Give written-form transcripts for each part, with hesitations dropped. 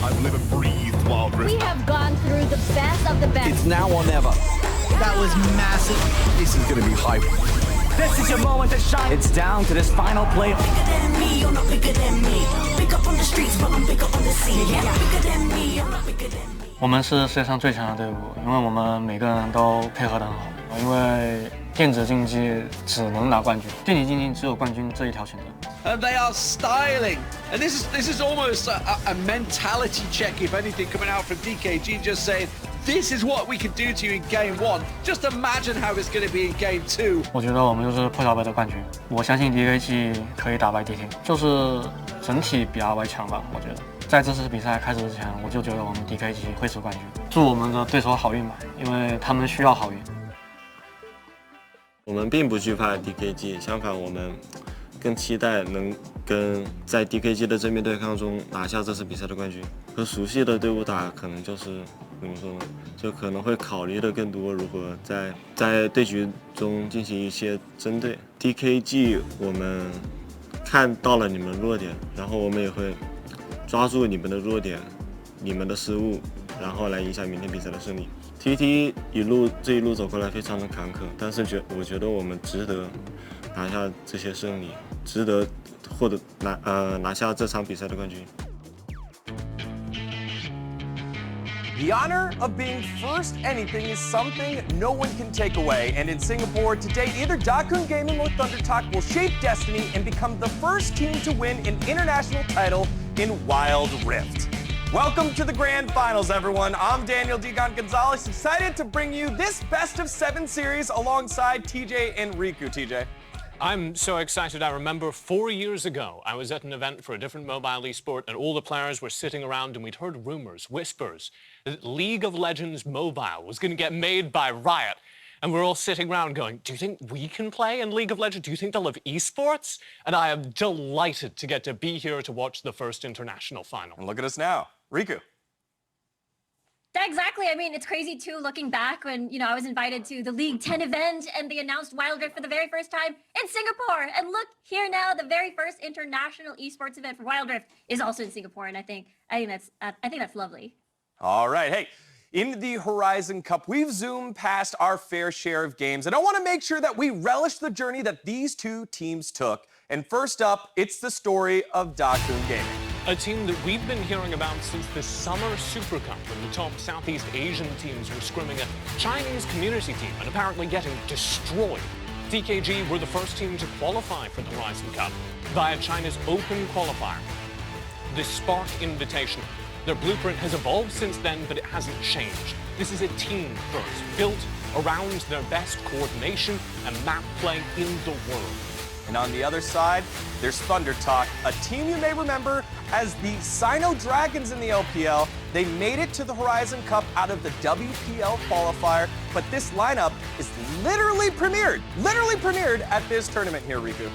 I've lived and breathed Wild Rift. We have gone through the best of the best. It's now or never. That was massive. This is going to be hype. This is your moment to shine. It's down to this final play. Bigger than me, you're not bigger than me. Big up on the streets, but I'm bigger on the scene. Yeah, bigger than me, you're not bigger than me. 我们是世界上最强的队伍，因为我们每个人都配合得很好。因为电子竞技只能拿冠军，电子竞技只有冠军这一条选择。And they are styling, and this is almost a mentality check, if anything, coming out from DKG, just saying this is what we can do to you in game 1. Just imagine how it's going to be in game 2. 我觉得我们就是破晓杯的冠军，我相信 DKG 可以打败 DK， 就是整体比 RY 强吧，我觉得。在这次比赛开始之前，我就觉得我们 DKG 会是冠军。祝我们的对手好运吧，因为他们需要好运。我们并不惧怕 DKG， 相反，我们更期待能跟在 DKG 的正面对抗中拿下这次比赛的冠军。和熟悉的队伍打，可能就是怎么说呢？就可能会考虑的更多，如何在对局中进行一些针对。DKG 我们看到了你们弱点，然后我们也会抓住你们的弱点、你们的失误，然后来影响明天比赛的胜利。TT 这一路走过来非常的坎坷，但是我觉得我们值得拿下这些胜利，值得拿下这场比赛的冠军。The honor of being first anything is something no one can take away, and in Singapore today, either Dakun Gaming or ThunderTalk will shape destiny and become the first team to win an international title in Wild Rift. Welcome to the Grand Finals, everyone. I'm Daniel Digon Gonzalez, excited to bring you this best of 7 series alongside TJ and Riku. TJ. I'm so excited. I remember 4 years ago, I was at an event for a different mobile esport, and all the players were sitting around, and we'd heard rumors, whispers, that League of Legends Mobile was going to get made by Riot. And we're all sitting around going, do you think we can play in League of Legends? Do you think they'll have esports? And I am delighted to get to be here to watch the first international final. And look at us now. Riku. Yeah, exactly. I mean, it's crazy too, looking back when, I was invited to the League 10 event and they announced Wild Rift for the very first time in Singapore. And look here now, the very first international esports event for Wild Rift is also in Singapore. And I think that's lovely. All right. Hey, in the Horizon Cup, we've zoomed past our fair share of games, and I want to make sure that we relish the journey that these two teams took. And first up, it's the story of Dakun Gaming. A team that we've been hearing about since the Summer Super Cup, when the top Southeast Asian teams were scrimming a Chinese community team and apparently getting destroyed. DKG were the first team to qualify for the Horizon Cup via China's Open Qualifier, the Spark Invitational. Their blueprint has evolved since then, but it hasn't changed. This is a team first, built around their best coordination and map play in the world. And on the other side, there's ThunderTalk, a team you may remember as the Sino Dragons in the LPL. They made it to the Horizon Cup out of the WPL qualifier, but this lineup is literally premiered at this tournament here, Riku.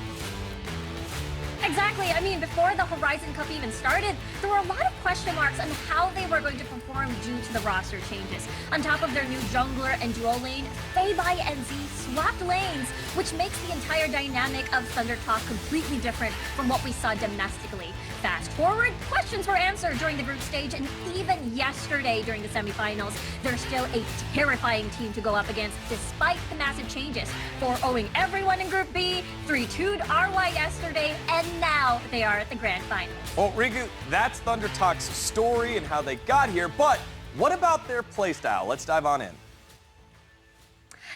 Exactly. I mean, before the Horizon Cup even started, there were a lot of question marks on how they were going to perform due to the roster changes. On top of their new jungler and duo lane, Feibai and Z swapped lanes, which makes the entire dynamic of ThunderTalk completely different from what we saw domestically. Fast forward, questions were answered during the group stage, and even yesterday during the semifinals, they're still a terrifying team to go up against despite the massive changes. 4-0ing everyone in Group B, 3-2'd RY yesterday, and now they are at the Grand Finals. Well, Riku, that's ThunderTalk's story and how they got here, but what about their playstyle? Let's dive on in.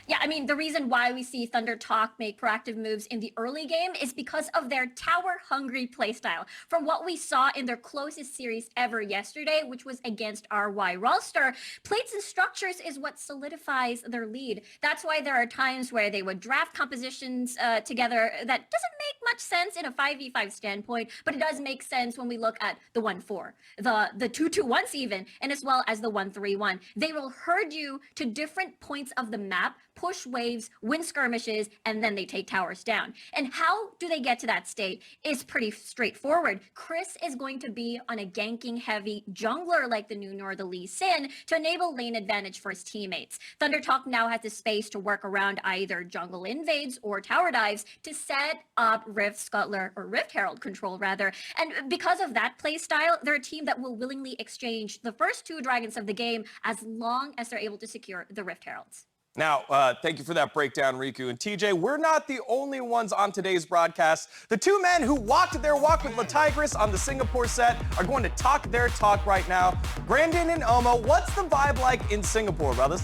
Yeah, I mean, the reason why we see ThunderTalk make proactive moves in the early game is because of their tower-hungry playstyle. From what we saw in their closest series ever yesterday, which was against RY roster, plates and structures is what solidifies their lead. That's why there are times where they would draft compositions together that doesn't make much sense in a 5v5 standpoint, but it does make sense when we look at the 1-4, the 2-2-1s even, and as well as the 1-3-1. They will herd you to different points of the map, push waves, win skirmishes, and then they take towers down. And how do they get to that state is pretty straightforward. Chris is going to be on a ganking heavy jungler like the Nuno or the Lee Sin to enable lane advantage for his teammates. ThunderTalk now has the space to work around either jungle invades or tower dives to set up Rift Scuttler or Rift Herald control rather. And because of that play style, they're a team that will willingly exchange the first 2 dragons of the game as long as they're able to secure the Rift Heralds. Now, thank you for that breakdown, Riku and TJ. We're not the only ones on today's broadcast. The 2 men who walked their walk with La Tigris on the Singapore set are going to talk their talk right now. Brandon and Omo, what's the vibe like in Singapore, brothers?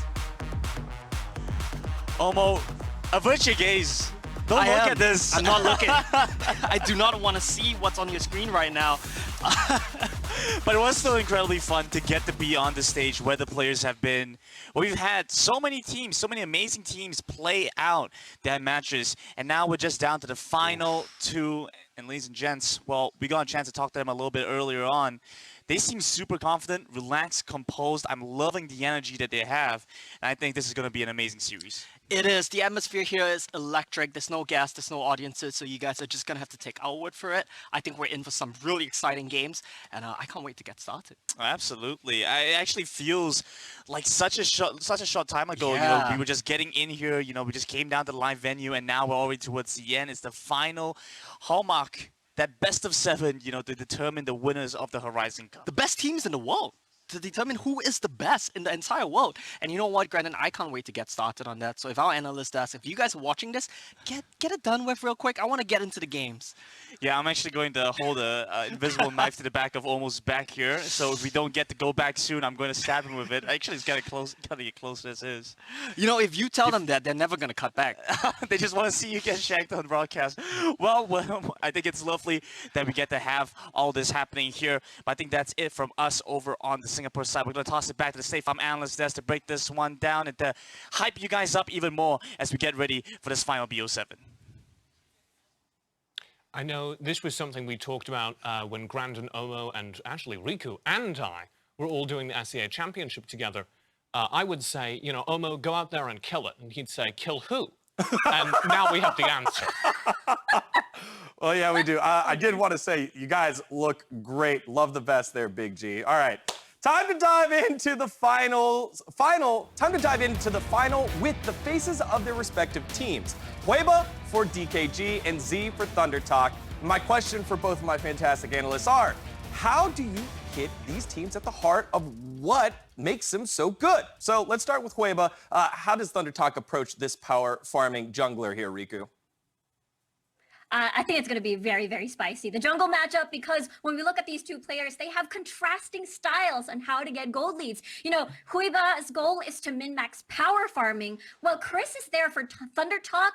Omo, avert your gaze. Don't look at this. I'm not looking. I do not want to see what's on your screen right now. But it was still incredibly fun to get to be on the stage where the players have been. We've had so many teams, so many amazing teams play out their matches, and now we're just down to the final 2. And ladies and gents, well, we got a chance to talk to them a little bit earlier on. They seem super confident, relaxed, composed. I'm loving the energy that they have, and I think this is going to be an amazing series. It is. The atmosphere here is electric. There's no gas, there's no audiences, so you guys are just going to have to take our word for it. I think we're in for some really exciting games, and I can't wait to get started. Absolutely. It actually feels like such a short time ago. Yeah. You know, we were just getting in here. You know, we just came down to the live venue, and now we're already towards the end. It's the final hallmark, that best of 7, you know, to determine the winners of the Horizon Cup. The best teams in the world to determine who is the best in the entire world. And you know what, Brandon, I can't wait to get started on that. So if our analyst asks, if you guys are watching this, get it done with real quick. I want to get into the games. Yeah, I'm actually going to hold a invisible knife to the back of Omo's back here. So if we don't get to go back soon, I'm going to stab him with it. Actually, it's gotta get close as is. You know, if you tell them that, they're never going to cut back. They just want to see you get shanked on broadcast. Well, I think it's lovely that we get to have all this happening here. But I think that's it from us over on the Singapore side. We're going to toss it back to the State Farm Analyst desk to break this one down and to hype you guys up even more as we get ready for this final BO7. I know this was something we talked about when Grandin, Omo, and actually Riku and I were all doing the SEA Championship together. I would say, you know, Omo, go out there and kill it. And he'd say, kill who? And now we have the answer. Well, yeah, we do. I did want to say, you guys look great. Love the vest there, Big G. All right. Time to dive into the final with the faces of their respective teams. Hueba for DKG and Z for ThunderTalk. My question for both of my fantastic analysts are, how do you hit these teams at the heart of what makes them so good? So let's start with Hueba. How does ThunderTalk approach this power farming jungler here, Riku? I think it's going to be very, very spicy. The jungle matchup, because when we look at these 2 players, they have contrasting styles on how to get gold leads. You know, Huiba's goal is to min-max power farming, while Chris is there for ThunderTalk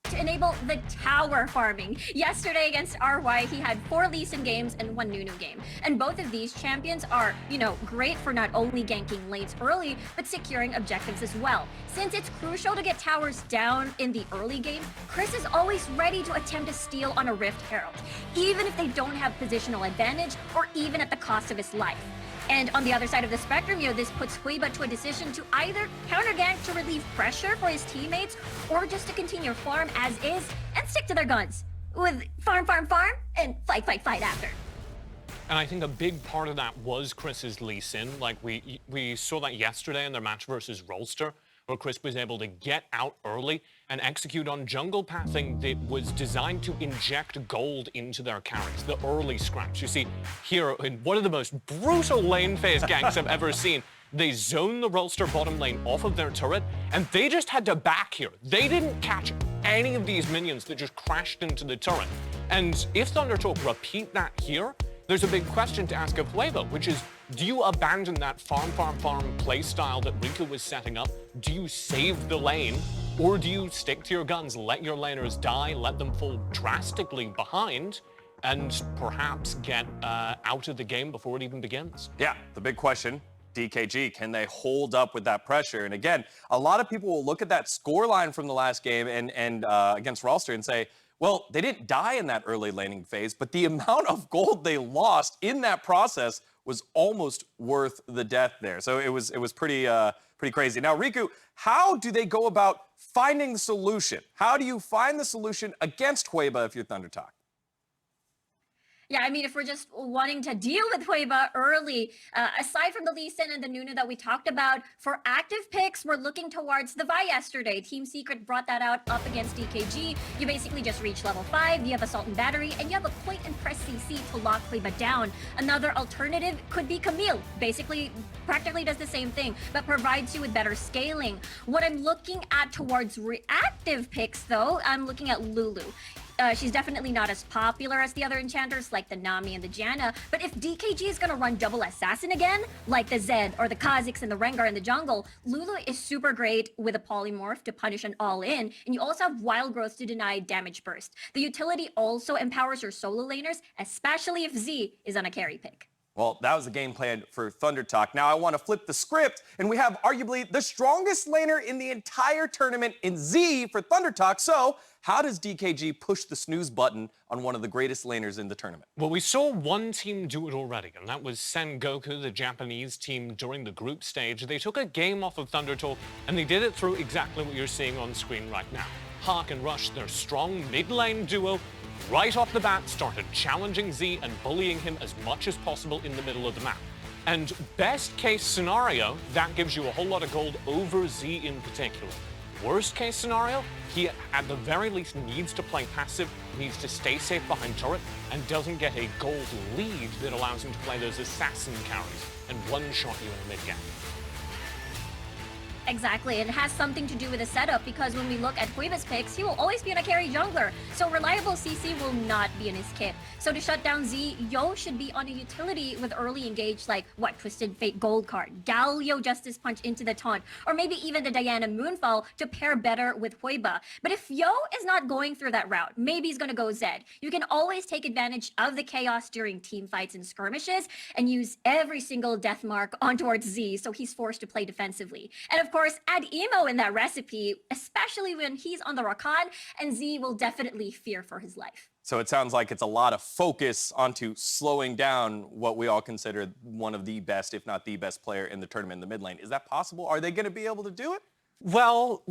to enable the tower farming. Yesterday against RY, he had 4 Lee Sin games and 1 Nunu game. And both of these champions are, you know, great for not only ganking lanes early, but securing objectives as well. Since it's crucial to get towers down in the early game, Chris is always ready to attempt a steal on a Rift Herald, even if they don't have positional advantage or even at the cost of his life. And on the other side of the spectrum, you know, this puts Huiba to a decision to either counter-gank to relieve pressure for his teammates, or just to continue farm as is and stick to their guns with farm, and fight after. And I think a big part of that was Chris's Lee Sin. Like, we saw that yesterday in their match versus Rolster, where Chris was able to get out early and execute on jungle pathing that was designed to inject gold into their carries, the early scraps. You see, here, in one of the most brutal lane phase ganks I've ever seen, they zoned the Rolster bottom lane off of their turret, and they just had to back here. They didn't catch any of these minions that just crashed into the turret. And if ThunderTalk repeat that here, there's a big question to ask of Hueva, which is, do you abandon that farm play style that Riku was setting up? Do you save the lane? Or do you stick to your guns, let your laners die, let them fall drastically behind, and perhaps get out of the game before it even begins? Yeah, the big question, DKG, can they hold up with that pressure? And again, a lot of people will look at that scoreline from the last game and against Rolster and say, well, they didn't die in that early laning phase, but the amount of gold they lost in that process was almost worth the death there. So it was pretty crazy. Now, Riku, how do they go about finding the solution? How do you find the solution against Hueba if you're ThunderTalk? Yeah, I mean, if we're just wanting to deal with Hueba early, aside from the Lee Sin and the Nunu that we talked about, for active picks, we're looking towards the Vi yesterday. Team Secret brought that out up against DKG. You basically just reach level 5, you have Assault and Battery, and you have a point and press CC to lock Hueba down. Another alternative could be Camille. Basically, practically does the same thing, but provides you with better scaling. What I'm looking at towards reactive picks, though, I'm looking at Lulu. She's definitely not as popular as the other enchanters like the Nami and the Janna, but if DKG is gonna run double assassin again, like the Zed or the Kha'Zix and the Rengar in the jungle, Lulu is super great with a polymorph to punish an all-in, and you also have Wild Growth to deny damage burst. The utility also empowers your solo laners, especially if Z is on a carry pick. Well, that was the game plan for ThunderTalk. Now I want to flip the script, and we have arguably the strongest laner in the entire tournament in Z for ThunderTalk. So how does DKG push the snooze button on one of the greatest laners in the tournament? Well, we saw one team do it already, and that was Sengoku, the Japanese team, during the group stage. They took a game off of ThunderTalk, and they did it through exactly what you're seeing on screen right now. Hark and Rush, their strong mid-lane duo, right off the bat started challenging Z and bullying him as much as possible in the middle of the map. And best case scenario, that gives you a whole lot of gold over Z in particular. Worst case scenario, he at the very least needs to play passive, needs to stay safe behind turret, and doesn't get a gold lead that allows him to play those assassin carries and one-shot you in the mid-game. Exactly, and it has something to do with the setup, because when we look at Hueba's picks, he will always be on a carry jungler, so reliable CC will not be in his kit. So to shut down Z, Yo should be on a utility with early engage like, Twisted Fate Gold card, Galio Justice Punch into the taunt, or maybe even the Diana Moonfall to pair better with Hueba. But if Yo is not going through that route, maybe he's gonna go Zed. You can always take advantage of the chaos during team fights and skirmishes, and use every single death mark on towards Z, so he's forced to play defensively. And of course, add Emo in that recipe, especially when he's on the Rakan, and Z will definitely fear for his life. So it sounds like it's a lot of focus onto slowing down what we all consider one of the best, if not the best player in the tournament in the mid lane. Is that possible? Are they going to be able to do it? Well,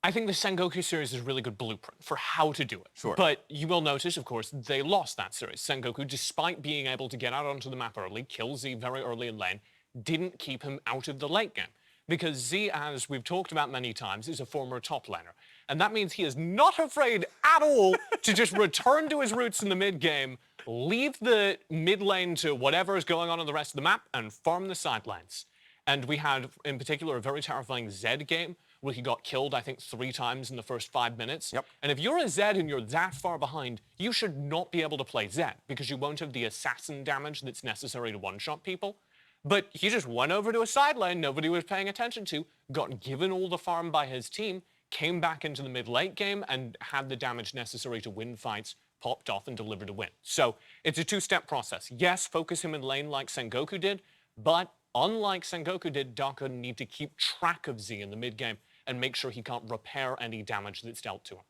I think the Sengoku series is a really good blueprint for how to do it. Sure. But you will notice, of course, they lost that series. Sengoku, despite being able to get out onto the map early, kill Z very early in lane, didn't keep him out of the late game. Because Z, as we've talked about many times, is a former top laner. And that means he is not afraid at all to just return to his roots in the mid game, leave the mid lane to whatever is going on in the rest of the map, and farm the side lanes. And we had, in particular, a very terrifying Zed game where he got killed, I think, 3 times in the first 5 minutes. Yep. And if you're a Zed and you're that far behind, you should not be able to play Zed because you won't have the assassin damage that's necessary to one-shot people. But he just went over to a side lane nobody was paying attention to, got given all the farm by his team, came back into the mid-late game and had the damage necessary to win fights, popped off and delivered a win. So it's a 2-step process. Yes, focus him in lane like Sengoku did, but unlike Sengoku did, Daka need to keep track of Z in the mid-game and make sure he can't repair any damage that's dealt to him.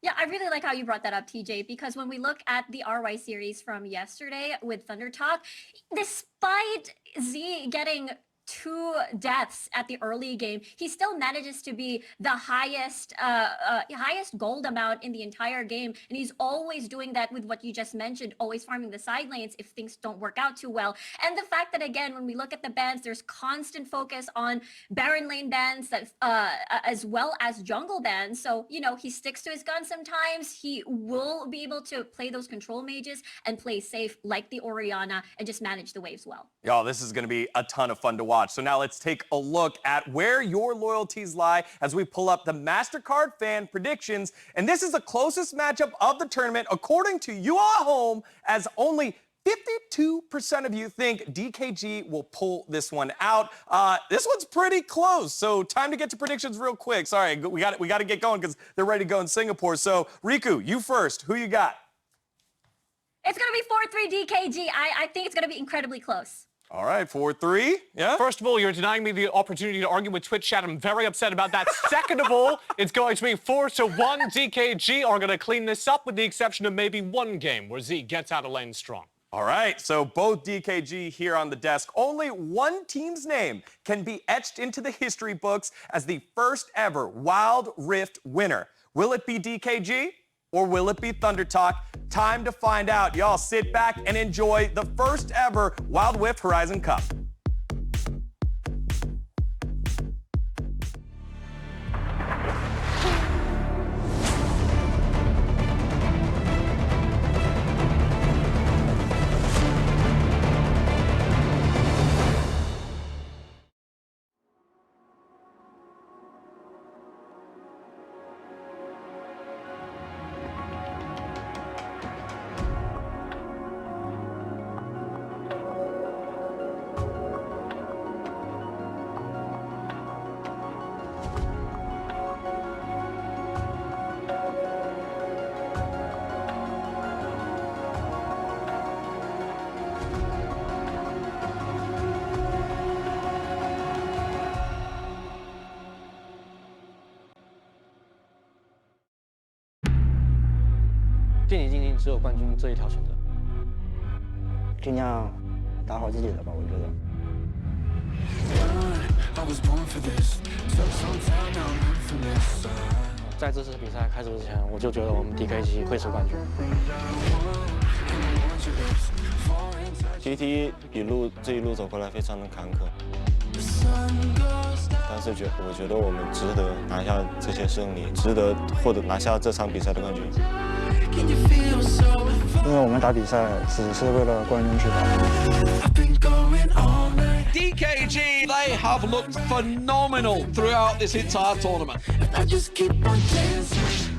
Yeah, I really like how you brought that up, TJ, because when we look at the RY series from yesterday with ThunderTalk, despite Z getting 2 deaths at the early game, he still manages to be the highest gold amount in the entire game, and he's always doing that with what you just mentioned, always farming the side lanes if things don't work out too well. And the fact that, again, when we look at the bans, there's constant focus on Baron lane bans that as well as jungle bans, so he sticks to his gun sometimes. He will be able to play those control mages and play safe like the Orianna and just manage the waves well. Y'all, this is going to be a ton of fun to watch. So now let's take a look at where your loyalties lie as we pull up the MasterCard fan predictions. And this is the closest matchup of the tournament, according to you all at home, as only 52% of you think DKG will pull this one out. This one's pretty close, so time to get to predictions real quick. Sorry, we got to get going because they're ready to go in Singapore. So Riku, you first. Who you got? It's going to be 4-3 DKG. I think it's going to be incredibly close. All right, 4-3, yeah? First of all, you're denying me the opportunity to argue with Twitch chat. I'm very upset about that. Second of all, it's going to be 4-1. DKG are going to clean this up with the exception of maybe one game where Z gets out of lane strong. All right, so both DKG here on the desk. Only one team's name can be etched into the history books as the first ever Wild Rift winner. Will it be DKG or will it be ThunderTalk? Time to find out. Y'all sit back and enjoy the first ever Wild Rift Horizon Cup.晋级晋级只有冠军这一条选择，尽量打好自己的吧，我觉得。在这次比赛开始之前，我就觉得我们 DKG 会是冠军。TT 这一路走过来非常的坎坷，但是我觉得我们值得拿下这些胜利，值得拿下这场比赛的冠军。因为我们打比赛只是为了冠军去打。DKG, they have looked phenomenal throughout this entire tournament.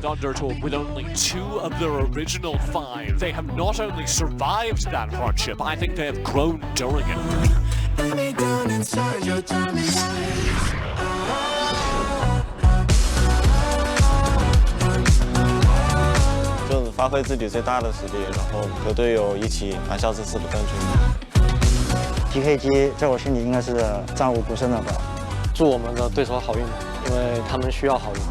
ThunderTalk, with only 2 of their original 5, they have not only survived that hardship, I think they have grown during it. 就是发挥自己最大的实力，然后和队友一起拿下这次的冠军。DKG 在我心里应该是战无不胜的吧。祝我们的对手好运，因为他们需要好运。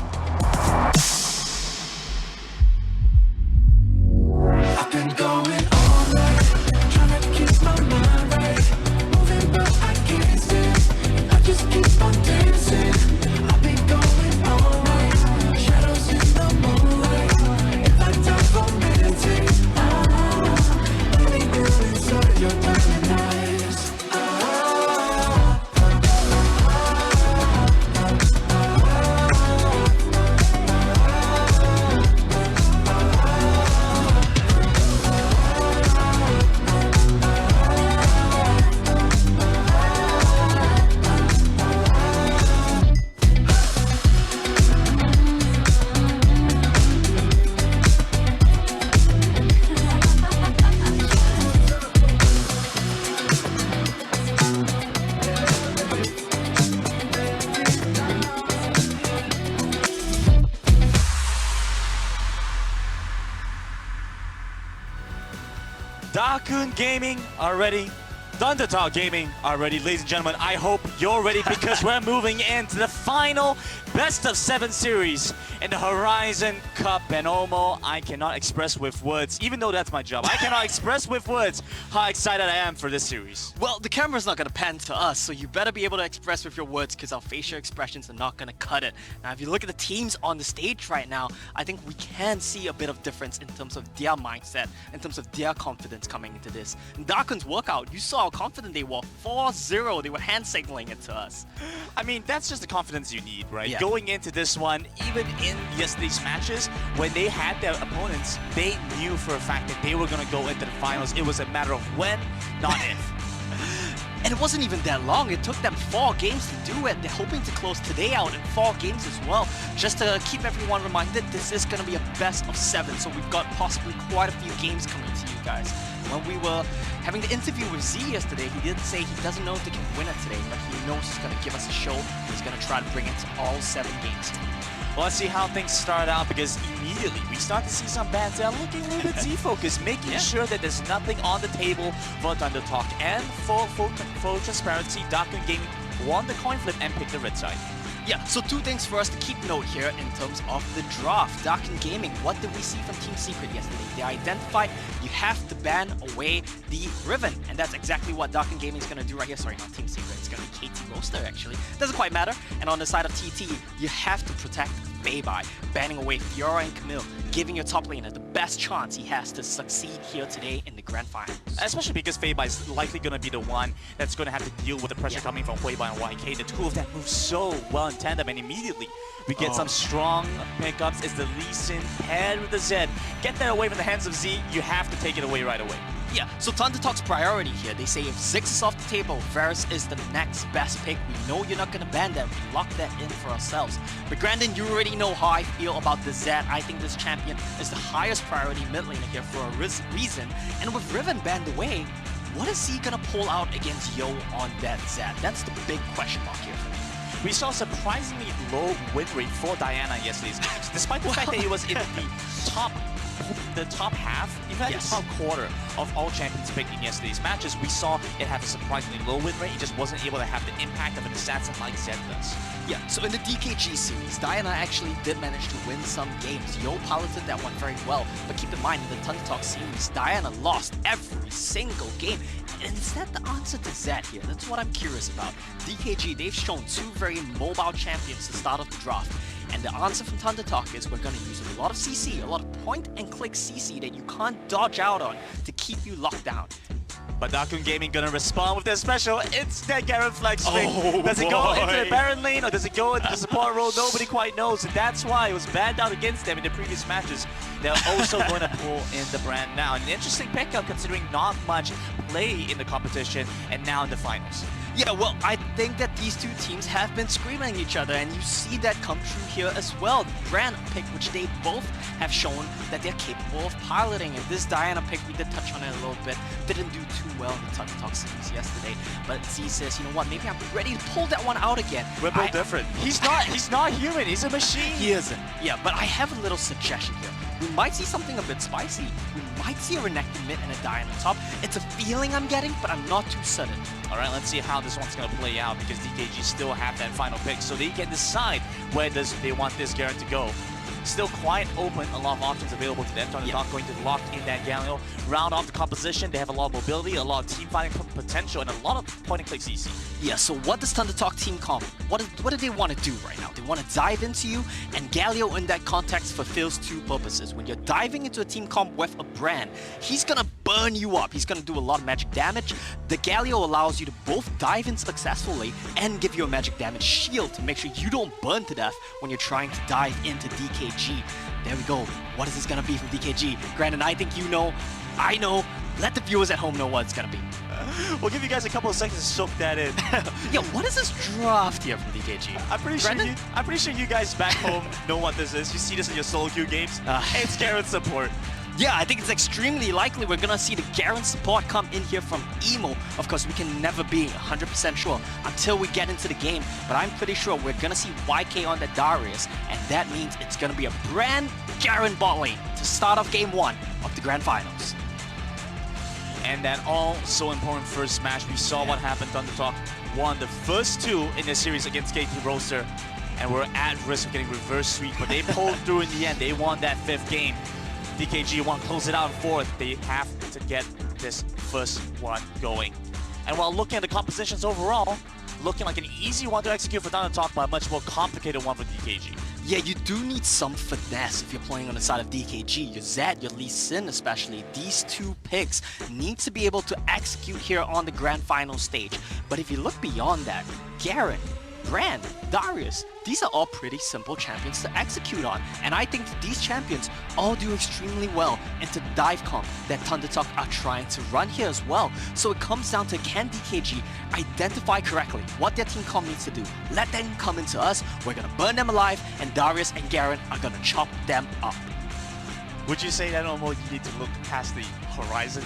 Dakun Gaming are ready. ThunderTalk Gaming are ready. Ladies and gentlemen, I hope you're ready because we're moving into the final best of 7 series in the Horizon Cup. And Omo, I cannot express with words, even though that's my job, I cannot express with words how excited I am for this series. Well, the camera's not going to pan to us, so you better be able to express with your words because our facial expressions are not going to cut it. Now, if you look at the teams on the stage right now, I think we can see a bit of difference in terms of their mindset, in terms of their confidence coming into this. In Dakun's workout, you saw how confident they were. 4-0, they were hand signaling it to us. I mean, that's just the confidence you need, right? Yeah. Going into this one, even in yesterday's matches, when they had their opponents, they knew for a fact that they were going to go into the finals. It was a matter of when, not if. And it wasn't even that long. It took them 4 games to do it. They're hoping to close today out in 4 games as well. Just to keep everyone reminded, this is going to be a best of 7. So we've got possibly quite a few games coming to you guys. When we were having the interview with Z yesterday, he did say he doesn't know if they can win it today, but he knows he's going to give us a show. He's going to try to bring it to all 7 games. Well, let's see how things start out, because immediately we start to see some bands that are looking a little bit Z-focused, making sure that there's nothing on the table for ThunderTalk. And for transparency, Dakun Gaming won the coin flip and picked the red side. Yeah, so two things for us to keep note here in terms of the draft. Darken Gaming, what did we see from Team Secret yesterday? They identified you have to ban away the Riven, and that's exactly what Darken Gaming is going to do right here. Sorry, not Team Secret, it's going to be KT Roaster actually. Doesn't quite matter. And on the side of TT, you have to protect Feibai, banning away Fiora and Camille, giving your top laner the best chance he has to succeed here today in the grand finals. Especially because Feibai is likely going to be the one that's going to have to deal with the pressure coming from Huibai and YK. The two of them move so well in tandem, and immediately we get some strong pickups. It's the Lee Sin paired with the Zed. Get that away from the hands of Z, you have to take it away right away. Yeah, so ThunderTalk's priority here, they say if Ziggs is off the table, Varus is the next best pick. We know you're not going to ban that, we lock that in for ourselves. But Grandin, you already know how I feel about the Zed. I think this champion is the highest priority mid laner here for a reason. And with Riven banned away, what is he going to pull out against Yo on that Zed? That's the big question mark here for me. We saw surprisingly low win rate for Diana in yesterday's match, despite the fact that he was in the top half, even the top quarter of all champions picked in yesterday's matches. We saw it have a surprisingly low win rate. He just wasn't able to have the impact of an assassin like Zed does. Yeah, so in the DKG series, Diana actually did manage to win some games. Yo piloted that one very well, but keep in mind, in the ThunderTalk series, Diana lost every single game. And is that the answer to Zed here? That's what I'm curious about. DKG, they've shown two very mobile champions to start off the draft. And the answer from ThunderTalk is we're going to use a lot of CC, a lot of point-and-click CC that you can't dodge out on to keep you locked down. But Darkun Gaming gonna respond with their special. It's that Garen flag string. Oh, does it go into the Baron lane or does it go into the support role? Nobody quite knows. And that's why it was banned out against them in the previous matches. They're also going to pull in the brand now. An interesting pickup considering not much play in the competition and now in the finals. Yeah, well, I think that these two teams have been screaming at each other, and you see that come true here as well. The brand pick, which they both have shown that they're capable of piloting, and this Diana pick, we did touch on it a little bit, didn't do too well in the ThunderTalk series yesterday, but Z says, you know what, maybe I'm ready to pull that one out again. We're both different. He's not human, he's a machine. He isn't. Yeah, but I have a little suggestion here. We might see something a bit spicy. We might see a Renekton mid and a Diana top. It's a feeling I'm getting, but I'm not too certain. Alright, let's see how this one's going to play out because DKG still have that final pick, so they can decide where they want this Garen to go. Still quite open, a lot of options available to them. ThunderTalk going to lock in that Galio, round off the composition. They have a lot of mobility, a lot of team fighting potential, and a lot of point-and-click CC. Yeah, so what does ThunderTalk team comp? What do they want to do right now? They want to dive into you, and Galio in that context fulfills two purposes. When you're diving into a team comp with a brand, he's gonna burn you up. He's gonna do a lot of magic damage. The Galio allows you to both dive in successfully and give you a magic damage shield to make sure you don't burn to death when you're trying to dive into DKG. There we go. What is this gonna be from DKG? Granted, I think you know. I know. Let the viewers at home know what it's gonna be. We'll give you guys a couple of seconds to soak that in. Yo, what is this draft here from DKG? I'm pretty sure you guys back home know what this is. You see this in your solo queue games. It's Garen support. Yeah, I think it's extremely likely we're gonna see the Garen support come in here from Emo. Of course, we can never be 100% sure until we get into the game, but I'm pretty sure we're gonna see YK on the Darius, and that means it's gonna be a brand Garen bot lane to start off game 1 of the Grand Finals. And that all so important first match. We saw what happened. ThunderTalk won the first two in the series against KT Roaster, and we're at risk of getting reverse sweep, but they pulled through in the end. They won that 5th game. DKG want to close it out in 4th. They have to get this first one going. And while looking at the compositions overall, looking like an easy one to execute for ThunderTalk, but a much more complicated one for DKG. Yeah, you do need some finesse if you're playing on the side of DKG. Your Zed, your Lee Sin especially, these two picks need to be able to execute here on the Grand Final stage. But if you look beyond that, Garen, Brand, Darius, these are all pretty simple champions to execute on. And I think these champions all do extremely well into the dive comp that ThunderTalk are trying to run here as well. So it comes down to, can DKG identify correctly what their team comp needs to do? Let them come into us, we're gonna burn them alive, and Darius and Garen are gonna chop them up. Would you say that almost you need to look past the horizon?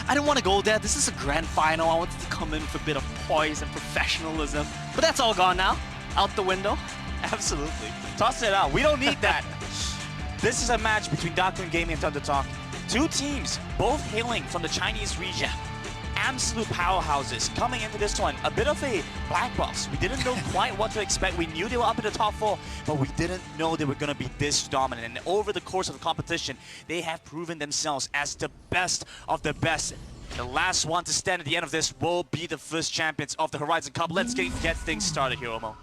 I didn't want to go there. This is a grand final. I wanted to come in with a bit of poise and professionalism. But that's all gone now. Out the window. Absolutely. Toss it out. We don't need that. This is a match between Darkun Gaming and ThunderTalk. Two teams, both hailing from the Chinese region. absolute powerhouses coming into this one. A bit of a black box. We didn't know quite what to expect. We knew they were up in the top 4, but we didn't know they were going to be this dominant. And over the course of the competition, they have proven themselves as the best of the best. The last one to stand at the end of this will be the first champions of the Horizon Cup. Let's get things started here, Omo.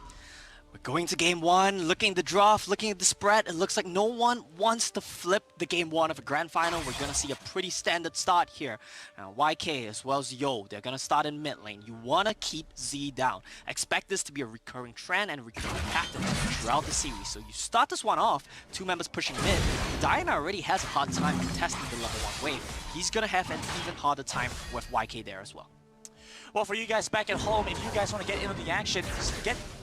We're going to game 1, looking at the draft, looking at the spread. It looks like no one wants to flip the game 1 of a grand final. We're going to see a pretty standard start here. Now, YK as well as Yo, they're going to start in mid lane. You want to keep Z down. Expect this to be a recurring trend and a recurring pattern throughout the series. So you start this one off, 2 members pushing mid. Diana already has a hard time contesting the level 1 wave. He's going to have an even harder time with YK there as well. Well, for you guys back at home, if you guys want to get into the action,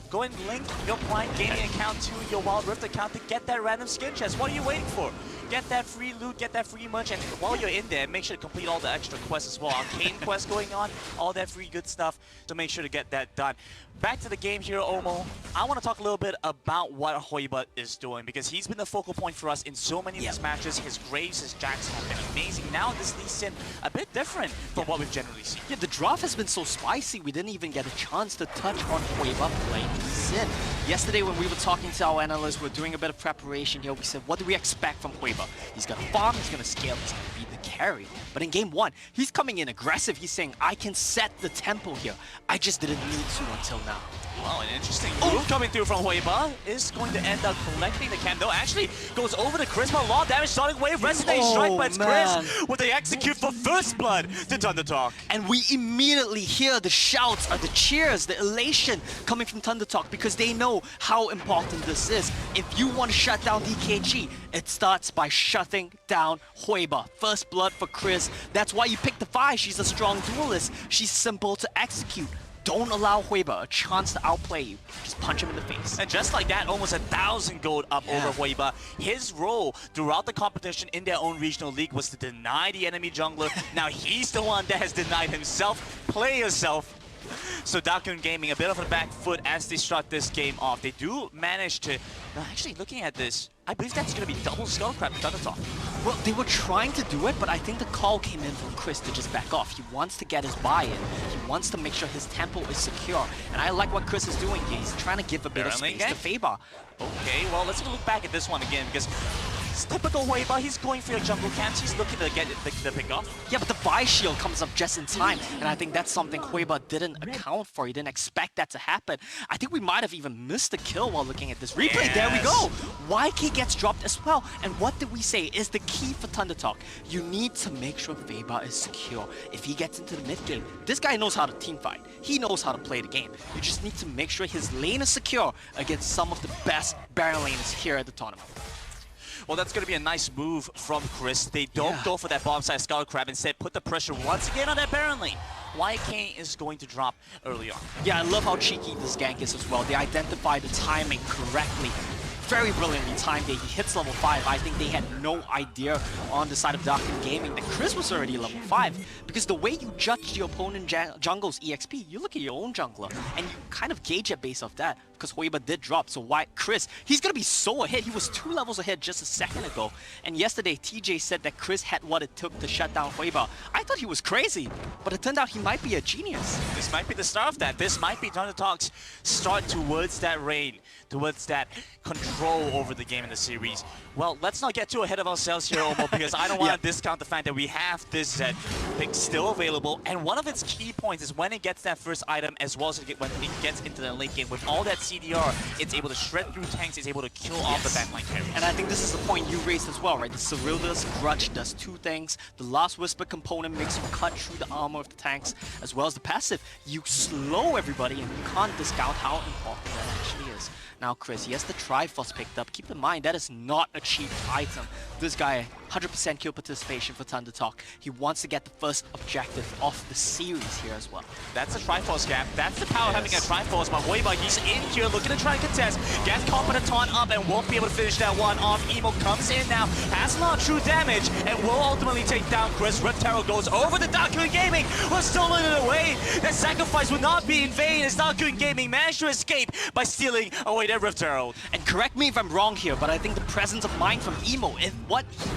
go and link your Client Gaming account to your Wild Rift account to get that random skin chest. What are you waiting for? Get that free loot, get that free merch, and while you're in there, make sure to complete all the extra quests as well. Arcane quests going on, all that free good stuff, so make sure to get that done. Back to the game here, Omo. I want to talk a little bit about what Hoiba is doing, because he's been the focal point for us in so many of these matches. His Graves, his Jacks have been amazing. Now this Lee Sin, a bit different from what we've generally seen. Yeah, the draft has been so spicy, we didn't even get a chance to touch on Hoiba playing Lee Sin. Yesterday when we were talking to our analysts, we were doing a bit of preparation here. We said, what do we expect from Hoiba? He's gonna farm, he's gonna scale, he's gonna be the carry. But in game 1, he's coming in aggressive. He's saying, I can set the tempo here. I just didn't need to until now. Well, an interesting move coming through from Hoiba is going to end up collecting the cam. No, actually goes over to Chris. A lot of damage, Sonic Wave, Resonating Strike, but it's Chris with the execute for first blood to ThunderTalk. And we immediately hear the shouts, or the cheers, the elation coming from ThunderTalk, because they know how important this is. If you want to shut down DKG, it starts by shutting down Hoiba. First blood for Chris. That's why you pick the Vi. She's a strong duelist. She's simple to execute. Don't allow Hoiba a chance to outplay you. Just punch him in the face. And just like that, almost 1,000 gold up over Hoiba. His role throughout the competition in their own regional league was to deny the enemy jungler. Now he's the one that has denied himself. Play yourself. So Dakun Gaming, a bit of a back foot as they start this game off. They do manage to... Now actually looking at this, I believe that's going to be double Skullcrab ThunderTalk. Well, they were trying to do it, but I think the call came in from Chris to just back off. He wants to get his buy-in. He wants to make sure his tempo is secure. And I like what Chris is doing here. He's trying to give a bit of space to Faber. Okay, well, let's look back at this one again, because it's typical Hoiba. He's going for your jungle camps. He's looking to get the pick off. Yeah, but the Vi shield comes up just in time. And I think that's something Hoiba didn't account for. He didn't expect that to happen. I think we might have even missed a kill while looking at this replay. Yes. There we go. YK gets dropped as well. And what did we say is the key for ThunderTalk? You need to make sure Faber is secure. If he gets into the mid game, this guy knows how to team fight. He knows how to play the game. You just need to make sure his lane is secure against some of the best Baron laners here at the tournament. Well, that's going to be a nice move from Chris. They don't go for that bomb-side Skullcrab. Instead, put the pressure once again on that Baron lane. YK is going to drop early on. Yeah, I love how cheeky this gank is as well. They identify the timing correctly. Very brilliantly timed it. He hits level 5. I think they had no idea on the side of Dakun Gaming that Chris was already level 5. Because the way you judge the opponent jungle's EXP, you look at your own jungler and you kind of gauge it based off that. Because Hoiba did drop, so why Chris, he's gonna be so ahead. He was 2 levels ahead just a second ago. And yesterday, TJ said that Chris had what it took to shut down Hoiba. I thought he was crazy, but it turned out he might be a genius. This might be the start of that. This might be ThunderTalk's start towards that reign, towards that control over the game in the series. Well, let's not get too ahead of ourselves here, Omo, because I don't want to discount the fact that we have this Zed pick still available. And one of its key points is when it gets that first item, as well as when it gets into the late game. With all that CDR, it's able to shred through tanks, it's able to kill off the backline carries. And I think this is the point you raised as well, right? The Cyrilda's Grudge does 2 things. The Last Whisper component makes you cut through the armor of the tanks, as well as the passive. You slow everybody, and you can't discount how important that actually is. Now, Chris, yes, the Triforce picked up. Keep in mind, that is not a cheap item. This guy, 100% kill participation for ThunderTalk. He wants to get the first objective of the series here as well. That's a Triforce gap. That's the power of having a Triforce. But Hoiba, he's in here looking to try and contest. Gets caught by the taunt up and won't be able to finish that one off. Emo comes in now, has a lot of true damage, and will ultimately take down Chris. Rift Arrow goes over the Dakun Gaming. We're stolen it away. That sacrifice would not be in vain as Dakun Gaming managed to escape by stealing away that Rift Arrow. And correct me if I'm wrong here, but I think the presence of mind from Emo,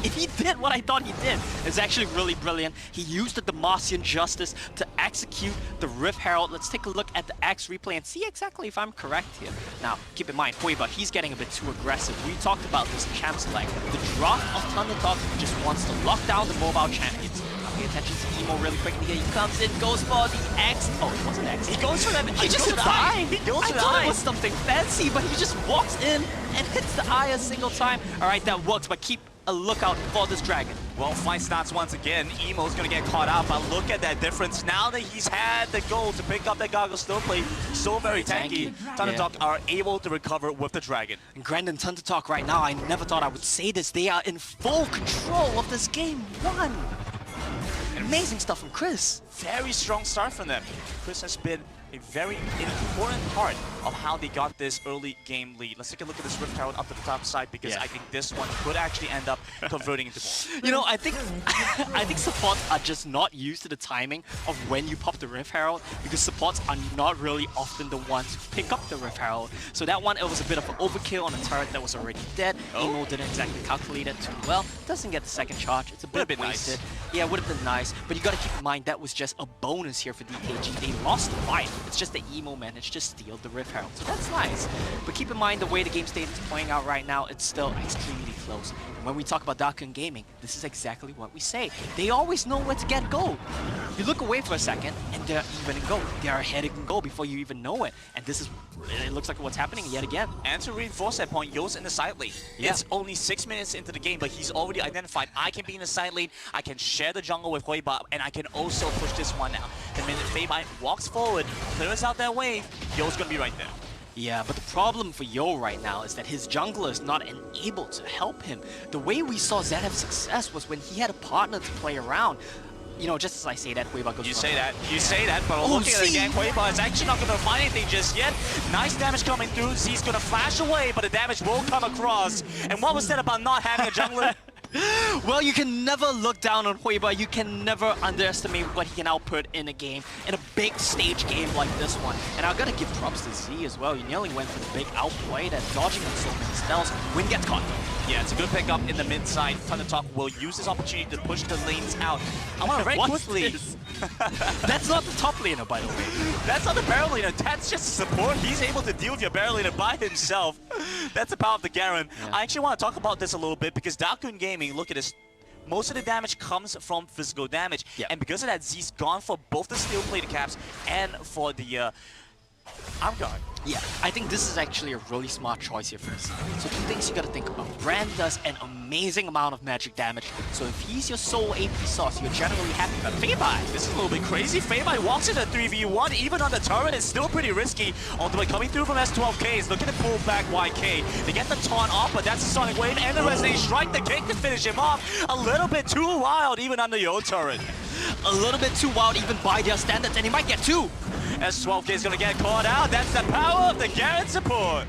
if he he did what I thought he did. It's actually really brilliant. He used the Demacian Justice to execute the Rift Herald. Let's take a look at the X replay and see exactly if I'm correct here. Now, keep in mind, Huiba, he's getting a bit too aggressive. We talked about this in Champ Select. The drop of ThunderTalk just wants to lock down the mobile champions. Pay attention to Emo really quickly here. He comes in, goes for the X. Oh, it wasn't X. He goes for that. He just hit the eye. He goes for the eye. I thought it was something fancy, but he just walks in and hits the eye a single time. All right, that works, but keep a lookout for this dragon. Well, fight starts once again. Emo's gonna get caught out, but look at that difference. Now that he's had the goal to pick up that Goggle still play so very tanky, ThunderTalk are able to recover with the dragon. And Grandin ThunderTalk right now, I never thought I would say this. They are in full control of this game 1. Amazing stuff from Chris. Very strong start from them. Chris has been a very important part of how they got this early game lead. Let's take a look at this Rift Herald up to the top side because I think this one could actually end up converting into more. You know, I think supports are just not used to the timing of when you pop the Rift Herald because supports are not really often the ones who pick up the Rift Herald. So that one, it was a bit of an overkill on a turret that was already dead. Emo didn't exactly calculate it too well. Doesn't get the second charge. It's a bit wasted. Nice. Yeah, it would have been nice. But you got to keep in mind that was just a bonus here for DKG. They lost the fight. It's just that Emo managed to steal the Rift Herald. So that's nice. But keep in mind the way the game state is playing out right now, it's still extremely close. And when we talk about Dakun Gaming, this is exactly what we say. They always know where to get gold. You look away for a second, and they're even in goal. They are ahead in goal before you even know it. And this is, it looks like what's happening yet again. And to reinforce that point, Yo's in the side lane. Yeah. It's only 6 minutes into the game, but he's already identified, I can be in the side lane, I can share the jungle with Huiba, and I can also push this one out. The minute Feibai walks forward, clears out that wave, Yo's gonna be right there. Yeah, but the problem for Yo right now is that his jungler is not able to help him. The way we saw Zed have success was when he had a partner to play around. You know, just as I say that, Huiba goes. You say that, but looking at it again, Huiba is actually not going to find anything just yet. Nice damage coming through. Z's going to flash away, but the damage will come across. And what was said about not having a jungler? Well, you can never look down on Huiba. You can never underestimate what he can output in a game, in a big stage game like this one. And I gotta give props to Z as well. He nearly went for the big outplay that dodging on so many spells. Win gets caught though. Yeah, it's a good pickup in the mid side. ThunderTalk will use this opportunity to push the lanes out. I want to very quickly. That's not the top laner, by the way. That's not the barrel laner. That's just support. He's able to deal with your barrel laner by himself. That's the power of the Garen. Yeah. I actually want to talk about this a little bit because Dakun Gaming, look at this. Most of the damage comes from physical damage. Yeah. And because of that, Z's gone for both the steel plated caps and for the arm guard. Yeah, I think this is actually a really smart choice here for us. So 2 things you gotta think about. Brand does an amazing amount of magic damage, so if he's your sole AP source, you're generally happy. But Feibai, this is a little bit crazy. Feibai walks into 3v1, even on the turret, it's still pretty risky. Ultimate coming through from S12K is looking to pull back YK. They get the taunt off, but that's a Sonic Wave and the Resonating Strike, the kick to finish him off. A little bit too wild, even under your turret. A little bit too wild, even by their standards, and he might get 2. S12K is going to get caught out. That's the power of the Garen support.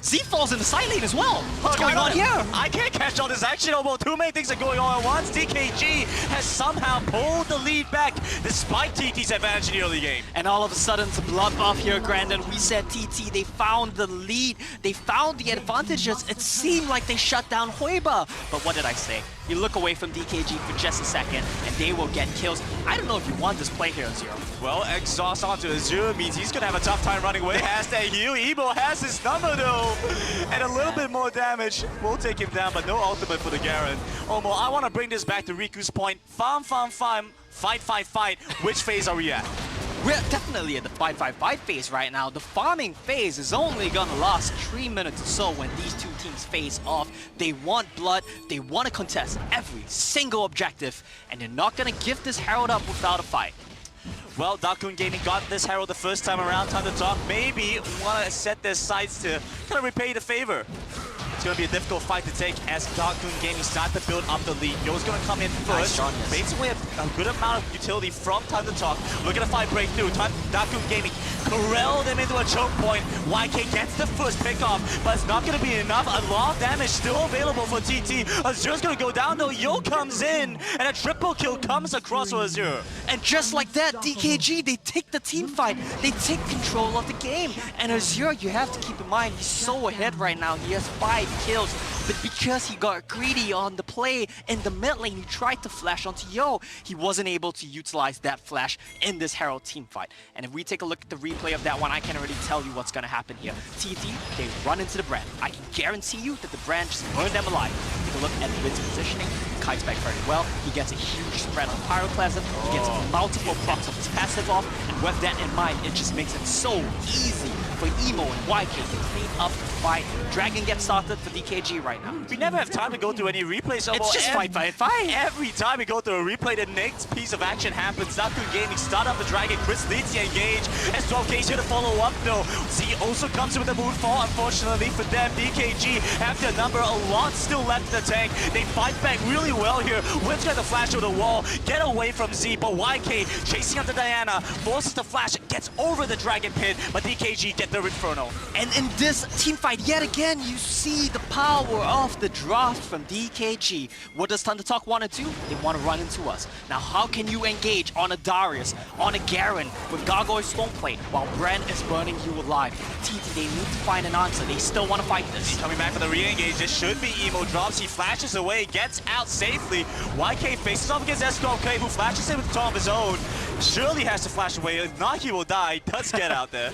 Z falls in the side lane as well. What's going on here? I can't catch all this action. Well, too many things are going on at once. DKG has somehow pulled the lead back despite TT's advantage in the early game. And all of a sudden, it's a bloodbath here, Grandin. We said TT, they found the lead. They found the advantages. It seemed like they shut down Huiba. But what did I say? You look away from DKG for just a second, and they will get kills. I don't know if you want this play here, Zero. Well, exhaust onto Azure means he's going to have a tough time running away. Has that heal. Emo has his number, though. And a little bit more damage will take him down, but no ultimate for the Garen. Omo, I want to bring this back to Riku's point. Farm, fight. Which phase are we at? We're definitely at the fight phase right now. The farming phase is only gonna last 3 minutes or so when these two teams face off. They want blood, they want to contest every single objective, and they're not gonna give this Herald up without a fight. Well, Dakun Gaming got this Herald the first time around. ThunderTalk maybe want to set their sights to kind of repay the favor. It's going to be a difficult fight to take as Dakun Gaming start to build up the lead. Yo's going to come in first. Nice, basically a good amount of utility from ThunderTalk. Look at the fight breakthrough. Dakun Gaming corralled him into a choke point. YK gets the first pick off, but it's not going to be enough. A lot of damage still available for TT. Azure's going to go down though. Yo comes in, and a triple kill comes across for Azure. And just like that, DKG, they take the team fight. They take control of the game. And Azure, you have to keep in mind, he's so ahead right now. He has 5 kills. but because he got greedy on the play in the mid lane, he tried to flash onto Yo. He wasn't able to utilize that flash in this Herald team fight. And if we take a look at the replay of that one, I can already tell you what's going to happen here. TT, they run into the Brand. I can guarantee you that the Brand just burned them alive. Take a look at Win's positioning. He kites back very well. He gets a huge spread on Pyroclasm. He gets multiple procs of his passive off. And with that in mind, it just makes it so easy for Emo and YK to clean up the fight. Dragon gets started for DKG right now. We never have time to go through any replays. It's just fight. Every time we go through a replay, the next piece of action happens. Dakun Gaming start up the Dragon. Chris leads the engage. S12K is here to follow up though. Z also comes with a moonfall. Unfortunately for them, DKG have their number. A lot still left in the tank. They fight back really well here. Win's got the flash over the wall. Get away from Z, but YK chasing after Diana. Forces the flash. Gets over the Dragon Pit, but DKG get the Inferno. And in this team fight, yet again, you see the power of the draft from DKG. What does ThunderTalk want to do? They want to run into us. Now, how can you engage on a Darius, on a Garen, with Gargoyle Stoneplate, while Brand is burning you alive? TT, they need to find an answer. They still want to fight this. He's coming back for the re-engage. This should be Emo drops. He flashes away, gets out safely. YK faces off against S12K, who flashes in with the top of his own. Surely has to flash away. If not, he will die. Does get out there.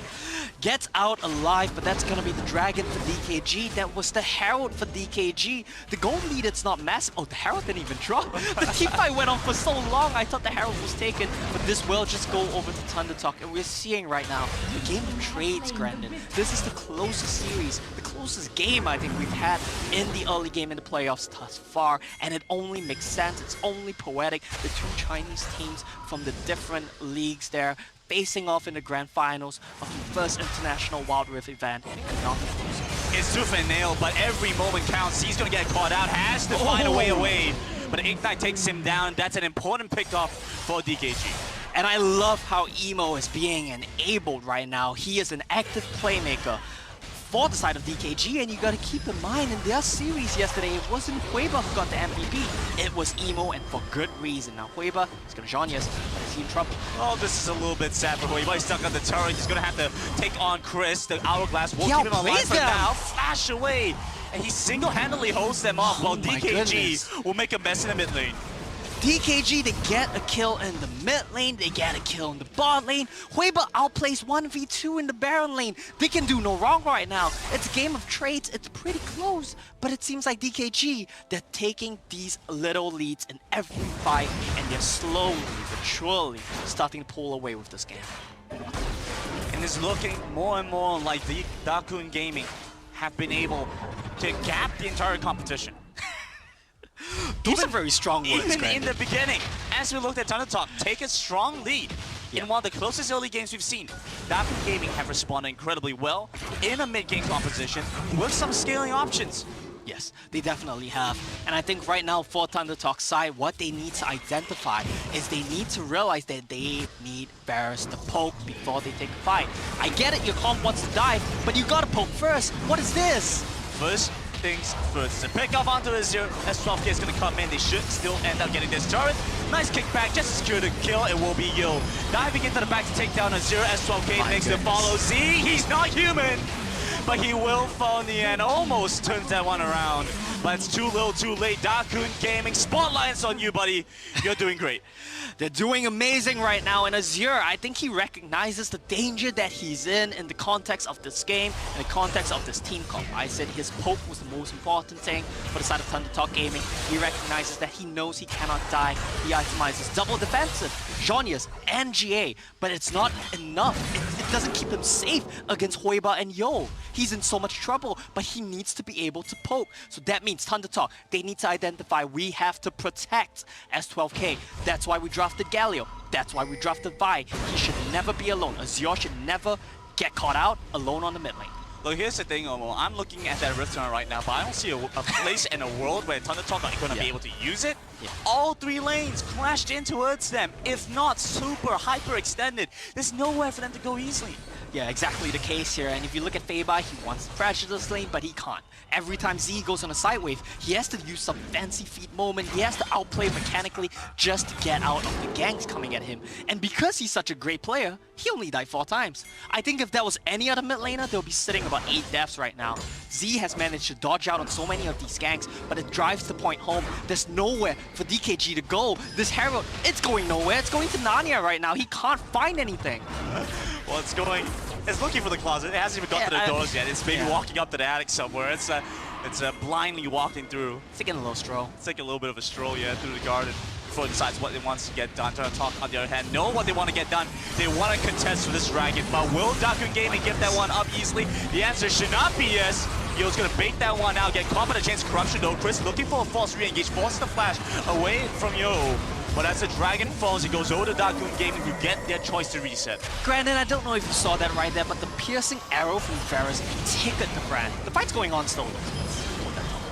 Gets out alive, but that's gonna be the Dragon for DKG. That was the Herald for DKG. The gold lead, it's not massive. Oh, the Herald didn't even drop. The team fight went on for so long. I thought the Herald was taken, but this will just go over to ThunderTalk. And we're seeing right now the game of trades, Grandin. This is the closest series, the closest game I think we've had in the early game in the playoffs thus far. And it only makes sense. It's only poetic. The two Chinese teams from the different leagues there facing off in the grand finals of the first international Wild Rift event. It's tooth and nail, but every moment counts. He's gonna get caught out, has to find a way away. But Ignite takes him down. That's an important pickoff for DKG. And I love how Emo is being enabled right now. He is an active playmaker for the side of DKG, and you gotta keep in mind in their series yesterday, it wasn't Hueba who got the MVP, it was Emo, and for good reason. Now Hueba is gonna join us, but is he in trouble? Oh, this is a little bit sad for Hueba. He's stuck on the turret. He's gonna have to take on Chris. The Hourglass will keep him alive for now. Flash away, and he single-handedly holds them off, while DKG will make a mess in the mid lane. DKG, they get a kill in the mid lane, they get a kill in the bot lane. Hueba outplays 1v2 in the Baron lane. They can do no wrong right now. It's a game of trades, it's pretty close, but it seems like DKG, they're taking these little leads in every fight, and they're slowly but surely starting to pull away with this game. And it's looking more and more like the Dakun Gaming have been able to gap the entire competition. Those are very strong words, Even in the beginning, as we looked at ThunderTalk, take a strong lead in one of the closest early games we've seen. Dakun Gaming have responded incredibly well in a mid-game composition with some scaling options. Yes, they definitely have. And I think right now for ThunderTalk's side, what they need to identify is they need to realize that they need Varus to poke before they take a fight. I get it, your comp wants to dive, but you gotta poke first. What is this? First things first. It's a pick off onto Azure. S12K is going to come in. They should still end up getting this turret. Nice kickback, just to secure the kill. It will be Yo. Diving into the back to take down Azure. S12K makes the follow. Z, he's not human, but he will fall in the end. Almost turns that one around, but it's too little, too late. Dakun Gaming, spotlights on you, buddy. You're doing great. They're doing amazing right now, and Azure, I think he recognizes the danger that he's in the context of this game, in the context of this team comp. I said his poke was the most important thing for the side of ThunderTalk Gaming. He recognizes that he knows he cannot die. He itemizes double defensive, Zhonya's, and GA, but it's not enough. It doesn't keep him safe against Hueba and Yo. He's in so much trouble, but he needs to be able to poke. So that means ThunderTalk, they need to identify, we have to protect S12K. That's why we drafted Galio. That's why we drafted Vi. He should never be alone. Azure should never get caught out alone on the mid lane. Look, here's the thing, Omo. I'm looking at that Rift Tunnel right now, but I don't see a place in a world where ThunderTalk are going to be able to use it. All three lanes crashed in towards them, if not super hyper extended. There's nowhere for them to go easily. Yeah, exactly the case here. And if you look at Feibai, he wants to pressure this lane, but he can't. Every time Z goes on a side wave, he has to use some fancy feet moment. He has to outplay mechanically just to get out of the ganks coming at him. And because he's such a great player, He only died 4 times. I think if that was any other mid laner, they'll be sitting about 8 deaths right now. Z has managed to dodge out on so many of these ganks, but it drives the point home. There's nowhere for DKG to go. This Herald, it's going nowhere. It's going to Narnia right now. He can't find anything. Well, it's looking for the closet. It hasn't even got to the doors yet. It's maybe walking up to the attic somewhere. It's blindly walking through. It's taking a little stroll. It's taking a little bit of a stroll, yeah, through the garden. Before it decides what it wants to get done. ThunderTalk, on the other hand, know what they want to get done. They want to contest for this dragon, but will Dakun Gaming get that one up easily? The answer should not be yes. Yo's gonna bait that one out, get caught by the chance corruption though. Chris looking for a false re-engage, forces the flash away from Yo. But as the dragon falls, it goes over to Dakun Gaming, who get their choice to reset. Granted, I don't know if you saw that right there, but the piercing arrow from Varus ticketed the brand. The fight's going on still.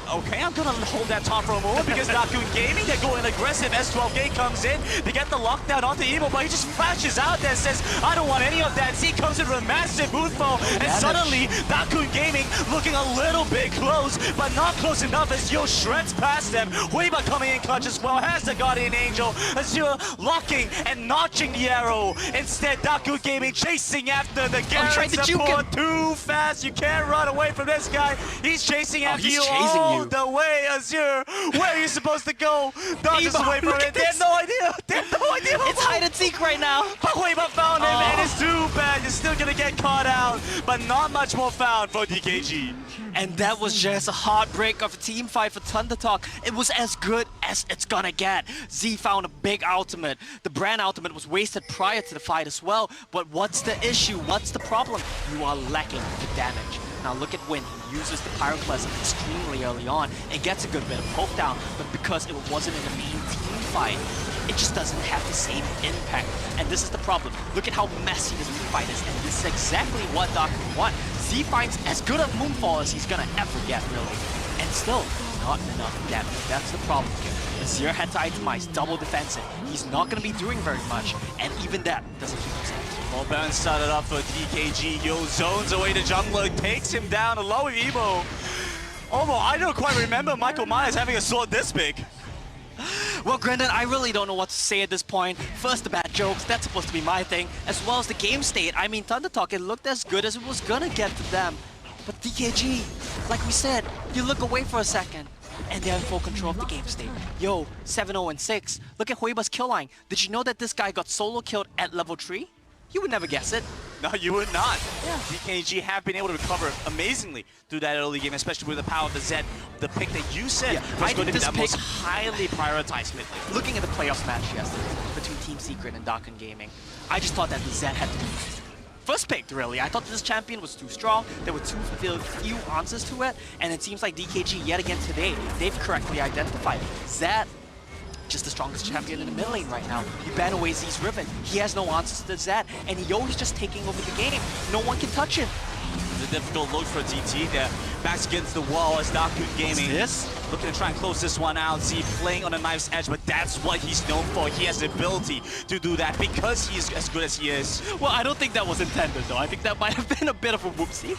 Okay, I'm gonna hold that top for a moment because Dakun Gaming, they're going aggressive. S12K comes in to get the lockdown onto Evo, but he just flashes out there and says, I don't want any of that. Z comes in with a massive boot foe, and suddenly Dakun Gaming looking a little bit close, but not close enough as Yo shreds past them. Weaver coming in clutch as well, has the Guardian Angel. Azure locking and notching the arrow. Instead, Dakun Gaming chasing after the Garrett support too fast. You can't run away from this guy. He's chasing after you. Chasing you. The way, Azure, where are you supposed to go? Dodges away from it. They have no idea. They have no idea. It's hide and seek right now. But Weaver found him, and it's too bad. You're still gonna get caught out, but not much more found for DKG. And that was just a heartbreak of a team fight for ThunderTalk. It was as good as it's gonna get. Z found a big ultimate. The brand ultimate was wasted prior to the fight as well. But what's the issue? What's the problem? You are lacking the damage. Now look at Win. He uses the Pyroclasm extremely early on and gets a good bit of poke down, but because it wasn't in the main team fight, it just doesn't have the same impact. And this is the problem. Look at how messy this team fight is, and this is exactly what Dakun wants. Z finds as good a Moonfall as he's gonna ever get, really. And still, not enough damage. That's the problem here. Azure had to itemize, double defensive. He's not gonna be doing very much, and even that doesn't keep him safe. Well, Ben started off for DKG. Yo zones away to jungler, takes him down along with Evo. I don't quite remember Michael Myers having a sword this big. Well, granted, I really don't know what to say at this point. First, the bad jokes, that's supposed to be my thing, as well as the game state. I mean, ThunderTalk, it looked as good as it was gonna get to them. But DKG, like we said, you look away for a second, and they're in full control of the game state. Yo, 7-0 and 6. Look at Huiba's kill line. Did you know that this guy got solo killed at level 3? You would never guess it. No, you would not. Yeah. DKG have been able to recover amazingly through that early game, especially with the power of the Zed. The pick that you said was going to be the most highly prioritized mid lane. Looking at the playoffs match yesterday between Team Secret and Dakun Gaming, I just thought that the Zed had to be first picked, really. I thought this champion was too strong. There were too few answers to it, and it seems like DKG yet again today, they've correctly identified Zed. Just the strongest champion in the mid lane right now. He banned away Z's Riven. He has no answers to Zed, and Yo's just taking over the game. No one can touch him. The difficult look for DT there. Backs against the wall as Dakun Gaming. Looking to try and close this one out. Z playing on a knife's edge, but that's what he's known for. He has the ability to do that because he is as good as he is. Well, I don't think that was intended, though. I think that might have been a bit of a whoopsie.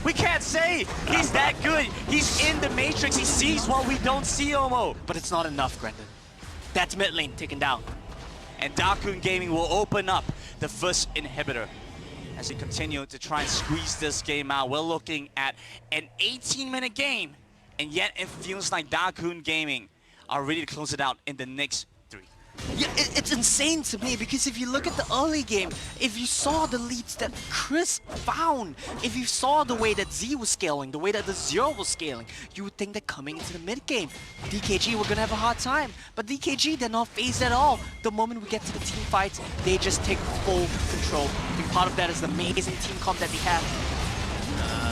We can't say. He's that good. He's in the Matrix. He sees what we don't see, Omo. But it's not enough, Brendan. That's mid lane taken down. And Dakun Gaming will open up the first inhibitor as they continue to try and squeeze this game out. We're looking at an 18-minute game, and yet it feels like Dakun Gaming are ready to close it out in the next 3. Yeah, it's insane to me because if you look at the early game, if you saw the leads that Chris found, if you saw the way that Z was scaling, the way that the Zero was scaling, you would think that coming into the mid game, DKG were gonna have a hard time. But DKG, they're not phased at all. The moment we get to the team fights, they just take full control. I think part of that is the amazing team comp that they have.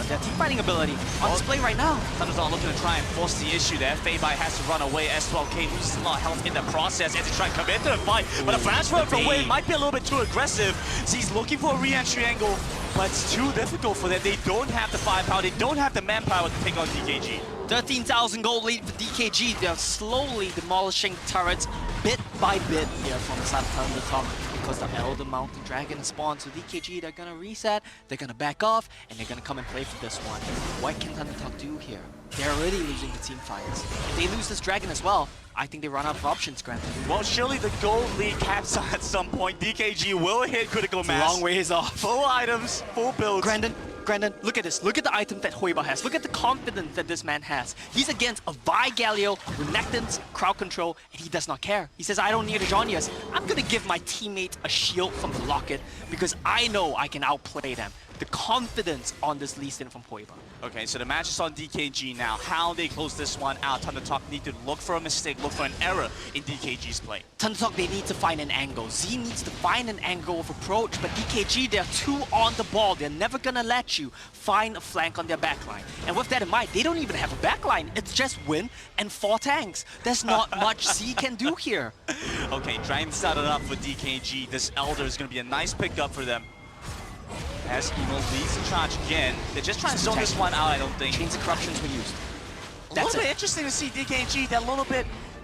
Their team fighting ability on display right now. ThunderTalk looking to try and force the issue there. Feibai has to run away. S12K loses a lot of health in the process as he tries to come into the fight. But a flash from Wade might be a little bit too aggressive. He's looking for a re-entry angle, but it's too difficult for them. They don't have the firepower. They don't have the manpower to take on DKG. 13,000 gold lead for DKG. They're slowly demolishing turrets bit by bit here from the side of ThunderTalk because the Elder Mountain Dragon is spawned. So DKG, they're gonna reset, they're gonna back off, and they're gonna come and play for this one. What can ThunderTalk do here? They're already losing the team fights. If they lose this Dragon as well, I think they run out of options, Granted. Well, surely the gold lead caps at some point. DKG will hit critical mass. Long ways off. Full items, full builds. Grandin, look at this. Look at the item that Huiba has. Look at the confidence that this man has. He's against a Vi Galio, Renekton's crowd control, and he does not care. He says, I don't need a Jonius. I'm gonna give my teammate a shield from the Locket because I know I can outplay them. The confidence on this Lee Sin from Huiba. Okay, so the match is on DKG now. How they close this one out, ThunderTalk need to look for a mistake, look for an error in DKG's play. ThunderTalk, they need to find an angle. Z needs to find an angle of approach, but DKG, they're too on the ball. They're never gonna let you find a flank on their backline. And with that in mind, they don't even have a backline. It's just Win and 4 tanks. There's not much Z can do here. Okay, Dragon started up for DKG. This Elder is gonna be a nice pickup for them. As Emo leads the charge again. They're just trying to zone this one out, I don't think. Chains of Corruptions were used. A little bit interesting to see DKG. They're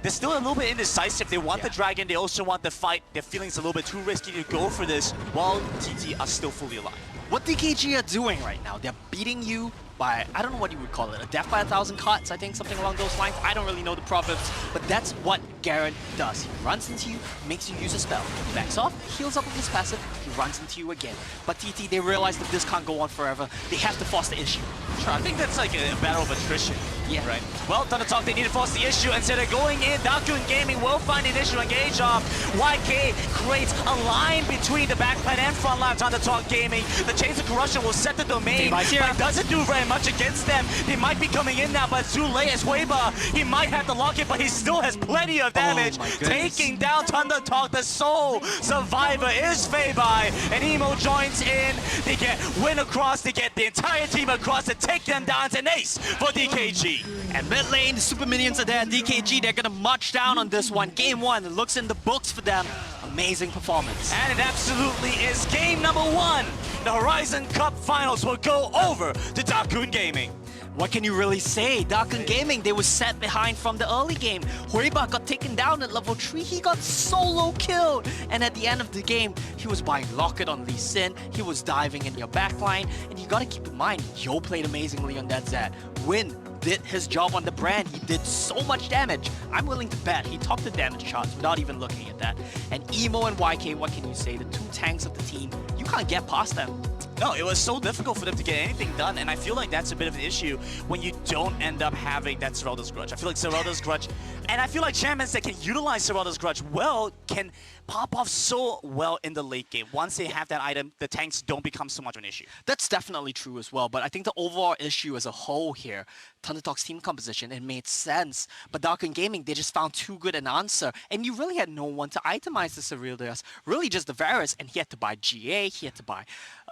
still a little bit indecisive. They want the Dragon, they also want the fight. Their feelings a little bit too risky to go for this, while TT are still fully alive. What DKG are doing right now, they're beating you by, I don't know what you would call it, a death by 1,000 cuts, I think, something along those lines. I don't really know the proverbs, but that's what Garen does. He runs into you, makes you use a spell, backs off, heals up with his passive, he runs into you again. But TT, they realize that this can't go on forever. They have to force the issue. Sure, I think that's like a battle of attrition. Yeah. Right. Well, ThunderTalk, they need to force the issue. Instead of going in, Dakun Gaming will find the initial engage off. YK creates a line between the backline and front line of ThunderTalk Gaming. The Chains of Corruption will set the domain, but it doesn't do very much against them. They might be coming in now, but too late as Huiba. He might have to lock it, but he still has plenty of damage. Taking down ThunderTalk, the sole survivor is Feibai, and Emo joins in. They get Win across, they get the entire team across to take them down. It's an ace for DKG. And mid lane, the super minions are there. DKG, they're gonna march down on this one. Game 1, it looks in the books for them. Amazing performance. And it absolutely is game number 1. The Horizon Cup Finals will go over to Dakun Gaming. What can you really say? Dakun Gaming, they were set behind from the early game. Huiba got taken down at level 3. He got solo killed. And at the end of the game, he was buying Locket on Lee Sin. He was diving in your backline. And you gotta keep in mind, Yo played amazingly on that Zed. Win did his job on the brand. He did so much damage. I'm willing to bet he topped the damage charts without even looking at that. And Emo and YK, what can you say? The 2 tanks of the team, you can't get past them. No, it was so difficult for them to get anything done, and I feel like that's a bit of an issue when you don't end up having that Serelda's Grudge. I feel like Serelda's Grudge, and I feel like champions that can utilize Serelda's Grudge well can pop off so well in the late game. Once they have that item, the tanks don't become so much of an issue. That's definitely true as well, but I think the overall issue as a whole here, ThunderTalk's team composition, it made sense. But Dakun Gaming, they just found too good an answer, and you really had no one to itemize the Serelda's. Really just the Varus, and he had to buy GA, he had to buy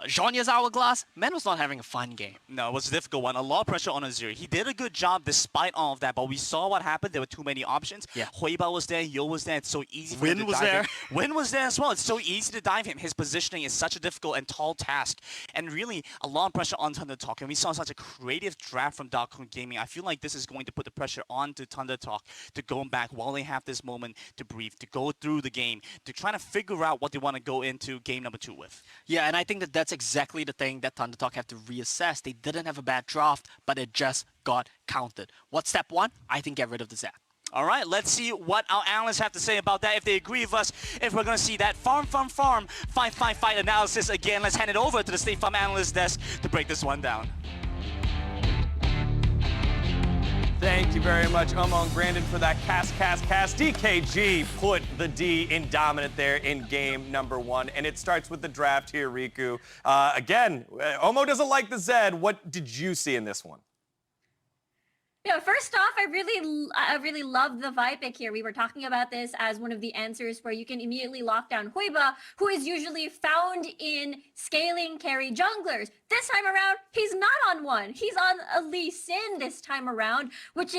Zhonya's Hourglass. Man was not having a fun game. No, it was a difficult one. A lot of pressure on Azuri. He did a good job despite all of that, but we saw what happened. There were too many options. Yeah. Huiba was there, Yo was there. It's so easy for him to Win was dive there. him. Win was there as well. It's so easy to dive him. His positioning is such a difficult and tall task, and really a lot of pressure on ThunderTalk. And we saw such a creative draft from Dakun Gaming. I feel like this is going to put the pressure on to ThunderTalk to go back while they have this moment to breathe, to go through the game, to try to figure out what they want to go into game number 2 with. Yeah, and I think that that's exactly the thing that ThunderTalk have to reassess. They didn't have a bad draft, but it just got counted. What's step 1? I think get rid of the Zap. All right, let's see what our analysts have to say about that, if they agree with us, if we're going to see that farm, fight analysis again. Let's hand it over to the State Farm Analyst desk to break this one down. Thank you very much, Umong Brandon, for that cast. DKG put the D in dominant there in game number 1, and it starts with the draft here, Riku. Again, Omo doesn't like the Zed. What did you see in this one? Yeah, first off, I really love the vibe pick here. We were talking about this as one of the answers where you can immediately lock down Huiba, who is usually found in scaling carry junglers. This time around, he's not on one. He's on a Lee Sin this time around, which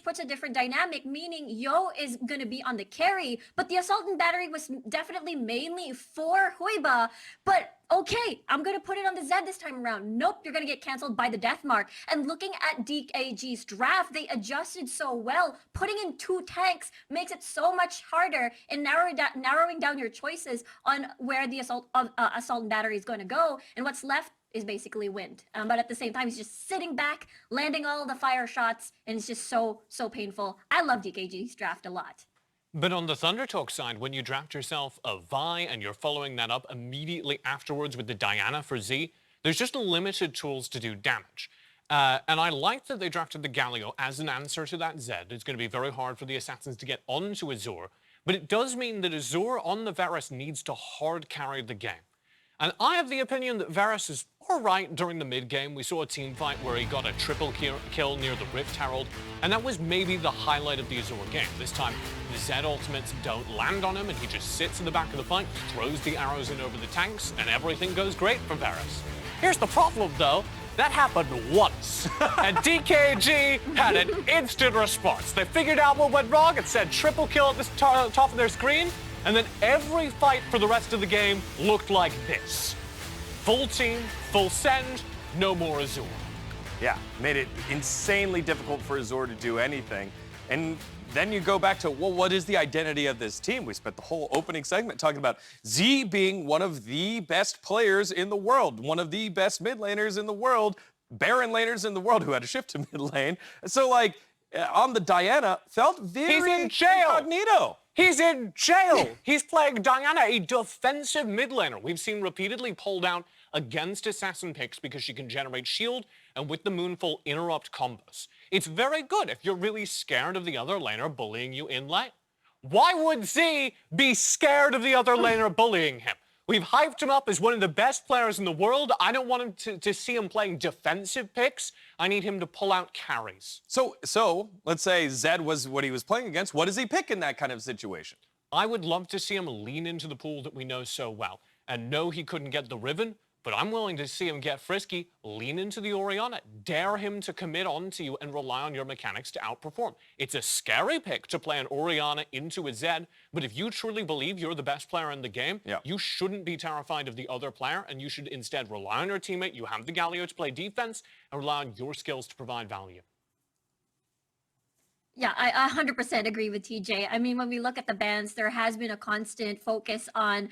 puts a different dynamic, meaning Yo is gonna be on the carry, but the assault and battery was definitely mainly for Huiba, but okay, I'm going to put it on the Zed this time around. Nope, you're going to get canceled by the death mark. And looking at DKG's draft, they adjusted so well. Putting in 2 tanks makes it so much harder in narrowing down your choices on where the assault and battery is going to go. And what's left is basically wind. But at the same time, he's just sitting back, landing all the fire shots, and it's just so painful. I love DKG's draft a lot. But on the ThunderTalk side, when you draft yourself a Vi and you're following that up immediately afterwards with the Diana for Z, there's just limited tools to do damage. And I like that they drafted the Galio as an answer to that Zed. It's going to be very hard for the Assassins to get onto Azure, but it does mean that Azure on the Varus needs to hard carry the game. And I have the opinion that Varus is all right during the mid-game. We saw a team fight where he got a triple kill near the Rift Herald, and that was maybe the highlight of the Azure game. This time, the Zed ultimates don't land on him, and he just sits in the back of the fight, throws the arrows in over the tanks, and everything goes great for Varus. Here's the problem, though. That happened once, and DKG had an instant response. They figured out what went wrong. It said triple kill at the top of their screen, and then every fight for the rest of the game looked like this. Full team, full send, no more Azure. Yeah, made it insanely difficult for Azure to do anything. And then you go back to, well, what is the identity of this team? We spent the whole opening segment talking about Z being one of the best players in the world, one of the best mid laners in the world, Baron laners in the world who had to shift to mid lane. So, like, on the Diana, felt very incognito. He's in jail. He's playing Diana, a defensive mid laner. We've seen repeatedly pulled out against assassin picks because she can generate shield and with the Moonfall interrupt combos. It's very good if you're really scared of the other laner bullying you in lane. Why would Z be scared of the other laner bullying him? We've hyped him up as one of the best players in the world. I don't want him to see him playing defensive picks. I need him to pull out carries. So let's say Zed was what he was playing against. What does he pick in that kind of situation? I would love to see him lean into the pool that we know so well. And no, he couldn't get the Riven, but I'm willing to see him get frisky, lean into the Orianna, dare him to commit onto you and rely on your mechanics to outperform. It's a scary pick to play an Orianna into a Zed, but if you truly believe you're the best player in the game, you shouldn't be terrified of the other player, and you should instead rely on your teammate. You have the Galio to play defense, and rely on your skills to provide value. Yeah, I 100% agree with TJ. I mean, when we look at the bans, there has been a constant focus on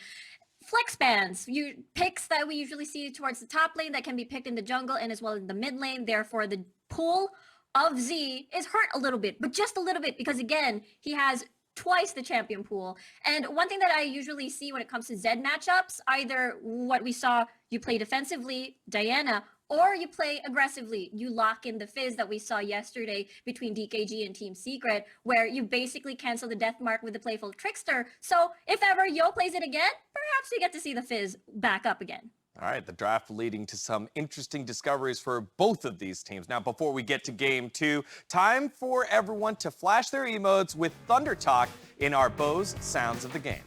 flex bans, picks that we usually see towards the top lane that can be picked in the jungle and as well in the mid lane. Therefore, the pool of Z is hurt a little bit, but just a little bit, because again, he has twice the champion pool. And one thing that I usually see when it comes to Zed matchups, either what we saw, you play defensively, Diana, or you play aggressively. You lock in the fizz that we saw yesterday between DKG and Team Secret, where you basically cancel the death mark with the playful trickster. So if ever Yo plays it again, perhaps you get to see the fizz back up again. All right, the draft leading to some interesting discoveries for both of these teams. Now, before we get to game 2, time for everyone to flash their emotes with ThunderTalk in our Bose Sounds of the Game.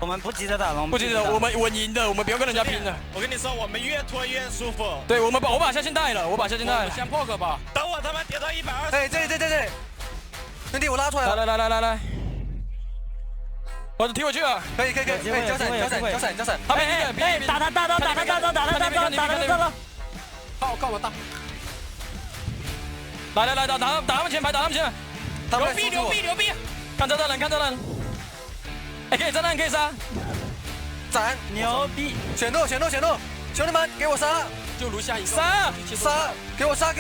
我们不急着打龙，不急着，我们稳赢的，我们不要跟人家拼了。我跟你说，我们越推越舒服。对，我把下线带了，我把下线带了。先破个吧。等我他妈跌到120。哎，这里，兄弟，我拉出来了。来，我踢回去了。可以，交闪。哎，打他！靠我打。来，打他们前排，牛逼！看这人。 哎，可以炸弹，可以杀，斩，牛逼！选路，兄弟们，给我杀！就如下一个，杀，给我杀！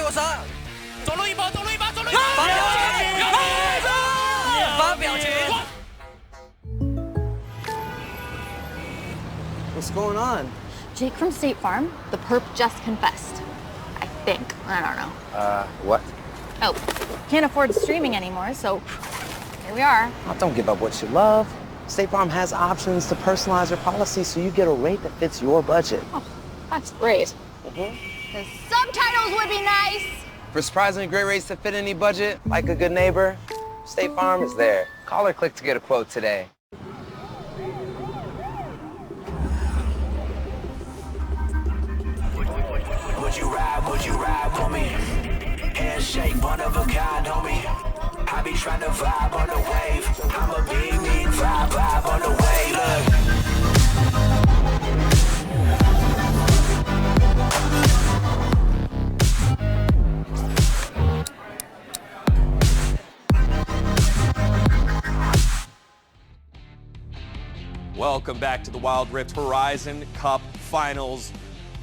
走路一波！发表情！ What's going on? Jake from State Farm, the perp just confessed. I think. I don't know. What? Oh, can't afford streaming anymore, so here we are. Oh, don't give up what you love. State Farm has options to personalize your policy so you get a rate that fits your budget. Oh, that's great. The subtitles would be nice. For surprisingly great rates that fit any budget, like a good neighbor, State Farm is there. Call or click to get a quote today. Would you ride for me? Handshake, one of a kind, homie. I be trying to vibe on the wave. I'ma be me. Welcome back to the Wild Rift Horizon Cup Finals.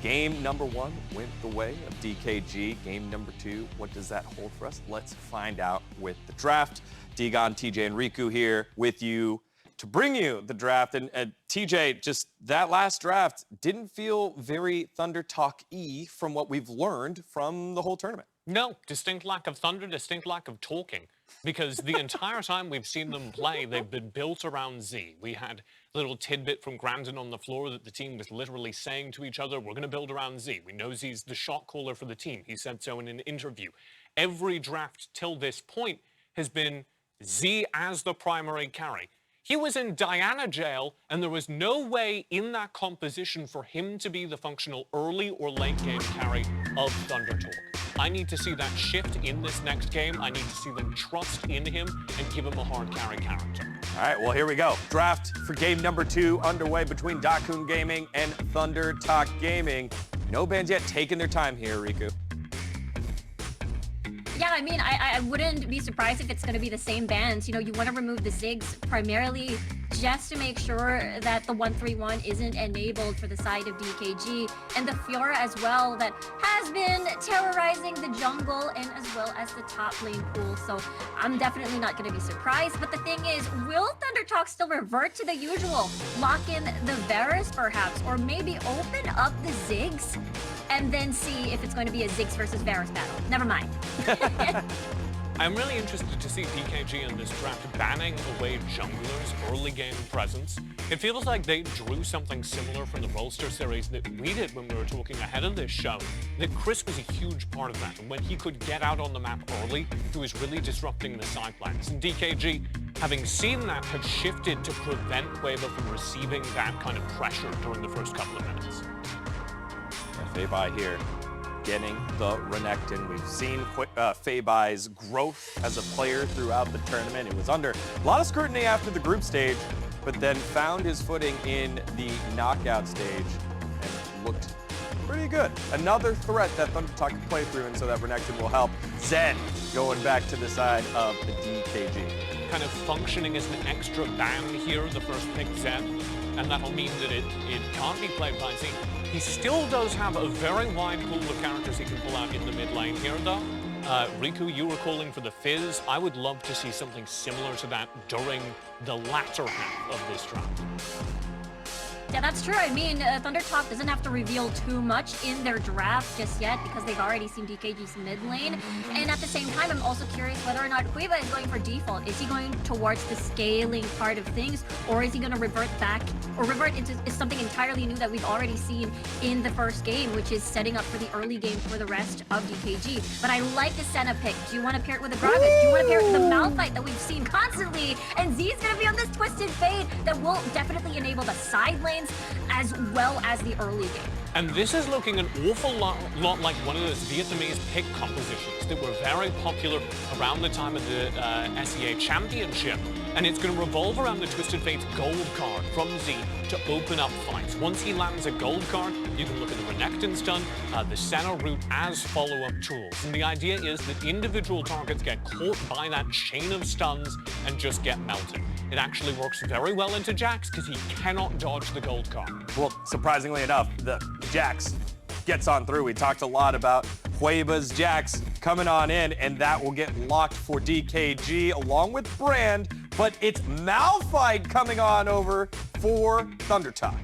Game number 1 went the way of DKG. Game number 2, what does that hold for us? Let's find out with the draft. Digon, TJ, and Riku here with you to bring you the draft. And TJ, just that last draft didn't feel very ThunderTalk-y from what we've learned from the whole tournament. No, distinct lack of thunder, distinct lack of talking. Because the entire time we've seen them play, they've been built around Z. We had a little tidbit from Grandin on the floor that the team was literally saying to each other, we're going to build around Z. We know Z's the shot caller for the team. He said so in an interview. Every draft till this point has been Z as the primary carry. He was in Diana jail, and there was no way in that composition for him to be the functional early or late game carry of ThunderTalk. I need to see that shift in this next game. I need to see them trust in him and give him a hard carry character. All right, well, here we go. Draft for game number 2 underway between Dakun Gaming and ThunderTalk Gaming. No bands yet taking their time here, Riku. Yeah, I mean, I wouldn't be surprised if it's going to be the same bands. You know, you want to remove the Ziggs primarily just to make sure that the 131 isn't enabled for the side of DKG, and the Fiora as well that has been terrorizing the jungle and as well as the top lane pool. So I'm definitely not going to be surprised. But the thing is, will ThunderTalk still revert to the usual? Lock in the Varus perhaps, or maybe open up the Ziggs and then see if it's going to be a Ziggs versus Varus battle. Never mind. I'm really interested to see DKG in this draft banning away junglers' early game presence. It feels like they drew something similar from the Rolster series that we did when we were talking ahead of this show, that Chris was a huge part of that. And when he could get out on the map early, he was really disrupting the side lanes. And DKG, having seen that, had shifted to prevent Quavo from receiving that kind of pressure during the first couple of minutes. Feibai here getting the Renekton. We've seen Feibai's growth as a player throughout the tournament. It was under a lot of scrutiny after the group stage, but then found his footing in the knockout stage and looked pretty good. Another threat that ThunderTalk can play through, and so that Renekton will help. Zed going back to the side of the DKG. Kind of functioning as an extra ban here, the first pick Zed, and that'll mean that it can't be played by Z. He still does have a very wide pool of characters he can pull out in the mid lane here, though. Riku, you were calling for the Fizz. I would love to see something similar to that during the latter half of this draft. Yeah, that's true. I mean, ThunderTalk doesn't have to reveal too much in their draft just yet because they've already seen DKG's mid lane. And at the same time, I'm also curious whether or not Queva is going for default. Is he going towards the scaling part of things, or is he going to revert back or revert into something entirely new that we've already seen in the first game, which is setting up for the early game for the rest of DKG. But I like the Senna pick. Do you want to pair it with a Gragas? Do you want to pair it with the Malphite that we've seen constantly? And Z is going to be on this Twisted Fate that will definitely enable the side lanes as well as the early game. And this is looking an awful lot like one of those Vietnamese pick compositions that were very popular around the time of the SEA Championship. And it's going to revolve around the Twisted Fate's gold card from Z to open up fights. Once he lands a gold card, you can look at the Renekton stun, the Senna route as follow-up tools. And the idea is that individual targets get caught by that chain of stuns and just get melted. It actually works very well into Jax because he cannot dodge the gold card. Well, surprisingly enough, the Jax gets on through. We talked a lot about Hueba's Jax coming on in, and that will get locked for DKG along with Brand, but it's Malphite coming on over for ThunderTalk.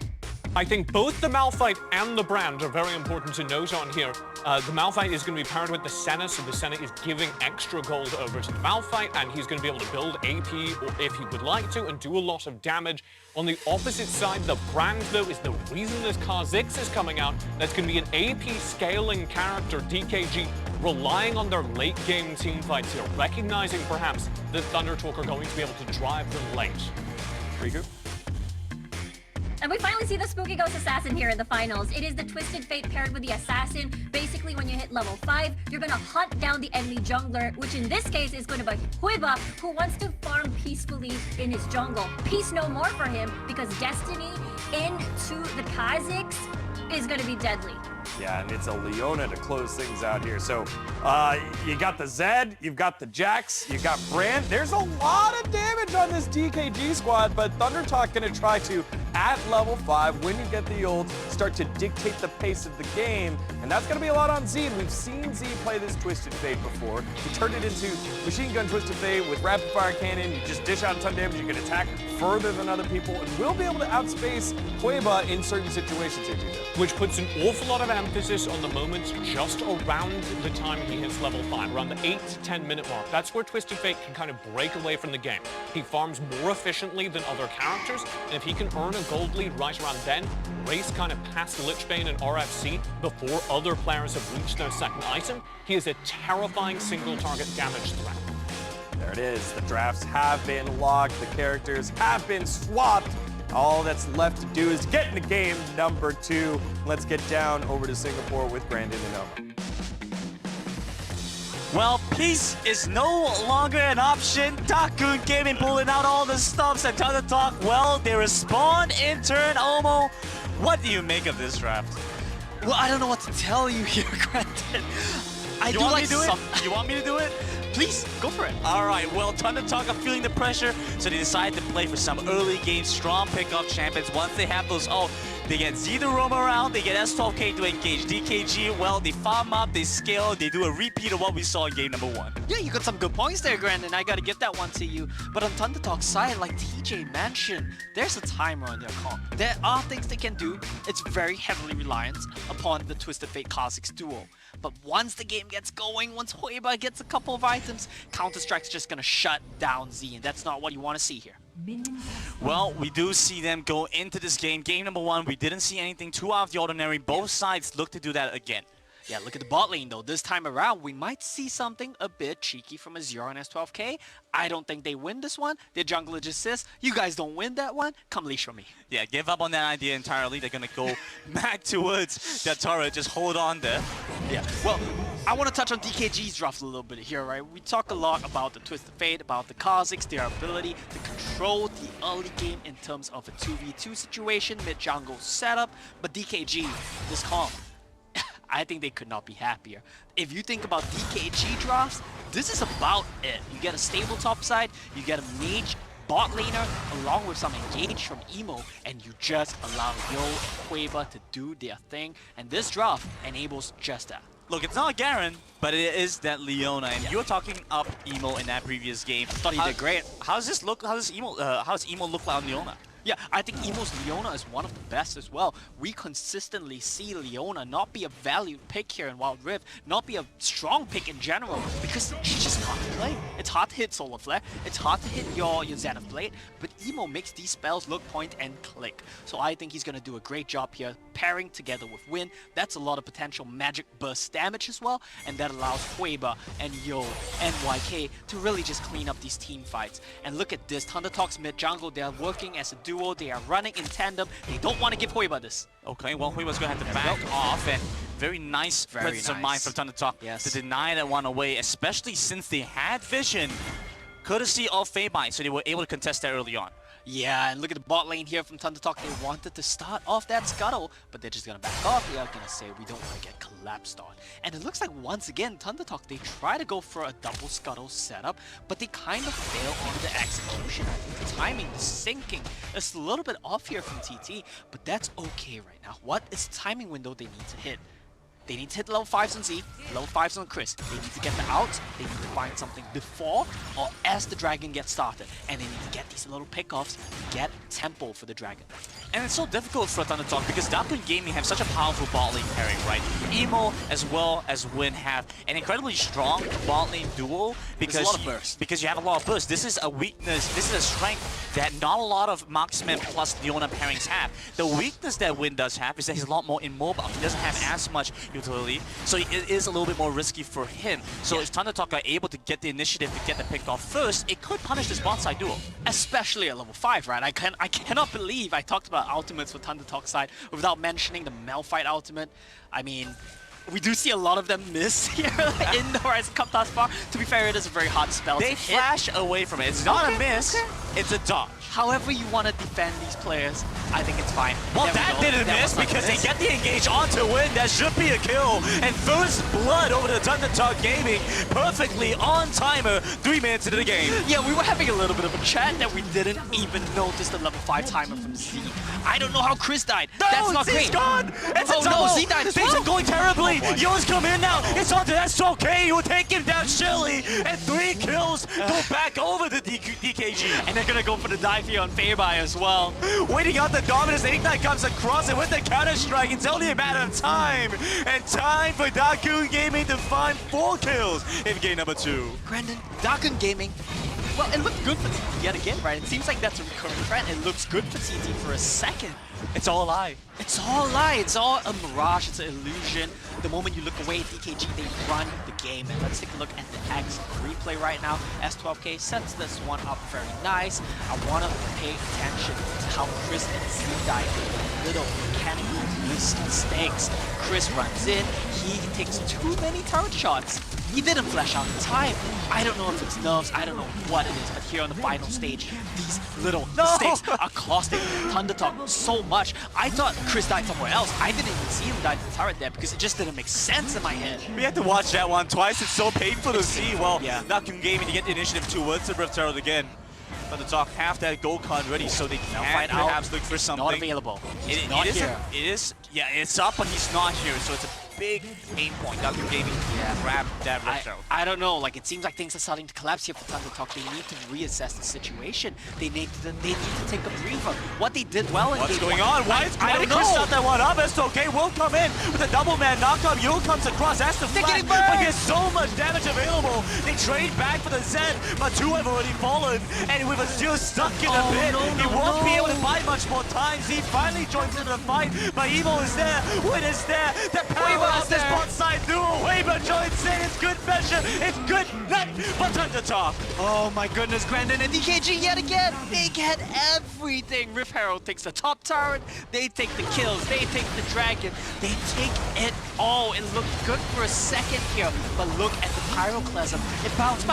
I think both the Malphite and the Brand are very important to note on here. The Malphite is going to be paired with the Senna, so the Senna is giving extra gold over to the Malphite, and he's going to be able to build AP or if he would like to and do a lot of damage. On the opposite side, the Brand, though, is the reason this Kha'Zix is coming out. That's going to be an AP scaling character, DKG, relying on their late game team fights here, recognizing perhaps that ThunderTalk are going to be able to drive them late. Riku? And we finally see the Spooky Ghost Assassin here in the finals. It is the Twisted Fate paired with the Assassin. Basically, when you hit level 5, you're going to hunt down the enemy jungler, which in this case is going to be Hueba, who wants to farm peacefully in his jungle. Peace no more for him, because Destiny into the Kha'Zix is going to be deadly. Yeah, and it's a Leona to close things out here. So you got the Zed, you've got the Jax, you've got Brand. There's a lot of damage damage on this DKG squad, but ThunderTalk gonna try to, at level 5, when you get the ult, start to dictate the pace of the game, and that's gonna be a lot on Z. We've seen Z play this Twisted Fate before. He turned it into Machine Gun Twisted Fate with Rapid Fire Cannon. You just dish out a ton of damage, you can attack further than other people, and will be able to outspace Hueba in certain situations here, TJ. Which puts an awful lot of emphasis on the moments just around the time he hits level 5, around the 8 to 10 minute mark. That's where Twisted Fate can kind of break away from the game. He farms more efficiently than other characters, and if he can earn a gold lead right around then, race kind of past Lichbane and RFC before other players have reached their second item, he is a terrifying single target damage threat. There it is. The drafts have been locked. The characters have been swapped. All that's left to do is get into game number 2. Let's get down over to Singapore with Brandon and Owen. Well, peace is no longer an option. Dakun Gaming pulling out all the stops and ThunderTalk. Well, they respond in turn. Omo, what do you make of this draft? Well, I don't know what to tell you here, Granted. You want me to do it? You want me to do it? Please, go for it. All right, well, ThunderTalk are feeling the pressure, so they decide to play for some early game strong pickup champions. Once they have those, they get Z to roam around, they get S12K to engage DKG. Well, they farm up, they scale, they do a repeat of what we saw in game number 1. Yeah, you got some good points there, Grant, and I gotta give that one to you. But on ThunderTalk's side, like TJ mentioned, there's a timer on their comp. There are things they can do. It's very heavily reliant upon the Twisted Fate Kha'Zix duo. But once the game gets going, once Hueba gets a couple of items, Counter-Strike's just gonna shut down Z, and that's not what you want to see here. Well, we do see them go into this game. Game number 1, we didn't see anything too out of the ordinary. Both sides look to do that again. Yeah, look at the bot lane though. This time around, we might see something a bit cheeky from Azure and S12K. I don't think they win this one. Their jungler just says, you guys don't win that one, come leash from me. Yeah, give up on that idea entirely. They're gonna go back towards that turret, just hold on there. Yeah, well, I want to touch on DKG's draft a little bit here, right? We talk a lot about the Twisted Fate, about the Kha'Zix, their ability to control the early game in terms of a 2v2 situation, mid-jungle setup, but DKG, this comp, I think they could not be happier. If you think about DKG drafts, this is about it. You get a stable top side, you get a mage bot laner, along with some engage from Emo, and you just allow Yo and Hueba to do their thing, and this draft enables just that. Look, it's not Garen, but it is that Leona, and you were talking up Emo in that previous game. I thought he did great. How does this look? How does Emo look like on Leona? Yeah, I think Emo's Leona is one of the best as well. We consistently see Leona not be a valued pick here in Wild Rift, not be a strong pick in general, because she's just hard to play. It's hard to hit Solar Flare, it's hard to hit your Zenith Blade, but Emo makes these spells look, point, and click. So I think he's going to do a great job here, pairing together with Win. That's a lot of potential magic burst damage as well, and that allows Hueba and Yo and YK to really just clean up these team fights. And look at this, ThunderTalk's mid-jungle, they are working as a duo, they are running in tandem, they don't want to give Hueba this. Okay, well, Hueba's going to have to back off, and very nice presence of mind from ThunderTalk to deny that one away, especially since they had vision, courtesy of Feibai, so they were able to contest that early on. Yeah, and look at the bot lane here from ThunderTalk. They wanted to start off that scuttle, but they're just gonna back off. They are gonna say we don't want to get collapsed on. And it looks like once again, ThunderTalk, they try to go for a double scuttle setup, but they kind of fail on the execution. I think the timing, the syncing is a little bit off here from TT, but that's okay right now. What is the timing window they need to hit? They need to hit level 5s on Z, level 5s on Chris. They need to get the outs, they need to find something before or as the dragon gets started. And they need to get these little pickoffs to get tempo for the dragon. And it's so difficult for ThunderTalk because Dakun Gaming have such a powerful bot lane pairing, right? Emo as well as Win have an incredibly strong bot lane duo because a lot of burst. Because you have a lot of burst. This is a weakness, this is a strength that not a lot of marksman plus Leona pairings have. The weakness that Win does have is that he's a lot more immobile. He doesn't have as much utility, so it is a little bit more risky for him. So if ThunderTalk are able to get the initiative to get the pick off first, it could punish this bot side duo. Especially at level 5, right? I cannot believe I talked about ultimates for ThunderTalk side without mentioning the Malphite ultimate. I mean, we do see a lot of them miss here in the Horizon Cup thus far. To be fair, it is a very hard spell to hit. They flash away from it. It's not a miss, it's a dodge. However you want to defend these players, I think it's fine. Well, There we that go. didn't That miss was not because they miss. get the engage on to win. That should be a kill. And first blood over to ThunderTalk Gaming. Perfectly on timer. 3 minutes into the game. Yeah, we were having a little bit of a chat that we didn't even notice the level 5 timer from Z. I don't know how Chris died. No, That's not Z's great. gone! It's a Oh double! no, Z died as Things well. are going terribly! Yo's come in now! It's on to SOK! He will take him down Chili! And 3 kills go back over to DKG. And they're gonna go for the dive here on Feibai as well. Waiting out the dominance, the Ignite comes across and with the counter-strike, it's only a matter of time. And time for Dakun Gaming to find 4 kills in game number 2. Brandon, Dakun Gaming. Well, it looked good for TT yet again, right? It seems like that's a recurring trend. It looks good for TT for a second. It's all a lie. It's all a lie. It's all a mirage. It's an illusion. The moment you look away, DKG, they run the game. And let's take a look at the X replay right now. S12K sets this one up very nice. I want to pay attention to how Chris and Z dive little mechanical mistakes. Chris runs in. He takes too many turret shots. He didn't flash out in time. I don't know if it's nerves, I don't know what it is, but here on the final stage, these little mistakes are costing ThunderTalk so much. I thought Chris died somewhere else. I didn't even see him die to the turret there because it just didn't make sense in my head. We had to watch that one twice. It's so painful to see. Well, Dakun Gaming to get the initiative towards the Rift Turret again. ThunderTalk have that gold card ready so they can perhaps look for something. Not available. It not is, here. it is, yeah, it's up, but he's not here, so it's a big pain point. Dakun Gaming grab that Rift Turret. I don't know, like it seems like things are starting to collapse here for ThunderTalk. They need to reassess the situation. They need to take a breather. What they did well in What's game going one, on? Why did Chris start that one up? SOK will come in with a double man knockup. Yo comes across, has to flash, but he has so much damage available. They trade back for the Zen, but 2 have already fallen, and with a Zero stuck in the pit, he won't be able to buy much more time. He finally joins into the fight, but Evo is there, Win is there, the power of this bot side duo. Weaver joins in, it's good measure, it's good night for ThunderTalk. Oh my goodness, Brandon and DKG yet again. They get everything. Rift Herald takes the top turret, they take the kills, they take the dragon, they take it all. It looked good for a second here, but look at the Pyroclasm. It bounced.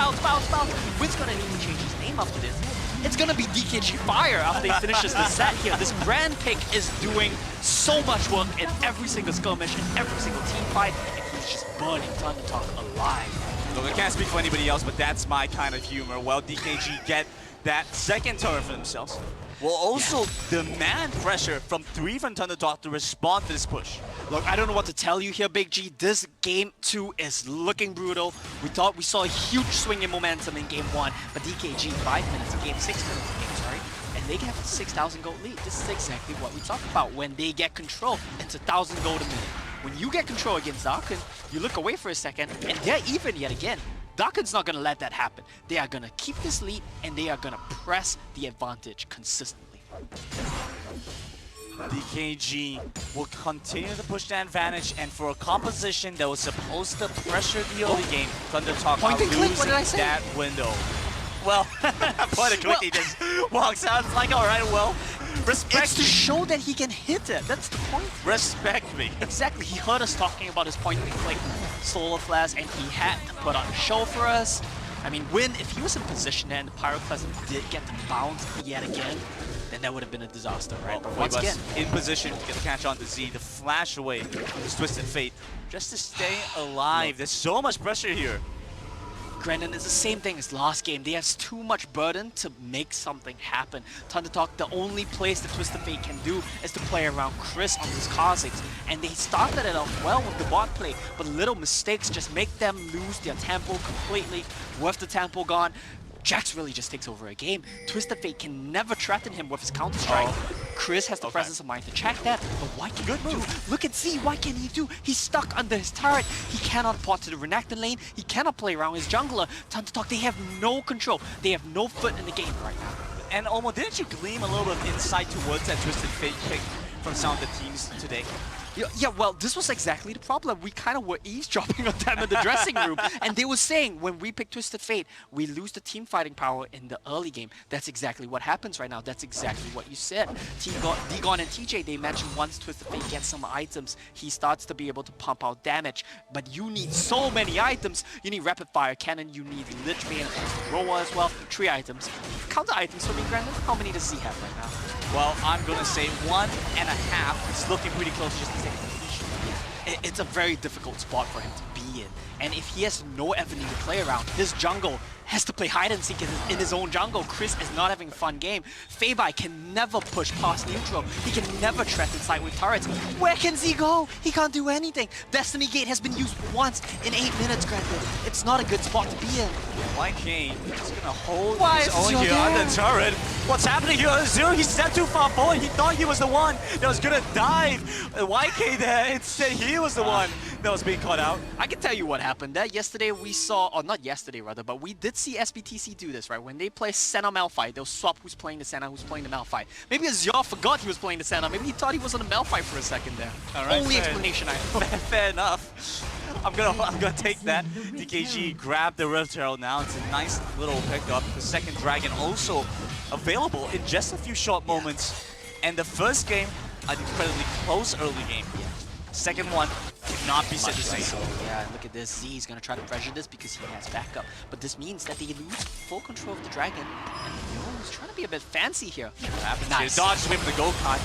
Win's gonna need to change his name after this. It's gonna be DKG Fire after he finishes the set here. This Grand Pick is doing so much work in every single skirmish, in every single team fight, and he's just burning ThunderTalk alive. Look, I can't speak for anybody else, but that's my kind of humor. Well, DKG get that second turret for themselves. Will also demand pressure from 3 from ThunderTalk to respond to this push. Look, I don't know what to tell you here, Big G. This game 2 is looking brutal. We thought we saw a huge swing in momentum in game 1, but DKG 5 minutes in game 6 minutes in game, sorry. And they have a 6,000 gold lead. This is exactly what we talk about. When they get control, it's 1,000 gold a minute. When you get control against Dakun, you look away for a second, and they're even yet again. Dakun's not going to let that happen. They are going to keep this lead, and they are going to press the advantage consistently. DKG will continue to push that advantage, and for a composition that was supposed to pressure the early game, ThunderTalk are losing that window. Well, point and click, he just walks out. It's like, all right, well, respect It's to show that he can hit it. That's the point. Respect me. Exactly. He heard us talking about his point and click solar flash, and he had to put on a show for us. I mean, Win, if he was in position there and the Pyroclasm did get to bounce yet again, then that would have been a disaster, right? But once again, in position to catch on to Z, to flash away this Twisted Fate, just to stay alive. There's so much pressure here. Brandon, it's the same thing as last game. They have too much burden to make something happen. ThunderTalk, the only place that Twisted Fate can do is to play around Chris on these Kha'Zix. And they started it off well with the bot play, but little mistakes just make them lose their tempo completely. With the tempo gone, Jax really just takes over a game. Twisted Fate can never threaten him with his counter-strike. Chris has the presence of mind to check that, but why can't he do? Look at Z, what can he do? He's stuck under his turret. He cannot port to the Renekton lane. He cannot play around his jungler. ThunderTalk, they have no control. They have no foot in the game right now. And Omo, didn't you gleam a little bit of insight towards that Twisted Fate pick from some of the teams today? Yeah, well, this was exactly the problem. We kind of were eavesdropping on them in the dressing room, and they were saying when we pick Twisted Fate, we lose the team fighting power in the early game. That's exactly what happens right now. That's exactly what you said. D-Gon and TJ, they mentioned once Twisted Fate gets some items, he starts to be able to pump out damage. But you need so many items. You need Rapid Fire Cannon, you need Lich Bane and Roa as well. 3 items. Counter items for me, Brandon. How many does Z have right now? Well, I'm gonna say 1.5. It's looking pretty close to just to take completion. It's a very difficult spot for him to be in. And if he has no avenue to play around, his jungle has to play hide and seek in his own jungle. Chris is not having a fun game. Feibai can never push past neutral. He can never trap inside with turrets. Where can Z go? He can't do anything. Destiny Gate has been used once in 8 minutes, granted. It's not a good spot to be in. YK is gonna hold Why his is own Zero here there? on the turret. What's happening here? Zero, he stepped too far forward. He thought he was the one that was gonna dive. YK there, instead he was the one that was being caught out. I can tell you what happened there. Yesterday we saw, or not yesterday rather, but we did see SBTC do this, right? When they play Senna Malphite, they'll swap who's playing the Senna, who's playing the Malphite. Maybe Azure forgot he was playing the Senna. Maybe he thought he was on the Malphite for a second there. All right, Only fair. explanation I have. Fair enough. I'm gonna take that. DKG grabbed the Rift Herald now. It's a nice little pickup. The second Dragon also available in just a few short moments. And the first game, an incredibly close early game. Second one cannot be said the same. So yeah, look at this. Z is gonna try to pressure this because he has backup. But this means that they lose full control of the Dragon. And Yo's trying to be a bit fancy here. Nice. Dodge away from the go kart.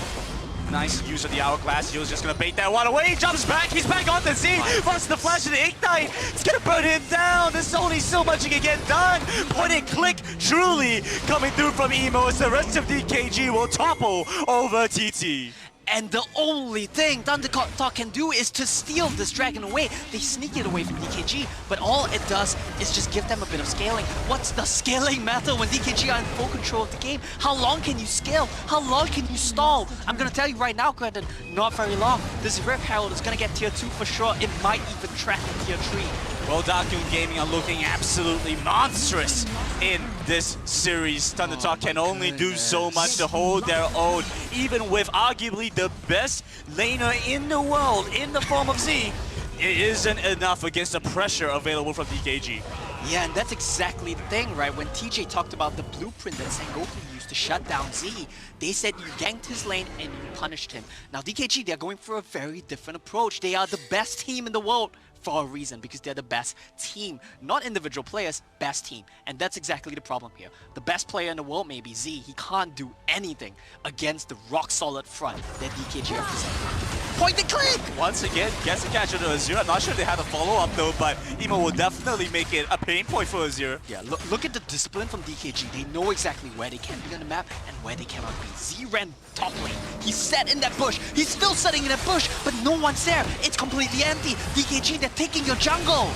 Nice use of the hourglass. Yo's just gonna bait that one away. He jumps back. He's back on the Z. Runs the flash and the ignite. It's gonna burn him down. There's only so much he can get done. Point and click truly coming through from Emo as the rest of DKG will topple over TT. And the only thing ThunderTalk can do is to steal this Dragon away. They sneak it away from DKG, but all it does is just give them a bit of scaling. What's the scaling matter when DKG are in full control of the game? How long can you scale? How long can you stall? I'm gonna tell you right now, Brandon, not very long. This Rift Herald is gonna get tier 2 for sure. It might even trap in tier 3. Well, Dakun Gaming are looking absolutely monstrous in this series. ThunderTalk can only do so much to hold their own, even with arguably the best laner in the world in the form of Z. It isn't enough against the pressure available from DKG. Yeah, and that's exactly the thing, right? When TJ talked about the blueprint that Sengoku used to shut down Z, they said you ganked his lane and you punished him. Now DKG, they're going for a very different approach. They are the best team in the world for a reason, because they're the best team. Not individual players, best team. And that's exactly the problem here. The best player in the world may be Z. He can't do anything against the rock-solid front that DKG represents. Point and click! Once again, gets a catch into Azure. I'm not sure they had a follow-up though, but Emo will definitely make it a pain point for Azure. Yeah, look at the discipline from DKG. They know exactly where they can be on the map and where they cannot be. Z ran top lane. He's set in that bush. He's still setting in that bush, but no one's there. It's completely empty. DKG, they're taking your jungle.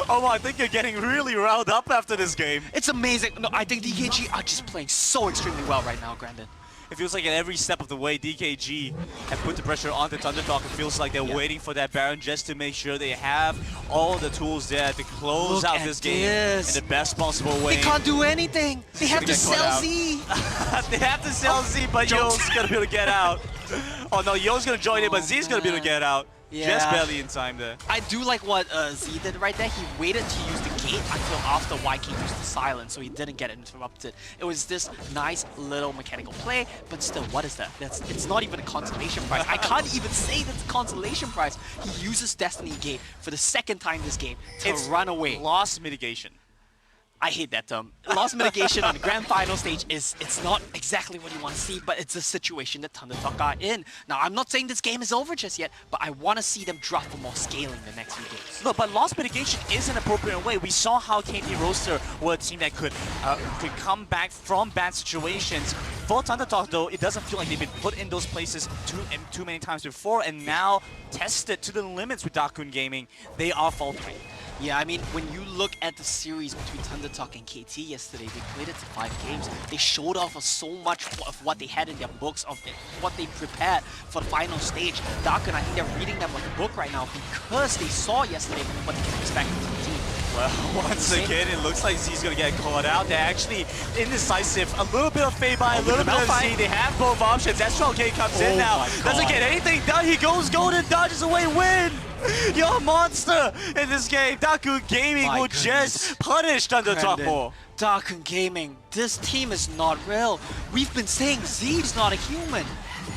Oh, I think you're getting really riled up after this game. It's amazing. No, I think DKG are just playing so extremely well right now, Grandin. It feels like at every step of the way, DKG have put the pressure onto ThunderTalk. It feels like they're waiting for that Baron just to make sure they have all the tools there to close out this game in the best possible way. They can't do anything. They have to sell Z. They have to sell Z, but Yo's gonna be able to get out. Oh no, Yo's gonna join it, but Z's gonna be able to get out. Yeah. Just barely in time there. I do like what Z did right there. He waited to use the gate until after YK used the silence, so he didn't get interrupted. It was this nice little mechanical play, but still, what is that? It's not even a consolation prize. I can't even say that's a consolation prize. He uses Destiny Gate for the second time this game to run away. Loss mitigation. I hate that term. Loss mitigation on the grand final stage it's not exactly what you want to see, but it's a situation that ThunderTalk are in. Now, I'm not saying this game is over just yet, but I want to see them drop for more scaling the next few games. Look, but loss mitigation is an appropriate way. We saw how KT Roaster were a team that could come back from bad situations. For ThunderTalk, though, it doesn't feel like they've been put in those places too many times before, and now tested to the limits with Dakun Gaming, they are faltering. Yeah, I mean, when you look at the series between ThunderTalk and KT yesterday, they played it to 5 games. They showed off so much of what they had in their books, of what they prepared for the final stage. Dakun, I think they're reading them like a book right now because they saw yesterday what they can expect from TT. Well, once again, it looks like Z's gonna get caught out. They're actually indecisive. A little bit of Feibai, a little bit of Z. They have both options. SLK comes in now. Doesn't get anything done. He goes golden, dodges away, win! You're a monster in this game. Dakun Gaming will just punish ThunderTalk more. Dakun Gaming, this team is not real. We've been saying Z's not a human.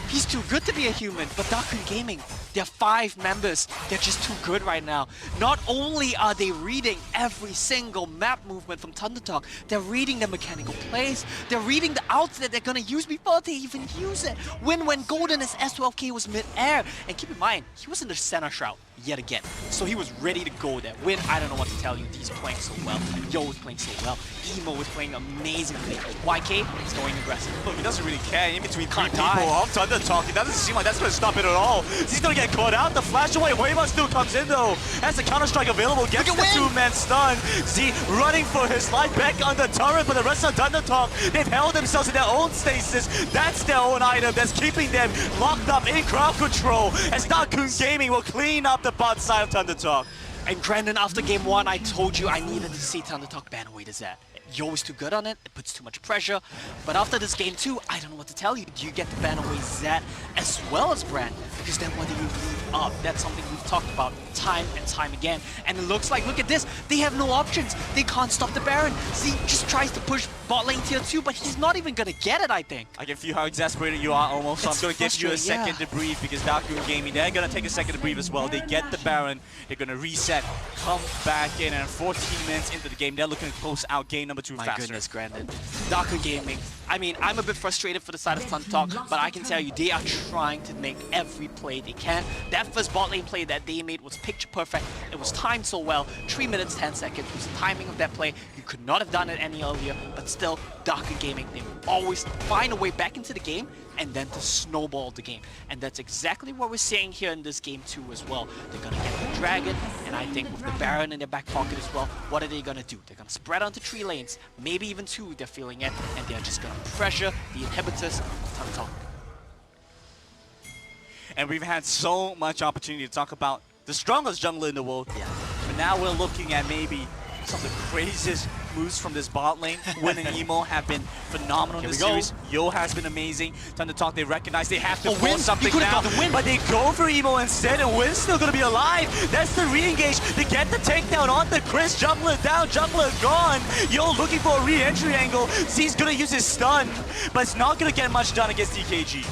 He's too good to be a human, but Dakun Gaming, They're 5 members. They're just too good right now. Not only are they reading every single map movement from ThunderTalk, they're reading the mechanical plays. They're reading the outs that they're gonna use before they even use it. When Golden as S12K was mid-air. And keep in mind, he was in the center shroud yet again. So he was ready to go there. Win, I don't know what to tell you. He's playing so well. Yo was playing so well. Emo was playing amazingly. YK is going aggressive. Look, he doesn't really care. In between 3 people off ThunderTalk, it doesn't seem like that's going to stop it at all. He's going to get caught out. The flash away. Huema still comes in though. Has the counter-strike available. Gets the 2-man stun. Z running for his life back on the turret, but the rest of ThunderTalk, they've held themselves in their own stasis. That's their own item that's keeping them locked up in crowd control. As Dakun Gaming will clean up the bot side of ThunderTalk. And Brandon, after game 1, I told you I needed to see ThunderTalk ban away the Zed. Yo is too good on it, it puts too much pressure. But after this game 2, I don't know what to tell you. Do you get to ban away Zed as well as Brand? Because then what do you leave up? That's something we've talked about time and time again. And it looks like, look at this, they have no options. They can't stop the Baron. Z just tries to push bot lane tier 2, but he's not even gonna get it, I think. I can feel how exasperated you are almost, so I'm going to give you a second to breathe because Dakun Gaming, they're going to take a second to breathe as well. They get the Baron, they're going to reset, come back in, and 14 minutes into the game, they're looking to close out game number 2 faster. My goodness, Brandon. Dakun Gaming. I mean, I'm a bit frustrated for the side of ThunderTalk, but I can tell you, they are trying to make every play they can. That first bot lane play that they made was picture perfect. It was timed so well. 3 minutes, 10 seconds was the timing of that play. You could not have done it any earlier, but still, Dakun Gaming, they always find a way back into the game and then to snowball the game. And that's exactly what we're seeing here in this game 2 as well. They're gonna get the Dragon, and I think with the Baron in their back pocket as well, what are they gonna do? They're gonna spread onto 3 lanes, maybe even 2 if they're feeling it, and they're just gonna pressure the inhibitors of ThunderTalk. And we've had so much opportunity to talk about the strongest jungler in the world. Yeah. But now we're looking at maybe some of the craziest moves from this bot lane. Win and Emo have been phenomenal in this series. Yo has been amazing. ThunderTalk, they recognize they have to force something now, but they go for Emo instead, and Win's still gonna be alive. That's the re-engage. They get the takedown on the Chris. Jungler down, Jungler gone. Yo looking for a re-entry angle. Z's gonna use his stun, but it's not gonna get much done against DKG.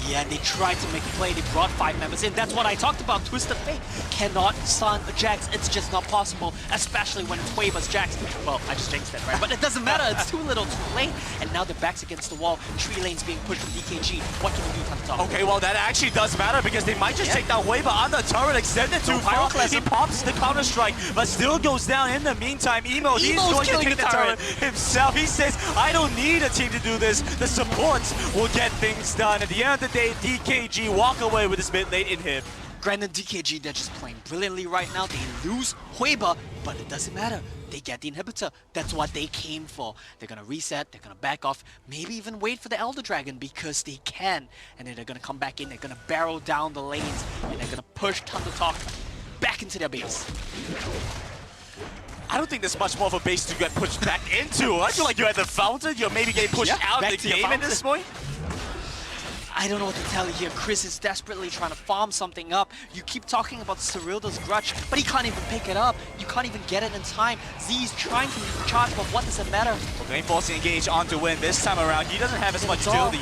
Yeah, and they tried to make a play. They brought 5 members in. That's what I talked about. Twisted Fate cannot stun a Jax. It's just not possible, especially when it's Hueva's Jax. Well, I just jinxed that, right? But it doesn't matter. It's too little, too late. And now their back's against the wall. 3 lanes being pushed from DKG. What can you do, ThunderTalk? Okay, well, that actually does matter because they might just take down Hueva on the turret, extend it too far. He pops the counter-strike, but still goes down in the meantime. Emo, he's going to take the turret himself. He says, I don't need a team to do this. The supports will get things done. At the end of the day, DKG walk away with this mid-lane inhib. Granted, DKG, they're just playing brilliantly right now. They lose Hueva, but it doesn't matter. They get the inhibitor. That's what they came for. They're gonna reset, they're gonna back off, maybe even wait for the Elder Dragon because they can. And then they're gonna come back in, they're gonna barrel down the lanes, and they're gonna push ThunderTalk back into their base. I don't think there's much more of a base to get pushed back into. I feel like you're at the fountain, you're maybe getting pushed out of the game at this point. I don't know what to tell you here. Chris is desperately trying to farm something up. You keep talking about Cyrilda's Grudge, but he can't even pick it up. You can't even get it in time. Z's trying to charge, but what does it matter? Okay, forcing engage onto Win this time around. He doesn't have as much utility.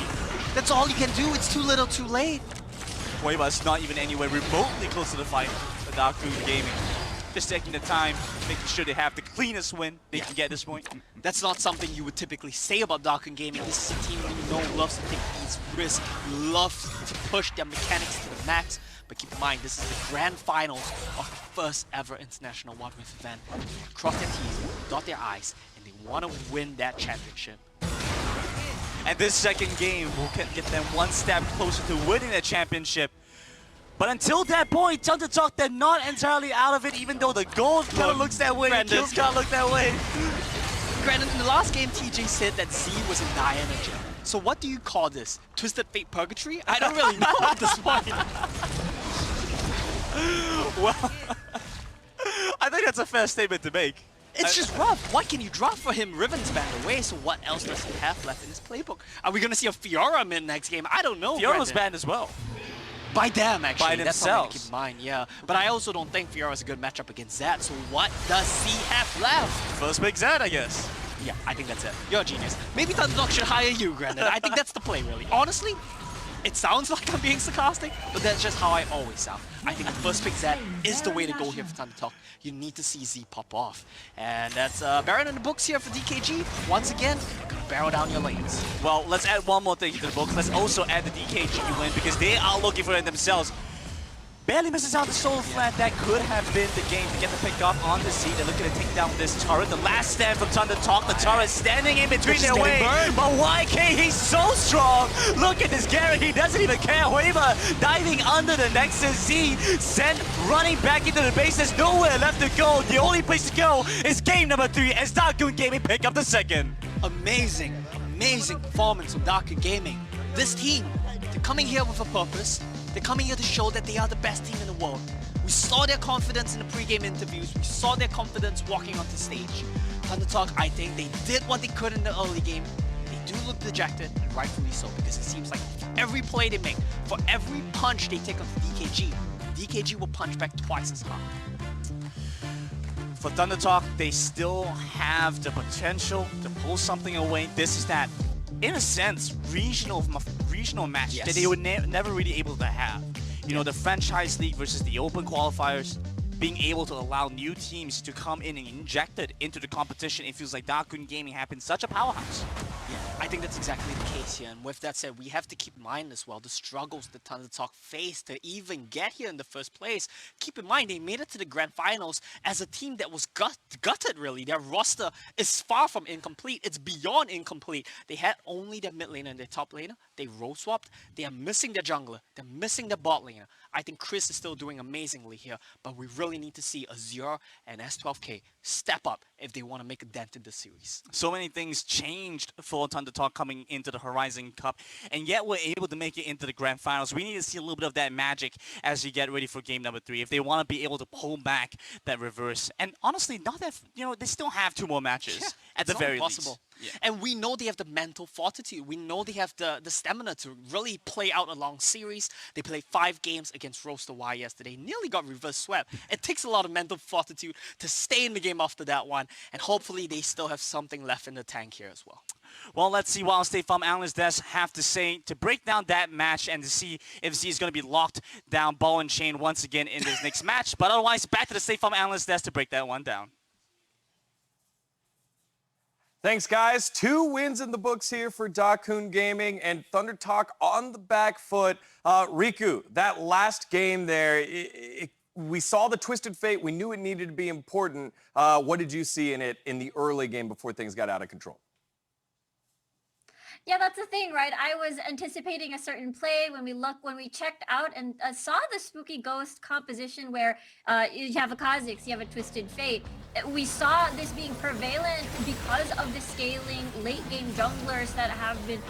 That's all he can do. It's too little, too late. Hueva's not even anywhere remotely close to the fight for Dakun Gaming. Just taking the time, making sure they have the cleanest win they can get at this point. That's not something you would typically say about Dakun Gaming. This is a team you know loves to take these risks, loves to push their mechanics to the max. But keep in mind, this is the grand finals of the first ever international Wild Rift event. Cross their T's, dot their I's, and they want to win that championship. And this second game will get them one step closer to winning the championship. But until that point, ThunderTalk, they're not entirely out of it, even though the gold kind of looks that way, the kills kind of look that way. Granted, in the last game, TJ said that Z was in dire energy. So what do you call this? Twisted Fate Purgatory? I don't really know at this point. Well, I think that's a fair statement to make. It's just rough. What can you drop for him? Riven's banned away, so what else does he have left in his playbook? Are we going to see a Fiora mid next game? I don't know. Fiora's banned as well. By them, actually. By That's something to themselves. keep in mind, yeah. But I also don't think Fiora's a good matchup against Zed, so what does he have left? First pick Zed, I guess. Yeah, I think that's it. You're a genius. Maybe ThunderTalk should hire you, Granted. I think that's the play, really. Honestly, It sounds like I'm being sarcastic, but that's just how I always sound. I think the first pick Z is the way to go here for ThunderTalk. You need to see Z pop off. And that's Baron in the books here for DKG. Once again, gonna barrel down your lanes. Well, let's add one more thing to the books. Let's also add the DKG win because they are looking for it themselves. Barely misses out the solo flat. That could have been the game to get the pick off on the seat. They're looking to take down this turret. The last stand from ThunderTalk. The turret standing in between their way. But YK, he's so strong. Look at this Garen. He doesn't even care. Weaver diving under the Nexus. Z sent running back into the base. There's nowhere left to go. The only place to go is game number 3 as Darkun Gaming pick up the second. Amazing, amazing performance from Darkun Gaming. This team, they're coming here with a purpose. They're coming here to show that they are the best team in the world. We saw their confidence in the pre-game interviews. We saw their confidence walking onto stage. ThunderTalk, I think they did what they could in the early game. They do look dejected, and rightfully so, because it seems like for every play they make, for every punch they take onto DKG, DKG will punch back twice as hard. For ThunderTalk, they still have the potential to pull something away. This is that, in a sense, regional match that they were never really able to have. You know, the franchise league versus the open qualifiers, being able to allow new teams to come in and inject it into the competition. It feels like Darkun Gaming have been such a powerhouse. Yeah, I think that's exactly the case here. And with that said, we have to keep in mind as well the struggles that ThunderTalk faced to even get here in the first place. Keep in mind, they made it to the grand finals as a team that was gutted, really. Their roster is far from incomplete. It's beyond incomplete. They had only their mid laner and their top laner. They role swapped. They are missing their jungler. They're missing their bot laner. I think Chris is still doing amazingly here, but we really need to see Azure and S12K step up if they want to make a dent in the series. So many things changed for ThunderTalk coming into the Horizon Cup, and yet we're able to make it into the grand finals. We need to see a little bit of that magic as we get ready for game number 3, if they want to be able to pull back that reverse. And honestly, not that, you know, they still have 2 more matches at the very least. Yeah. And we know they have the mental fortitude. We know they have the stamina to really play out a long series. They played 5 games against Roaster Y yesterday. Nearly got reverse swept. It takes a lot of mental fortitude to stay in the game after that one. And hopefully they still have something left in the tank here as well. Well, let's see what State Farm Analyst Desk have to say to break down that match and to see if Z is going to be locked down ball and chain once again in this next match. But otherwise, back to the State Farm Analyst Desk to break that one down. Thanks, guys. 2 wins in the books here for Darkun Gaming and ThunderTalk on the back foot. Riku, that last game there, we saw the Twisted Fate. We knew it needed to be important. What did you see in it in the early game before things got out of control? Yeah, that's the thing, right? I was anticipating a certain play when we checked out and saw the Spooky Ghost composition where you have a Kha'Zix, you have a Twisted Fate. We saw this being prevalent because of the scaling late game junglers that have been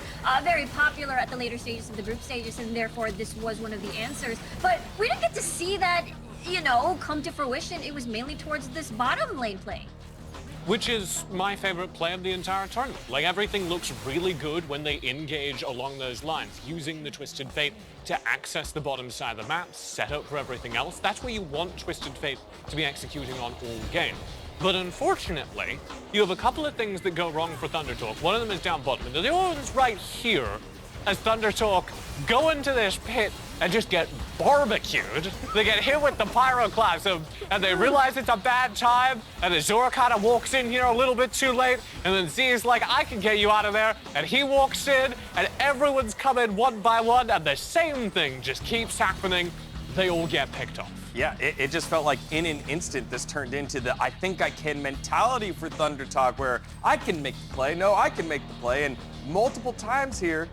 very popular at the later stages of the group stages, and therefore this was one of the answers. But we didn't get to see that, you know, come to fruition. It was mainly towards this bottom lane play. Which is my favorite play of the entire tournament. Like, everything looks really good when they engage along those lines, using the Twisted Fate to access the bottom side of the map, set up for everything else. That's where you want Twisted Fate to be executing on all game. But unfortunately, you have a couple of things that go wrong for ThunderTalk. One of them is down bottom, and the other one's right here, as ThunderTalk go into this pit and just get barbecued. They get hit with the pyroclasm, and they realize it's a bad time, and Azura kind of walks in here a little bit too late, and then Z is like, I can get you out of there, and he walks in, and everyone's coming one by one, and the same thing just keeps happening. They all get picked off. Yeah, it just felt like in an instant this turned into the I think I can mentality for ThunderTalk, where I can make the play, no, I can make the play, and multiple times here,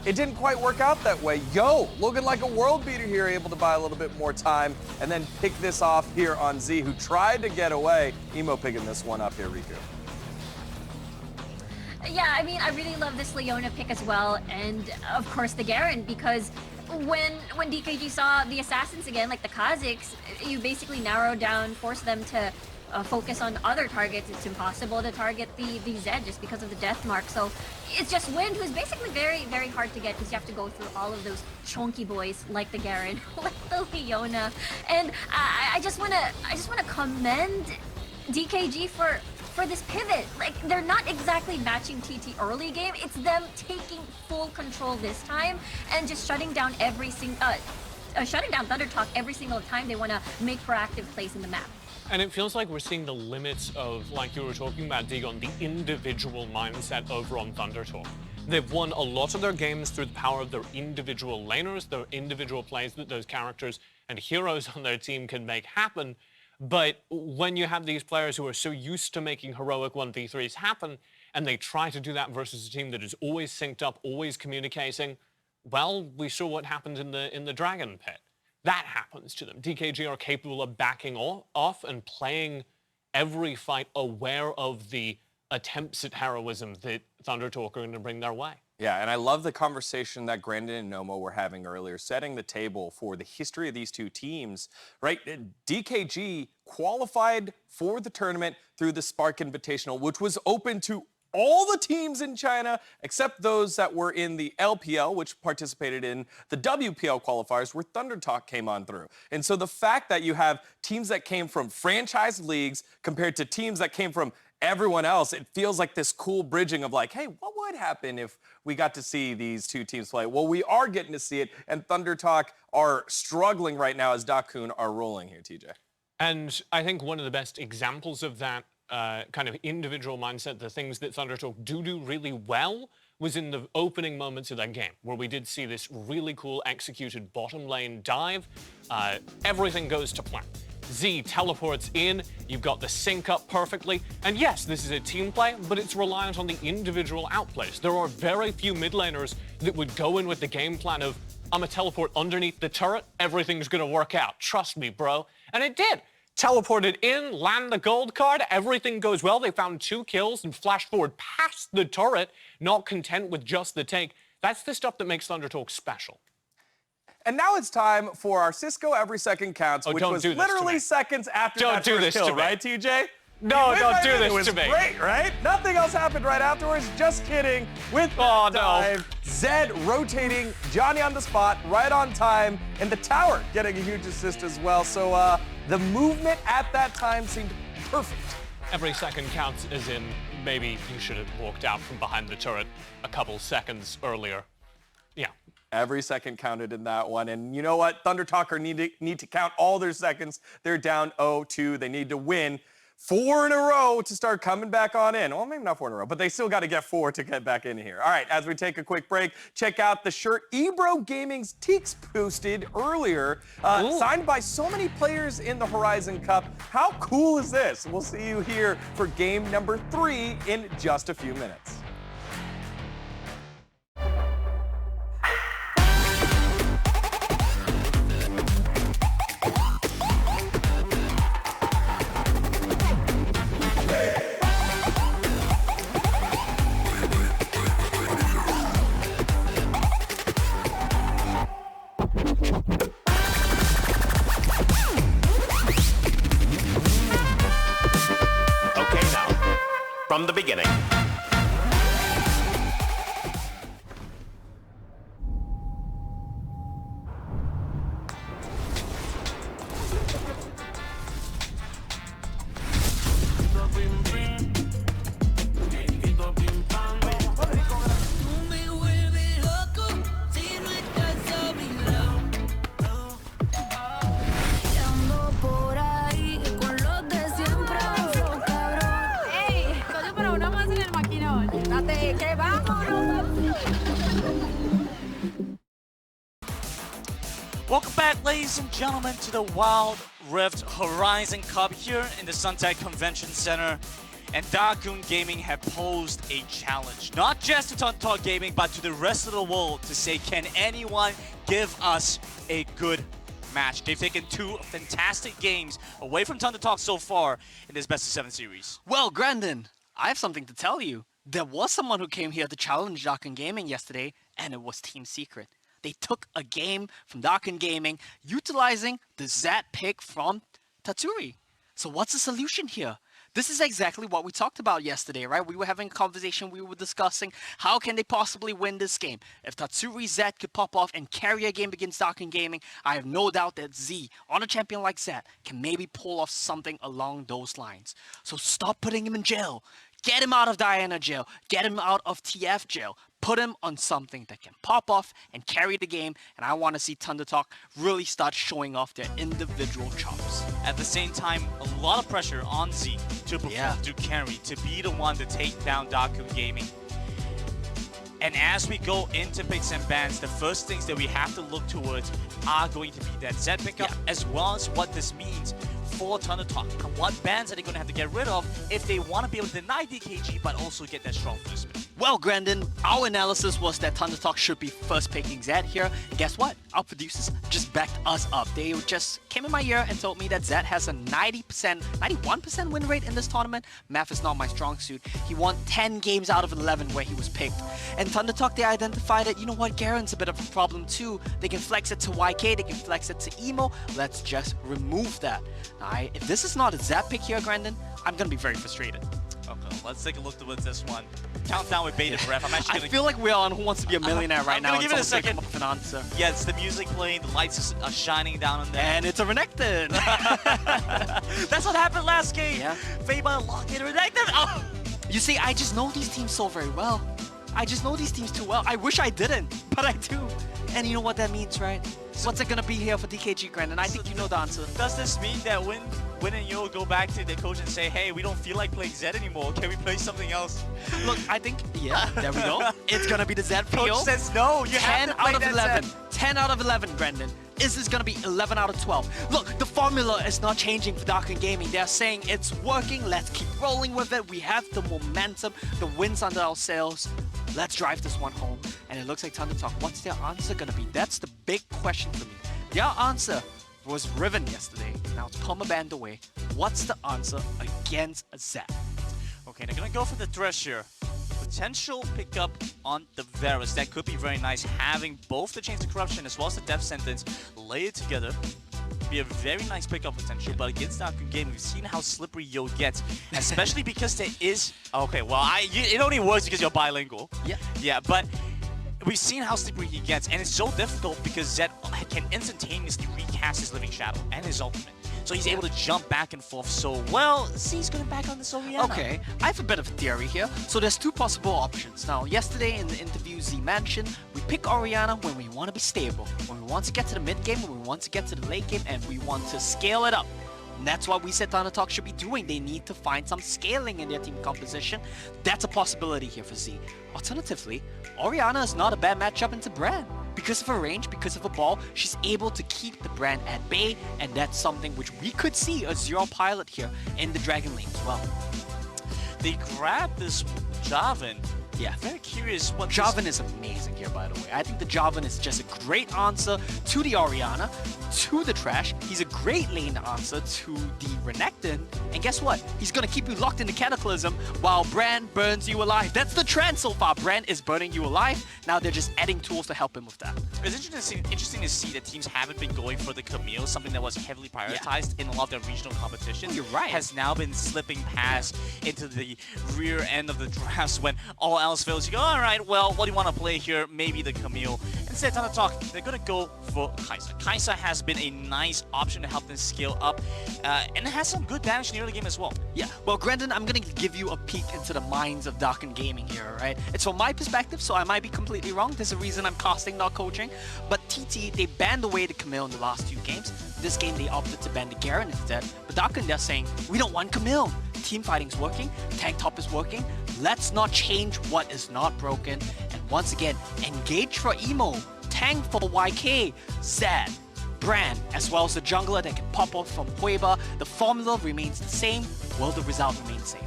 it didn't quite work out that way. Yo, looking like a world beater here, able to buy a little bit more time and then pick this off here on Z, who tried to get away. Emo picking this one up here, Riku. Yeah, I mean, I really love this Leona pick as well, and of course the Garen, because when DKG saw the assassins again, like the Kha'Zix, you basically narrowed down, forced them to focus on other targets. It's impossible to target the Zed just because of the death mark. So it's just Wind, who's basically very, very hard to get because you have to go through all of those chunky boys like the Garen, like the Leona. And I just wanna commend DKG for for this pivot. Like, they're not exactly matching TT early game. It's them taking full control this time and just shutting down shutting down ThunderTalk every single time they want to make proactive plays in the map. And it feels like we're seeing the limits of, like you were talking about, Digon, the individual mindset over on ThunderTalk. They've won a lot of their games through the power of their individual laners, their individual plays that those characters and heroes on their team can make happen. But when you have these players who are so used to making heroic 1v3s happen, and they try to do that versus a team that is always synced up, always communicating, well, we saw what happened in the Dragon Pit. That happens to them. DKG are capable of backing off and playing every fight aware of the attempts at heroism that ThunderTalk are going to bring their way. Yeah, and I love the conversation that Grandin and Nomo were having earlier, setting the table for the history of these two teams, right? DKG qualified for the tournament through the Spark Invitational, which was open to all the teams in China except those that were in the LPL, which participated in the WPL qualifiers where ThunderTalk came on through. And so the fact that you have teams that came from franchise leagues compared to teams that came from everyone else, it feels like this cool bridging of like, hey, what would happen if we got to see these two teams play? Well, we are getting to see it, and ThunderTalk are struggling right now as Dakun are rolling here, TJ. And I think one of the best examples of that kind of individual mindset, the things that ThunderTalk do really well, was in the opening moments of that game, where we did see this really cool executed bottom lane dive. Everything goes to plan. Z teleports in, you've got the sync up perfectly, and yes, this is a team play, but it's reliant on the individual outplays. There are very few mid laners that would go in with the game plan of, I'm gonna teleport underneath the turret, everything's gonna work out, trust me, bro. And it did. Teleported in, land the gold card, everything goes well. They found 2 kills and flashed forward past the turret, not content with just the take. That's the stuff that makes ThunderTalk special. And now it's time for our Cisco Every Second Counts, which was literally seconds after that first kill, right, TJ? No, don't do this to me. It was great, right? Nothing else happened right afterwards. Just kidding. With that dive, Zed rotating, Johnny on the spot, right on time, and the tower getting a huge assist as well. So the movement at that time seemed perfect. Every second counts, as in maybe you should have walked out from behind the turret a couple seconds earlier. Yeah. Every second counted in that one. And you know what? ThunderTalk need to count all their seconds. They're down 0-2. They need to win 4 in a row to start coming back on in. Well, maybe not 4 in a row, but they still got to get 4 to get back in here. All right, as we take a quick break, check out the shirt Ebro Gaming's Teaks posted earlier, signed by so many players in the Horizon Cup. How cool is this? We'll see you here for game number 3 in just a few minutes. From the beginning. Welcome back, ladies and gentlemen, to the Wild Rift Horizon Cup here in the Suntec Convention Center. And Dakun Gaming have posed a challenge, not just to ThunderTalk Gaming, but to the rest of the world to say, can anyone give us a good match? They've taken 2 fantastic games away from ThunderTalk so far in this best of 7 series. Well, Grandin, I have something to tell you. There was someone who came here to challenge Dakun Gaming yesterday, and it was Team Secret. They took a game from Dakun Gaming, utilizing the Zat pick from Tatsuri. So what's the solution here? This is exactly what we talked about yesterday, right? We were having a conversation, we were discussing how can they possibly win this game. If Tatsuri Z could pop off and carry a game against Darken Gaming, I have no doubt that Z, on a champion like Z, can maybe pull off something along those lines. So stop putting him in jail. Get him out of Diana jail. Get him out of TF jail. Put him on something that can pop off and carry the game, and I want to see ThunderTalk really start showing off their individual chops. At the same time, a lot of pressure on Z to perform, to carry, to be the one to take down Dakun Gaming. And as we go into picks and bans, the first things that we have to look towards are going to be that Z pickup, as well as what this means for ThunderTalk. And what bans are they going to have to get rid of if they want to be able to deny DKG, but also get that strong first pick? Well, Grandin, our analysis was that ThunderTalk should be first picking Zed here. And guess what? Our producers just backed us up. They just came in my ear and told me that Zed has a 90%, 91% win rate in this tournament. Math is not my strong suit. He won 10 games out of 11 where he was picked. And ThunderTalk, they identified that, you know what, Garen's a bit of a problem too. They can flex it to YK, they can flex it to Emo. Let's just remove that. Now, if this is not a Zed pick here, Grandin, I'm going to be very frustrated. Okay, let's take a look towards this one. Countdown with bated breath. I'm actually I feel like we're on Who Wants to Be a Millionaire right now. I'm gonna give it a second. Come up with an answer. Yeah, it's the music playing, the lights are shining down on there. And it's a Renekton. That's what happened last game. Yeah. Feiba locked in Renekton. Oh. You see, I just know these teams so very well. I just know these teams too well. I wish I didn't, but I do. And you know what that means, right? What's it gonna be here for DKG, Grandin? I think you know the answer. Does this mean that when and Yo go back to the coach and say, hey, we don't feel like playing Zed anymore, can we play something else? Look, I think, yeah, there we go. It's gonna be the Zed for Coach says no, you have to play out of that 11. Zed. 10 out of 11, Grandin. Is this gonna be 11 out of 12? Look, the formula is not changing for Darken Gaming. They're saying it's working, let's keep rolling with it. We have the momentum, the wins under our sails. Let's drive this one home. And it looks like ThunderTalk, what's their answer gonna be? That's the big question for me. Their answer was Riven yesterday. Now it's permabanned away. What's the answer against Zed? Okay, they're gonna go for the Thresh here. Potential pickup on the Varus. That could be very nice. Having both the Chains of Corruption as well as the Death Sentence layered together. Be a very nice pickup potential, but against Darken Gaming, we've seen how slippery Yo gets, especially because there is... Okay, well, it only works because you're bilingual. Yeah. Yeah, but we've seen how slippery he gets, and it's so difficult because Zed can instantaneously recast his Living Shadow and his ultimate. So he's able to jump back and forth so well. Z's going back on this Orianna. Okay, I have a bit of a theory here. So there's two possible options. Now, yesterday in the interview, Z mentioned we pick Orianna when we want to be stable, when we want to get to the mid game, when we want to get to the late game, and we want to scale it up. And that's what we said ThunderTalk should be doing. They need to find some scaling in their team composition. That's a possibility here for Z. Alternatively, Orianna is not a bad matchup into Brand. Because of her range, because of her ball, she's able to keep the Brand at bay, and that's something which we could see a Zero pilot here in the Dragon Lane as well. They grabbed this Jarvan. Yeah. Very curious what Jarvan is amazing here, by the way. I think the Jarvan is just a great answer to the Orianna, to the Trash. He's a great lane answer to the Renekton. And guess what? He's going to keep you locked in the Cataclysm while Brand burns you alive. That's the trend so far. Brand is burning you alive. Now they're just adding tools to help him with that. It's interesting to see that teams haven't been going for the Camille, something that was heavily prioritized in a lot of their regional competitions. Oh, you're right. Has now been slipping past into the rear end of the drafts when all else fails. You go, all right, well, what do you want to play here? Maybe the Camille. Instead, ThunderTalk, they're going to go for Kai'Sa. Kai'Sa has been a nice option to help them scale up, and it has some good damage in the early game as well. Yeah, well, Grandin, I'm going to give you a peek into the minds of Darken Gaming here, right? It's from my perspective, so I might be completely wrong. There's a reason I'm casting, not coaching. But TT, they banned away the Camille in the last 2 games. This game, they opted to ban the Garen instead. But Darken, they're saying, we don't want Camille. Team fighting's working, tank top is working. Let's not change what is not broken. And once again, engage for Emo, tank for YK, Zed, Brand, as well as the jungler that can pop off from Hueba. The formula remains the same. Will the result remain the same?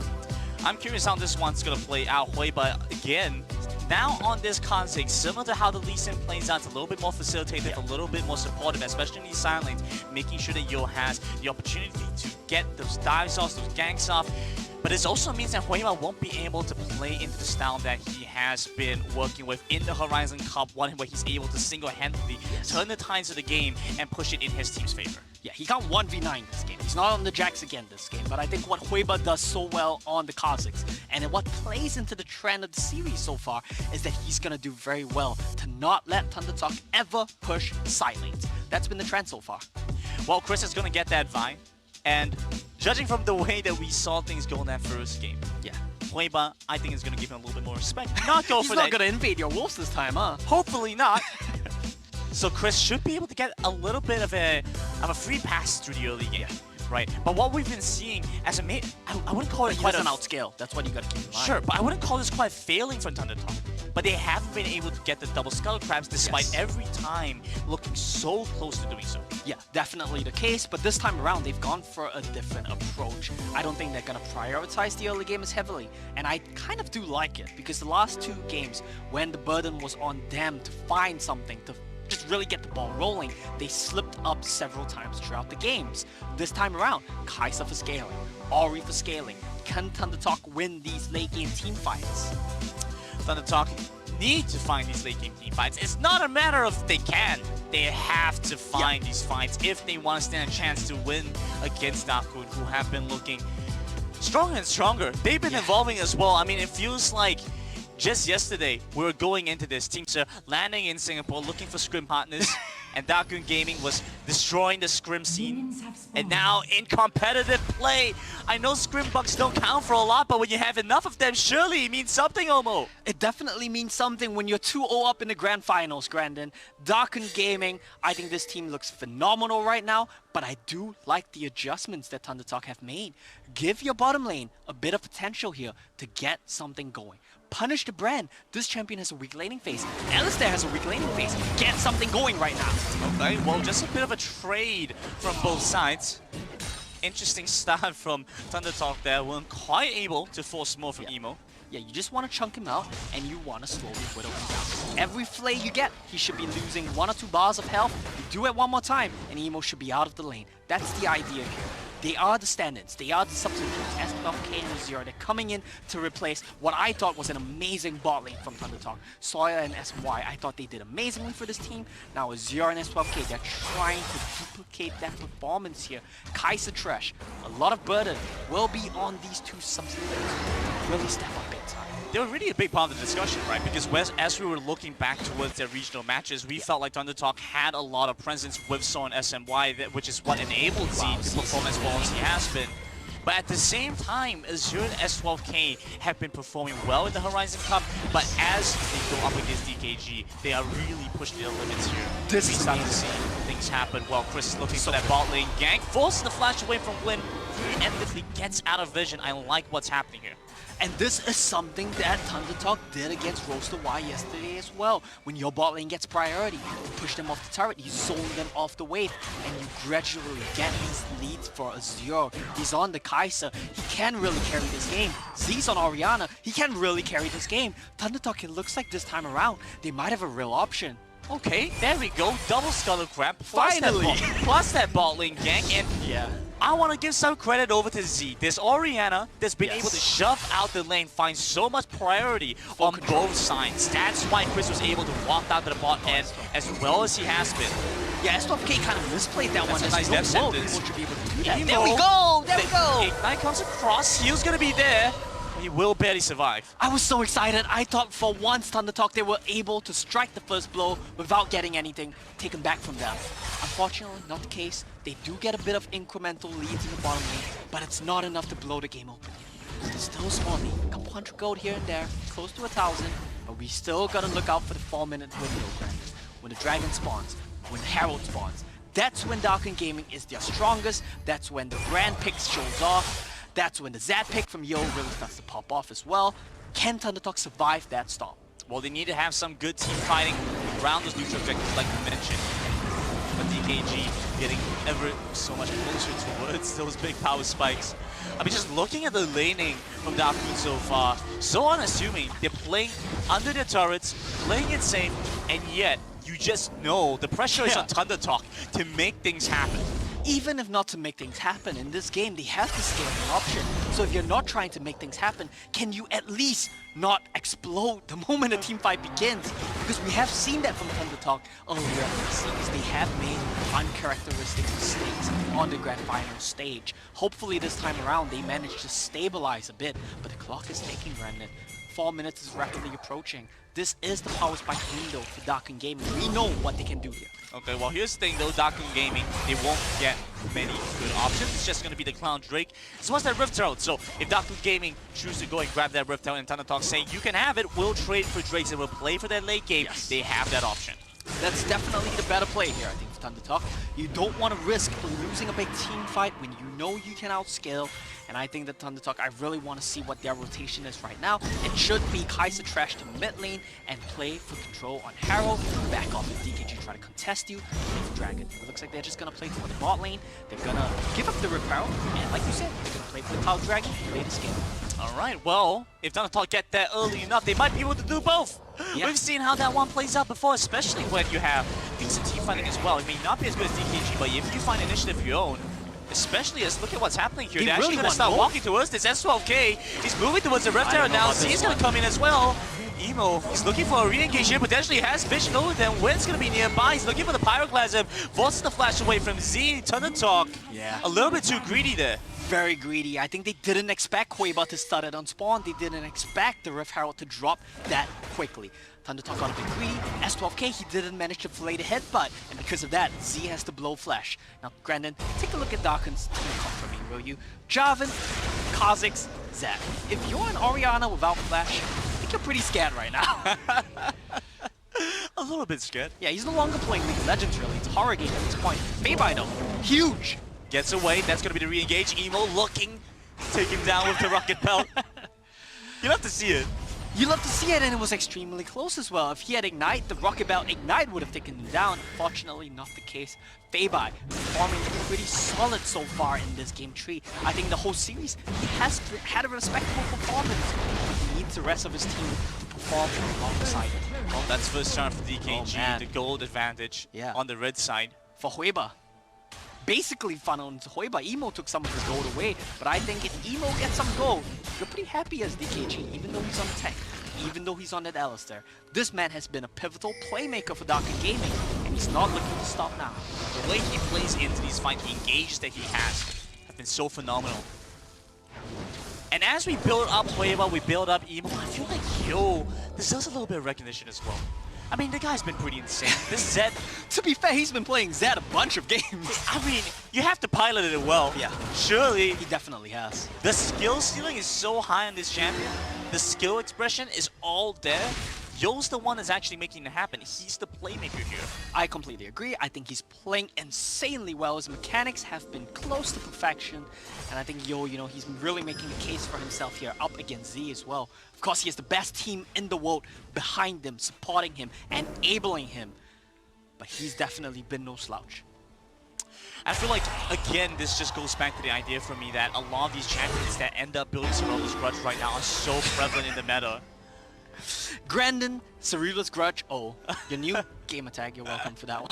I'm curious how this one's going to play out. Hueba, again, now on this config, similar to how the Lee Sin plays out, it's a little bit more facilitative, a little bit more supportive, especially in these side lanes, making sure that Yo has the opportunity to get those dives off, those ganks off. But it also means that Huema won't be able to play into the style that he has been working with in the Horizon Cup, one where he's able to single-handedly turn the tides of the game and push it in his team's favor. Yeah, he can't 1v9 this game. He's not on the Jax again this game. But I think what Huiba does so well on the Kazakhs, and what plays into the trend of the series so far, is that he's going to do very well to not let ThunderTalk ever push side lanes. That's been the trend so far. Well, Chris is going to get that Vine. And judging from the way that we saw things go in that first game, yeah, Huiba, I think, is going to give him a little bit more respect. Not go He's for not that. going to invade your wolves this time, huh? Hopefully not. So Chris should be able to get a little bit of a free pass through the early game, right? But what we've been seeing as a mate, I wouldn't call it quite an outscale. That's what you got to keep in mind. Sure, but I wouldn't call this quite failing from ThunderTalk. But they haven't been able to get the double Skull Crabs despite every time looking so close to doing so. Yeah, definitely the case, but this time around they've gone for a different approach. I don't think they're going to prioritize the early game as heavily, and I kind of do like it, because the last 2 games, when the burden was on them to find something, to just really get the ball rolling, they slipped up several times throughout the games. This time around, Kai'Sa for scaling, WRE for scaling. Can ThunderTalk win these late game team fights? ThunderTalk need to find these late game team fights. It's not a matter of they can. They have to find these fights if they want to stand a chance to win against Dakun, who have been looking stronger and stronger. They've been evolving as well. I mean, it feels like just yesterday we were going into this. Teams are landing in Singapore looking for scrim partners, and Dakun Gaming was destroying the scrim scene. And now in competitive play, I know scrim bucks don't count for a lot, but when you have enough of them, surely it means something, Omo. It definitely means something when you're 2-0 up in the grand finals, Grandin. Dakun Gaming, I think this team looks phenomenal right now, but I do like the adjustments that ThunderTalk have made. Give your bottom lane a bit of potential here to get something going. Punish the brand. This champion has a weak laning phase. Analyst has a weak laning phase. Get something going right now. Okay, well, just a bit of a trade from both sides. Interesting start from ThunderTalk there. Weren't quite able to force more from Emo. Yeah, you just want to chunk him out, and you want to slowly whittle him down. Every flay you get, he should be losing 1 or 2 bars of health. You do it one more time, and Emo should be out of the lane. That's the idea here. They are the stand-ins. They are the substitutes. S12K and Azure. They're coming in to replace what I thought was an amazing bot lane from ThunderTalk. Sawyer and SY, I thought they did amazingly for this team. Now Azure and S12K, they're trying to duplicate that performance here. Kai'Sa Trash, a lot of burden will be on these 2 substitutes to really step up big time. They were really a big part of the discussion, right? Because as we were looking back towards their regional matches, we felt like ThunderTalk had a lot of presence with Saw and SMY, which is what enabled Z to perform as well as he has been. But at the same time, Azure and S12K have been performing well in the Horizon Cup, but as they go up against DKG, they are really pushing their limits here. We start to see things happen. Well, Chris is looking for that bot lane gank, forces the flash away from Blinn, preemptively gets out of vision. I like what's happening here. And this is something that ThunderTalk did against Roaster Y yesterday as well. When your bot lane gets priority, you push them off the turret, you zone them off the wave, and you gradually get these leads for Azure. He's on the Kai'Sa, he can really carry this game. Z's on Orianna, he can really carry this game. ThunderTalk, it looks like this time around, they might have a real option. Okay, there we go. Double Scuttle Crab. Finally! Plus that bot lane gank, and I want to give some credit over to Z. This Orianna that's been able to shove out the lane, find so much priority on both sides. That's why Chris was able to walk down to the bot end as well as he has been. Yeah, S12K kind of misplayed that one. That's a nice death sentence. People should be able to do that. There we go! There we go! Ignite comes across. Heal's going to be there. He will barely survive. I was so excited. I thought for once ThunderTalk they were able to strike the first blow without getting anything taken back from them. Unfortunately, not the case. They do get a bit of incremental leads in the bottom lane, but it's not enough to blow the game open. Still a small lead, a couple hundred gold here and there, close to 1,000, but we still gotta look out for the 4-minute window, Brandon. When the Dragon spawns, when the Herald spawns, that's when Dakun Gaming is their strongest, that's when the Brand pick shows off, that's when the Zad pick from Yo really starts to pop off as well. Can ThunderTalk survive that storm? Well, they need to have some good team fighting around those neutral objectives like you mentioned. But DKG getting ever so much closer towards those big power spikes. I mean, just looking at the laning from Dakun so far, so unassuming. They're playing under their turrets, playing it safe, and yet you just know the pressure is on ThunderTalk to make things happen. even if not to make things happen, in this game, they have the scaling option. So if you're not trying to make things happen, can you at least not explode the moment a team fight begins? Because we have seen that from ThunderTalk earlier in the series. They have made uncharacteristic mistakes on the grand final stage. Hopefully this time around, they managed to stabilize a bit, but the clock is ticking, Brandon. 4 minutes is rapidly approaching. This is the power spike window for Darkun Gaming. We know what they can do here. Okay, well here's the thing though, Darkun Gaming, they won't get many good options. It's just going to be the Clown Drake as well as that Rift Herald. So if Darkun Gaming choose to go and grab that Rift Herald and ThunderTalk saying you can have it, we'll trade for Drakes and we'll play for that late game, they have that option. That's definitely the better play here, I think, for ThunderTalk. You don't want to risk losing a big team fight when you know you can outscale. And I think that ThunderTalk, I really want to see what their rotation is right now. It should be Kai'Sa trash to mid lane and play for control on Herald. Back off if DKG try to contest you. Play for Dragon. It looks like they're just going to play for the bot lane. They're going to give up the Rip Herald. And like you said, they're going to play for the Cloud Dragon. Play the scale. Alright, well, if ThunderTalk get there early enough, they might be able to do both. Yeah. We've seen how that one plays out before, especially when you have decent team fighting as well. It may not be as good as DKG, but if you find initiative of your own, especially as look at what's happening here. They're actually going to start walking towards this S12K. He's moving towards the Rift Herald now. Z's going to come in as well. Emo, he's looking for a re-engage here, potentially has vision over them. Wind's going to be nearby. He's looking for the Pyroclasm. Forces the flash away from Z. ThunderTalk. Yeah. A little bit too greedy there. Very greedy. I think they didn't expect Hueba to start it on spawn. They didn't expect the Rift Herald to drop that quickly. ThunderTalk got a bit greedy. S12K, he didn't manage to fillet the headbutt. And because of that, Z has to blow flash. Now, Grandin, take a look at Darkun's team comp for me, will you? Jarvan, Kha'Zix, Zed. If you're an Orianna without flash, I think you're pretty scared right now. A little bit scared. Yeah, he's no longer playing League of Legends, really. It's a horror game at this point. Feibai, though, huge. Gets away. That's going to be the re-engage. Emo looking. Take him down with the rocket belt. You'll have to see it. You love to see it, and it was extremely close as well. If he had Ignite, the Rocket Belt Ignite would have taken him down. Fortunately, not the case. Feibai performing pretty solid so far in this game tree. I think the whole series, he has had a respectable performance. But he needs the rest of his team to perform alongside him. Well, that's first turn for DKG, the gold advantage on the red side. For Hueba, basically funneled into Hueba. Emo took some of the gold away, but I think if Emo gets some gold, you're pretty happy as DKG, even though he's on tech, even though he's on that Alistair. This man has been a pivotal playmaker for Darkun Gaming, and he's not looking to stop now. The way he plays into these fights, the engage that he has been so phenomenal. And as we build up Hueba, we build up Emo, I feel like, yo, this does a little bit of recognition as well. I mean, the guy's been pretty insane. This Zed... To be fair, he's been playing Zed a bunch of games. I mean, you have to pilot it well. Yeah. Surely. He definitely has. The skill ceiling is so high on this champion. The skill expression is all there. Yo's the one that's actually making it happen. He's the playmaker here. I completely agree. I think he's playing insanely well. His mechanics have been close to perfection. And I think Yo, you know, he's really making a case for himself here up against Z as well. Of course, he has the best team in the world behind him, supporting him, enabling him. But he's definitely been no slouch. I feel like, again, this just goes back to the idea for me that a lot of these champions that end up building Cerebral's Grudge right now are so prevalent in the meta. Grandin, Cerebral's Grudge, oh, your new gamer tag, you're welcome for that one.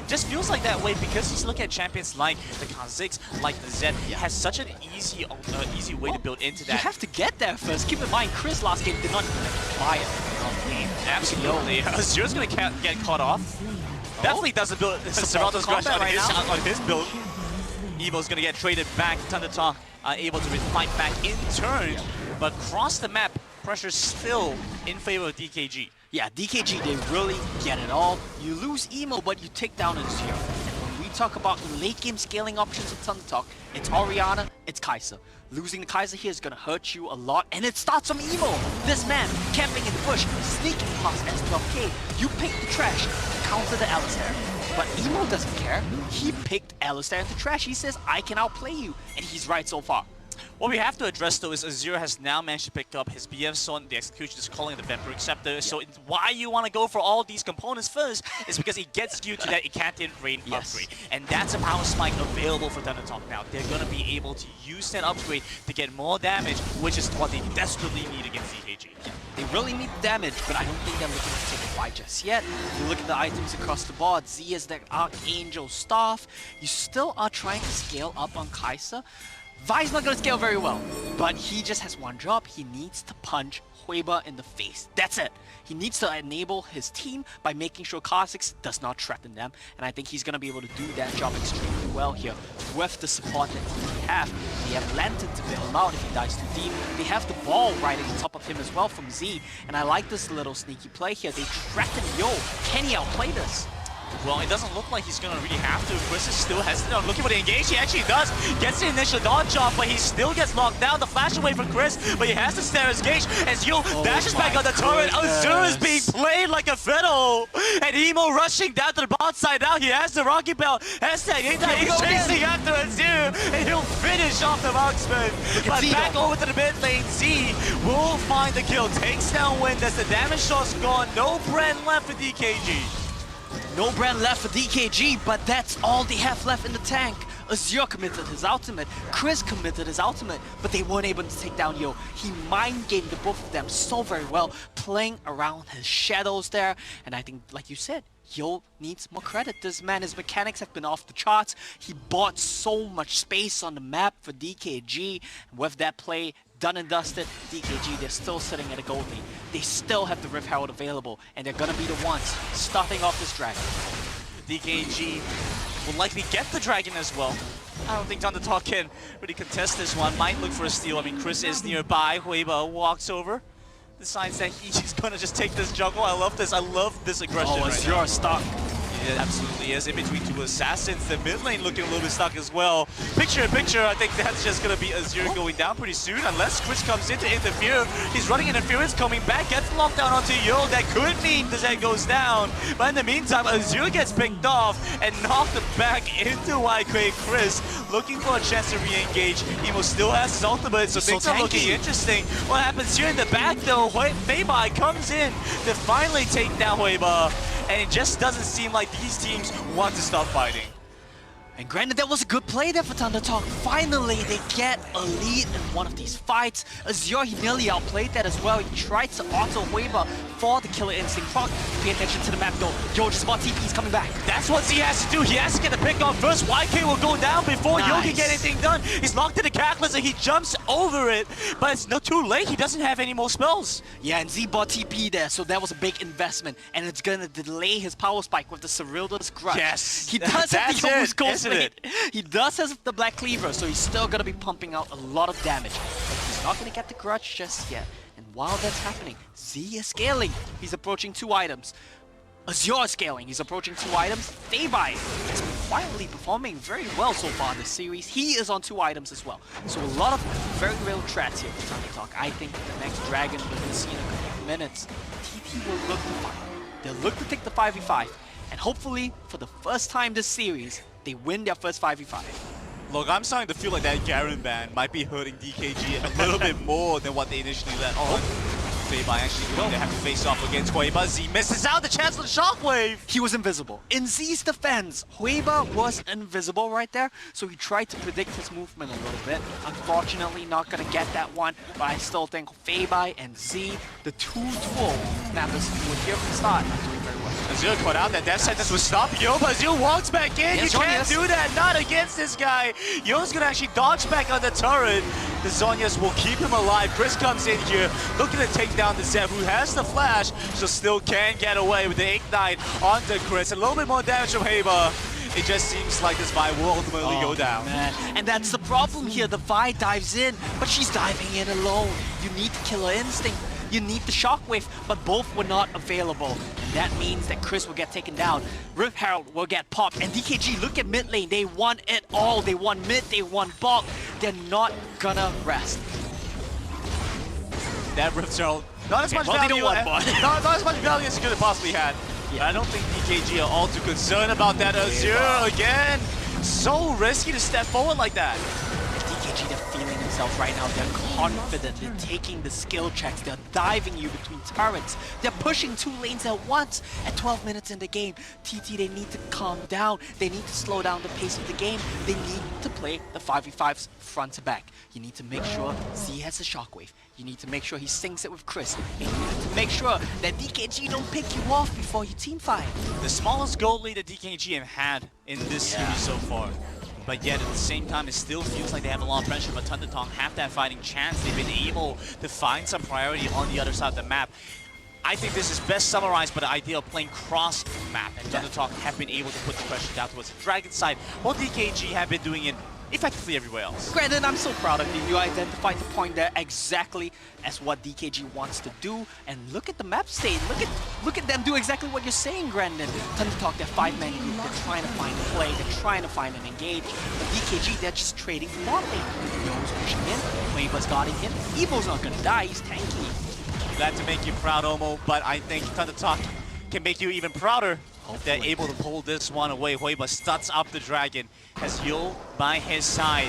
Just feels like that way because he's looking at champions like the Kha'Zix, like the Zed. He has such an easy way to build into that. You have to get there first. Keep in mind, Chris last game did not even fly it. Game. Absolutely. Zero's going to get caught off. Definitely doesn't build Cerebral's Grudge on his build. Evo's going to get traded back. ThunderTalk able to fight back in turn, but across the map, pressure still in favor of DKG. Yeah, DKG, they really get it all. You lose Emo, but you take down a Zero. And when we talk about late game scaling options of ThunderTalk, it's Orianna, it's Kai'Sa. Losing the Kai'Sa here is going to hurt you a lot, and it starts from Emo. This man, camping in the bush, sneaking past S12K. You pick the trash to counter the Alistair. But Emo doesn't care. He picked Alistair in the trash. He says, I can outplay you. And he's right so far. What we have to address though is Azure has now managed to pick up his BF Son, the execution is calling it the Vampire Acceptor. So why you want to go for all these components first is because it gets you to that Incantant Rain upgrade. And that's a power spike available for ThunderTalk now. They're going to be able to use that upgrade to get more damage, which is what they desperately need against DKG. They really need damage, but I don't think they're looking to take a fight just yet. If you look at the items across the board, Z is the Archangel Staff. You still are trying to scale up on Kai'Sa. Vi's not going to scale very well, but he just has one job. He needs to punch Huiba in the face. That's it. He needs to enable his team by making sure Kha'Zix does not threaten them, and I think he's going to be able to do that job extremely well here with the support that he have. They have Lantern to bail him out if he dies too deep. They have the ball right on top of him as well from Z, and I like this little sneaky play here. They threaten Yo. Can he outplay this? Well, it doesn't look like he's going to really have to. Chris is still hesitant on looking for the engage. He actually does. Gets the initial dodge off, but he still gets locked down. The flash away from Chris, but he has to stare his gauge as Yo dashes back on the turret. Azure is being played like a fiddle. And Emo rushing down to the bot side now. He has the Rocky Bell. Hashtag he's chasing after Azure, and he'll finish off the marksman. But back over to the mid lane. Z will find the kill. Takes down Wind as the damage shot's gone. No brand left for DKG. No brand left for DKG, but that's all they have left in the tank. Azure committed his ultimate, Chris committed his ultimate, but they weren't able to take down Yo. He mind-gamed the both of them so very well, playing around his shadows there, and I think, like you said, Yo needs more credit. This man, his mechanics have been off the charts. He bought so much space on the map for DKG, and with that play done and dusted, DKG, they're still sitting at a gold lead. They still have the Rift Herald available, and they're gonna be the ones starting off this dragon. DKG will likely get the dragon as well. I don't think ThunderTalk can really contest this one. Might look for a steal. I mean, Chris is nearby. Huiba walks over. Decides that he's gonna just take this jungle. I love this. I love this aggression. Oh, Azure stuck. It absolutely is. In between two assassins. The mid lane looking a little bit stuck as well. Picture in picture, I think that's just going to be Azure going down pretty soon. Unless Chris comes in to interfere. He's running interference, coming back, gets locked down onto Yo. That could mean the Zed goes down. But in the meantime, Azure gets picked off and knocked back into YK. Chris looking for a chance to re-engage. Emo still has his ultimate, so things are looking interesting. What happens here in the back though? Feibai comes in to finally take down Huiba. And it just doesn't seem like these teams want to stop fighting. And granted, that was a good play there for ThunderTalk. Finally, they get a lead in one of these fights. Azure, he nearly outplayed that as well. He tried to auto Huiba for the Killer Instinct proc. Pay attention to the map though. Yo, just spot TP is coming back. That's what Z has to do. He has to get the pick off first. YK will go down before Yo can get anything done. He's locked in the Catalyst and he jumps over it. But it's not too late. He doesn't have any more spells. Yeah, and Z bought TP there, so that was a big investment. And it's gonna delay his power spike with the Cyrilda's Grudge. Yes. He does have the almost gold Isn't it? He does have the Black Cleaver, so he's still gonna be pumping out a lot of damage. But he's not gonna get the Grudge just yet. And while that's happening, Z is scaling. He's approaching 2 items. Azure is scaling. He's approaching 2 items. Feibai has been quietly performing very well so far in this series. He is on 2 items as well. So a lot of very real threats here for ThunderTalk. I think the next dragon we're gonna see in a couple of minutes, TT will look to fight. They'll look to take the 5v5. And hopefully, for the first time this series, they win their first 5v5. Look, I'm starting to feel like that Garen ban might be hurting DKG a little bit more than what they initially let on. Feibai actually going to have to face off against Huiba. Z misses out the chance for the shockwave. He was invisible. In Z's defense, Huiba was invisible right there, so he tried to predict his movement a little bit. Unfortunately, not going to get that one, but I still think Feibai and Z, the 2 duo members who were here from the start, are doing very well. Azure caught out that death sentence would stop Yo, but Azure walks back in. Yes, You can't do that, not against this guy. Yo's going to actually dodge back on the turret. The Zhonya's will keep him alive. Chris comes in here, looking to take down the Zeb, who has the flash, so still can get away with the Ignite onto Chris. A little bit more damage from Huiba. It just seems like this Vi will ultimately go down. Man. And that's the problem here. The Vi dives in, but she's diving in alone. You need the Killer Instinct. You need the Shockwave, but both were not available. And that means that Chris will get taken down. Rift Herald will get popped. And DKG, look at mid lane. They won it all. They won mid, they won bulk. They're not gonna rest. That Rift Herald, not as much value, not as much value as he could have possibly had. Yeah. I don't think DKG are all too concerned about that. Azure again, so risky to step forward like that. DKG, they're feeling this themselves right now. They're confident. They're taking the skill checks. They're diving you between turrets. They're pushing 2 lanes at once. At 12 minutes in the game, TT, they need to calm down. They need to slow down the pace of the game. They need to play the 5v5s front to back. You need to make sure Z has a shockwave. You need to make sure he syncs it with Chris. And you need to make sure that DKG don't pick you off before you team fight. The smallest goal lead that DKG have had in this series so far. But yet at the same time, it still feels like they have a lot of pressure, but ThunderTalk have that fighting chance. They've been able to find some priority on the other side of the map. I think this is best summarized by the idea of playing cross map, and ThunderTalk have been able to put the pressure down towards the Dragon side, while DKG have been doing it effectively everywhere else. Granted, I'm so proud of you. You identified the point there exactly as what DKG wants to do. And look at the map state. Look at them do exactly what you're saying, Brandon. ThunderTalk, they're 5-man group. They're trying to find a play. They're trying to find an engage. But DKG, they're just trading for bot lane. Yo's pushing in. Waver's guarding him. Evo's not gonna die. He's tanky. Glad to make you proud, Omo, but I think ThunderTalk can make you even prouder. They're able to pull this one away. Huiba stuts up the Dragon. Has Yo by his side.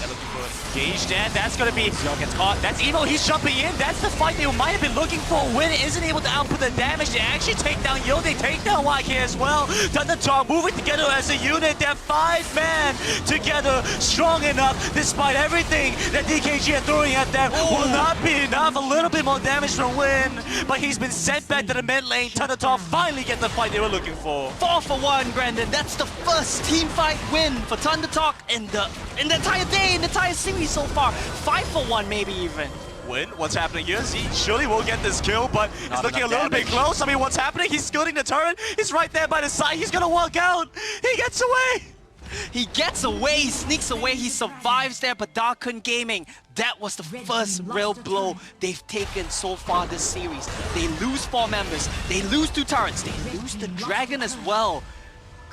They're looking for an engage there. That's going to be... Yo gets caught. That's Evo. He's jumping in. That's the fight they might have been looking for. Win isn't able to output the damage. They actually take down Yo. They take down YK as well. ThunderTalk moving together as a unit. They're 5-man together. Strong enough, despite everything that DKG are throwing at them. Will not be enough. A little bit more damage from Win. But he's been sent back to the mid lane. ThunderTalk finally get the fight they were looking for. 4 for 1, Brandon. That's the first team fight win for ThunderTalk in the entire day, in the entire series so far. 5 for 1, maybe even. Win, what's happening here? Z surely will get this kill, but it's looking a little bit close. I mean, what's happening? He's skirting the turret. He's right there by the side. He's gonna walk out. He gets away. He gets away, he sneaks away, he survives there, but Darkun Gaming, that was the first real blow they've taken so far this series. They lose 4 members, they lose 2 turrets, they lose the Dragon as well.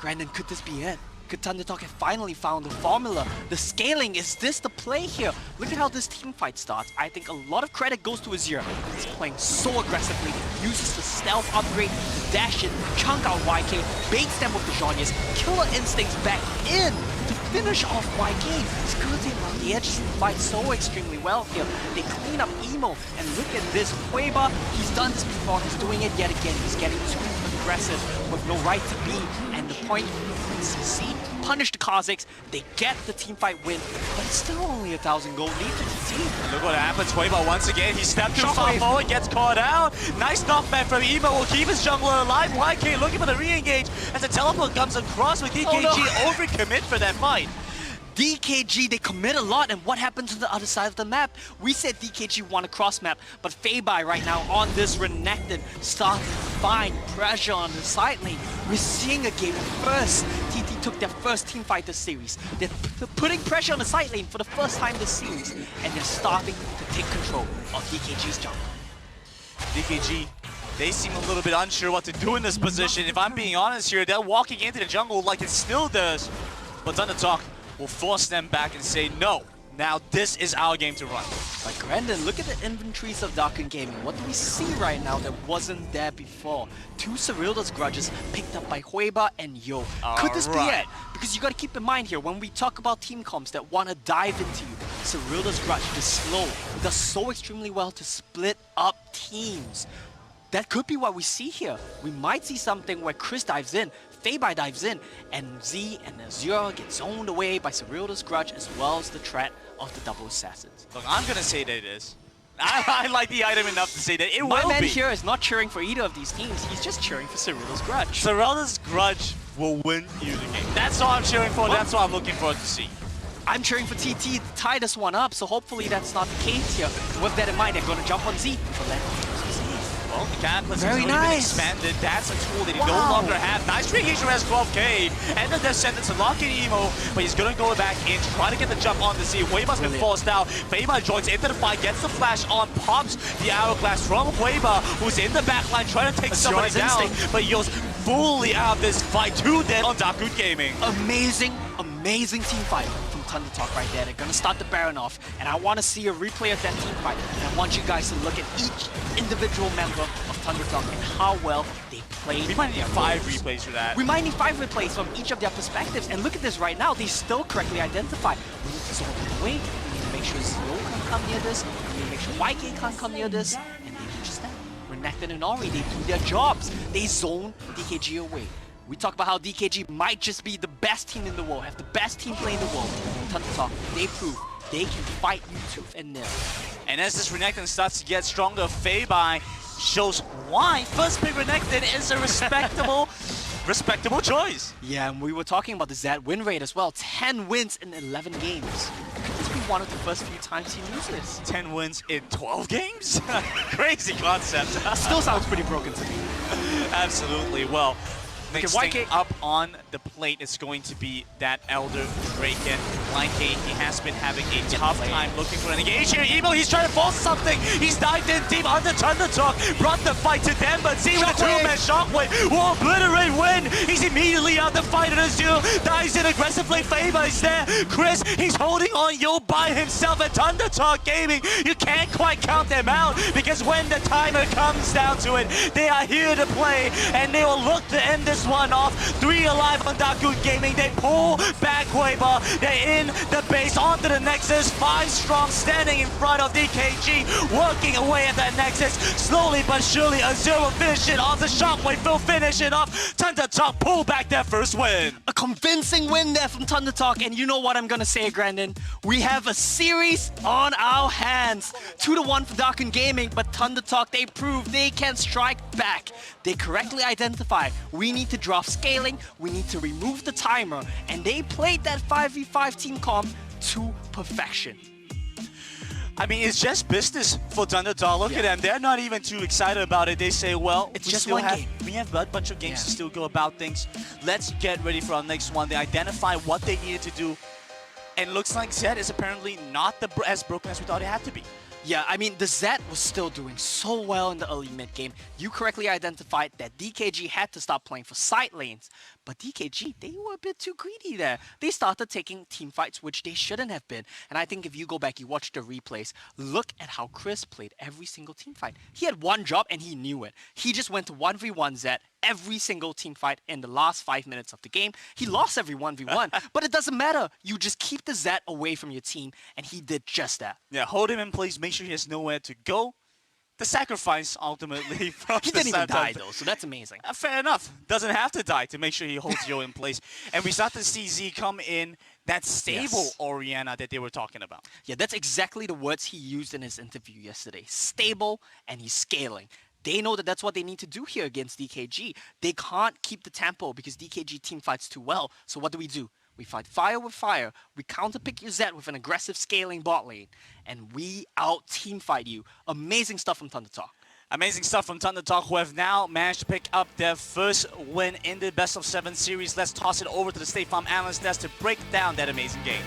Brandon, could this be it? Could ThunderTalk have finally found the formula? The scaling, is this the play here? Look at how this team fight starts. I think a lot of credit goes to Azir. He's playing so aggressively, uses the stealth upgrade to dash in, chunk out YK, baits them with the Zhonya's, killer instincts back in to finish off YK. Skirting around the edges of the fight so extremely well here. They clean up Emo, and look at this. Huiba, he's done this before, he's doing it yet again. He's getting too aggressive with no right to be, and the point CC punish the Kazakhs, they get the teamfight win, but it's still only 1,000 gold lead for TT. Look what happens, Huiba once again, he stepped too far forward, gets caught out. Nice knockback from Emo, will keep his jungler alive. YK looking for the re-engage as the teleport comes across with DKG overcommit for that fight. DKG, they commit a lot, and what happened to the other side of the map? We said DKG won a cross map, but Feibai right now on this Renekton starting to find pressure on the side lane. We're seeing a game first. TT took their first team fight this series. They're putting pressure on the side lane for the first time this series, and they're starting to take control of DKG's jungle. DKG, they seem a little bit unsure what to do in this position. If I'm being honest here, they're walking into the jungle like it still does. But ThunderTalk will force them back and say, no, now this is our game to run. But Brandon, look at the inventories of Darkun Gaming. What do we see right now that wasn't there before? 2 Cyrilda's grudges picked up by Huiba and Yo. Could this be it? Because you gotta keep in mind here, when we talk about team comps that wanna dive into you, Cyrilda's grudge is slow. It does so extremely well to split up teams. That could be what we see here. We might see something where Chris dives in, Feibai dives in, and Z and Azir get zoned away by Cyrilda's grudge as well as the threat of the double assassins. Look, I'm gonna say that it is. I like the item enough to say that it will be. My man here is not cheering for either of these teams, he's just cheering for Cyrilda's grudge. Cyrilda's grudge will win you the game. That's all I'm cheering for, that's what I'm looking forward to see. I'm cheering for TT to tie this one up, so hopefully that's not the case here. With that in mind, they're gonna jump on Z. Well, the Catalyst has already been expanded. That's a tool that he no longer have. Nice re-engagement has 12k. And the Descendants to lock in Emo, but he's gonna go back in, try to get the jump on the Z. Huiba's been forced out. Feibai joins into the fight, gets the flash on, pops the hourglass from Huiba, who's in the backline trying to take somebody down. But Yo's fully out of this fight. 2 dead on Darkun Gaming. Amazing team fight from ThunderTalk right there. They're gonna start the Baron off, and I want to see a replay of that team fight. And I want you guys to look at each individual member of ThunderTalk and how well they played. We might need 5 replays for that. We might need 5 replays from each of their perspectives. And look at this right now. They still correctly identify. We need to zone them away. We need to make make sure Zio can't come near this. We need to make sure YK can't come near this. And they do just that. Renekton and Ori, they do their jobs. They zone DKG away. We talk about how DKG might just be the best team in the world, have the best team play in the world. ThunderTalk, they prove they can fight you tooth and nail. And as this Renekton starts to get stronger, Feibai shows why first pick Renekton is a respectable choice. Yeah, and we were talking about the Zed win rate as well. 10 wins in 11 games. Could this be one of the first few times he loses? 10 wins in 12 games? Crazy concept. Still sounds pretty broken to me. Absolutely. Well, next thing YK up on the plate is going to be that Elder Draken. YK, he has been having a tough time looking for an engage here. Emo, he's trying to force something. He's dived in deep under ThunderTalk, brought the fight to them, but see with a two-man Shockwave will obliterate Win. He's immediately out the fight in Azul, dives in aggressively. Feibai is there. Chris, he's holding on Yo by himself at ThunderTalk Gaming. You can't quite count them out because when the timer comes down to it, they are here to play and they will look to end this one off. 3 alive on Dakun Gaming. They pull back Hueba. They're in the base onto the Nexus. 5 strong standing in front of DKG, working away at that Nexus. Slowly but surely, Azure will finish it off. The Shockwave will finish it off. ThunderTalk pull back their first win. A convincing win there from ThunderTalk, and you know what I'm gonna say, Grandin. We have a series on our hands. 2-1 for Dakun Gaming, but ThunderTalk, they prove they can strike back. They correctly identify we need to drop scaling, we need to remove the timer, and they played that 5v5 team comp to perfection. I mean, it's just business for ThunderTalk. Look at them. They're not even too excited about it. They say, well, it's just one game. We have a bunch of games to still go about things. Let's get ready for our next one. They identify what they needed to do. And looks like Zed is apparently not as broken as we thought it had to be. Yeah, I mean, the Zed was still doing so well in the early mid game. You correctly identified that DKG had to stop playing for side lanes. But DKG, they were a bit too greedy there. They started taking team fights, which they shouldn't have been. And I think if you go back, you watch the replays, look at how Chris played every single team fight. He had one job and he knew it. He just went to 1v1 Zed every single team fight in the last 5 minutes of the game. He lost every 1v1, but it doesn't matter. You just keep the Zed away from your team, and he did just that. Yeah, hold him in place, make sure he has nowhere to go. The sacrifice, ultimately, from he didn't even die, though, so that's amazing. Fair enough. Doesn't have to die to make sure he holds Yo in place. And we start to see Z come in, that stable Orianna that they were talking about. Yeah, that's exactly the words he used in his interview yesterday. Stable, and he's scaling. They know that that's what they need to do here against DKG. They can't keep the tempo because DKG team fights too well. So what do? We fight fire with fire. We counterpick your Zed with an aggressive scaling bot lane. And we out-team fight you. Amazing stuff from ThunderTalk. Amazing stuff from ThunderTalk, who have now managed to pick up their first win in the best of 7 series. Let's toss it over to the State Farm Analyst desk to break down that amazing game.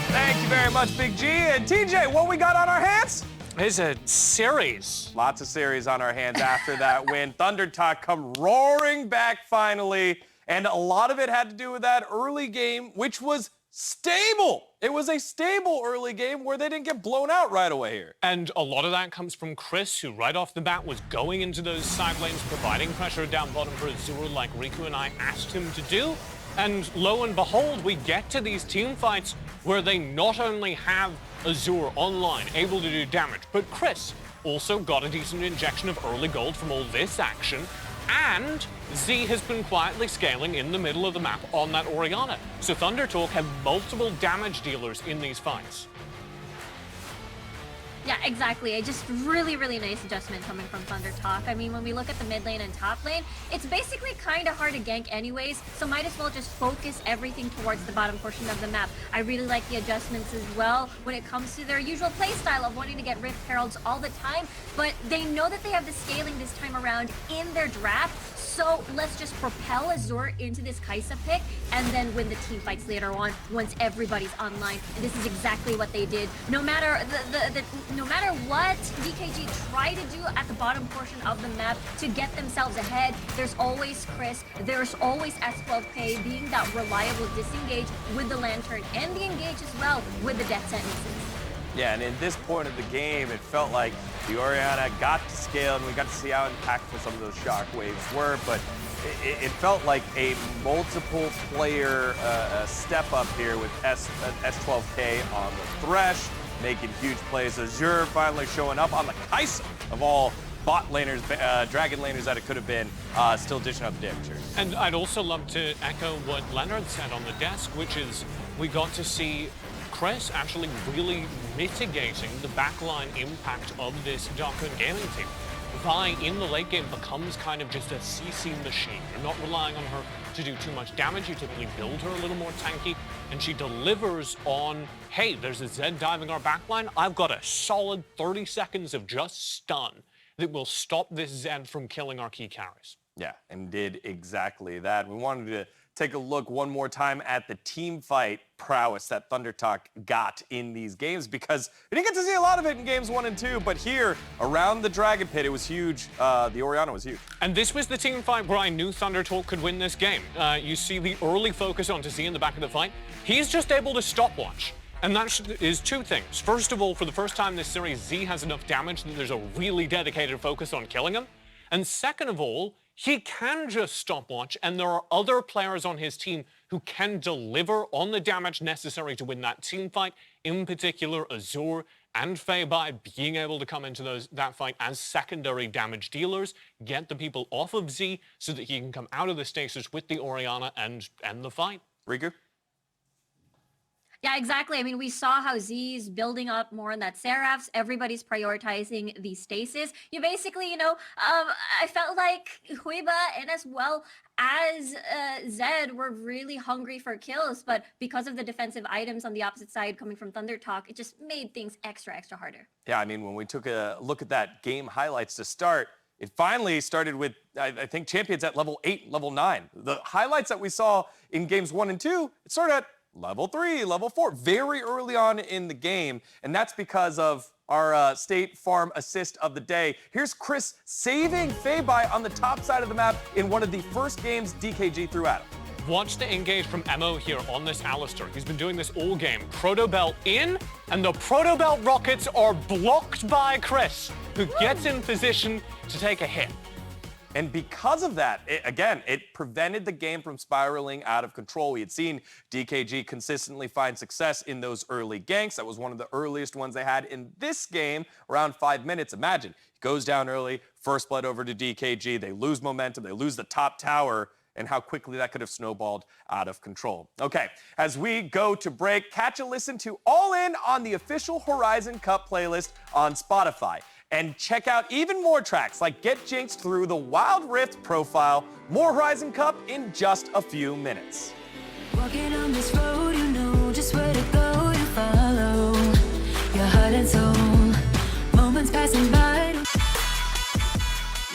Thank you very much, Big G. And TJ, what we got on our hands? It's a series. Lots of series on our hands after that win. ThunderTalk come roaring back finally. And a lot of it had to do with that early game, which was stable. It was a stable early game where they didn't get blown out right away here. And a lot of that comes from Chris, who right off the bat was going into those side lanes, providing pressure down bottom for Azure like Riku and I asked him to do. And lo and behold, we get to these team fights where they not only have Azure online, able to do damage, but Chris also got a decent injection of early gold from all this action, and Z has been quietly scaling in the middle of the map on that Orianna. So ThunderTalk have multiple damage dealers in these fights. Yeah, exactly. Just really, really nice adjustment coming from ThunderTalk. I mean, when we look at the mid lane and top lane, it's basically kind of hard to gank anyways, so might as well just focus everything towards the bottom portion of the map. I really like the adjustments as well when it comes to their usual playstyle of wanting to get Rift Heralds all the time, but they know that they have the scaling this time around in their draft, so let's just propel Azure into this Kai'Sa pick and then win the team fights later on once everybody's online. And this is exactly what they did. No matter no matter what DKG tried to do at the bottom portion of the map to get themselves ahead, there's always Chris, there's always S12K being that reliable disengage with the Lantern and the engage as well with the death sentences. Yeah, and in this point of the game, it felt like the Orianna got to scale, and we got to see how impactful some of those shockwaves were, but it felt like a multiple player step up here with S12K on the Thresh, making huge plays. Azure finally showing up on the Kai'Sa of all bot laners, dragon laners that it could have been, still dishing out the damage here. And I'd also love to echo what Leonard said on the desk, which is we got to see Chris actually really mitigating the backline impact of this Darkun Gaming team. Vi in the late game becomes kind of just a CC machine. You're not relying on her to do too much damage. You typically build her a little more tanky, and she delivers on, hey, there's a Zed diving our backline. I've got a solid 30 seconds of just stun that will stop this Zed from killing our key carries. Yeah, and did exactly that. We wanted to take a look one more time at the team fight prowess that ThunderTalk got in these games, because we didn't get to see a lot of it in games 1 and 2, but here, around the Dragon Pit, it was huge. The Orianna was huge. And this was the team fight where I knew ThunderTalk could win this game. You see the early focus onto Z in the back of the fight. He's just able to stopwatch. And that is two things. First of all, for the first time this series, Z has enough damage that there's a really dedicated focus on killing him. And second of all, he can just stopwatch, and there are other players on his team who can deliver on the damage necessary to win that team fight. In particular, Azure and Feibai being able to come into that fight as secondary damage dealers, get the people off of Z so that he can come out of the stasis with the Orianna and end the fight. Riku? Yeah, exactly. I mean, we saw how Z's building up more on that Seraphs. Everybody's prioritizing the stasis. You basically, I felt like Huiba and as well as Zed were really hungry for kills, but because of the defensive items on the opposite side coming from ThunderTalk, it just made things extra harder. Yeah, I mean, when we took a look at that game highlights to start, it finally started with, I think, champions at level 8, level 9. The highlights that we saw in games 1 and 2, it started at level 3, level 4, very early on in the game, and that's because of our State Farm assist of the day. Here's Chris saving Feibai on the top side of the map in one of the first games DKG threw at him. Watch the engage from Emo here on this Alistair. He's been doing this all game. Protobell in, and the Protobell rockets are blocked by Chris, who gets in position to take a hit. And because of that, it prevented the game from spiraling out of control. We had seen DKG consistently find success in those early ganks. That was one of the earliest ones they had in this game, around 5 minutes. Imagine, he goes down early, first blood over to DKG, they lose momentum, they lose the top tower, and how quickly that could have snowballed out of control. Okay, as we go to break, catch a listen to All In on the official Horizon Cup playlist on Spotify. And check out even more tracks like Get Jinxed through the Wild Rift profile. More Horizon Cup in just a few minutes. Walking on this road, you know just where to go, you follow your heart and soul. Moments passing by.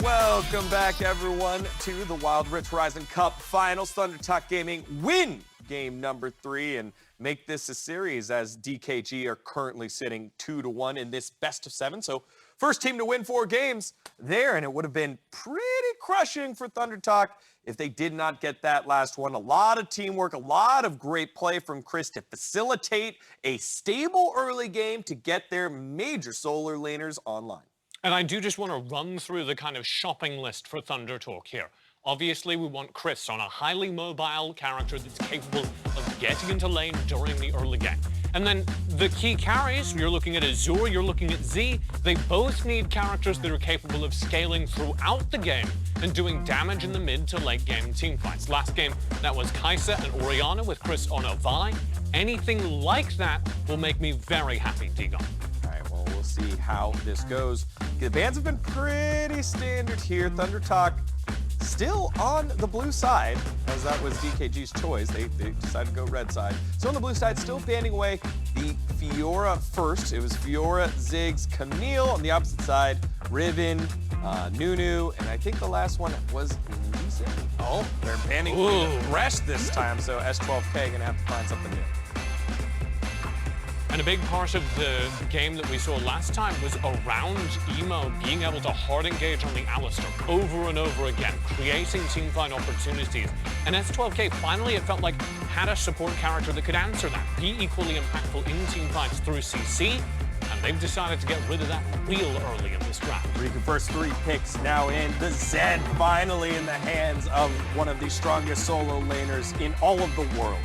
Welcome back, everyone, to the Wild Rift Horizon Cup Finals. ThunderTalk Gaming win game number 3 and make this a series, as DKG are currently sitting 2-1 in this best of 7. So first team to win 4 games there, and it would have been pretty crushing for ThunderTalk if they did not get that last one. A lot of teamwork, a lot of great play from Chris to facilitate a stable early game to get their major solar laners online. And I do just want to run through the kind of shopping list for ThunderTalk here. Obviously, we want Chris on a highly mobile character that's capable of getting into lane during the early game. And then the key carries, you're looking at Azure, you're looking at Z, they both need characters that are capable of scaling throughout the game and doing damage in the mid to late game teamfights. Last game, that was Kai'Sa and Orianna with Chris on a Vi. Anything like that will make me very happy, Digon. All right, well, we'll see how this goes. The bans have been pretty standard here. ThunderTalk still on the blue side, as that was DKG's choice. They decided to go red side. So on the blue side, still banning away the Fiora first. It was Fiora, Ziggs, Camille. On the opposite side, Riven, Nunu, and I think the last one was Lisa. Oh, they're banning Thresh this time, so S12K gonna have to find something new. And a big part of the game that we saw last time was around Emo being able to hard engage on the Alistair over and over again, creating teamfight opportunities. And S12K finally, it felt like, had a support character that could answer that, be equally impactful in teamfights through CC, and and they've decided to get rid of that real early in this draft. Riku, first 3 picks now in. The Zed finally in the hands of one of the strongest solo laners in all of the world.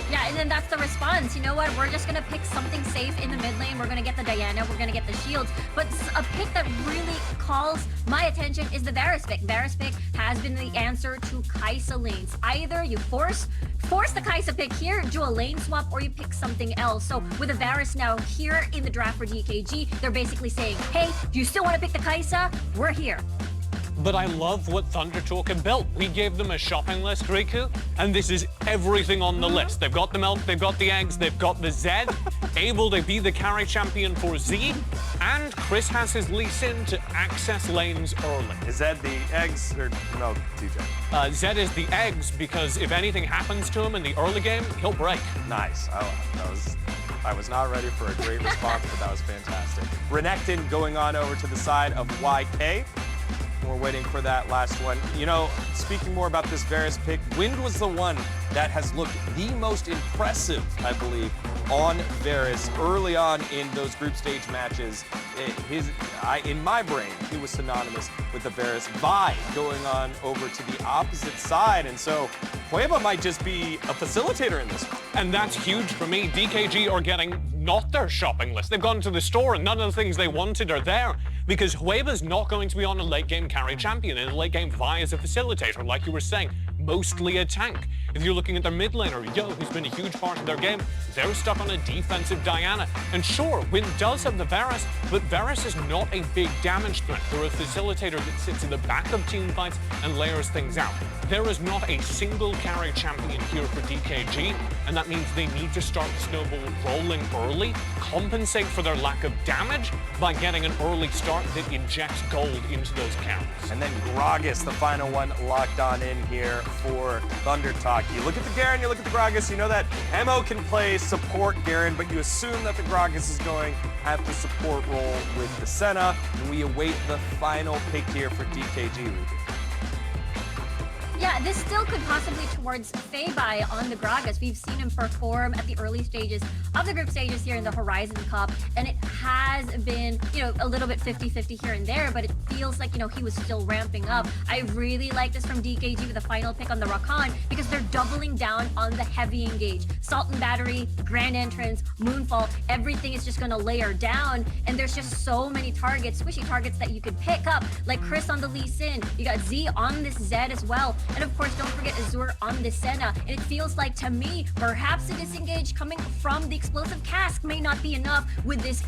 Yeah, and then that's the response. You know what? We're just going to pick something safe in the mid lane. We're going to get the Diana. We're going to get the shields. But a pick that really calls my attention is the Varus pick. Varus pick has been the answer to Kai'Sa lanes. Either you force the Kai'Sa pick here, do a lane swap, or you pick something else. So with the Varus now here in the draft for DKG, they're basically saying, hey, do you still want to pick the Kai'Sa? We're here. But I love what ThunderTalk have built. We gave them a shopping list, Riku, and this is everything on the list. They've got the milk, they've got the eggs, they've got the Zed, able to be the carry champion for Z, and Chris has his Lee Sin to access lanes early. Is Zed the eggs or no, TJ? Zed is the eggs because if anything happens to him in the early game, he'll break. Nice. I was not ready for a great response, but that was fantastic. Renekton going on over to the side of YK. We're waiting for that last one. You know, speaking more about this Varus pick, Wind was the one that has looked the most impressive, I believe, on Varus early on in those group stage matches. In my brain, he was synonymous with the Varus Vi going on over to the opposite side. And so Hueva might just be a facilitator in this one. And that's huge for me. DKG are getting not their shopping list. They've gone to the store and none of the things they wanted are there because Hueva's not going to be on a late game carry champion. In a late game, Vi is a facilitator, like you were saying, mostly a tank. If you're looking at their mid laner, Yo, who's been a huge part of their game, they're stuck on a defensive Diana. And sure, Wind does have the Varus, but Varus is not a big damage threat. They're a facilitator that sits in the back of team fights and layers things out. There is not a single carry champion here for DKG, and that means they need to start the snowball rolling early, compensate for their lack of damage by getting an early start that injects gold into those counts. And then Gragas, the final one, locked on in here for ThunderTalk. You look at the Garen, you look at the Gragas, you know that Emo can play support Garen, but you assume that the Gragas is going at the support role with the Senna, and we await the final pick here for DKG. Yeah, this still could possibly towards Feibai on the Gragas. We've seen him perform at the early stages of the group stages here in the Horizon Cup, and it has been, a little bit 50-50 here and there, but it feels like, he was still ramping up. I really like this from DKG with the final pick on the Rakan because they're doubling down on the heavy engage. Salt and Battery, Grand Entrance, Moonfall, everything is just going to layer down, and there's just so many targets, squishy targets that you could pick up, like Chris on the Lee Sin. You got Z on this Zed as well. And of course, don't forget Azur on the Senna. And it feels like, to me, perhaps a disengage coming from the explosive cask may not be enough with this,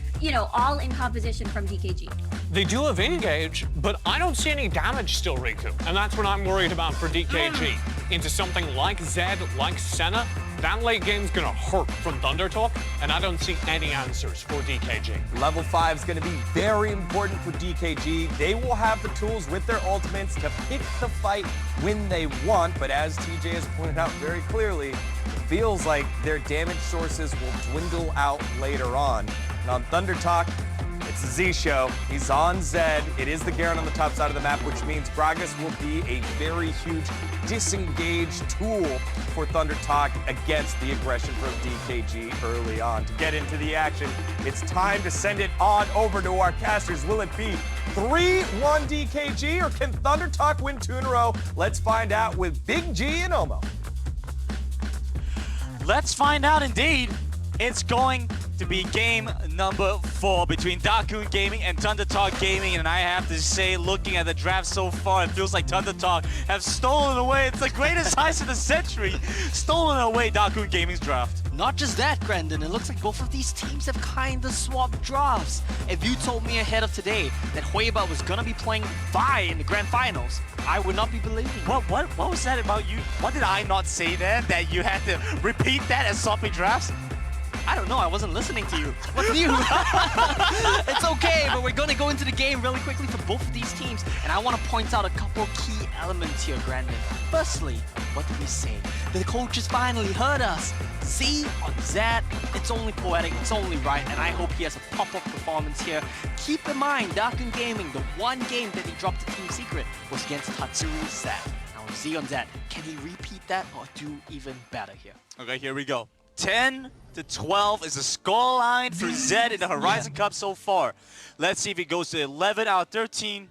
all-in composition from DKG. They do have engage, but I don't see any damage still, Riku. And that's what I'm worried about for DKG. Into something like Zed, like Senna, that late game's gonna hurt from ThunderTalk, and I don't see any answers for DKG. Level 5 is gonna be very important for DKG. They will have the tools with their ultimates to pick the fight when they want, but as TJ has pointed out very clearly, it feels like their damage sources will dwindle out later on. And on ThunderTalk, it's the Z show. He's on Zed. It is the Garen on the top side of the map, which means Gragas will be a very huge disengage tool for ThunderTalk against the aggression from DKG early on. To get into the action, it's time to send it on over to our casters. Will it be 3-1 DKG, or can ThunderTalk win 2 in a row? Let's find out with Big G and Omo. Let's find out indeed. It's going to be game number 4 between Dakun Gaming and ThunderTalk Gaming, and I have to say, looking at the draft so far, it feels like ThunderTalk have stolen away. It's the greatest heist of the century. Stolen away Dakun Gaming's draft. Not just that, Grandin, it looks like both of these teams have kinda swapped drafts. If you told me ahead of today that Hueba was gonna be playing Vi in the grand finals, I would not be believing. What was that about you? What did I not say then, that you had to repeat that as swapping drafts? I don't know, I wasn't listening to you. What's new? It's okay, but we're gonna go into the game really quickly for both of these teams, and I want to point out a couple key elements here, Grandin. Firstly, what did we say? The coaches finally heard us. Z on Zed, it's only poetic, it's only right, and I hope he has a pop-up performance here. Keep in mind, Dakun Gaming, the one game that he dropped the team secret was against Tatsuru Zed. Now Z on Zed, can he repeat that or do even better here? Okay, here we go. 10-12 is the scoreline for Zed in the Horizon Cup so far. Let's see if it goes to 11 out of 13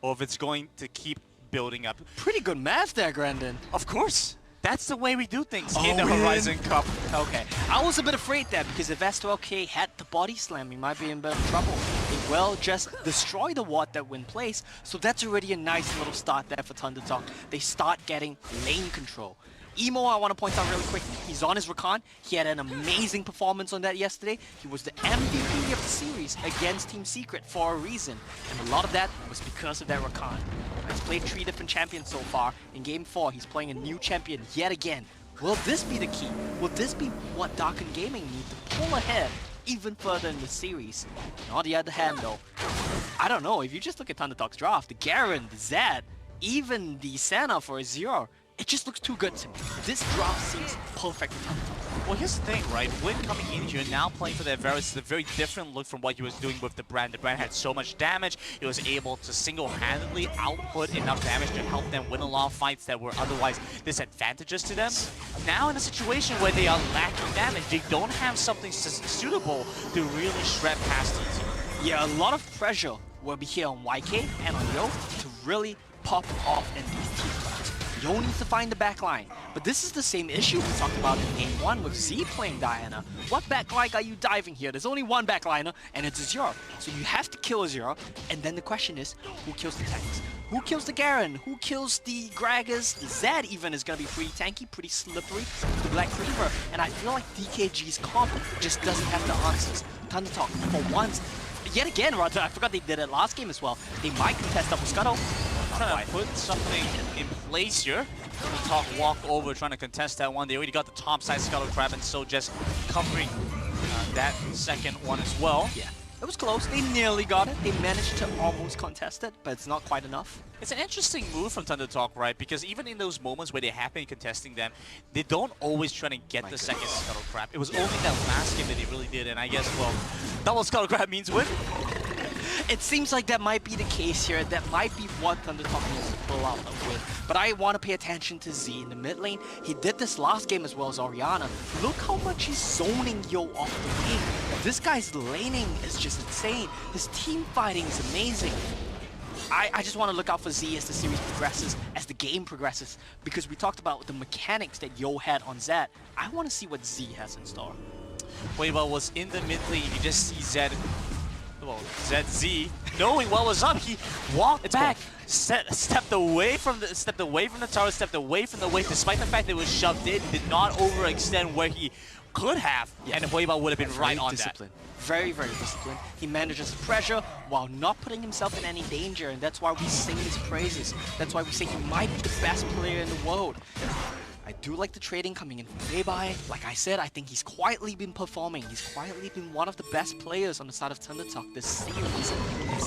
or if it's going to keep building up. Pretty good math there, Grandin. Of course. That's the way we do things in the Horizon Cup. Okay. I was a bit afraid there because if S2LK had the body slam, he might be in a bit of trouble. They will just destroy the ward that win place. So that's already a nice little start there for ThunderTalk. They start getting lane control. Emo, I want to point out really quick, he's on his Rakan. He had an amazing performance on that yesterday. He was the MVP of the series against Team Secret for a reason. And a lot of that was because of that Rakan. He's played 3 different champions so far. In Game 4, he's playing a new champion yet again. Will this be the key? Will this be what Darken Gaming need to pull ahead even further in the series? And on the other hand, though, I don't know. If you just look at ThunderTalk's draft, the Garen, the Zed, even the Senna for a 0, it just looks too good to me. This draft seems perfect for ThunderTalk. Well, here's the thing, right? When coming in here, now playing for the Varus is a very different look from what he was doing with the Brand. The Brand had so much damage, he was able to single-handedly output enough damage to help them win a lot of fights that were otherwise disadvantageous to them. Now in a situation where they are lacking damage, they don't have something suitable to really shred past TT. Yeah, a lot of pressure will be here on YK and on Yo to really pop off in these team fights. Yo needs to find the backline. But this is the same issue we talked about in Game 1 with Z playing Diana. What backline are you diving here? There's only one backliner, and it's Azure. So you have to kill Azure, and then the question is, who kills the tanks? Who kills the Garen? Who kills the Gragas? The Zed even is going to be pretty tanky, pretty slippery. The Black Reaver, and I feel like DKG's comp just doesn't have the answers. ThunderTalk, for once, yet again, rather, I forgot they did it last game as well. They might contest up with Scuttle. Trying to put something in place here. ThunderTalk walk over, trying to contest that one. They already got the top side Scuttle Crab, and so just covering that second one as well. Yeah, it was close. They nearly got it. They managed to almost contest it, but it's not quite enough. It's an interesting move from ThunderTalk, right? Because even in those moments where they have been contesting them, they don't always try to get the second Scuttle Crab. It was only that last game that they really did, and I guess, well, double Scuttle Crab means win. It seems like that might be the case here. That might be what ThunderTalk needs to pull out a win. But I want to pay attention to Z in the mid lane. He did this last game as well as Orianna. Look how much he's zoning Yo off the lane. This guy's laning is just insane. His team fighting is amazing. I just want to look out for Z as the series progresses, as the game progresses, because we talked about the mechanics that Yo had on Zed. I want to see what Z has in store. Weibo was in the mid lane. You just see Zed. Well, ZZ, knowing what was up, he walked back, stepped away from the tower, stepped away from the wave, despite the fact that it was shoved in, did not overextend where he could have, and Weibo would have been right on that. Very, very disciplined. He manages to pressure while not putting himself in any danger, and that's why we sing his praises. That's why we say he might be the best player in the world. I do like the trading coming in from Weibo. Like I said, I think he's quietly been performing. He's quietly been one of the best players on the side of ThunderTalk this series.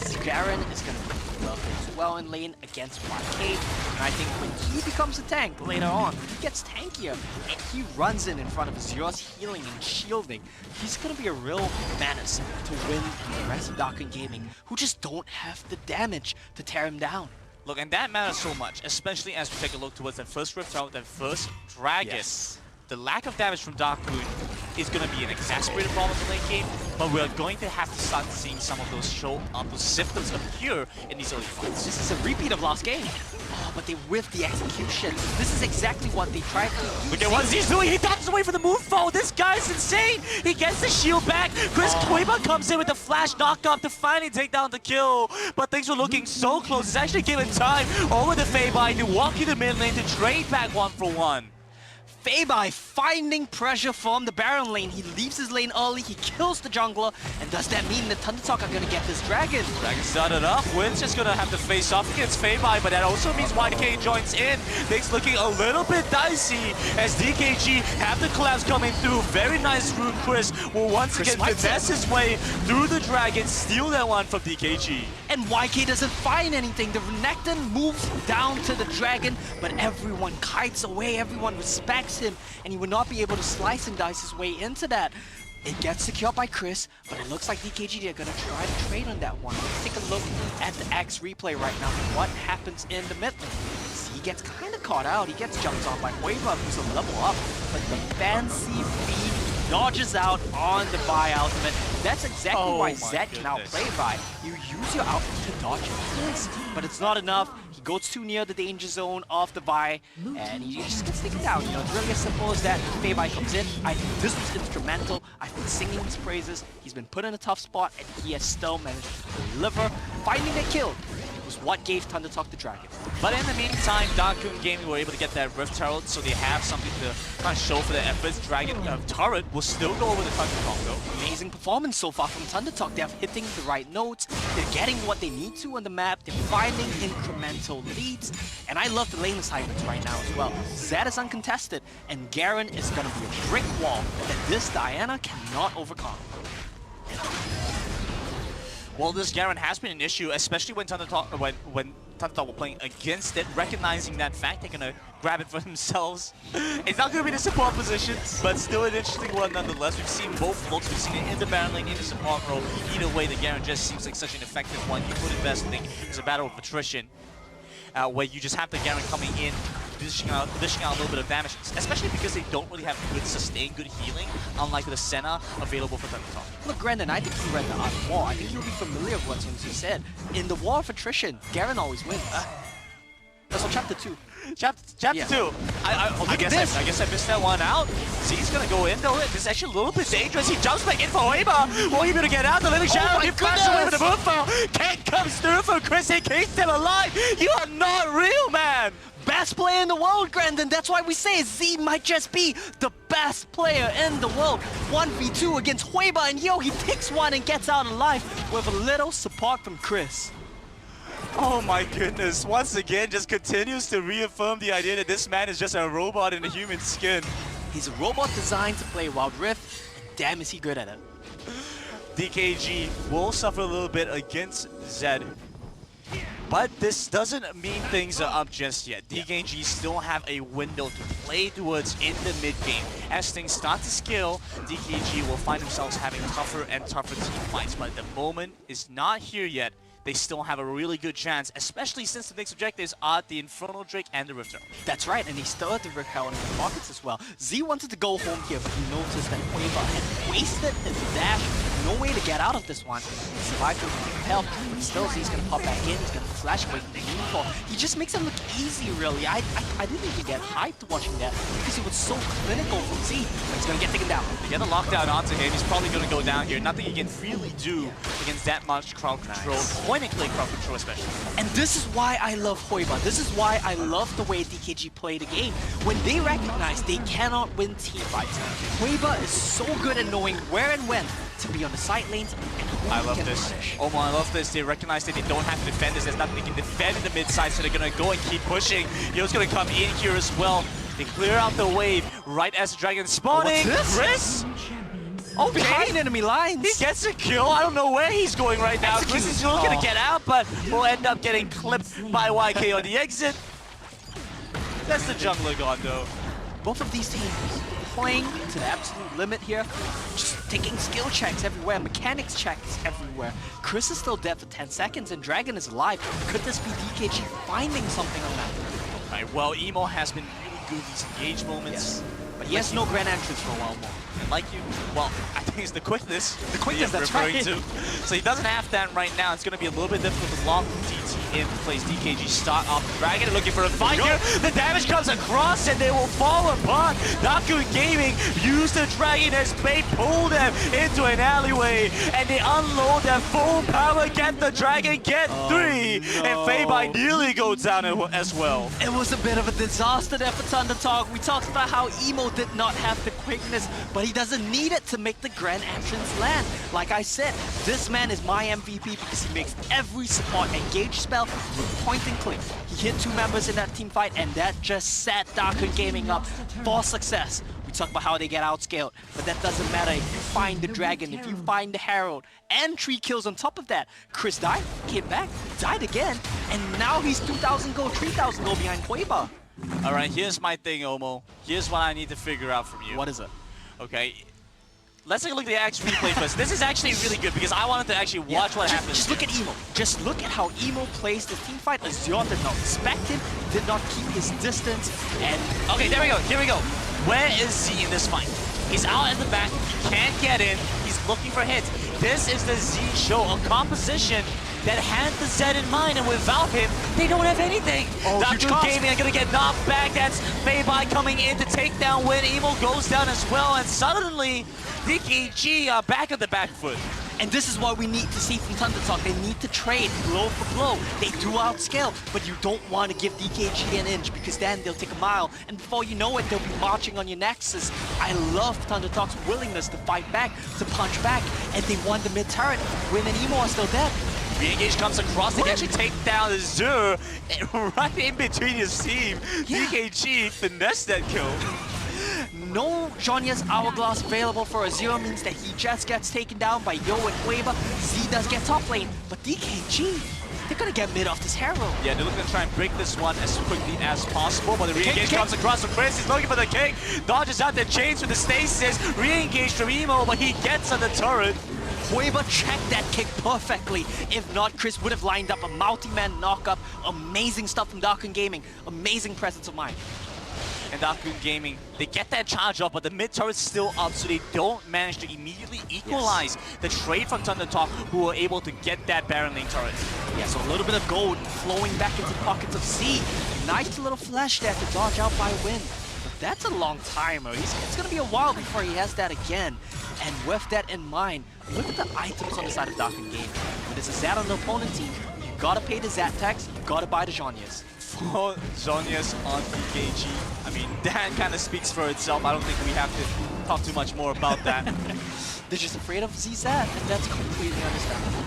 His Garen is going to be well in lane against YK. And I think when he becomes a tank later on, he gets tankier and he runs in front of Zero's healing and shielding. He's going to be a real menace to win the rest of Darken Gaming, who just don't have the damage to tear him down. Look, and that matters so much, especially as we take a look towards that first Rift Tower, that first Dragon. Yes. The lack of damage from Dark Moon is going to be an exacerbated problem in the late game, but we're going to have to start seeing some of those those symptoms appear in these early fights. This is a repeat of last game. Oh, but they whiffed the execution. This is exactly what they tried to do. Look at what Z's doing. He dodges away from the move foe. This guy's insane. He gets the shield back. Chris Weibo comes in with the flash knock-up to finally take down the kill. But things were looking so close. It's actually given time over to Weibo to walk in the mid lane to trade back 1-for-1. Weibo finding pressure from the Baron lane. He leaves his lane early, he kills the jungler, and does that mean that ThunderTalk are gonna get this Dragon? Dragon started up, Wynn's just gonna have to face off against Weibo, but that also means YK joins in. Things looking a little bit dicey as DKG have the collapse coming through. Very nice rune. Chris will once again finesse his way through the Dragon, steal that one from DKG. And YK doesn't find anything. The Renekton moves down to the Dragon, but everyone kites away, everyone respects him, and he would not be able to slice and dice his way into that. It gets secured by Chris, but it looks like DKG are going to try to trade on that one. Let's take a look at the X replay right now. What happens in the mid lane? He gets kind of caught out. He gets jumped on by Weibo, who's a level up. but the fancy feed dodges out on the Vi ultimate. That's exactly why Zed can outplay Vi. You use your outfit to dodge his, but it's not enough. He goes too near the danger zone of the Vi, and he just gets taken down. You know, it's really as simple as that. Fei comes in. I think this was instrumental. I've been singing his praises. He's been put in a tough spot, and he has still managed to deliver. Finding a kill was what gave ThunderTalk the Dragon. But in the meantime, Dakun Gaming were able to get that Rift Herald, so they have something to kind of show for their efforts. Dragon Turret will still go over the ThunderTalk though. Amazing performance so far from ThunderTalk. They're hitting the right notes. They're getting what they need to on the map. They're finding incremental leads. And I love the lane assignments right now as well. Zed is uncontested, and Garen is going to be a brick wall that this Diana cannot overcome. Well, this Garen has been an issue, especially when ThunderTalk were playing against it, recognizing that fact, they're gonna grab it for themselves. It's not gonna be the support position, but still an interesting one nonetheless. We've seen both looks, we've seen it in the Baron lane, in the support role. Either way, the Garen just seems like such an effective one. You could invest, I think, it's a battle of attrition, where you just have the Garen coming in, dishing out a little bit of damage, especially because they don't really have good sustain, good healing, unlike the Senna available for ThunderTalk. Look, Brandon, I think he read the Art of War. I think he'll be familiar with what he said. In the War of Attrition, Garen always wins. That's on Chapter 2. Chapter 2. I guess I missed that one out. Z's gonna go in though. This is actually a little bit dangerous. He jumps back in for Hoiber. Will he be able to get out? The living shadow. He flashes away with the moonfall. Can't come through from Chris. He keeps still alive. You are not real, man. Best player in the world, Grandin. That's why we say Z might just be the best player in the world. 1v2 against Hoiber, and yo, he picks one and gets out alive with a little support from Chris. Oh my goodness, once again just continues to reaffirm the idea that this man is just a robot in a human skin. He's a robot designed to play Wild Rift, and damn is he good at it. DKG will suffer a little bit against Zed. But this doesn't mean things are up just yet. DKG still have a window to play towards in the mid-game. As things start to scale, DKG will find themselves having tougher and tougher team fights. But the moment is not here yet. They still have a really good chance, especially since the next objectives are the Infernal Drake and the Rift Herald. That's right, and he still had the Rift Herald in his pockets as well. Z wanted to go home here, but he noticed that Hoiber had wasted his dash. No way to get out of this one. He survived with the help, but still Z's gonna pop back in. He's gonna flash away from the moonfall. He just makes it look easy, really. I didn't even get hyped watching that because it was so clinical from Z. But he's gonna get taken down. They get a lockdown onto him. He's probably gonna go down here. Nothing he can really do against that much crowd control. Point and click crowd control especially. And this is why I love Hoiber. This is why I love the way DKG play the game. When they recognize they cannot win team fights, Hoiber is so good at knowing where and when to be on the side lanes and who I love can this. punish. Oh my, I love this. They recognize that they don't have to defend this. There's nothing they can defend in the mid side, so they're gonna go and keep pushing. Yo's gonna come in here as well. They clear out the wave right as the dragon spawning. What's this? Chris? Oh, behind enemy lines. He gets a kill. I don't know where he's going right now. Chris is looking to get out, but will end up getting clipped by YK on the exit. That's the jungler gone though. Both of these teams playing to the absolute limit here, just taking skill checks everywhere, mechanics checks everywhere. Chris is still dead for 10 seconds and Dragon is alive. Could this be DKG finding something on that? Right, well, Emo has been really good these engage moments. Yes. But he has no grand entrance for a while more. Like you, well, I think it's the quickness. The quickness, that's right. So he doesn't have that right now. It's going to be a little bit difficult to lock DT in place. DKG start off the Dragon, looking for a fight here. The damage comes across and they will fall apart. Dakun Gaming use the Dragon as bait, pull them into an alleyway, and they unload their full power, get the Dragon, get three, and Fei nearly goes down as well. It was a bit of a disaster there for ThunderTalk. We talked about how Emo did not have the quickness, but he doesn't need it to make the grand entrance land. Like I said, this man is my MVP because he makes every support engage spell with point and click. He hit 2 members in that team fight, and that just set Dakun Gaming up for success. We talk about how they get outscaled, but that doesn't matter if you find the Dragon, if you find the Herald, and 3 kills on top of that. Chris died, came back, died again, and now he's 2,000 gold, 3,000 gold behind Hoiber. Alright, here's my thing, Omo. Here's what I need to figure out from you. What is it? Okay, let's take a look at the actual replay first. This is actually really good because I wanted to actually watch what happens. Just look at Emo. Just look at how Emo plays the team fight. Azure did not respect him, did not keep his distance, and... Okay, there we go. Here we go. Where is Z in this fight? He's out at the back, he can't get in, he's looking for hits. This is the Z show, a composition that had the Z in mind, and without him, they don't have anything. Dr. Gaming are gonna get knocked back. That's Feibai coming in to take down Win. Emo goes down as well, and suddenly DKG are back at the back foot. And this is what we need to see from ThunderTalk. They need to trade blow for blow. They do outscale, but you don't want to give DKG an inch because then they'll take a mile, and before you know it, they'll be marching on your Nexus. I love ThunderTalk's willingness to fight back, to punch back, and they won the mid-turret. Win and Emo are still dead. Re-engage comes across, they can actually take down Azure right in between his team. Yeah. DKG finessed that kill. No Zhonya's Hourglass available for Azure means that he just gets taken down by Yo and Hueva. Z does get top lane, but DKG, they're gonna get mid off this hero. Yeah, they're looking to try and break this one as quickly as possible, but the re-engage comes across from Chris. He's looking for the kick, dodges out the chains with the stasis, re-engage from Emo, but he gets on the turret. Hueva checked that kick perfectly. If not, Chris would have lined up a multi-man knockup. Amazing stuff from Darkun Gaming. Amazing presence of mind. And Darkun Gaming, they get that charge off, but the mid turret's still up, so they don't manage to immediately equalize the trade from ThunderTalk, who are able to get that Baron lane turret. Yeah, so a little bit of gold flowing back into the pockets of Z. Nice little flash there to dodge out by Win. But that's a long timer. It's going to be a while before he has that again. And with that in mind, look at the items on the side of Darkun Gaming. When there's a Zed on the opponent team, you gotta pay the Zed tax, you gotta buy the Zhonyas. 4 Zhonyas on DKG. I mean, that kind of speaks for itself. I don't think we have to talk too much more about that. They're just afraid of ZZ, and that's completely understandable.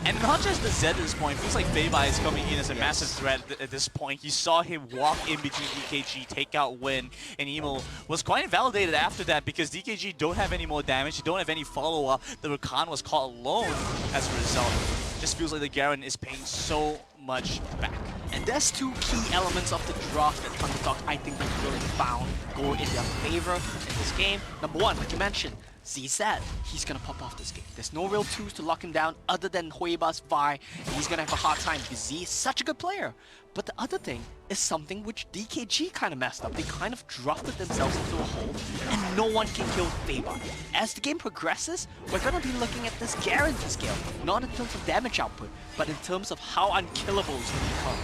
And not just the Z at this point, it feels like Feibai is coming in as a massive threat at this point. You saw him walk in between DKG, take out Win, and Emo was quite invalidated after that because DKG don't have any more damage, they don't have any follow-up. The Rakan was caught alone as a result. Just feels like the Garen is paying so much back. And there's two key elements of the draft that ThunderTalk I think they've really found go in their favor in this game. Number one, like you mentioned, ZZ, he's gonna pop off this game. There's no real tools to lock him down other than Hueba's Vi, and he's gonna have a hard time because Z is such a good player. But the other thing is something which DKG kind of messed up. They kind of drafted themselves into a hole, and no one can kill Feibai. As the game progresses, we're gonna be looking at this guarantee scale, not in terms of damage output, but in terms of how unkillable it's gonna become.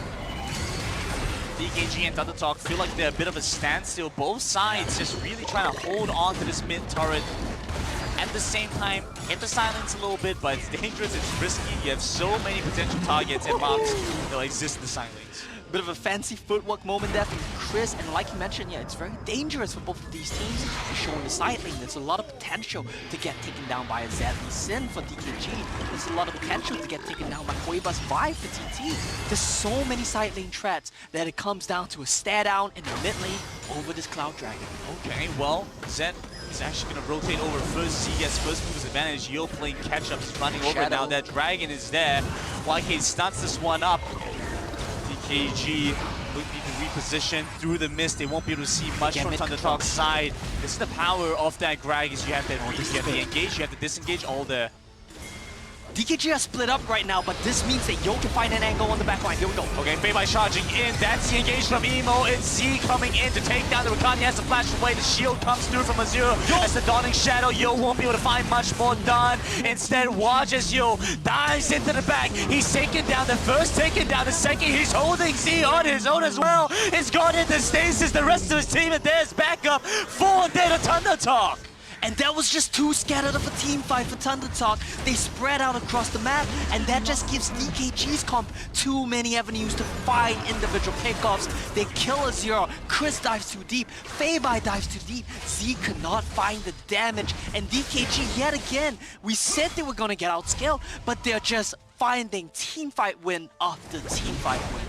DKG and ThunderTalk feel like they're a bit of a standstill. Both sides just really trying to hold on to this mid turret. At the same time, get the silence a little bit, but it's dangerous, it's risky. You have so many potential targets and mobs that will exist in the silence. Bit of a fancy footwork moment there from Chris, and like you mentioned, yeah, it's very dangerous for both of these teams. They're showing the side lane. There's a lot of potential to get taken down by a Zedly Sin for DKG. There's a lot of potential to get taken down by Hueba's Vi for TT. There's so many side lane threats that it comes down to a stare down in the mid lane over this Cloud Dragon. Okay, well, Zed is actually going to rotate over first. Z gets first mover's advantage. Yo playing catch up, he's running over now. That Dragon is there. YK stunts this one up. DKG will need to reposition through the mist. They won't be able to see much from ThunderTalk's side. This is the power of that Greg, is you have that you have to engage, you have to disengage all the... DKG are split up right now, but this means that Yo can find an angle on the backline. Here we go. Okay, Feibai charging in. That's the engage from Emo. It's Z coming in to take down the Rakan. He has to flash away. The shield comes through from Azure. As the Dawning Shadow, Yo won't be able to find much more done. Instead, watch as Yo dives into the back. He's taken down the first, taken down the second. He's holding Z on his own as well. It's gone into stasis. The rest of his team, and there's backup for dead ThunderTalk. And that was just too scattered of a team fight for ThunderTalk. They spread out across the map, and that just gives DKG's comp too many avenues to find individual pickoffs. They kill Azure, Chris dives too deep, Feibai dives too deep, Z could not find the damage, and DKG yet again, we said they were gonna get outscaled, but they're just finding team fight win after team fight win.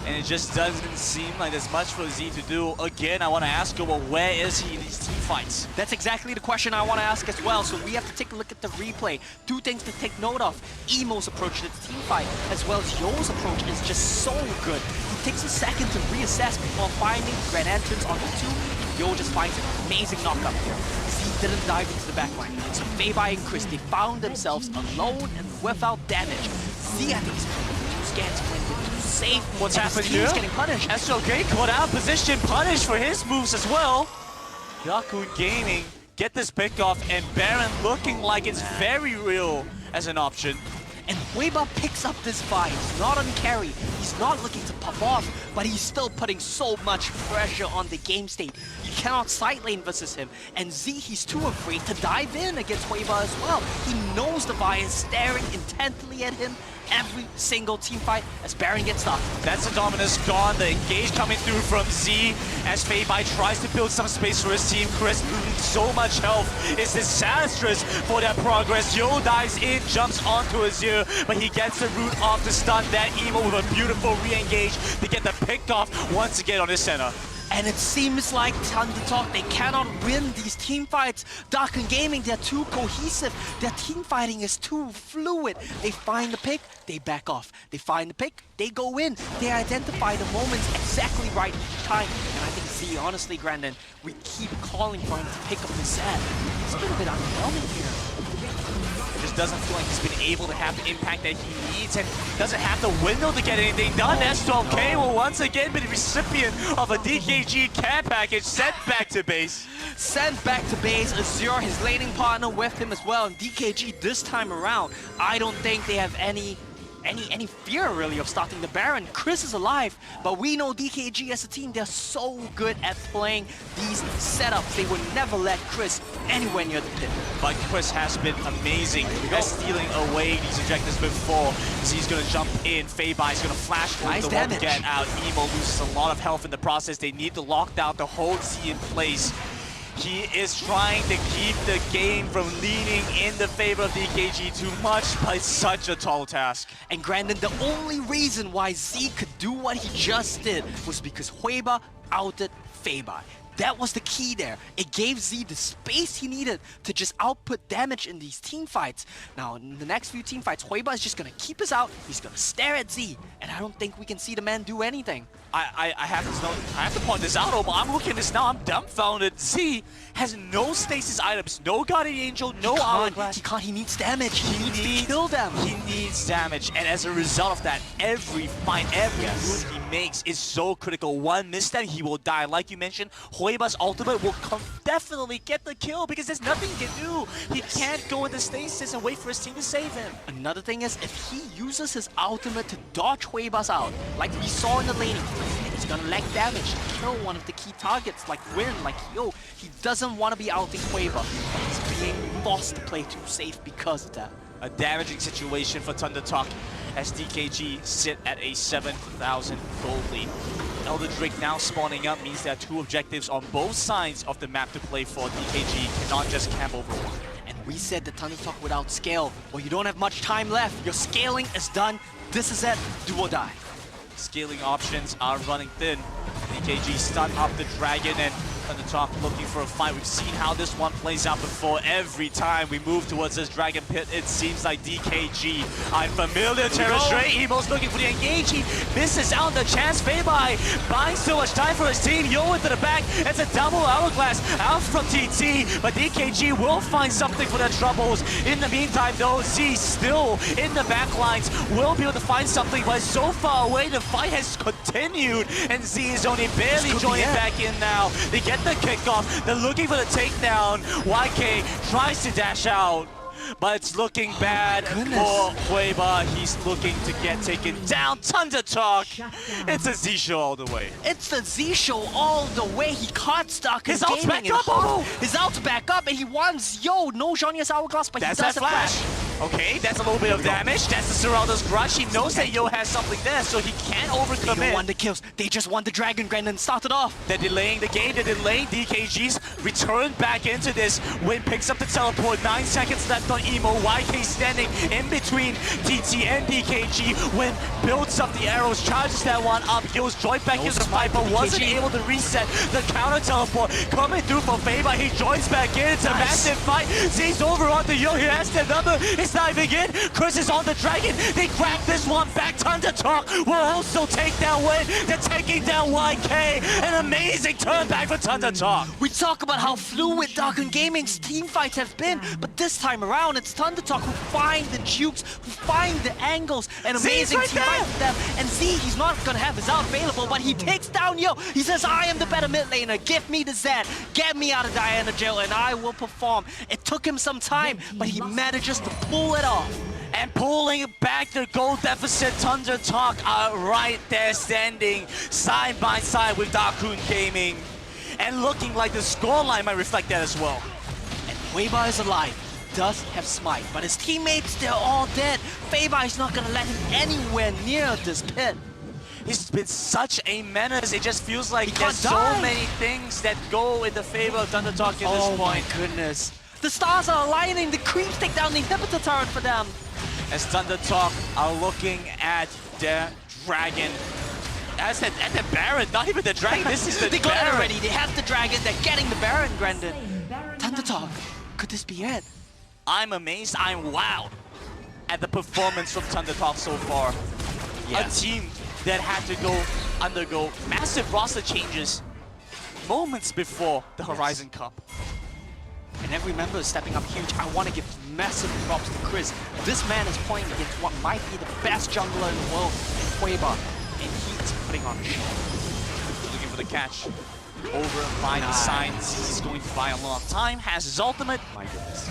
And it just doesn't seem like there's much for Z to do. Again, I want to ask you, well, where is he in these team fights? That's exactly the question I want to ask as well. So we have to take a look at the replay. Two things to take note of. Emo's approach to the team fight, as well as Yo's approach, is just so good. He takes a second to reassess before finding Grand Entrance on the 2. Yo just finds an amazing knockup here. Z didn't dive into the backline. So Feibai and Chris, they found themselves alone and without damage. Z, I think, is gets when they're too safe. What's and his happened team's here? getting punished. SOK caught out position, punished for his moves as well. Yakun Gaming get this pick off, and Baron looking like it's very real as an option. And Hueba picks up this fight. He's not on carry. He's not looking to pop off, but he's still putting so much pressure on the game state. You cannot side lane versus him. And Z, he's too afraid to dive in against Hueba as well. He knows the Vi is staring intently at him every single team fight as Baron gets stuck. That's the dominance gone. The engage coming through from Z as Feibai tries to build some space for his team. Chris losing so much health is disastrous for their progress. Yo dives in, jumps onto Azir, but he gets the root off to stun that Emo with a beautiful re-engage to get the pick off once again on his center. And it seems like ThunderTalk, they cannot win these team fights. Darken Gaming, they're too cohesive. Their team fighting is too fluid. They find the pick, they back off. They find the pick, they go in. They identify the moments exactly right each time. And I think Z, honestly, Grandin, we keep calling for him to pick up the set. It's been a bit underwhelming here. Just doesn't feel like he's been able to have the impact that he needs and doesn't have the window to get anything done. S12K will once again be the recipient of a DKG care package sent back to base. Sent back to base, Azure, his laning partner with him as well, and DKG this time around, I don't think they have any fear really of starting the Baron. Chris is alive, but we know DKG as a team, they're so good at playing these setups. They would never let Chris anywhere near the pit. But Chris has been amazing at stealing away these objectives before. He's going to jump in, Feibai is going to flash for nice the one to get out. Emo loses a lot of health in the process. They need to lock down the whole Z in place. He is trying to keep the game from leaning in the favor of DKG too much, but it's such a tall task. And Grandin, the only reason why Z could do what he just did was because Hueba outed Feibai. That was the key there. It gave Z the space he needed to just output damage in these team fights. Now, in the next few team fights, Hueba is just going to keep us out. He's going to stare at Z, and I don't think we can see the man do anything. I have to point this out, but I'm looking at this now, I'm dumbfounded. Z has no stasis items, no Guardian Angel, no Hourglass. He can't, he needs damage. He needs to kill them. He needs damage, and as a result of that, every fight, every move he makes is so critical. One misstep, he will die. Like you mentioned, Hueba's ultimate will definitely get the kill because there's nothing he can do. He can't go into stasis and wait for his team to save him. Another thing is, if he uses his ultimate to dodge Hueba's out, like we saw in the laning, he's gonna lack damage to kill one of the key targets, like Win, like Yo. He doesn't want to be outing Hueba, but he's being forced to play too safe because of that. A damaging situation for ThunderTalk as DKG sit at a 7,000 gold lead. Elder Drake now spawning up means there are two objectives on both sides of the map to play for. DKG cannot just camp over one. And we said that ThunderTalk without scale, well, you don't have much time left. Your scaling is done. This is it. Do or die. Scaling options are running thin. DKG stun up the dragon and ThunderTalk looking for a fight. We've seen how this one plays out before. Every time we move towards this dragon pit, it seems like DKG on familiar territory. Emo's looking for the engage. He misses out the chance. Feibai buying so much time for his team. Yo into the back. It's a double Hourglass out from TT, but DKG will find something for their troubles. In the meantime, though, Z still in the back lines will be able to find something, but so far away, the fight has continued, and Z is only barely joining back in now. They get the kickoff. They're looking for the takedown. YK tries to dash out, but it's looking bad for Hueba. He's looking to get taken down. ThunderTalk. It's a Z show all the way. It's the Z show all the way. He caught stuck. His ult's back up. His ult's back up, and he wants Yo. No Zhonya's Hourglass, but that's he does that flash. Okay, that's a little bit of damage. That's the Seralda's Grudge. He knows that Yo has something there, so he can't overcome it. They don't want the kills. They just want the Dragon Grand and start it off. They're delaying the game. They're delaying DKG's return back into this. Win picks up the teleport. 9 seconds left on Emo. YK standing in between TT and DKG. Win builds up the arrows, charges that one up. Goes joined back into the fight, but wasn't able to reset the counter teleport. Coming through for Feibai. He joins back in. It's a massive fight. Z's over onto Yo. He has the number. His is diving in. Chris is on the dragon. They grab this one back. ThunderTalk will also take that win. They're taking down YK. An amazing turn back for ThunderTalk. We talk about how fluid Darkun Gaming's team fights have been, but this time around, it's ThunderTalk who find the jukes, who find the angles, and amazing team fight with them. And Z, he's not gonna have his out available, but he takes down Yo. He says, I am the better mid laner. Give me the Zed. Get me out of Diana jail, and I will perform. It took him some time, but he manages to pull it off. And pulling back the goal deficit, ThunderTalk are right there standing side by side with Darkun Gaming. And looking like the scoreline might reflect that as well. And Hueba is alive, does have smite, but his teammates, they're all dead. Feiba is not gonna let him anywhere near this pit. He's been such a menace. It just feels like there's so many things that go in the favor of ThunderTalk at this point. Oh my goodness. The stars are aligning. The creeps take down the inhibitor turret for them. As ThunderTalk are looking at their dragon. As at the Baron, not even the dragon, this is the They got it Baron. already. They have the dragon. They're getting the Baron, Grandin. ThunderTalk, could this be it? I'm amazed. I'm wowed at the performance from ThunderTalk so far. Yeah. A team that had to undergo massive roster changes moments before the Horizon Cup. And every member is stepping up huge. I want to give massive props to Chris. This man is playing against what might be the best jungler in the world, Hueba, and he's putting on a show. Looking for the catch. Over by the signs. He's going to buy a lot of time. Has his ultimate. My goodness.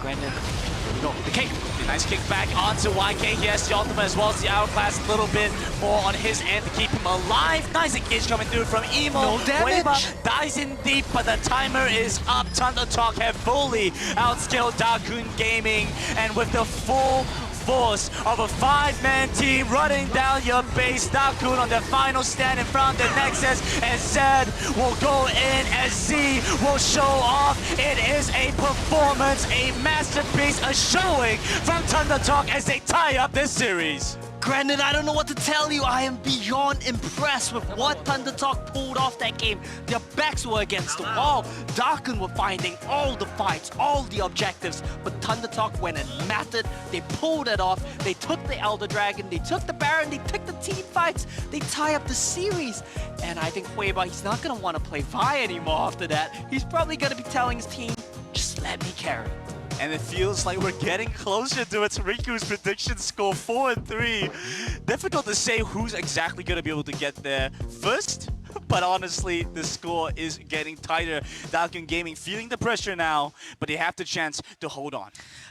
Grandin, here we go. The kick. Nice kick back onto YK. He has the ultimate as well as the hourglass. A little bit more on his end to keep him alive. Nice engage coming through from Emo. No damage. Hueba dies in deep, but the timer is up. ThunderTalk have fully outskilled Darkun Gaming, and with the full force of a 5-man team running down your base. Darkun on the final stand in front of the Nexus, and Zed will go in as Z will show off. It is a performance, a masterpiece, a showing from ThunderTalk as they tie up this series. Grandin, I don't know what to tell you. I am beyond impressed with what ThunderTalk pulled off that game. Their backs were against the wall. Darkun were finding all the fights, all the objectives, but ThunderTalk went and mattered. They pulled it off. They took the Elder Dragon, they took the Baron, they took the team fights. They tie up the series. And I think Hueba, he's not going to want to play Vi anymore after that. He's probably going to be telling his team, just let me carry. And it feels like we're getting closer to its Riku's prediction score, 4-3. Difficult to say who's exactly going to be able to get there first, but honestly, the score is getting tighter. Darkun Gaming feeling the pressure now, but they have the chance to hold on.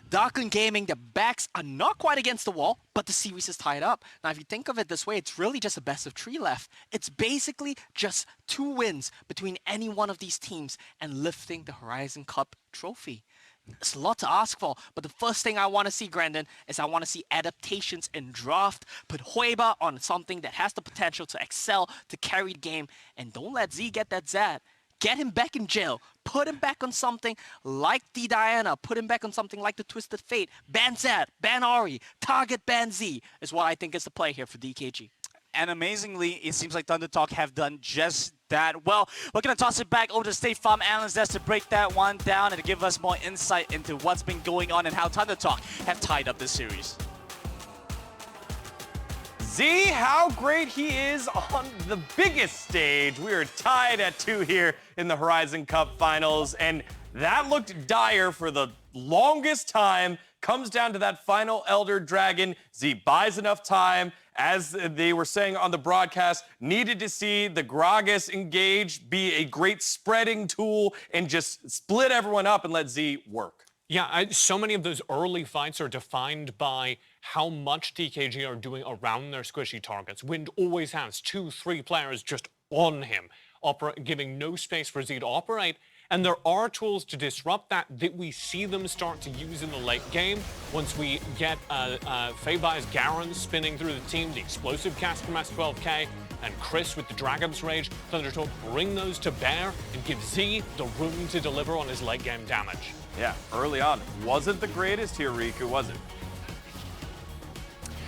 Darkun Gaming, the backs are not quite against the wall, but the series is tied up. Now, if you think of it this way, it's really just a best of 3 left. It's basically just 2 wins between any one of these teams and lifting the Horizon Cup trophy. It's a lot to ask for, but the first thing I want to see, Grandin, is I want to see adaptations in draft. Put Hueba on something that has the potential to excel, to carry the game, and don't let Z get that Zed. Get him back in jail. Put him back on something like the Diana. Put him back on something like the Twisted Fate. Ban Zed, ban Ori, target ban Z is what I think is the play here for DKG. And amazingly, it seems like ThunderTalk have done just that. Well, we're going to toss it back over to State Farm Analyst to break that one down and to give us more insight into what's been going on and how ThunderTalk have tied up this series. Z, how great he is on the biggest stage. We are tied at 2 here in the Horizon Cup Finals, and that looked dire for the longest time. Comes down to that final Elder Dragon. Z buys enough time. As they were saying on the broadcast, needed to see the Gragas engage, be a great spreading tool, and just split everyone up and let Z work. Yeah, so many of those early fights are defined by how much DKG are doing around their squishy targets. Wind always has 2-3 players just on him, giving no space for Z to operate. And there are tools to disrupt that we see them start to use in the late game. Once we get Feiba's Garen spinning through the team, the explosive cast from S12K, and Chris with the Dragon's Rage, ThunderTalk bring those to bear and give Z the room to deliver on his late game damage. Yeah, early on, wasn't the greatest here, Riku, was it?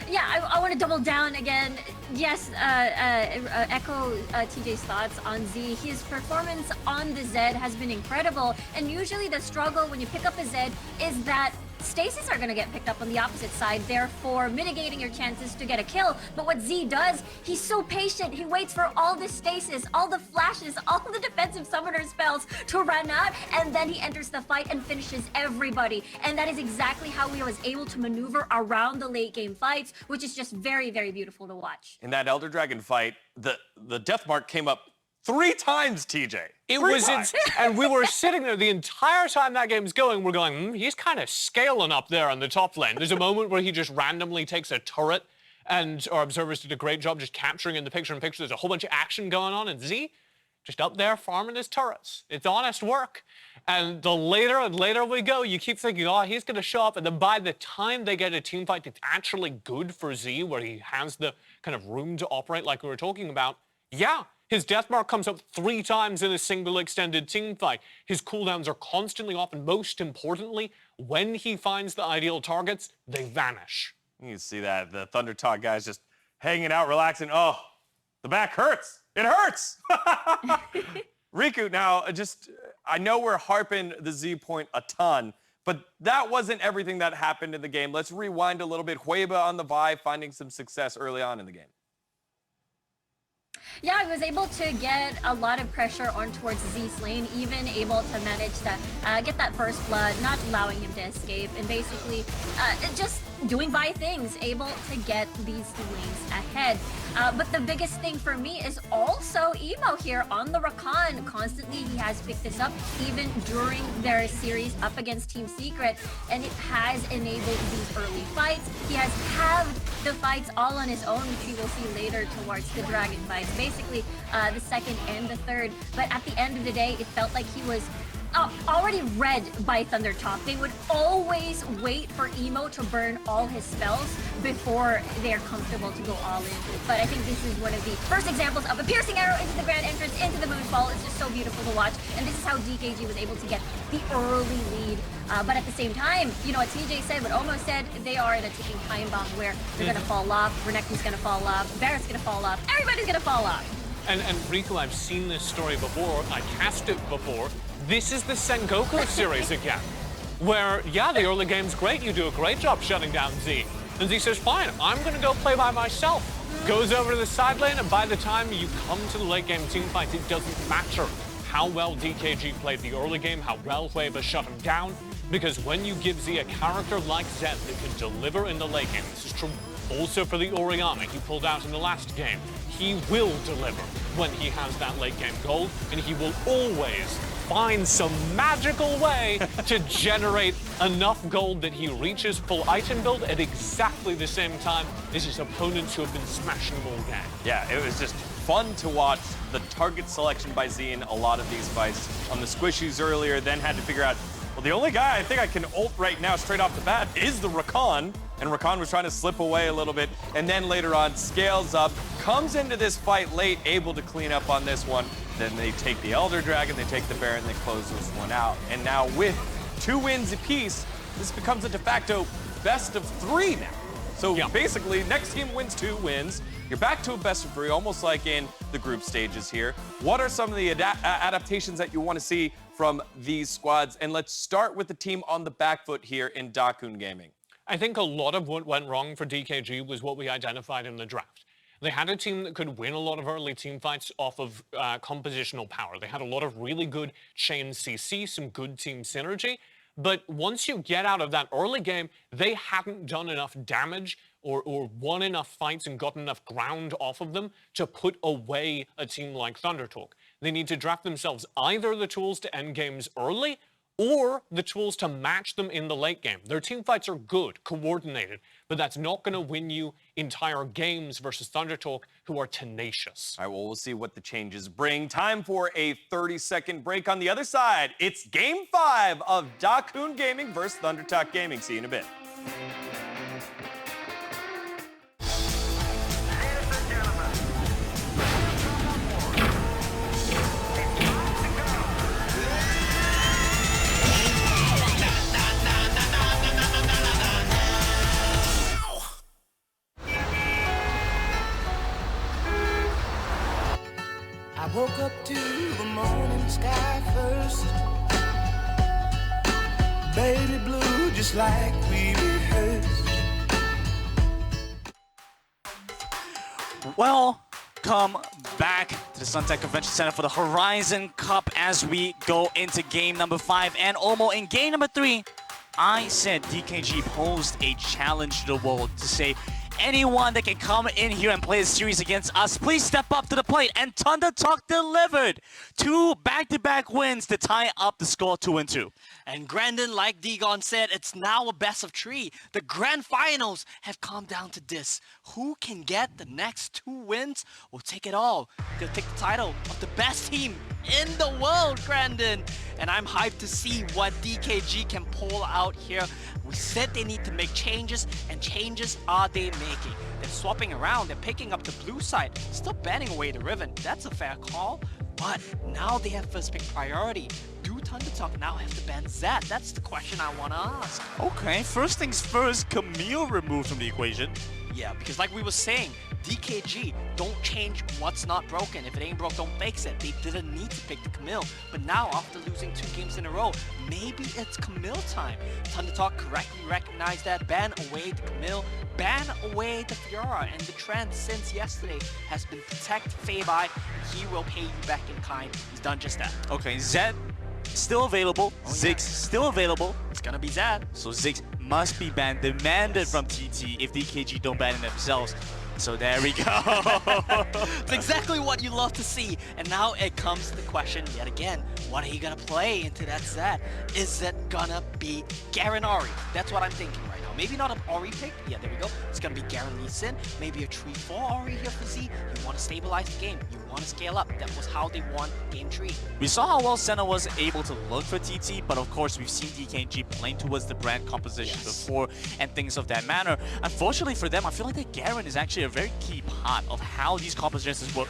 Yeah, I want to double down again. Yes, echo TJ's thoughts on Z. His performance on the Zed has been incredible. And usually the struggle when you pick up a Zed is that stasis are going to get picked up on the opposite side, therefore mitigating your chances to get a kill. But what Z does, he's so patient. He waits for all the stasis, all the flashes, all the defensive summoner spells to run out, and then he enters the fight and finishes everybody. And that is exactly how he was able to maneuver around the late game fights, which is just very, very beautiful to watch. In that Elder Dragon fight, the death mark came up 3 times, TJ. It was insane. And we were sitting there the entire time that game's going. We're going, he's kind of scaling up there on the top lane. There's a moment where he just randomly takes a turret, and our observers did a great job just capturing in the picture-in-picture. There's a whole bunch of action going on, and Z just up there farming his turrets. It's honest work. And the later and later we go, you keep thinking, oh, he's going to show up. And then by the time they get a team fight that's actually good for Z, where he has the kind of room to operate like we were talking about, yeah, his death mark comes up 3 times in a single extended team fight. His cooldowns are constantly off, and most importantly, when he finds the ideal targets, they vanish. You can see that. The ThunderTalk guys just hanging out, relaxing. Oh, the back hurts. It hurts. Riku, now, I know we're harping the Z point a ton, but that wasn't everything that happened in the game. Let's rewind a little bit. Hueba on the Vi, finding some success early on in the game. Yeah, he was able to get a lot of pressure on towards Z's lane, even able to manage to get that first blood, not allowing him to escape, and basically just doing Vi things, able to get these lanes ahead. But the biggest thing for me is also Emo here on the Rakan. Constantly he has picked this up, even during their series up against Team Secret, and it has enabled these early fights. He has halved the fights all on his own, which we will see later towards the Dragon fights. Basically, the second and the third. But at the end of the day, it felt like he was already read by ThunderTalk. They would always wait for Emo to burn all his spells before they're comfortable to go all in. But I think this is one of the first examples of a piercing arrow into the grand entrance, into the Moonfall. It's just so beautiful to watch. And this is how DKG was able to get the early lead. But at the same time, you know what TJ said, what Omo said, they are in a ticking time bomb where they're going to fall off, Renekton's going to fall off, Barrett's going to fall off, everybody's going to fall off. And Riku, I've seen this story before, I cast it before. This is the Sengoku series again, where, yeah, the early game's great, you do a great job shutting down Z. And Z says, fine, I'm gonna go play by myself. Goes over to the side lane, and by the time you come to the late game team fight, it doesn't matter how well DKG played the early game, how well Hueba shut him down, because when you give Z a character like Zed that can deliver in the late game, this is true also for the Orianna he pulled out in the last game, he will deliver when he has that late game gold, and he will always find some magical way to generate enough gold that he reaches full item build at exactly the same time as his opponents who have been smashing all game. Yeah, it was just fun to watch the target selection by Z in a lot of these fights. On the squishies earlier, then had to figure out, well, the only guy I think I can ult right now straight off the bat is the Rakan. And Rakan was trying to slip away a little bit. And then later on, scales up, comes into this fight late, able to clean up on this one. Then they take the Elder Dragon, they take the Baron, they close this one out. And now with 2 wins apiece, this becomes a de facto best of 3 now. So basically, next team wins 2 wins. You're back to a best of 3, almost like in the group stages here. What are some of the adaptations that you want to see from these squads? And let's start with the team on the back foot here in Dakun Gaming. I think a lot of what went wrong for DKG was what we identified in the draft. They had a team that could win a lot of early team fights off of compositional power. They had a lot of really good chain CC, some good team synergy. But once you get out of that early game, they hadn't done enough damage or won enough fights and gotten enough ground off of them to put away a team like ThunderTalk. They need to draft themselves either the tools to end games early or the tools to match them in the late game. Their team fights are good, coordinated, but that's not going to win you entire games versus ThunderTalk, who are tenacious. All right, well, we'll see what the changes bring. Time for a 30-second break. On the other side, it's Game 5 of Dakun Gaming versus ThunderTalk Gaming. See you in a bit. I woke up to the morning sky first. Baby blue, just like we rehearsed. Welcome back to the Suntech Convention Center for the Horizon Cup as we go into game number 5. And Omo, in game number 3, I said DKG posed a challenge to the world to say, anyone that can come in here and play a series against us, please step up to the plate. And ThunderTalk delivered 2 back-to-back wins to tie up the score 2-2. And Grandin, like Degon said, it's now a best of 3. The grand finals have come down to this. Who can get the next 2 wins will take it all. They'll take the title of the best team in the world, Grandin. And I'm hyped to see what DKG can pull out here. We said they need to make changes, and changes are they making. They're swapping around, they're picking up the blue side, still banning away the Riven. That's a fair call, but now they have first pick priority. Do ThunderTalk now have to ban Zed? That's the question I want to ask. Okay, first things first, Camille removed from the equation. Yeah, because like we were saying, DKG, don't change what's not broken. If it ain't broke, don't fix it. They didn't need to pick the Camille. But now, after losing 2 games in a row, maybe it's Camille time. ThunderTalk correctly recognized that, ban away the Camille, ban away the Fiora, and the trend since yesterday has been protect Feibai, and he will pay you back in kind. He's done just that. Okay, Zed still available, Ziggs still available. It's gonna be Zed. So Ziggs must be banned, demanded from TT if DKG don't ban it themselves. So there we go. It's exactly what you love to see. And now it comes to the question yet again. What are you gonna play into that Zed? Is it gonna be Garen Ori? That's what I'm thinking right now. Maybe not an Ori pick. Yeah, there we go. It's gonna be Garen Lee Sin. Maybe a 3-4 Ori here for Z. You want to stabilize the game. You want to scale up. That was how they won game 3. We saw how well Senna was able to look for TT, but of course we've seen DKG playing towards the brand composition before and things of that manner. Unfortunately for them, I feel like that Garen is actually a very key part of how these compositions work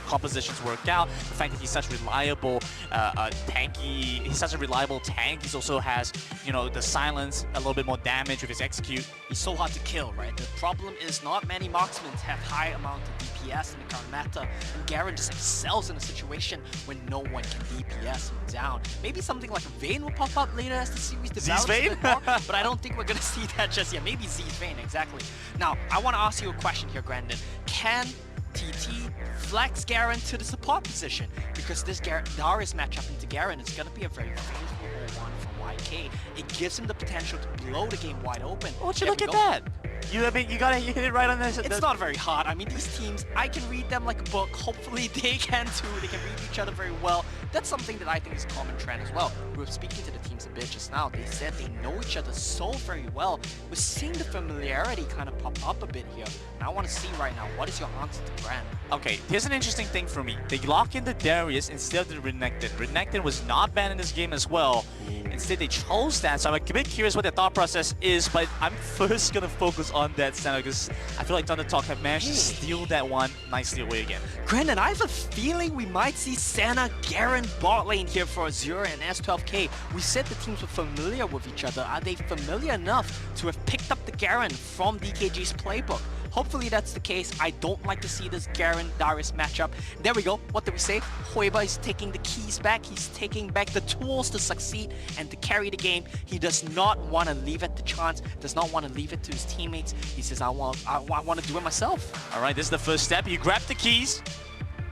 out. The fact that he's such reliable tanky, he's such a reliable tank. He also has, you know, the silence, a little bit more damage with his execute. He's so hard to kill, right? The problem is not many marksmen have high amount of DPS in the current meta, and Garen just excels in a situation when no one can DPS him down. Maybe something like a Vayne will pop up later as the series develops a bit more, but I don't think we're gonna see that just yet. Maybe Z's Vayne, exactly. Now, I want to ask you a question here, Grandin. Can TT flex Garen to the support position? Because this Darius matchup into Garen is going to be a very favorable one for YK. It gives him the potential to blow the game wide open. Would you look at that? You hit it right on this. It's not very hard. I mean, these teams, I can read them like a book. Hopefully they can too. They can read each other very well. That's something that I think is a common trend as well. We were speaking to the teams a bit just now. They said they know each other so very well. We're seeing the familiarity kind of pop up a bit here. And I want to see right now, what is your answer to Brand? Okay, here's an interesting thing for me. They lock in the Darius instead of the Renekton. Renekton was not banned in this game as well. Instead, they chose that, so I'm a bit curious what their thought process is, but I'm first going to focus on that Senna because I feel like ThunderTalk have managed to steal that one nicely away again. Grandin, I have a feeling we might see Senna, Garen bot lane here for Azure and S12K. We said the teams were familiar with each other. Are they familiar enough to have picked up the Garen from DKG's playbook? Hopefully that's the case. I don't like to see this Garen-Darius matchup. There we go. What did we say? Huiba is taking the keys back. He's taking back the tools to succeed and to carry the game. He does not want to leave it to chance, does not want to leave it to his teammates. He says, I want to do it myself. All right, this is the first step. You grab the keys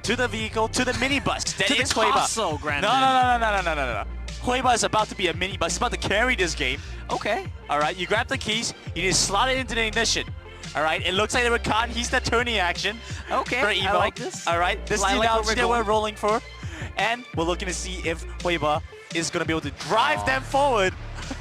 to the vehicle, to the minibus. That is Huiba. Castle, Grandin. No. Huiba is about to be a minibus. He's about to carry this game. Okay. All right, you grab the keys. You need to slot it into the ignition. All right, it looks like the Rakan, he's the turning action. Okay, for Evo. I like this. All right, this is the analogy that we're rolling for. And we're looking to see if Huiba is going to be able to drive them forward.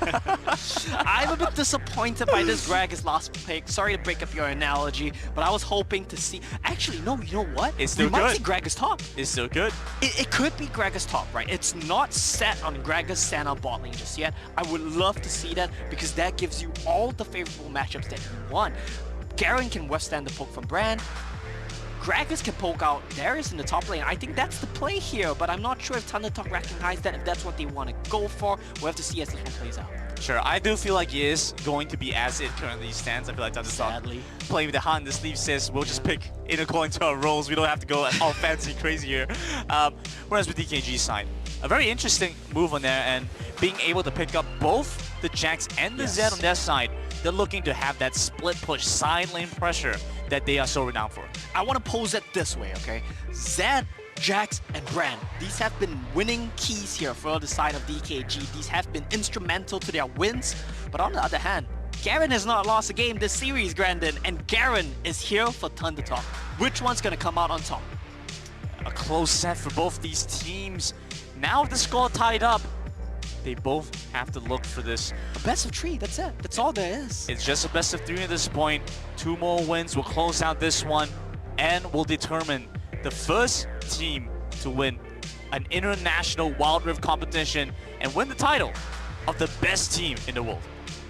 I'm a bit disappointed by this Gragas last pick. Sorry to break up your analogy, but I was hoping to see... Actually, no, you know what? It's still we might see Gragas top. It's still good. It could be Gragas top, right? It's not set on Gragas Senna bot lane just yet. I would love to see that because that gives you all the favorable matchups that you want. Garen can withstand the poke from Brand. Gragas can poke out Darius in the top lane. I think that's the play here, but I'm not sure if ThunderTalk recognize that, if that's what they want to go for. We'll have to see as this one plays out. Sure, I do feel like it is going to be as it currently stands. I feel like ThunderTalk playing with the heart in the sleeve says we'll just pick in according to our roles. We don't have to go all fancy crazy here. Whereas with DKG's side, a very interesting move on there and being able to pick up both the Jax and the Zed on their side, they're looking to have that split push, side lane pressure that they are so renowned for. I want to pose it this way, okay? Zed, Jax, and Brand. These have been winning keys here for the side of DKG. These have been instrumental to their wins. But on the other hand, Garen has not lost a game this series, Grandin, and Garen is here for ThunderTalk. Which one's gonna come out on top? A close set for both these teams. Now with the score tied up, they both have to look for this. A best of 3, that's it. That's all there is. It's just a best of 3 at this point. 2 more wins will close out this one and will determine the first team to win an international Wild Rift competition and win the title of the best team in the world.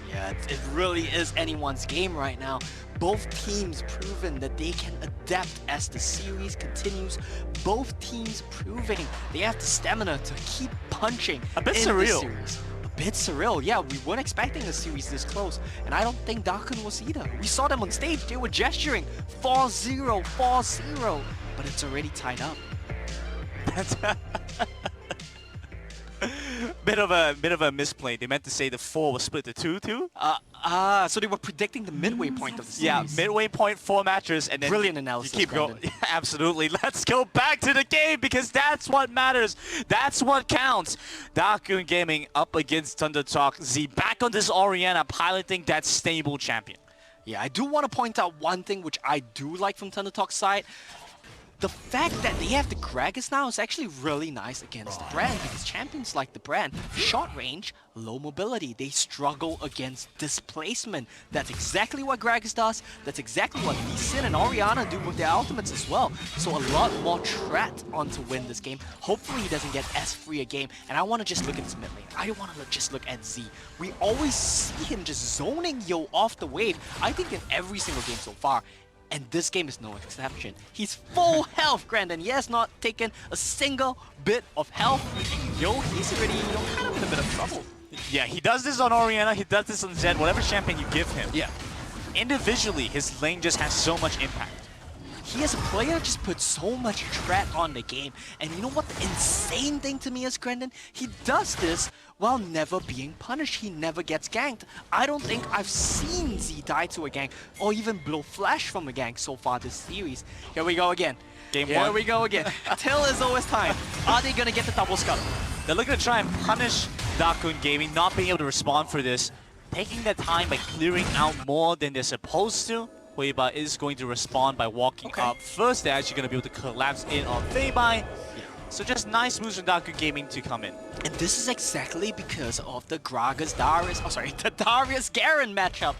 Yeah, it really is anyone's game right now. Both teams proven that they can adapt as the series continues. Both teams proving they have the stamina to keep punching. A bit in surreal. The series. A bit surreal, yeah. We weren't expecting a series this close, and I don't think Darkun was either. We saw them on stage, they were gesturing 4-0, 4-0, but it's already tied up. Bit of a misplay. They meant to say the 4 was split to 2-2. So they were predicting the midway point of the series. Yeah, midway point, 4 matches, and then brilliant analysis. You keep going. Absolutely. Let's go back to the game because that's what matters. That's what counts. Darkun Gaming up against ThunderTalk. Z back on this Orianna, piloting that stable champion. Yeah, I do want to point out one thing which I do like from ThunderTalk's side. The fact that they have the Gragas now is actually really nice against the Brand because champions like the Brand, short range, low mobility, they struggle against displacement. That's exactly what Gragas does. That's exactly what Lee Sin and Orianna do with their ultimates as well. So a lot more threat on to win this game. Hopefully he doesn't get as free a game. And I want to just look at his mid lane. I want to just look at Z. We always see him just zoning Yo off the wave. I think in every single game so far. And this game is no exception. He's full health, Grandin. He has not taken a single bit of health. Yo, he's already, kind of in a bit of trouble. Yeah, he does this on Orianna, he does this on Zed, whatever champion you give him. Yeah. Individually, his lane just has so much impact. He as a player just puts so much threat on the game. And you know what the insane thing to me is, Grandin? He does this while never being punished. He never gets ganked. I don't think I've seen Z die to a gank or even blow flash from a gank so far this series. Here we go again. Game Here one. we go again. Till is always time. Are they gonna get the double scuttle? They're looking to try and punish Darkun Gaming, not being able to respond for this. Taking their time by clearing out more than they're supposed to. Huiba is going to respond by walking up first. They're actually going to be able to collapse in on Feibai. So just nice moves from Darkun Gaming to come in. And this is exactly because of the the Darius Garen matchup.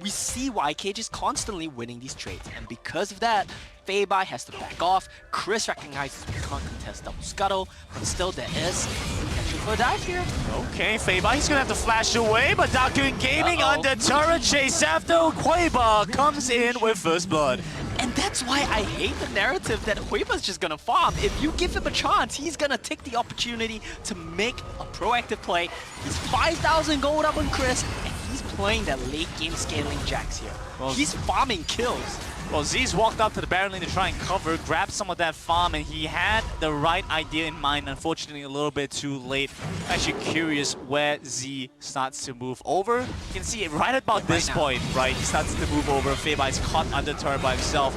We see YK is constantly winning these trades, and because of that, Feibai has to back off. Chris recognizes we can't contest double scuttle, but still there is potential for a dive here. Okay, Feibai, he's gonna have to flash away, but Darkun Gaming under turret chase after Huiba comes in with first blood. And that's why I hate the narrative that Huiba's just gonna farm. If you give him a chance, he's gonna take the opportunity to make a proactive play. He's 5,000 gold up on Chris, and he's playing that late game scaling Jax here. Well, he's farming kills. Well, Z's walked up to the Baron lane to try and cover, grab some of that farm, and he had the right idea in mind. Unfortunately, a little bit too late. Actually curious where Z starts to move over. You can see it right about this point, right? He starts to move over. Feibai's caught under turret by himself.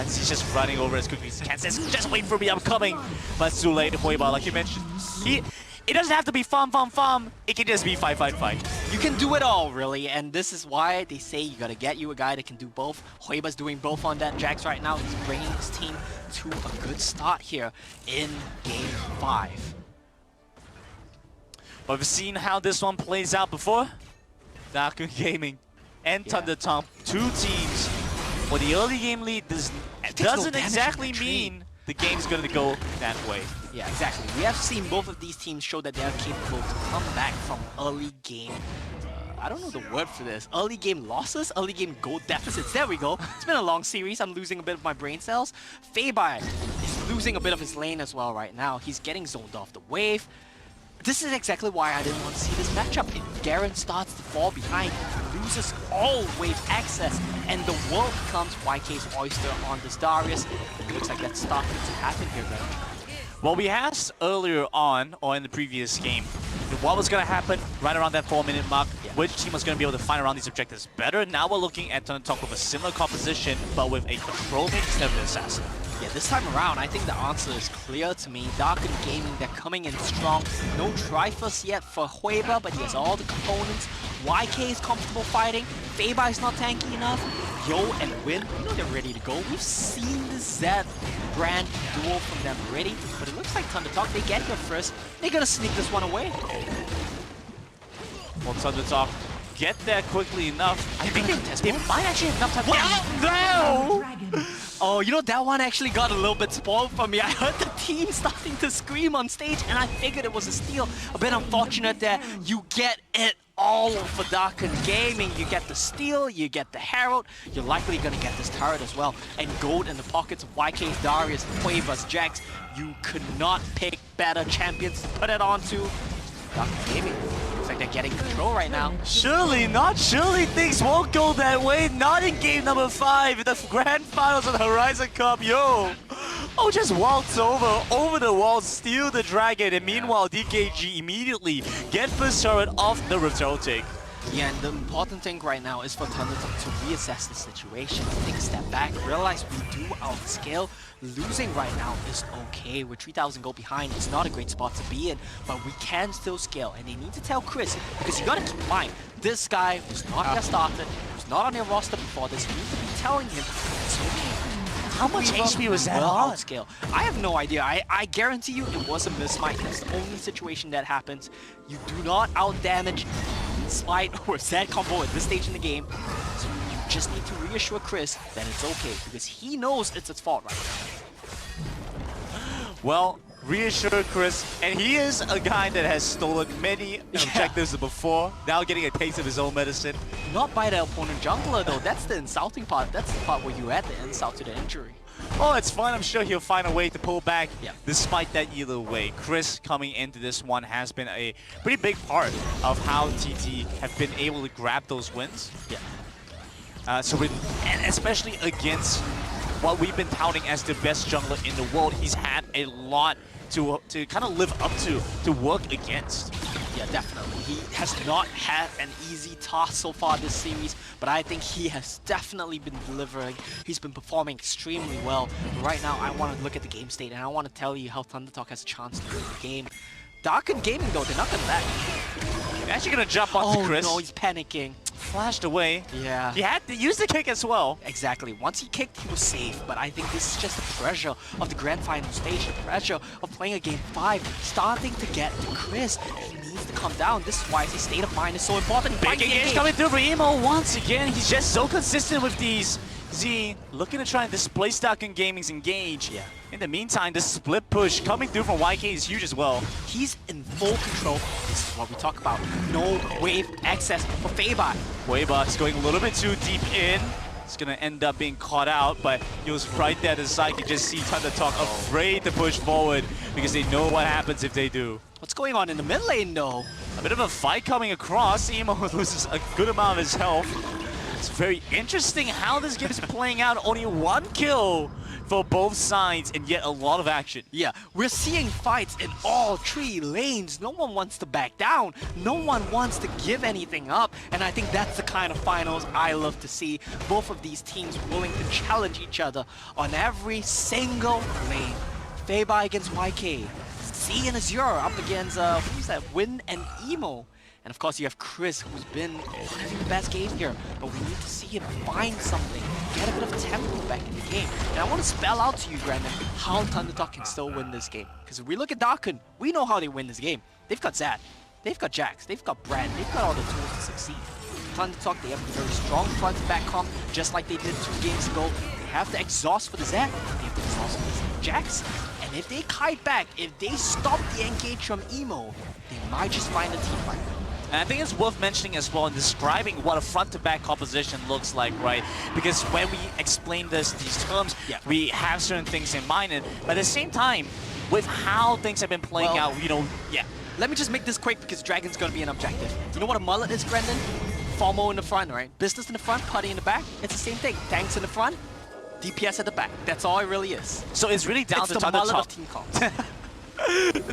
He's just running over as quickly as he can. Says, just wait for me, I'm coming. But it's too late. Huiba, like you mentioned, it doesn't have to be farm. It can just be fight. You can do it all, really, and this is why they say you gotta get you a guy that can do both. Huiba's doing both on that Jax right now. He's bringing his team to a good start here in Game 5. But we've seen how this one plays out before. Darkun Gaming and ThunderTalk, 2 teams. Well, the early game lead doesn't exactly mean the game's gonna go that way. Yeah, exactly. We have seen both of these teams show that they are capable to come back from early game. I don't know the word for this. Early game losses? Early game goal deficits. There we go. It's been a long series. I'm losing a bit of my brain cells. Feibai is losing a bit of his lane as well right now. He's getting zoned off the wave. This is exactly why I didn't want to see this matchup. If Garen starts to fall behind, he loses all wave access, and the world becomes YK's oyster on this Darius. It looks like that's starting to happen here, Garen. Well, we asked earlier on, or in the previous game, what was going to happen right around that 4-minute mark, which team was going to be able to find around these objectives better. Now we're looking at ThunderTalk with a similar composition, but with a control mage instead of an assassin. Yeah, this time around, I think the answer is clear to me. Darken Gaming, they're coming in strong. No Dreyfus yet for Hueba, but he has all the components. YK is comfortable fighting. Feibai is not tanky enough. Yo and Win, you know they're ready to go. We've seen the Zed Brand duel from them already, but it looks like ThunderTalk, they get here first. They're gonna sneak this one away. Well, ThunderTalk get there quickly enough. I think they might actually have enough time. No! Oh, you know, that one actually got a little bit spoiled for me. I heard the team starting to scream on stage, and I figured it was a steal. A bit unfortunate that you get it all for Darken Gaming. You get the steal, you get the Herald, you're likely gonna get this turret as well. And gold in the pockets of YK, Darius, Quavers, Jax. You could not pick better champions to put it onto. Darken Gaming. Looks like they're getting control right now. Surely not. Surely things won't go that way. Not in game number 5. The grand finals of the Horizon Cup. Yo. Oh, just waltz over the wall, steal the dragon, and meanwhile DKG immediately get first turret off the Rototic. Yeah, and the important thing right now is for ThunderTalk to reassess the situation, take a step back, realize we do outscale. Losing right now is okay. We're 3,000 gold behind. It's not a great spot to be in, but we can still scale. And they need to tell Chris, because you gotta keep in mind, this guy was not their starter, was not on their roster before this. You need to be telling him it's okay. How much HP was that on? Outscale. I have no idea. I guarantee you it was a mismind. That's the only situation that happens. You do not outdamage Slide or Zed combo at this stage in the game. So you just need to reassure Chris that it's okay, because he knows it's its fault right now. Well, reassure Chris, and he is a guy that has stolen many objectives before, now getting a taste of his own medicine. Not by the opponent jungler though, that's the insulting part. That's the part where you add the insult to the injury. Oh, it's fine. I'm sure he'll find a way to pull back despite that either way. Chris coming into this one has been a pretty big part of how TT have been able to grab those wins. Yeah. And especially against what we've been touting as the best jungler in the world, he's had a lot to kind of live up to work against. Yeah, definitely. He has not had an easy task so far this series, but I think he has definitely been delivering. He's been performing extremely well. But right now, I want to look at the game state, and I want to tell you how ThunderTalk has a chance to win the game. Darken Gaming, though, they're not going to back. They're actually going to jump onto Chris. Oh, no, he's panicking. Flashed away. Yeah. He had to use the kick as well. Exactly. Once he kicked, he was safe. But I think this is just the pressure of the grand final stage, the pressure of playing a game 5, starting to get to Chris. He needs to calm down. This is why his state of mind is so important. Big engage coming through for Emo once again. He's just so consistent with these. Z looking to try and displace Darken Gaming's engage. Yeah. In the meantime, the split push coming through from YK is huge as well. He's in full control. This is what we talk about. No wave access for Feibai. Hueba is going a little bit too deep in. It's going to end up being caught out, but he was right there at the side. You can just see ThunderTalk afraid to push forward because they know what happens if they do. What's going on in the mid lane, though? A bit of a fight coming across. Emo loses a good amount of his health. It's very interesting how this game is playing out. Only 1 kill for both sides, and yet a lot of action. Yeah, we're seeing fights in all 3 lanes. No one wants to back down. No one wants to give anything up. And I think that's the kind of finals I love to see. Both of these teams willing to challenge each other on every single lane. Feibai against YK. Z and Azure up against, who's that? Win and Emo. And of course you have Chris, who's been having the best game here, but we need to see him find something, get a bit of tempo back in the game. And I want to spell out to you, Brandon, how ThunderTalk can still win this game. Because if we look at Darken, we know how they win this game. They've got Zad, they've got Jax, they've got Brand, they've got all the tools to succeed. ThunderTalk, they have a very strong front to back comp, just like they did 2 games ago. They have the exhaust for the Zad, they have the exhaust for the Jax. And if they kite back, if they stop the engage from Emo, they might just find a team fight. And I think it's worth mentioning as well in describing what a front-to-back composition looks like, right? Because when we explain these terms, we have certain things in mind. But at the same time, with how things have been playing out, you know, Let me just make this quick because Dragon's going to be an objective. You know what a mullet is, Brendan? Formal in the front, right? Business in the front, putty in the back. It's the same thing. Tanks in the front, DPS at the back. That's all it really is. So it's really down to the mullet of ThunderTalk team comps.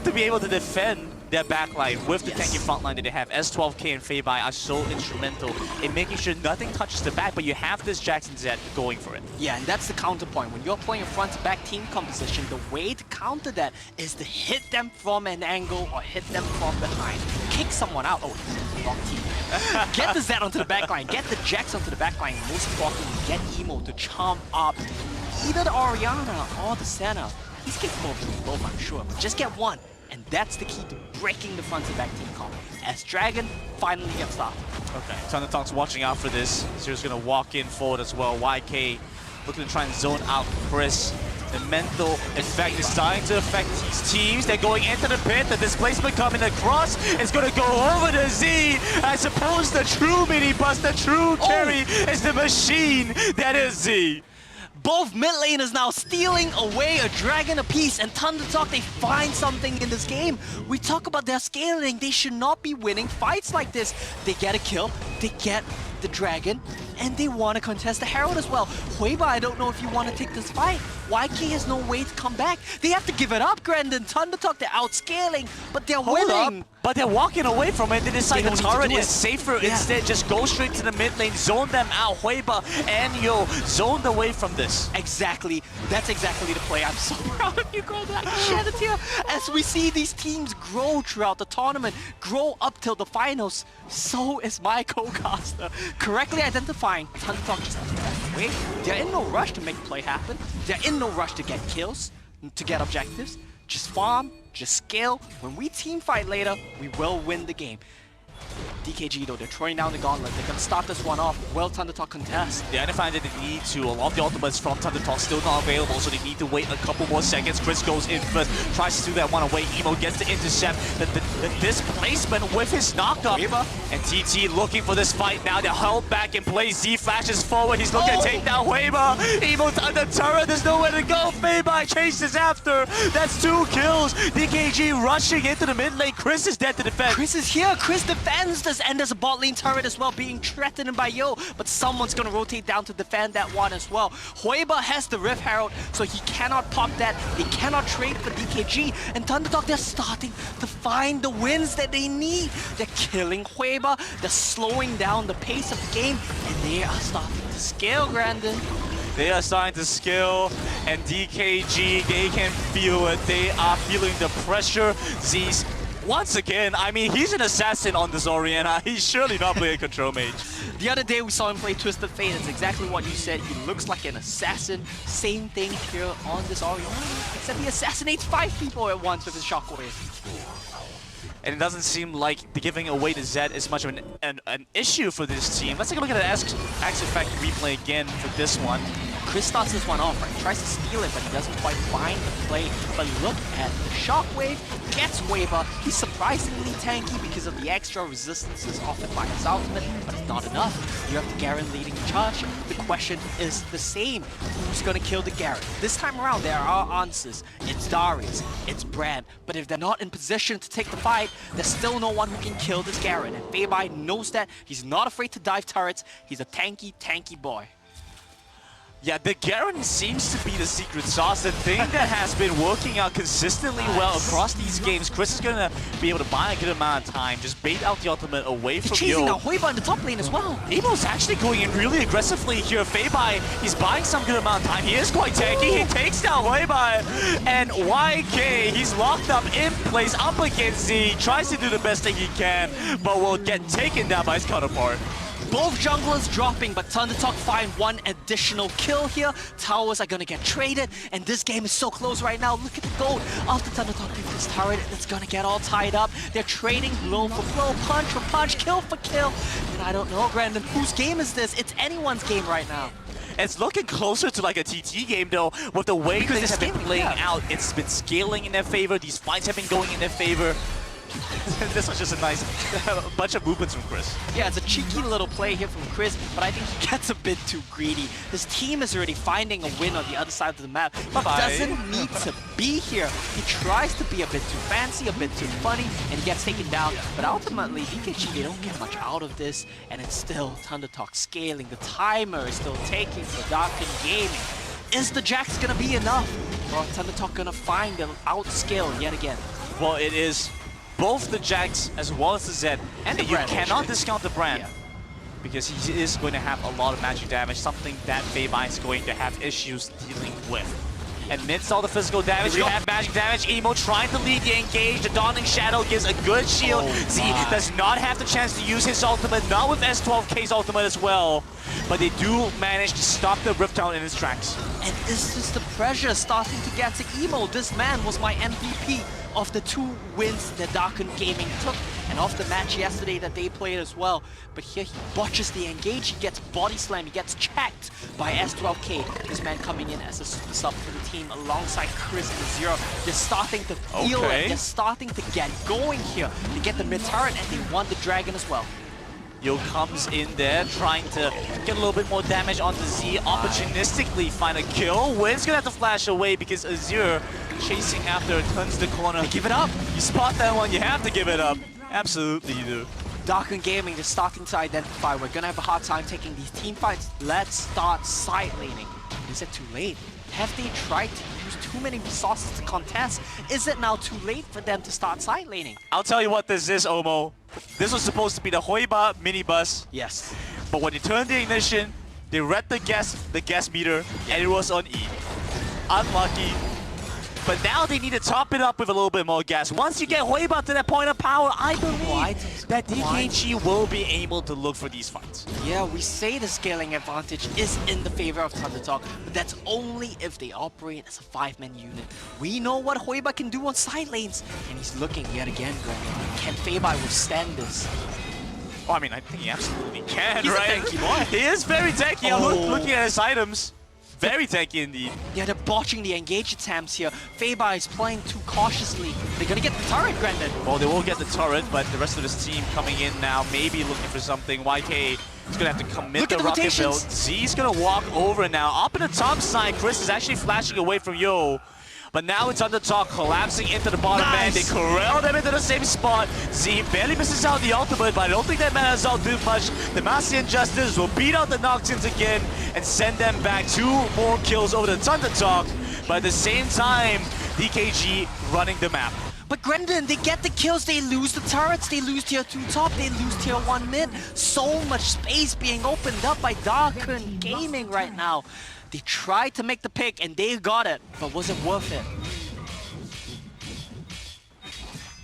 to be able to defend their backline with the tanky frontline that they have. S12K and Feibai are so instrumental in making sure nothing touches the back, but you have this Jackson Z going for it. Yeah, and that's the counterpoint. When you're playing a front-to-back team composition, the way to counter that is to hit them from an angle or hit them from behind. Kick someone out. Oh, wrong team. Get the Z onto the backline, get the Jax onto the backline, and most importantly, get Emo to chomp up either the Orianna or the Senna. He's capable of doing both, I'm sure, but just get one. And that's the key to breaking the front-to-back team comp. As Dragon finally gets stopped. Okay, ThunderTalk's watching out for this. Zero's gonna walk in forward as well. YK looking to try and zone out Chris. The mental effect is starting to affect these teams. They're going into the pit. The displacement coming across is going to go over to Z. I suppose the true mini-bus, the true carry is the machine that is Z. Both mid laners now stealing away a dragon apiece, and ThunderTalk, they find something in this game. We talk about their scaling. They should not be winning fights like this. They get a kill, they get the dragon, and they want to contest the Herald as well. Huiba, I don't know if you want to take this fight. YK has no way to come back. They have to give it up, Grandin. ThunderTalk, they're outscaling, but they're winning. But they're walking away from it. They decide the turret is safer instead. Just go straight to the mid lane, zone them out. Huiba and Yo zoned away from this. Exactly. That's exactly the play. I'm so proud of you, Grandin. I can shed it here. As we see these teams grow throughout the tournament, grow up till the finals, so is my co-caster. Correctly identifying ThunderTalk just wait. They're in no rush to make the play happen. They're in no rush to get kills, to get objectives. Just farm, just scale. When we team fight later, we will win the game. DKG though, they're throwing down the gauntlet. They're gonna start this one off. Well, ThunderTalk contest. They identified that they need to. A lot of the ultimates from ThunderTalk still not available, so they need to wait a couple more seconds. Chris goes in first, tries to do that one away. Emo gets the intercept. The displacement with his knockup. And TT looking for this fight now. They're held back in place. Z flashes forward. He's looking to take down Huiba. Emo's under turret. There's nowhere to go. Feibai chases after. That's 2 kills. DKG rushing into the mid lane. Chris is dead to defend. Chris is here. Chris defends this, and there's a bot lane turret as well being threatened by Yo, but someone's gonna rotate down to defend that one as well. Huiba has the Rift Herald, so he cannot pop that. They cannot trade for DKG, and ThunderTalk, they're starting to find the wins that they need. They're killing Huiba, they're slowing down the pace of the game, and they are starting to scale, Grandin. They are starting to scale, and DKG, they can feel it. They are feeling the pressure. Z's once again, I mean, he's an assassin on this Orianna. He's surely not playing a control mage. The other day we saw him play Twisted Fate. It's exactly what you said. He looks like an assassin. Same thing here on this Orianna, except he assassinates 5 people at once with his shockwave. And it doesn't seem like the giving away to Zed is much of an issue for this team. Let's take a look at the Axe Effect replay again for this one. Chris starts this one off, right? Tries to steal it, but he doesn't quite find the play. But look at the shockwave, gets Huiba. He's surprisingly tanky because of the extra resistances offered by his ultimate, but it's not enough. You have the Garen leading the charge. The question is the same. Who's gonna kill the Garen? This time around, there are answers. It's Darius, it's Brand, but if they're not in position to take the fight, there's still no one who can kill this Garen. And Feibai knows that. He's not afraid to dive turrets. He's a tanky, tanky boy. Yeah, the Garen seems to be the secret sauce, the thing that has been working out consistently well across these games. Chris is gonna be able to buy a good amount of time, just bait out the ultimate away from Yo. Chasing now Huiba in the top lane as well. Emo's actually going in really aggressively here. Feibai, he's buying some good amount of time. He is quite tanky. He takes down Huiba. And YK, he's locked up in place up against Z. Tries to do the best thing he can, but will get taken down by his counterpart. Both junglers dropping, but ThunderTalk find one additional kill here. Towers are gonna get traded, and this game is so close right now. Look at the gold after ThunderTalk gets this turret. It's gonna get all tied up. They're trading blow for blow, punch for punch, kill for kill. And I don't know, Brandon, whose game is this? It's anyone's game right now. It's looking closer to like a TT game though, with the way things have been playing out. It's been scaling in their favor. These fights have been going in their favor. This was just a nice bunch of movements from Chris. Yeah, it's a cheeky little play here from Chris, but I think he gets a bit too greedy. His team is already finding a win on the other side of the map. He doesn't need to be here. He tries to be a bit too fancy, a bit too funny, and he gets taken down. But ultimately, DKG, they don't get much out of this, and it's still ThunderTalk scaling. The timer is still taking for Darken Gaming. Is the Jax gonna be enough? Or ThunderTalk gonna find them outscale yet again? Well, it is both the Jax as well as the Zed, And the you Brand, cannot actually. discount the Brand. Yeah. Because he is going to have a lot of magic damage, something that Feibai is going to have issues dealing with. Amidst all the physical damage, you have magic damage. Emo trying to lead the engage. The Dawning Shadow gives a good shield. Z does not have the chance to use his ultimate, not with S12K's ultimate as well. But they do manage to stop the Rift Town in his tracks. And is this the pressure starting to get to Emo? This man was my MVP of the 2 wins that Darkun Gaming took, and of the match yesterday that they played as well. But here he botches the engage, he gets body slammed, he gets checked by S12K. This man coming in as a sub for the team alongside Chris and Zero. They're starting to feel it, they're starting to get going here. They get the mid turret and they want the dragon as well. Yo comes in there, trying to get a little bit more damage onto Z, opportunistically find a kill. Win's gonna have to flash away because Azure chasing after turns the corner. They give it up. You spot that one, you have to give it up. Absolutely you do. Darkun Gaming is starting to identify, we're gonna have a hard time taking these team fights. Let's start side laning. Is it too late? Have they tried to use too many resources to contest? Is it now too late for them to start side laning? I'll tell you what this is, Omo. This was supposed to be the Hoiba minibus. Yes. But when they turned the ignition, they read the gas meter, and it was on E. Unlucky. But now they need to top it up with a little bit more gas. Once you get Hoiba to that point of power, I believe that DKG will be able to look for these fights. Yeah, we say the scaling advantage is in the favor of ThunderTalk, but that's only if they operate as a 5-man unit. We know what Hoiba can do on side lanes, and he's looking yet again, Greg. Can Feibai withstand this? Well, I mean, I think he absolutely can, He's right? a tanky boy. He is very tanky. I'm looking at his items. Very tanky indeed. Yeah, they're botching the engage attempts here. Feibai is playing too cautiously. They're gonna get the turret, Brendan. Well, they will get the turret, but the rest of this team coming in now, maybe looking for something. YK is gonna have to commit the rocket build. Z's gonna walk over now. Up in the top side, Chris is actually flashing away from Yo. But now it's ThunderTalk collapsing into the bottom man. They corral them into the same spot. Z barely misses out the ultimate, but I don't think that matters out too much. The Massey Injustice will beat out the Nocturnes again and send them back 2 more kills over the ThunderTalk. But at the same time, DKG running the map. But Grendon, they get the kills, they lose the turrets, they lose tier 2 top, they lose tier 1 mid. So much space being opened up by Darkun Gaming right now. They tried to make the pick and they got it, but was it worth it?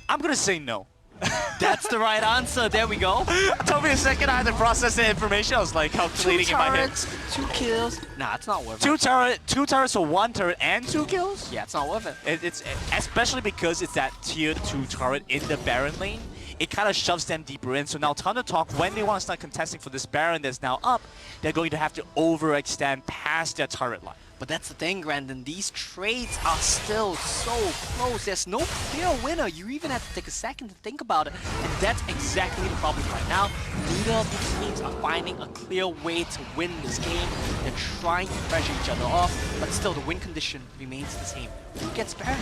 I'm gonna say no. That's the right answer, there we go. It took me a second, I had to process the information. I was like calculating in my head. 2 kills, nah, it's not worth it. 2 turrets for 1 turret and 2 kills? Yeah, it's not worth it. It's especially because it's that tier 2 turret in the Baron lane. It kind of shoves them deeper in. So now ThunderTalk, when they want to start contesting for this Baron that's now up, they're going to have to overextend past their turret line. But that's the thing, Brandon. These trades are still so close. There's no clear winner. You even have to take a second to think about it. And that's exactly the problem right now. Neither of these teams are finding a clear way to win this game. They're trying to pressure each other off, but still the win condition remains the same. Who gets Baron?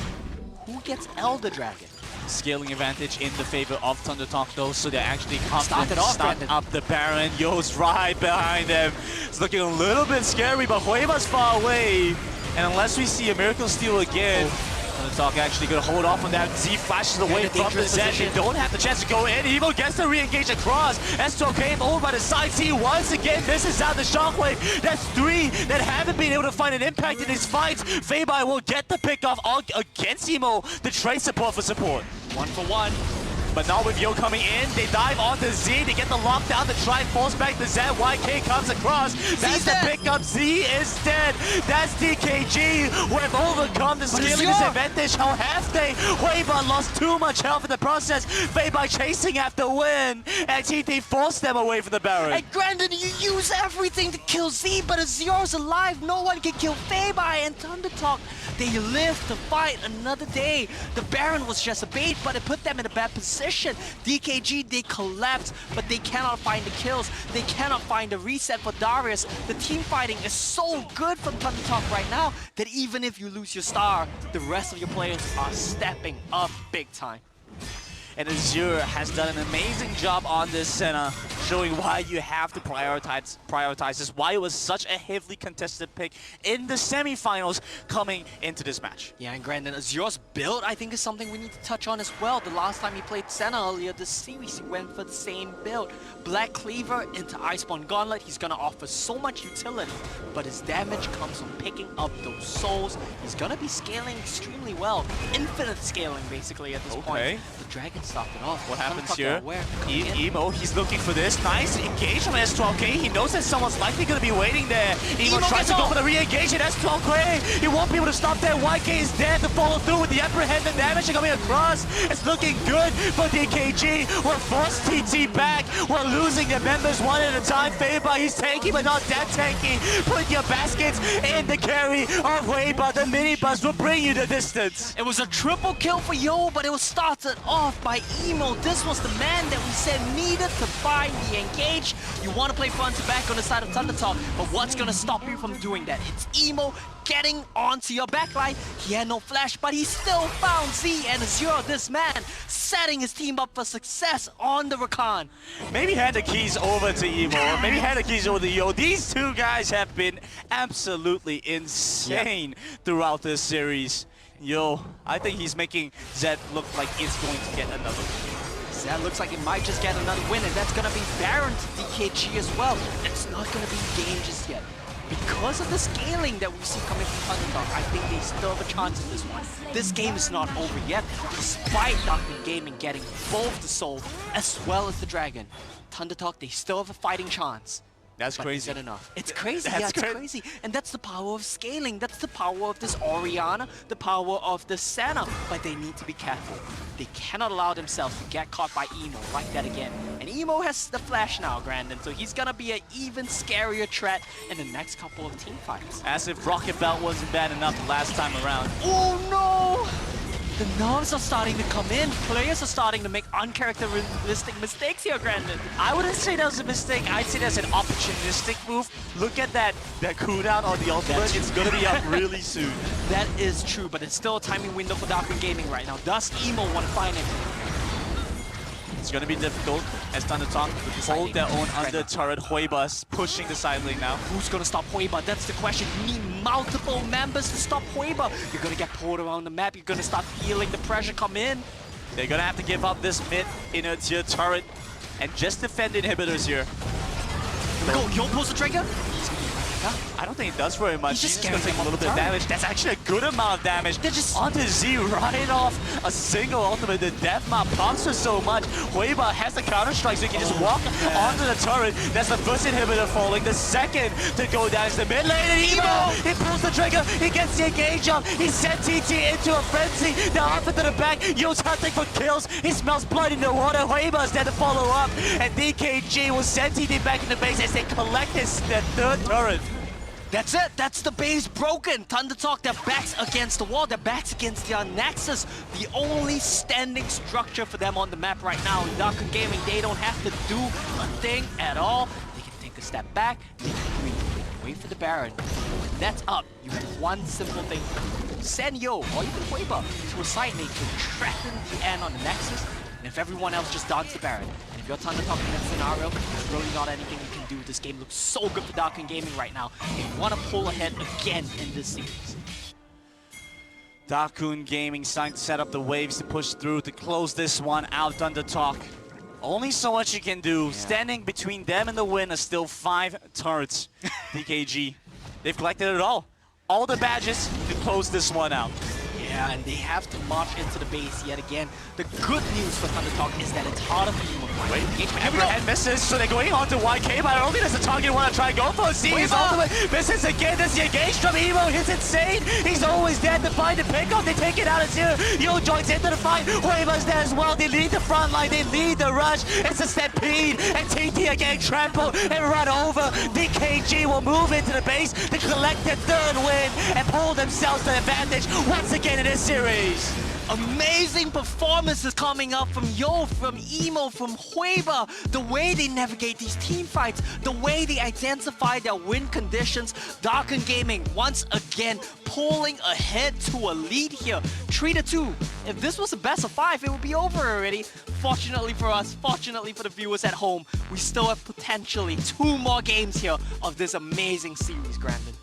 Who gets Elder Dragon? Scaling advantage in the favor of ThunderTalk though, so they're actually confident to off, start up the Baron. Yo's right behind them. It's looking a little bit scary, but Hoiba's far away. And unless we see a Miracle Steal again, ThunderTalk actually gonna hold off on that. Z flashes away from the Zed. They don't have the chance to go in. Evo gets the re-engage across. S12K over by the side. T once again misses out the shockwave. That's 3 that haven't been able to find an impact in these fights. Feibai will get the pick off against Emo. The trade support for support. 1 for 1. But now with Yo coming in, they dive onto Z. They get the lockdown to try and force back the Zed. YK comes across. That's the pickup. Z is dead. That's DKG who have overcome the scaling disadvantage. How have they? Hoiba lost too much health in the process. Feibai chasing after win. And TT forced them away from the Baron. Hey, Grandin, you use everything to kill Z, but Azur's alive. No one can kill Feibai and ThunderTalk. They live to fight another day. The Baron was just a bait, but it put them in a bad position. DKG, they collapse, but they cannot find the kills. They cannot find the reset for Darius. The team fighting is so good from ThunderTalk right now that even if you lose your star, the rest of your players are stepping up big time. And Azure has done an amazing job on this center. showing why you have to prioritize this, why it was such a heavily contested pick in the semifinals coming into this match. Yeah, and Grandin, Azure's build, I think, is something we need to touch on as well. The last time he played Senna earlier this series, he went for the same build. Black Cleaver into Iceborne Gauntlet, he's gonna offer so much utility, but his damage comes from picking up those souls. He's gonna be scaling extremely well. Infinite scaling, basically, at this point. The Dragon stopped it off. What happens here? Emo, he's looking for this. Nice engagement as 12K. He knows that someone's likely going to be waiting there. Emo tries to go for the re-engage. That's 12K. He won't be able to stop that. YK is dead to follow through with the apprehended damage coming across. It's looking good for DKG. We're forced TT back. We're losing the members one at a time. Faber, he's tanky, but not that tanky. Put your baskets in the carry of Weiba. The minibus will bring you the distance. It was a triple kill for Yo, but it was started off by Emo. This was the man that we said needed to find the engage. You want to play front to back on the side of ThunderTalk, but what's going to stop you from doing that? It's Emo getting onto your backline. He had no flash, but he still found Z and Azure, this man, setting his team up for success on the Rakan. Maybe hand the keys over to Emo, maybe hand the keys over to Yo. These two guys have been absolutely insane throughout this series. Yo, I think he's making Zed look like it's going to get another win. Zed looks like it might just get another win, and that's going to be Baron to DKG as well. It's not going to be game just yet. Because of the scaling that we see coming from ThunderTalk, I think they still have a chance in this one. This game is not over yet, despite Darkman Gaming getting both the Soul as well as the Dragon. ThunderTalk, they still have a fighting chance. That's but crazy. Is that enough? It's crazy. That's yeah, it's crazy. And that's the power of scaling. That's the power of this Orianna, the power of the Senna. But they need to be careful. They cannot allow themselves to get caught by Emo like that again. And Emo has the flash now, Grandin, so he's gonna be an even scarier threat in the next couple of team fights. As if Rocket Belt wasn't bad enough the last time around. Oh no! The nerves are starting to come in. Players are starting to make uncharacteristic mistakes here, Grandin. I wouldn't say that was a mistake. I'd say that's an opportunistic move. Look at that cooldown on the ultimate. It's going to be up really soon. That is true, but it's still a timing window for Darkman Gaming right now. Does Emo want to find it? It's going to be difficult as ThunderTalk hold their own under turret. Hoiba's pushing the side lane now. Who's going to stop Hoiba? That's the question. You need multiple members to stop Hoiba. You're going to get pulled around the map. You're going to start feeling the pressure come in. They're going to have to give up this mid inner tier turret and just defend inhibitors here. Here we go. Yo pulls the trigger. I don't think it does very much. He's just going to take a little bit of damage. That's actually a good amount of damage. They're just onto Z right off a single ultimate. The deathmark pumps her so much. Weiba has the counter strike, so he can just walk onto the turret. That's the first inhibitor falling. The second to go down is the mid lane. And Emo, he pulls the trigger. He gets the engage up. He sent TT into a frenzy. Now up into the back. Yo's hunting for kills. He smells blood in the water. Weiba's there to follow up. And DKG will send TT back in the base as they collect their third turret. That's it. That's the base broken. ThunderTalk, their backs against the wall. Their backs against their Nexus. The only standing structure for them on the map right now. In Darkman Gaming, they don't have to do a thing at all. They can take a step back. They can breathe. They can wait for the Baron. When that's up, you have one simple thing. Send Yo, or even Weiba, to a side lane to threaten the end on the Nexus. And if everyone else just dodges the Baron. And if you're ThunderTalk in that scenario, there's really not anything you can do. This game looks so good for Darkman Gaming right now. They want to pull ahead again in this series. Darkman Gaming starting to set up the waves to push through to close this one out. ThunderTalk. Only so much you can do. Yeah. Standing between them and the win are still 5 turrets. DKG. They've collected it all. All the badges to close this one out. Yeah, and they have to march into the base yet again. The good news for ThunderTalk is that it's harder for you to find engagement. Everyone misses, so they're going on to YK, but I don't think there's a target you want to try and go for. See his ultimate misses again. There's the engage from Emo. He's insane. He's always there to find the pickup. They take it out of 0. Yo joins into the fight. Weiba's there as well. They lead the front line. They lead the rush. It's a stampede, and TT are getting trampled and run over. DKG will move into the base to collect their 3rd win and pull themselves to advantage once again in this series. Amazing performances coming up from Yo, from Emo, from Hueba. The way they navigate these team fights, the way they identify their win conditions. Darken Gaming once again pulling ahead to a lead here, 3-2. If this was a best of 5, it would be over already. Fortunately for us, fortunately for the viewers at home, we still have potentially 2 more games here of this amazing series, Grandin.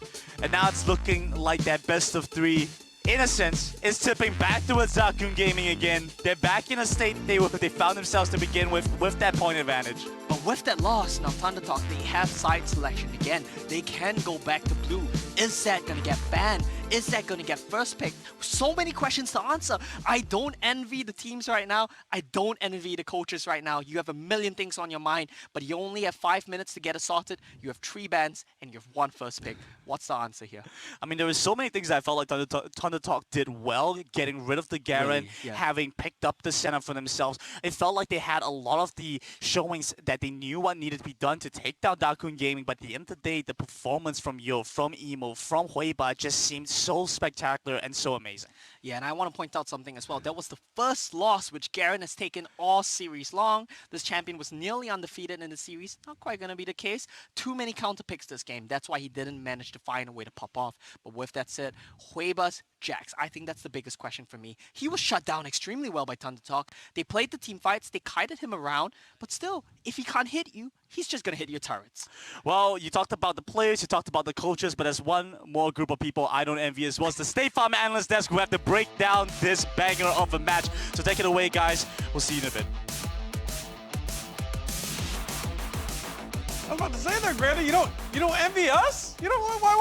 And now it's looking like that best of 3, in a sense, is tipping back towards Dakun Gaming again. They're back in a state they found themselves to begin with that point advantage. But with that loss, now ThunderTalk, they have side selection again. They can go back to blue. Is that gonna get banned? Is that gonna get first pick? So many questions to answer. I don't envy the teams right now. I don't envy the coaches right now. You have a million things on your mind, but you only have 5 minutes to get it sorted. You have 3 bans and you have 1 first pick. What's the answer here? I mean, there were so many things I felt like ThunderTalk did well, getting rid of the Garen, having picked up the center for themselves. It felt like they had a lot of the showings that they knew what needed to be done to take down Dakun Gaming, but at the end of the day, the performance from Yo, from Emo, from Hueba just seemed so spectacular and so amazing. Yeah, and I want to point out something as well. That was the first loss which Garen has taken all series long. This champion was nearly undefeated in the series. Not quite going to be the case. Too many counter picks this game. That's why he didn't manage to find a way to pop off. But with that said, Hueba's Jax, I think that's the biggest question for me. He was shut down extremely well by ThunderTalk. They played the team fights. They kited him around. But still, if he can't hit you, he's just going to hit your turrets. Well, you talked about the players, you talked about the coaches, but there's one more group of people I don't envy as well. It's the State Farm Analyst Desk who have to break down this banger of a match. So take it away, guys. We'll see you in a bit. I was about to say there, Grandin, you don't envy us? You know why?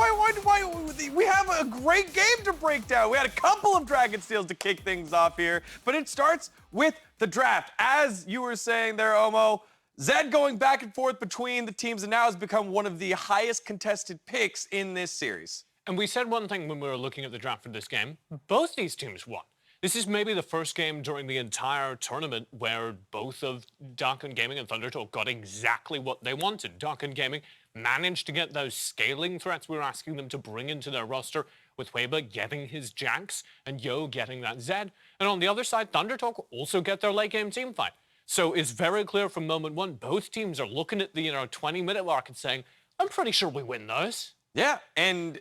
We have a great game to break down. We had a couple of Dragon Steals to kick things off here, but it starts with the draft. As you were saying there, Omo, Zed going back and forth between the teams and now has become one of the highest contested picks in this series. And we said one thing when we were looking at the draft for this game. Both these teams won. This is maybe the first game during the entire tournament where both of Dakun Gaming and ThunderTalk got exactly what they wanted. Dakun Gaming managed to get those scaling threats we were asking them to bring into their roster, with Hueba getting his Jax and Yo getting that Zed. And on the other side, ThunderTalk also get their late game team fight. So it's very clear from moment one, both teams are looking at the 20-minute mark and saying, I'm pretty sure we win those. Yeah, and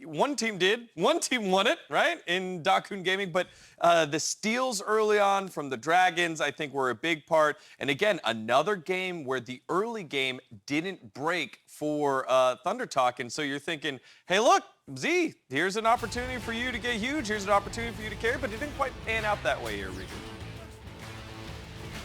one team did. One team won it, right, in Dakun Gaming. But the steals early on from the Dragons, I think, were a big part. And again, another game where the early game didn't break for ThunderTalk. And so you're thinking, hey, look, Z, here's an opportunity for you to get huge. Here's an opportunity for you to carry. But it didn't quite pan out that way here, Regan.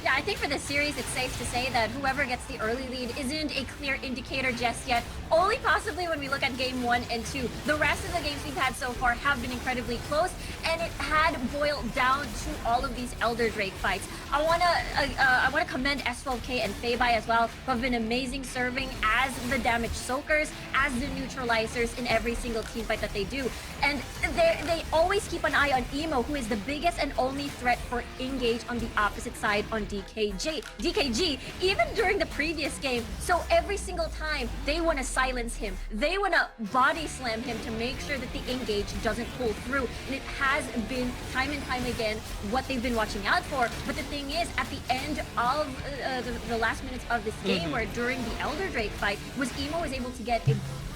Yeah, I think for this series, it's safe to say that whoever gets the early lead isn't a clear indicator just yet. Only possibly when we look at game 1 and 2. The rest of the games we've had so far have been incredibly close, and it had boiled down to all of these Elder Drake fights. I wanna commend S12K and Feibai as well, who have been amazing serving as the damage soakers, as the neutralizers in every single team fight that they do. And they always keep an eye on Emo, who is the biggest and only threat for Engage on the opposite side on DKG, even during the previous game. So every single time they want to silence him, they want to body slam him to make sure that the Engage doesn't pull through. And it has been time and time again what they've been watching out for. But the thing is, at the end of the last minutes of this game, where during the Elder Drake fight, Emo was able to get a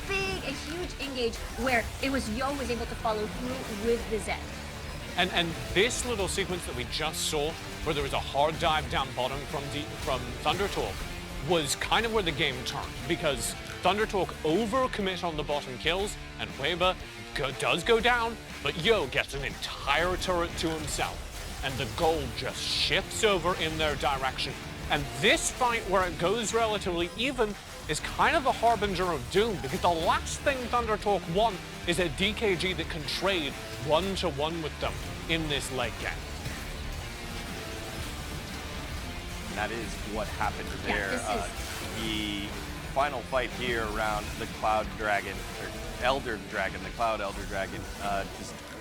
huge Engage where it was Yo was able to follow through with the Zed. And this little sequence that we just saw, where there was a hard dive down bottom from ThunderTalk, was kind of where the game turned, because ThunderTalk overcommit on the bottom kills, and Hueba does go down, but Yo gets an entire turret to himself, and the gold just shifts over in their direction. And this fight, where it goes relatively even, is kind of a harbinger of doom, because the last thing ThunderTalk want is a DKG that can trade 1-to-1 with them in this late game. And that is what happened there. The final fight here around the Cloud Dragon, or Elder Dragon, the Cloud Elder Dragon,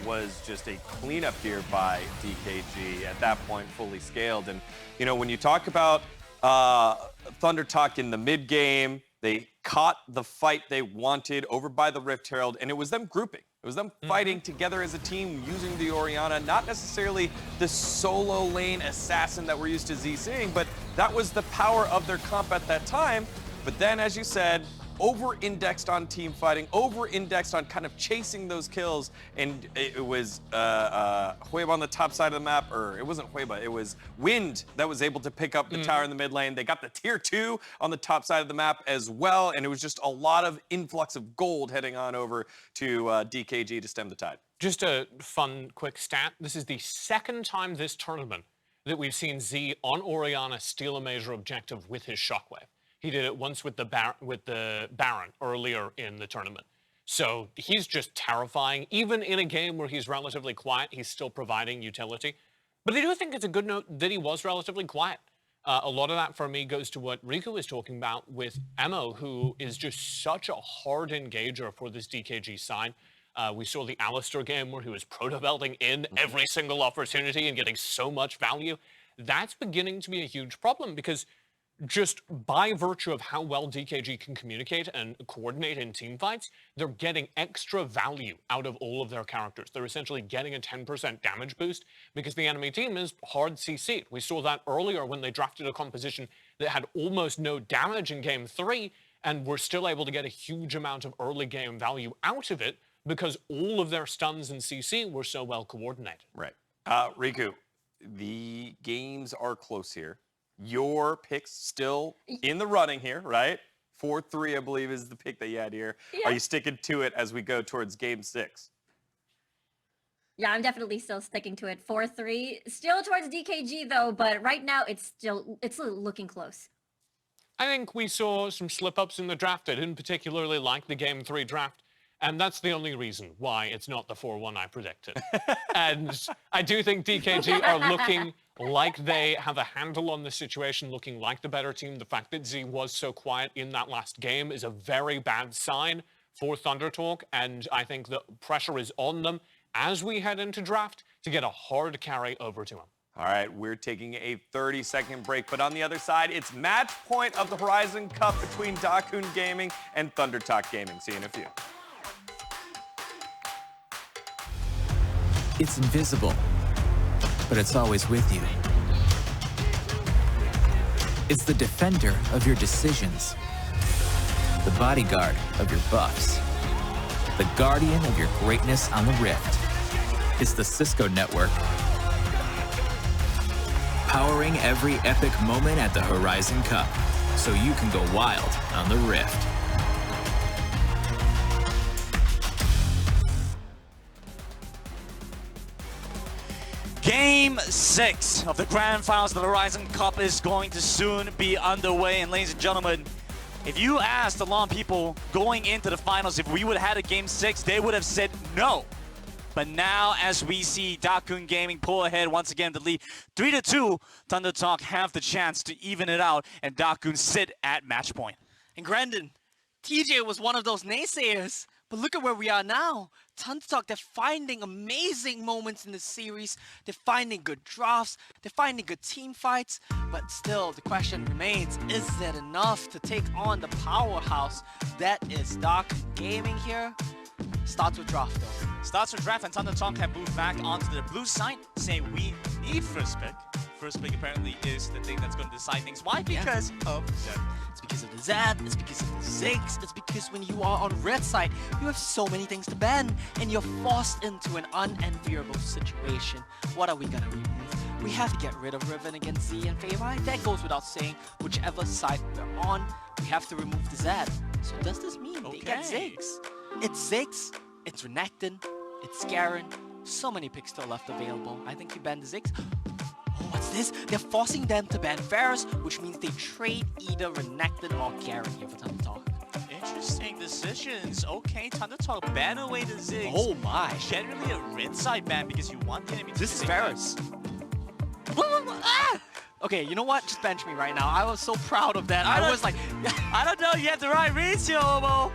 was just a cleanup here by DKG, at that point fully scaled. And, you know, when you talk about ThunderTalk in the mid-game, they caught the fight they wanted over by the Rift Herald, and it was them grouping. It was them fighting together as a team using the Orianna, not necessarily the solo lane assassin that we're used to Z seeing, but that was the power of their comp at that time. But then, as you said, over-indexed on team fighting, over-indexed on kind of chasing those kills, and it was Hueba on the top side of the map, or it wasn't Hueba, it was Wind that was able to pick up the tower in the mid lane. They got the tier 2 on the top side of the map as well, and it was just a lot of influx of gold heading on over to DKG to stem the tide. Just a fun, quick stat. This is the second time this tournament that we've seen Z on Orianna steal a major objective with his Shockwave. He did it once with the Baron earlier in the tournament. So he's just terrifying. Even in a game where he's relatively quiet, he's still providing utility. But I do think it's a good note that he was relatively quiet. A lot of that for me goes to what Riku was talking about with Emo, who is just such a hard engager for this DKG side. We saw the Alistair game where he was proto-belting in every single opportunity and getting so much value. That's beginning to be a huge problem because just by virtue of how well DKG can communicate and coordinate in team fights, they're getting extra value out of all of their characters. They're essentially getting a 10% damage boost because the enemy team is hard CC'd. We saw that earlier when they drafted a composition that had almost no damage in game 3 and were still able to get a huge amount of early game value out of it because all of their stuns and CC were so well coordinated. Right. Riku, the games are close here. Your pick's still in the running here, right? 4-3, I believe, is the pick that you had here. Yeah. Are you sticking to it as we go towards game 6? Yeah, I'm definitely still sticking to it. 4-3. Still towards DKG, though, but right now it's looking close. I think we saw some slip-ups in the draft. I didn't particularly like the game 3 draft. And that's the only reason why it's not the 4-1 I predicted. And I do think DKG are looking like they have a handle on the situation, looking like the better team. The fact that Z was so quiet in that last game is a very bad sign for ThunderTalk, and I think the pressure is on them as we head into draft to get a hard carry over to them. All right, we're taking a 30-second break, but on the other side, it's match point of the Horizon Cup between Dakun Gaming and ThunderTalk Gaming. See you in a few. It's invisible, but it's always with you. It's the defender of your decisions, the bodyguard of your buffs, the guardian of your greatness on the Rift. It's the Cisco Network, powering every epic moment at the Horizon Cup, so you can go wild on the Rift. Game 6 of the Grand Finals of the Horizon Cup is going to soon be underway. And ladies and gentlemen, if you asked a lot of people going into the finals if we would have had a Game 6, they would have said no. But now, as we see Dakun Gaming pull ahead once again to lead 3-2, ThunderTalk have the chance to even it out, and Dakun sit at match point. And Grandin, TJ was one of those naysayers, but look at where we are now. ThunderTalk, they're finding amazing moments in the series. They're finding good drafts. They're finding good team fights. But still, the question remains, is that enough to take on the powerhouse that is Dakun Gaming here? Starts with draft, though. Starts with draft, and ThunderTalk have moved back onto the blue side, saying we need first pick. First pick apparently is the thing that's going to decide things. Why? Because of Zed. It's because of the Zed, it's because of the Ziggs, it's because when you are on red side, you have so many things to ban, and you're forced into an unenviable situation. What are we gonna remove? We have to get rid of Riven against Z and Fei. That goes without saying. Whichever side we're on, we have to remove the Zed. So does this mean they get Ziggs? It's Ziggs, it's Renekton, it's Garen. So many picks still left available. I think you ban the Ziggs. Oh, what's this? They're forcing them to ban Varus, which means they trade either Renekton or Garen here for ThunderTalk. Interesting decisions. Okay, ThunderTalk ban away the Ziggs. Oh my. Generally a red side ban because you want the enemy to This is Varus. Ah! Okay, you know what? Just bench me right now. I was so proud of that. I was like, I don't know, you have the right ratio, Omo.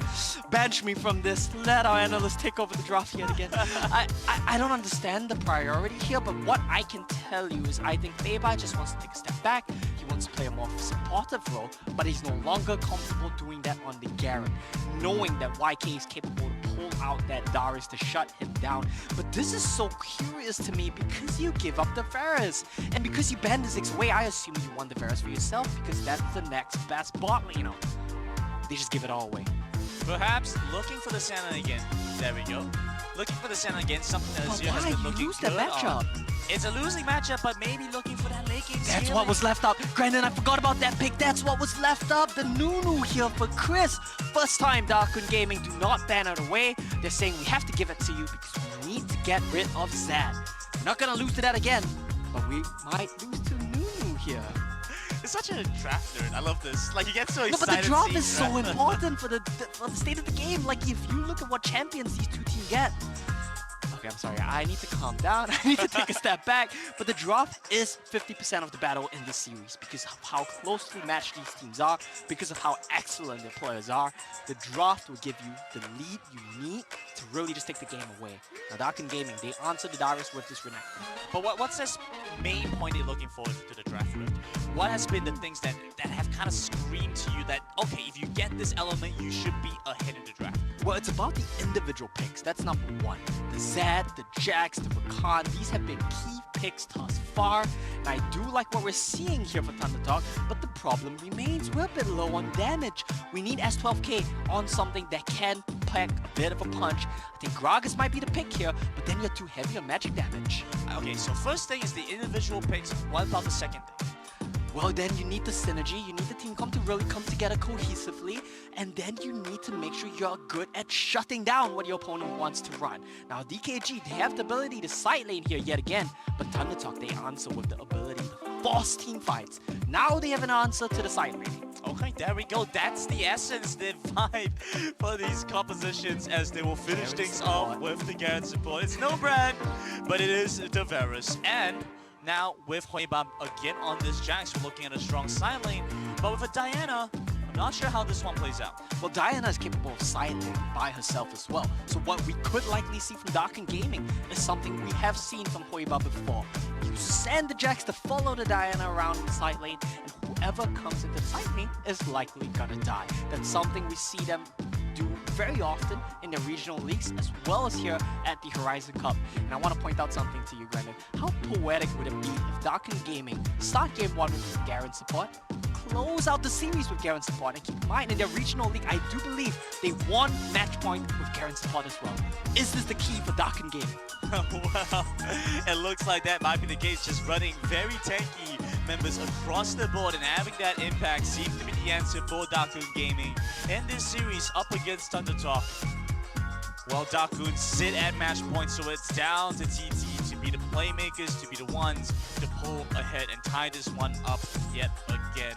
Bench me from this. Let our analyst take over the draft yet again. I don't understand the priority here, but what I can tell you is I think Fei just wants to take a step back. he wants to play a more supportive role, but he's no longer comfortable doing that on the Garen, knowing that YK is capable to pull out that Darius to shut him down. But this is so curious to me because you give up the Varus, and because you banned the Ziggs away, I assume you want the Varus for yourself because that's the next best bot laner. They just give it all away. Perhaps looking for the Santa again. There we go. Looking for the Santa again, something that Azir has been looking good on. It's a losing matchup, but maybe looking for that late game. That's what was left up. Granted, I forgot about that pick. That's what was left up. The Nunu here for Chris. First time Darkun Gaming do not ban it away. They're saying we have to give it to you because we need to get rid of Zad. We're not going to lose to that again, but we might lose to Nunu here. It's such a draft nerd. I love this. Like, you get so excited. No, but the draft is so important for the state of the game. Like, if you look at what champions these two teams get. Okay, I'm sorry. I need to calm down. I need to take a step back. But the draft is 50% of the battle in this series because of how closely matched these teams are, because of how excellent their players are. The draft will give you the lead you need to really just take the game away. Now, Darkun Gaming, they answer the Darius with this Renekton. But what's this main point you're looking forward to the draft with? What has been the things that have kind of screamed to you that, okay, if you get this element, you should be ahead in the draft? Well, it's about the individual picks. That's number one. The Zed, the Jax, the Rakan, these have been key picks thus far. And I do like what we're seeing here for ThunderTalk, but the problem remains we're a bit low on damage. We need S12K on something that can pack a bit of a punch. I think Gragas might be the pick here, but then you're too heavy on magic damage. Okay, so first thing is the individual picks. What about the second thing? Well, then you need the synergy, you need the team to really come together cohesively, and then you need to make sure you're good at shutting down what your opponent wants to run. Now, DKG, they have the ability to side lane here yet again, but ThunderTalk, they answer with the ability to force team fights. Now they have an answer to the side lane. Okay, there we go. That's the essence, the vibe for these compositions as they will finish things off with the Garen support. It's no brand, but it is the Varus. And now with Huibam again on this Jax, we're looking at a strong side lane, but with a Diana, I'm not sure how this one plays out. Well, Diana is capable of side lane by herself as well. So what we could likely see from Darkun Gaming is something we have seen from Huibam before. You send the Jax to follow the Diana around the side lane, and whoever comes into the side lane is likely gonna die. That's something we see them do very often in the regional leagues as well as here at the Horizon Cup. And I want to point out something to you, Brendan. How poetic would it be if Darkun Gaming start game 1 with Garen support, close out the series with Garen support, and keep in mind in their regional league, I do believe they won match point with Garen support as well. Is this the key for Darkun Gaming? Well, it looks like that might be the case, just running very tanky members across the board, and having that impact seems to be the answer for Darkun Gaming in this series up against ThunderTalk. Well, Darkun sit at match point, so it's down to TT to be the playmakers, to be the ones to pull ahead and tie this one up yet again.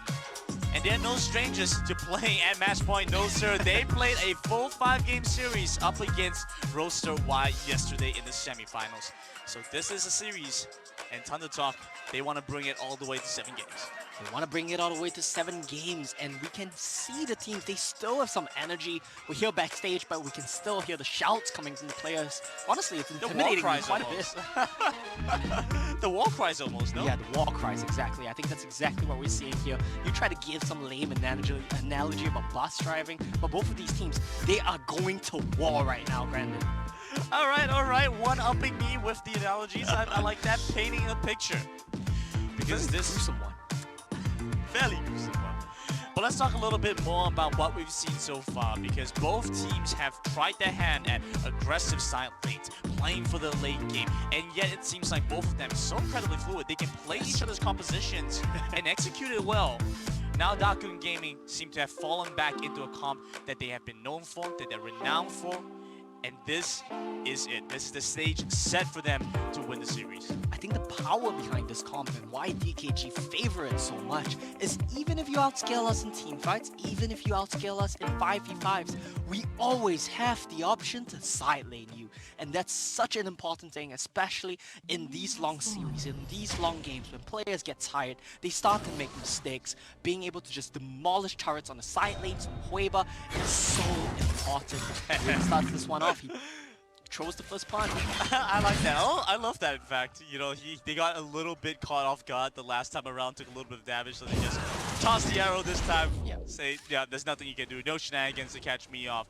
And they're no strangers to playing at match point, no sir. They played a full 5-game series up against Roaster Y yesterday in the semifinals. So this is a series, and ThunderTalk, they want to bring it all the way to 7 games. They want to bring it all the way to 7 games, and we can see the teams, they still have some energy. We're here backstage, but we can still hear the shouts coming from the players. Honestly, it's intimidating me quite a bit. The war cries almost, no? Yeah, the war cries, exactly. I think that's exactly what we're seeing here. You try to give some lame analogy about bus driving, but both of these teams, they are going to war right now, Brandon. All right. One-upping me with the analogies. I like that, painting a picture. Because this is gruesome one. Fairly gruesome one. But let's talk a little bit more about what we've seen so far, because both teams have tried their hand at aggressive side lanes, playing for the late game, and yet it seems like both of them are so incredibly fluid. They can play each other's compositions and execute it well. Now Darkun Gaming seem to have fallen back into a comp that they have been known for, that they're renowned for, and this is it. This is the stage set for them to win the series. I think the power behind this comp and why DKG favor it so much is even if you outscale us in team fights, even if you outscale us in 5v5s, we always have the option to side lane you. And that's such an important thing, especially in these long series, in these long games, when players get tired, they start to make mistakes. Being able to just demolish turrets on the side lanes from Hueba is so important. When he starts this one off, he throws the first punch. I like that. Oh, I love that, in fact. You know, they got a little bit caught off guard the last time around, took a little bit of damage, so they just tossed the arrow this time. Yeah. Say, yeah, there's nothing you can do. No shenanigans to catch me off.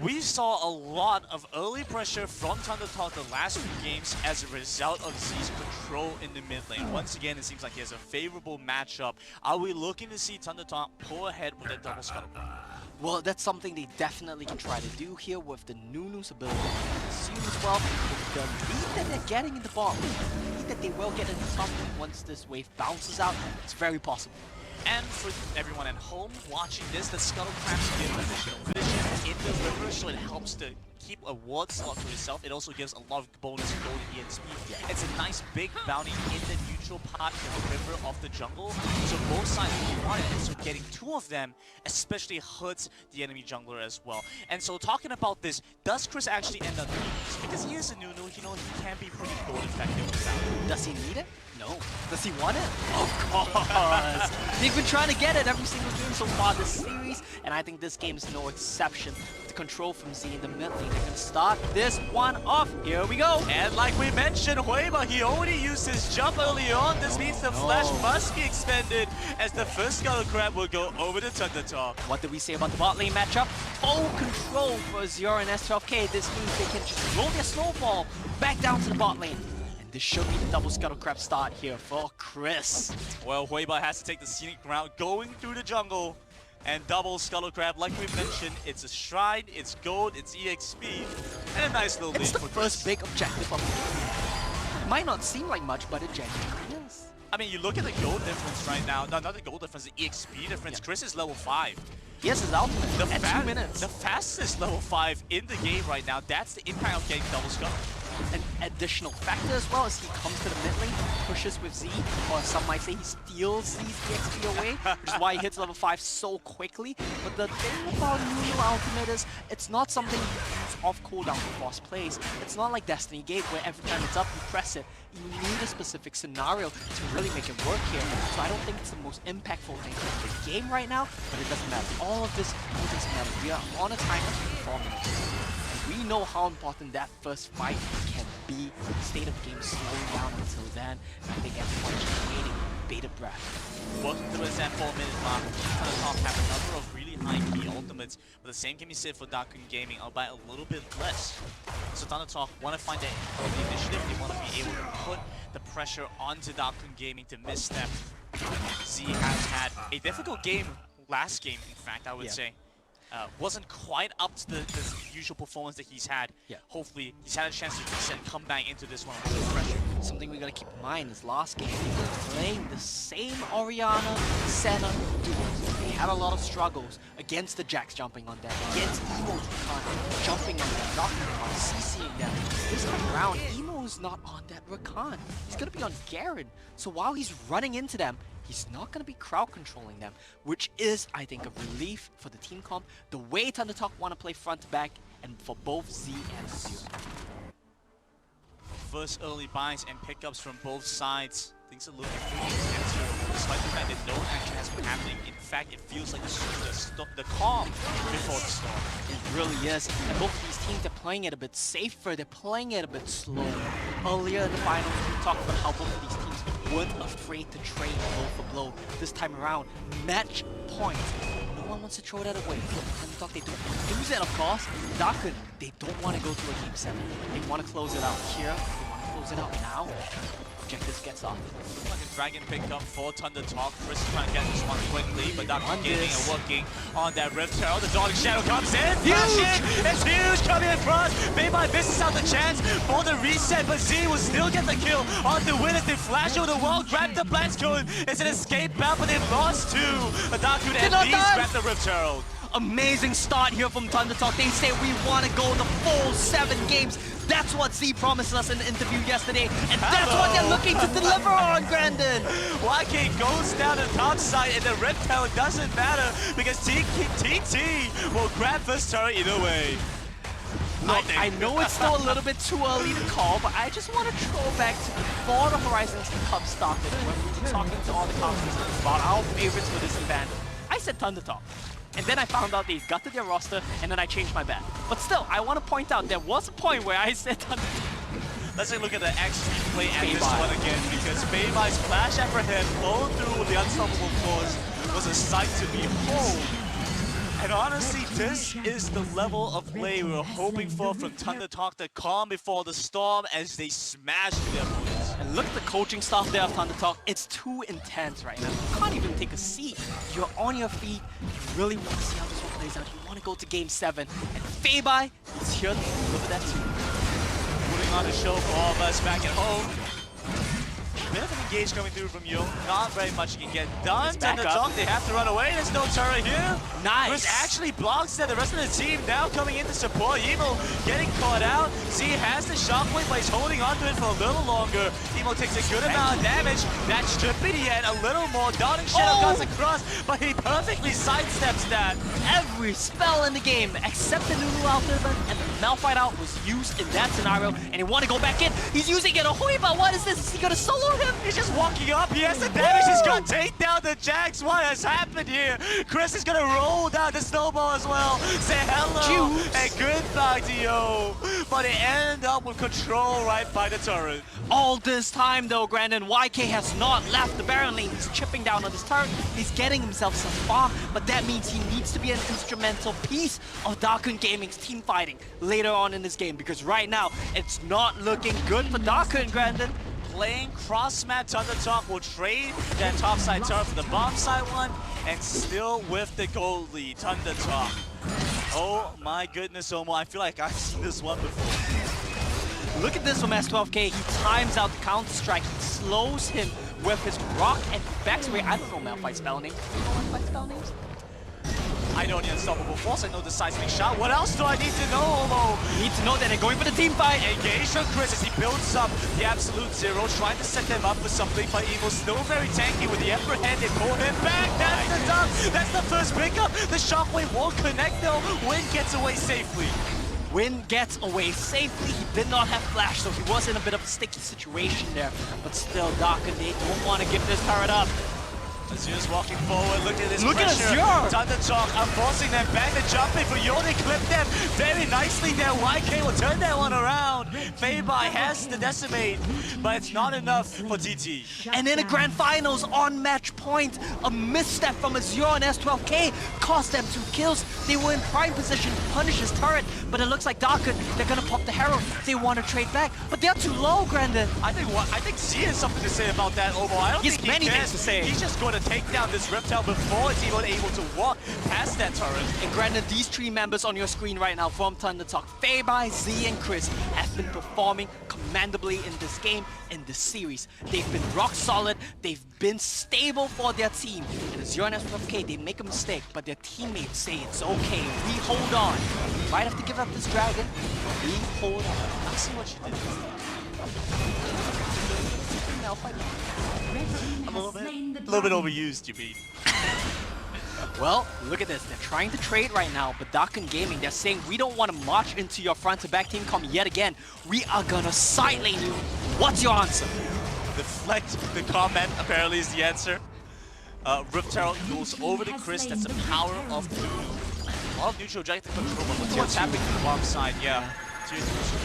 We saw a lot of early pressure from ThunderTalk the last few games as a result of Z's control in the mid lane. Once again, it seems like he has a favorable matchup. Are we looking to see ThunderTalk pull ahead with a double scuttle? Well, that's something they definitely can try to do here with the Nunu's ability to consume as well. With the lead that they're getting in the bottom, the lead that they will get in the top lane once this wave bounces out, it's very possible. And for everyone at home watching this, the Scuttle Crabs give additional vision in the river, so it helps to keep a ward slot for yourself. It also gives a lot of bonus gold EXP. It's a nice big bounty in the neutral part of the river of the jungle, so both sides really want it. So getting two of them especially hurts the enemy jungler as well. And so talking about this, does Chris actually end up needing this? Because he is a Nunu, you know, he can be pretty gold effective without it. Does he need it? No. Does he want it? Of course! They've been trying to get it every single game so far this series, and I think this game is no exception. The control from Z in the mid lane, they can start this one off. Here we go! And like we mentioned, Huiba, he already used his jump early on. This means the flash must be expended as the first Scuttle Crab will go over to ThunderTalk. What did we say about the bot lane matchup? Full control for Azure and S12K. This means they can just roll their snowball back down to the bot lane. This should be the double Scuttle Crab start here for Chris. Well, Huiba has to take the scenic route going through the jungle. And double Scuttle Crab, like we mentioned, it's a shrine, it's gold, it's EXP, and a nice little lead It's the for first Chris. big objective of the game. It might not seem like much, but it genuinely is. I mean, you look at the gold difference right now. No, not the gold difference, the EXP difference. Yeah. Chris is level 5. He has his ultimate at 2 minutes. The fastest level 5 in the game right now. That's the impact of getting double Scuttle. An additional factor as well as he comes to the mid lane, pushes with Z, or some might say he steals Z's EXP away, which is why he hits level 5 so quickly. But the thing about Nunu Ultimate is it's not something you use off cooldown for fast plays. It's not like Destiny Gate where every time it's up you press it. You need a specific scenario to really make it work here. So I don't think it's the most impactful thing in the game right now, but it doesn't matter. All of this, it doesn't matter. We are on a timer for 4 minutes. We know how important that first fight can be. The state of the game slowing down until then. I think everyone's just waiting with bated breath. Working through his 4-minute mark, ThunderTalk have a number of really high key ultimates, but the same can be said for Darkun Gaming, albeit a little bit less. So ThunderTalk want to find the initiative, they want to be able to put the pressure onto Darkun Gaming to misstep. Z has had a difficult game last game, in fact, I would say. Wasn't quite up to the usual performance that he's had. Yeah. Hopefully, he's had a chance to reset and come back into this one with pressure. Something we gotta keep in mind is last game, they were playing the same Orianna, Senna duos. They had a lot of struggles against the Jax jumping on them, against Emo's Rakan jumping on them, knocking them on, CCing them. This time around, Emo is not on that Rakan. He's gonna be on Garen. So while he's running into them, he's not going to be crowd controlling them, which is, I think, a relief for the team comp. The way ThunderTalk want to play front to back, and for both Z and Azure. First early buys and pickups from both sides. Things are looking pretty intense here, despite the fact that no action has been happening. In fact, it feels like the calm before the storm. It really is. And both of these teams are playing it a bit safer. They're playing it a bit slower. Earlier in the finals, we talked about how both of these teams weren't afraid to trade blow for blow. This time around, match point. No one wants to throw that away. ThunderTalk, they don't want to lose it, of course. Darkun, they don't want to go to a game 7. They want to close it out here. They want to close it out now. Objective gets off. Like a dragon pickup for ThunderTalk. Chris is trying to get this one quickly, but Darkun Gaming and working on that Rift Herald. The Dark Shadow comes in. Huge! It's huge coming across. Maybe misses out the chance for the reset, but Z will still get the kill on the win as they flash over the wall, grab the Blast Cone. It's an escape battle, but they've lost two. Darkun at least grab the Rift Herald. Amazing start here from ThunderTalk. They say we want to go the full 7 games. That's what Z promised us in the interview yesterday, and that's what they're looking to deliver on, Grandin. YK goes down the top side, and the Red Tower doesn't matter because TT will grab first turret either way. I know it's still a little bit too early to call, but I just want to throw back to before the Horizons Cup started, when we were talking to all the commentators about our favorites for this event. I said ThunderTalk. And then I found out they gutted their roster, and then I changed my bet. But still, I want to point out there was a point where I said Let's take a look at the XP play at this one again, because Beibai's flash apprehend flowing through with the unstoppable force was a sight to behold. And honestly, this is the level of play we were hoping for from ThunderTalk, the calm before the storm as they smash their opponents. And look at the coaching staff there of ThunderTalk. It's too intense right now. You can't even take a seat. You're on your feet. You really want to see how this one plays out. You want to go to Game 7. And Feibai is here to deliver that too. Putting on a show for all of us back at home. Bit of an engage coming through from Yo. Not very much you can get done. ThunderTalk, they have to run away. There's no turret here. Nice. Chris actually blocks that. The rest of the team now coming in to support. Emo getting caught out. Z has the shockwave, but he's holding onto it for a little longer. Emo takes a good amount of damage. That should be the end. A little more. Darting Shadow cuts across, but he perfectly sidesteps that. Every spell in the game, except the Nunu Ultimate and the Malphite out, was used in that scenario. And he want to go back in. He's using it. But what is this? Is he going to solo him? He's just walking up. He has the damage. He's got to take down the Jax. What has happened here? Chris is going to roll down the snowball as well. Say hello and goodbye to Yo. But it ended up with control right by the turret. All this time though, Grandin, YK has not left the Baron lane. He's chipping down on this turret. He's getting himself some farm, but that means he needs to be an instrumental piece of Darkun Gaming's team fighting later on in this game, because right now, it's not looking good for Darkun, Grandin. Playing cross-map, ThunderTalk will trade that topside turret for the bomb side one, and still with the gold lead, ThunderTalk. Oh my goodness, Omo, I feel like I've seen this one before. Look at this from S12K. He times out the counter-strike. He slows him with his rock and backs away. I don't know Malphite's spell name. Do you know Malphite's spell names? I know the unstoppable force, I know the seismic shot. What else do I need to know, Omo? Need to know that they're going for the team fight. Engage from Chris as he builds up the absolute zero, trying to set them up for something, but Evil's still very tanky with the Emperor hand. They pull him back. That's the dub. That's the first pickup. The shockwave won't connect though. Win gets away safely. Win gets away safely. He did not have flash, so he was in a bit of a sticky situation there. But still, Darkun, they don't want to give this turret up. Azur's walking forward, look at this Look pressure. at Azure! ThunderTalk are forcing them back to jump in for Yo. They clip them very nicely there. YK will turn that one around. Feibai has the decimate, but it's not enough for TT. And in the grand finals, on match point, a misstep from Azure and S12K cost them 2 kills. They were in prime position to punish his turret, but it looks like Darkun, they're gonna pop the Herald. They want to trade back, but they're too low, Grandin. I think Z has something to say about that, Omo. I don't think he many can. things to say. He's just going to take down this reptile before it's even able to walk past that turret. And granted, these 3 members on your screen right now from ThunderTalk, Feibai, Z, and Chris, have been performing commendably in this game, in this series. They've been rock solid, they've been stable for their team. And as Azure and S12K, they make a mistake, but their teammates say it's okay, we hold on. We might have to give up this dragon, but we hold on. I see what you did. A little bit overused, you mean? Well, look at this. They're trying to trade right now, but Darkun Gaming, they're saying we don't want to march into your front-to-back team comp yet again. We are gonna side lane you. What's your answer? Deflect the comment, apparently, is the answer. Rift Herald goes over to Chris. That's the power of Nunu. A lot of neutral objective control, but what's happening to the bomb side, yeah.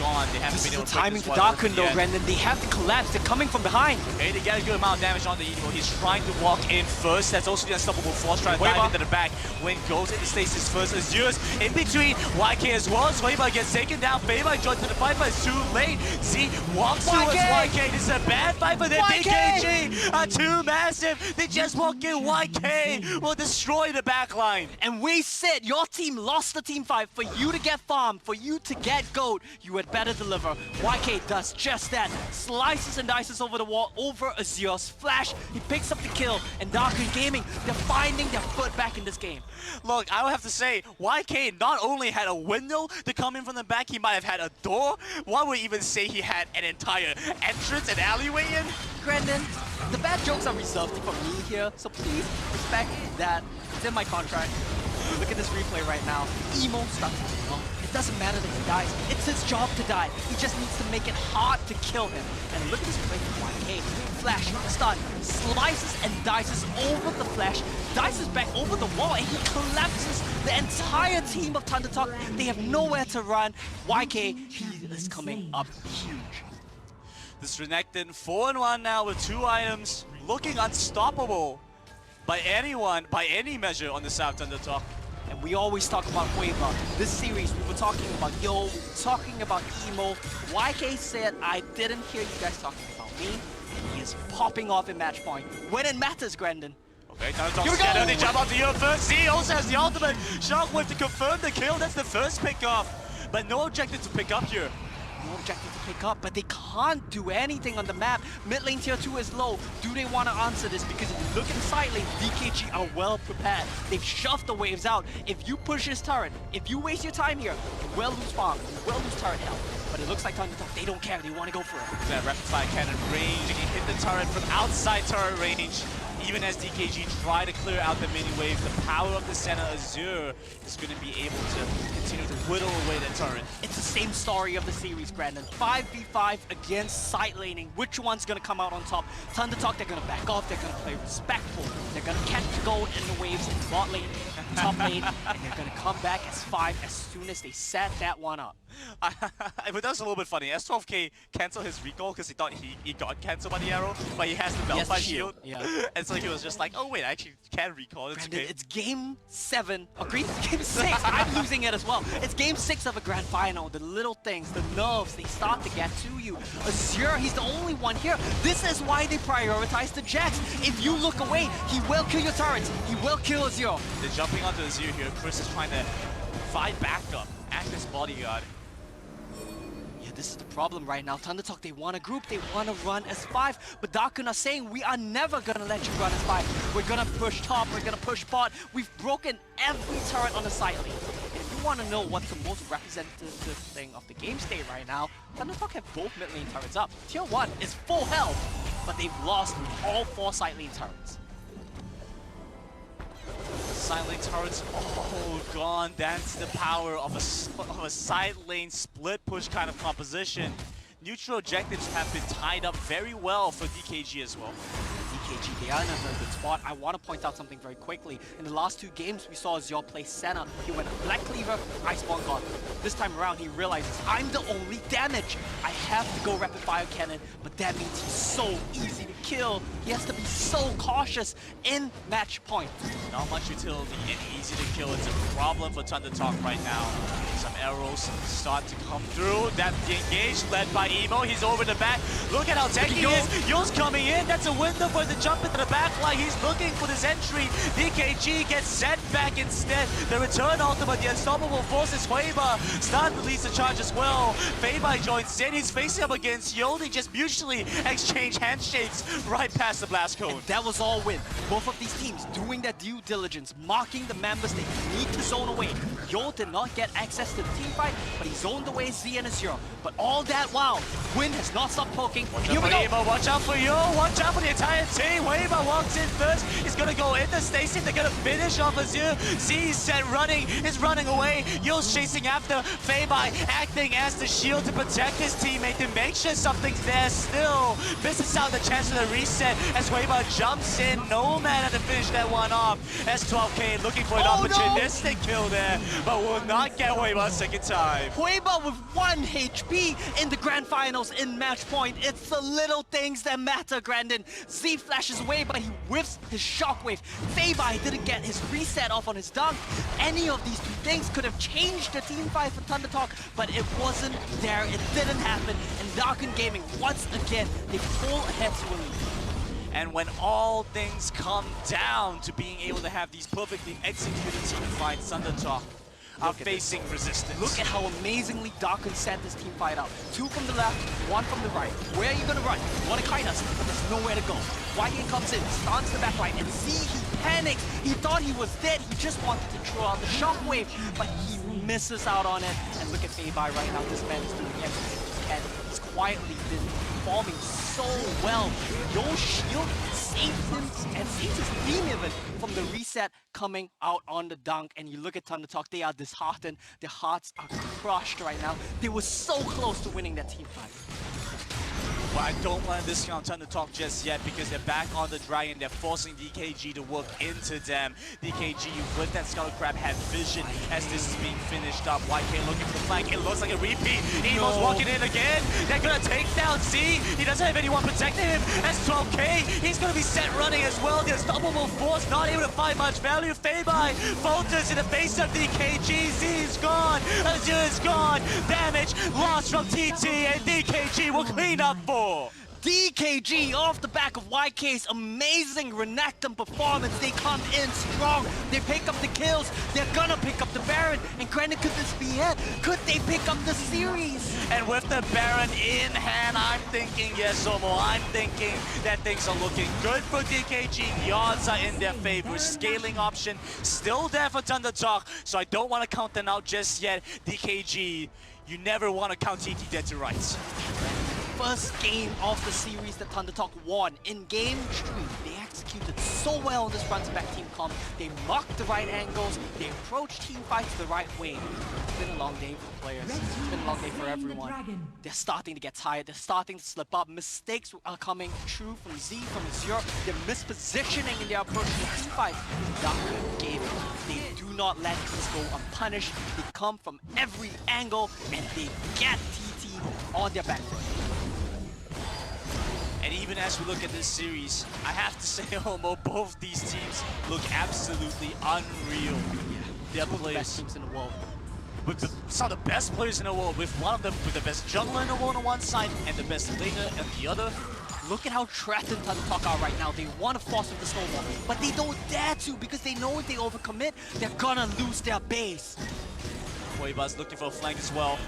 Gone. They haven't been able to timing to Darkun though, Brandon. They have to collapse. They're coming from behind. Okay, they get a good amount of damage on the Evo. He's trying to walk in first. That's also the unstoppable force trying to dive into the back. When goes into stasis first. Azur's in between. YK as well. Feibai gets taken down. Feibai joins to the fight, but it's too late. Z walks towards YK. This is a bad fight for the DKG. Are too massive. They just walk in. YK will destroy the backline. And we said your team lost the team fight. For you to get farm, for you to get gold, you had better deliver. YK does just that. Slices and dices over the wall, over Azure's flash. He picks up the kill, and Darkun Gaming, they're finding their foot back in this game. Look, I would have to say, YK not only had a window to come in from the back, he might have had a door. One would even say he had an entire entrance and alleyway in. Grandin, the bad jokes are reserved for me here, so please respect that. It's in my contract. Look at this replay right now. Emo starts to It doesn't matter that he dies. It's his job to die. He just needs to make it hard to kill him. And look at this play from YK. Flash, stun, slices and dices over the Flash, dices back over the wall, and he collapses the entire team of ThunderTalk. They have nowhere to run. YK, he is coming up huge. This Renekton 4-1 now with 2 items, looking unstoppable by anyone, by any measure on the South ThunderTalk. And we always talk about Hueva. This series, we were talking about Yo, talking about Emo. YK said, I didn't hear you guys talking about me. And he is popping off in match point. When it matters, Grandin. Okay, ThunderTalk scatter, they jump onto you first. Z also has the ultimate shockwave to confirm the kill. That's the first pick off. But no objective to pick up here. No objective to pick up, but they can't do anything on the map. Mid lane tier 2 is low. Do they want to answer this? Because if you look in side lane, DKG are well prepared. They've shoved the waves out. If you push his turret, if you waste your time here, you will lose farm, you will lose turret health. But it looks like ThunderTalk, they don't care, they want to go for it. That rapid fire cannon range, he hit the turret from outside turret range. Even as DKG try to clear out the mini wave, the power of the center Azure is going to be able to continue to whittle away that turret. It's the same story of the series, Brandon. 5v5 against side laning. Which one's going to come out on top? ThunderTalk, they're going to back off, they're going to play respectful. They're going to catch gold in the waves in bot lane, top lane, and they're going to come back as 5 as soon as they set that one up. But that's a little bit funny. S12K canceled his recall because he thought he got cancelled by the arrow, but he has the Belfast shield. Yeah. And so he was just like, oh wait, I actually can recall. It's Brandon, okay. it's game 7. Agreed? Game 6. I'm losing it as well. It's game 6 of a grand final. The little things, the nerves, they start to get to you. Azure, he's the only one here. This is why they prioritize the Jax. If you look away, he will kill your turrets. He will kill Azure. They're jumping onto Azure here. Chris is trying to fight back up, act as bodyguard. This is the problem right now. ThunderTalk, they want a group, they want to run as 5, but Darkun are saying, we are never going to let you run as 5. We're going to push top, we're going to push bot. We've broken every turret on the side lane. And if you want to know what's the most representative thing of the game state right now, ThunderTalk have both mid lane turrets up. Tier 1 is full health, but they've lost all 4 side lane turrets. Side lane turrets all gone. That's the power of a side lane split push kind of composition. Neutral objectives have been tied up very well for DKG as well. DKG, they are in a very good spot. I want to point out something very quickly. In the last 2 games, we saw Azure play center. He went Black Cleaver, Iceborne God. This time around, he realizes, I'm the only damage. I have to go Rapid Fire Cannon, but that means he's so easy to kill. He has to be so cautious in match point. Not much utility and easy to kill. It's a problem for ThunderTalk right now. Some arrows start to come through. That's the engage led by Emo. He's over the back. Look at how tanky he is. Yo's coming in. That's a window for the jump into the back line. He's looking for this entry. DKG gets sent back instead. The return ultimate, the unstoppable forces Hueva. Start to release the charge as well. Feibai joins in. He's facing up against Yo. They just mutually exchange handshakes right past the blast cone. And that was all win. Both of these teams doing their due diligence, marking the members they need to zone away. Yo did not get access to the team fight, but he zoned away Z and Azure. But all that while, Win has not stopped poking. Here we go. Eva, watch out for Yo. Watch out for the entire team. Hueva walks in first. He's going to go into Stacy. They're going to finish off Azure. Z set running. Is running away. Yo's chasing after. Feibai acting as the shield to protect his teammate to make sure something's there still. Misses out the chance of the reset as Hueva jumps in. No man to finish that one off. S12K looking for an opportunistic kill there, but will not get Hueva a second time. Hueva with 1 HP in the grand finals in match point. It's the little things that matter, Grandin. Z flashes away, but he whiffs his shockwave. Feibai didn't get his reset off on his dunk. Any of these 2 things could have changed the team fight for ThunderTalk, but it wasn't there. It didn't happen. And Darkun Gaming, once again, they pull ahead to a lead. And when all things come down to being able to have these perfectly executed team fights, ThunderTalk are facing resistance. Look at how amazingly Darkun set this team fight up. 2 from the left, 1 from the right. Where are you gonna run? You wanna kite us, but there's nowhere to go. YK comes in, stuns the backline, and see, he panics. He thought he was dead. He just wanted to throw out the shockwave, but he misses out on it. And look at Feibai right now. This man is doing everything he can. has quietly been performing so well. Your shield saved him and saved his team even from the reset coming out on the dunk. And you look at ThunderTalk, they are disheartened. Their hearts are crushed right now. They were so close to winning that team fight. But I don't want to discount ThunderTalk just yet because they're back on the Dragon. They're forcing DKG to work into them. DKG with that Skull Crab had vision as this is being finished up. YK looking for flank. It looks like a repeat. Emo's walking in again. They're going to take down Z. He doesn't have anyone protecting him. That's 12K. He's going to be set running as well. The Unstoppable Force not able to find much value. Feibai falters in the face of DKG. Z is gone. Azure is gone. Damage lost from TT and DKG will clean up for. DKG off the back of YK's amazing Renekton performance. They come in strong. They pick up the kills. They're gonna pick up the Baron. And granted, could this be it? Could they pick up the series? And with the Baron in hand, I'm thinking, yes, Somo, I'm thinking that things are looking good for DKG. The odds are in their favor. Scaling option still there for ThunderTalk, so I don't want to count them out just yet. DKG, you never want to count TT dead to rights. First game of the series that ThunderTalk won. In game 3, they executed so well on this front-to-back team comp. They mocked the right angles, they approached team fights the right way. It's been a long day for players. It's been a long day for everyone. They're starting to get tired, they're starting to slip up. Mistakes are coming true from Z, from Azure. They're mispositioning in their approach to team fights. Dark Gaming, they do not let this go unpunished. They come from every angle and they get TT on their back foot. And even as we look at this series, I have to say, Homo, both these teams look absolutely unreal. Yeah, they're the best teams in the world. With some of the best players in the world, with one of them with the best jungler in the world on one side and the best laner on the other. Look at how threatened ThunderTalk are right now. They want to force with the snowball, but they don't dare to because they know if they overcommit, they're gonna lose their base. Huiba's looking for a flank as well.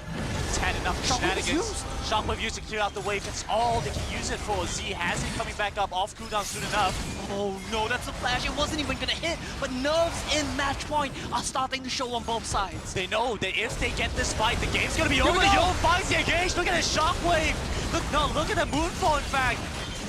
He's had enough shenanigans. Shockwave used to clear out the wave. That's all they can use it for. Z has it coming back up off cooldown soon enough. Oh no, that's a flash. It wasn't even gonna hit, but nerves in match point are starting to show on both sides. They know that if they get this fight, the game's gonna be over. Yo finds the engage. Look at the Shockwave. Look at the Moonfall, in fact.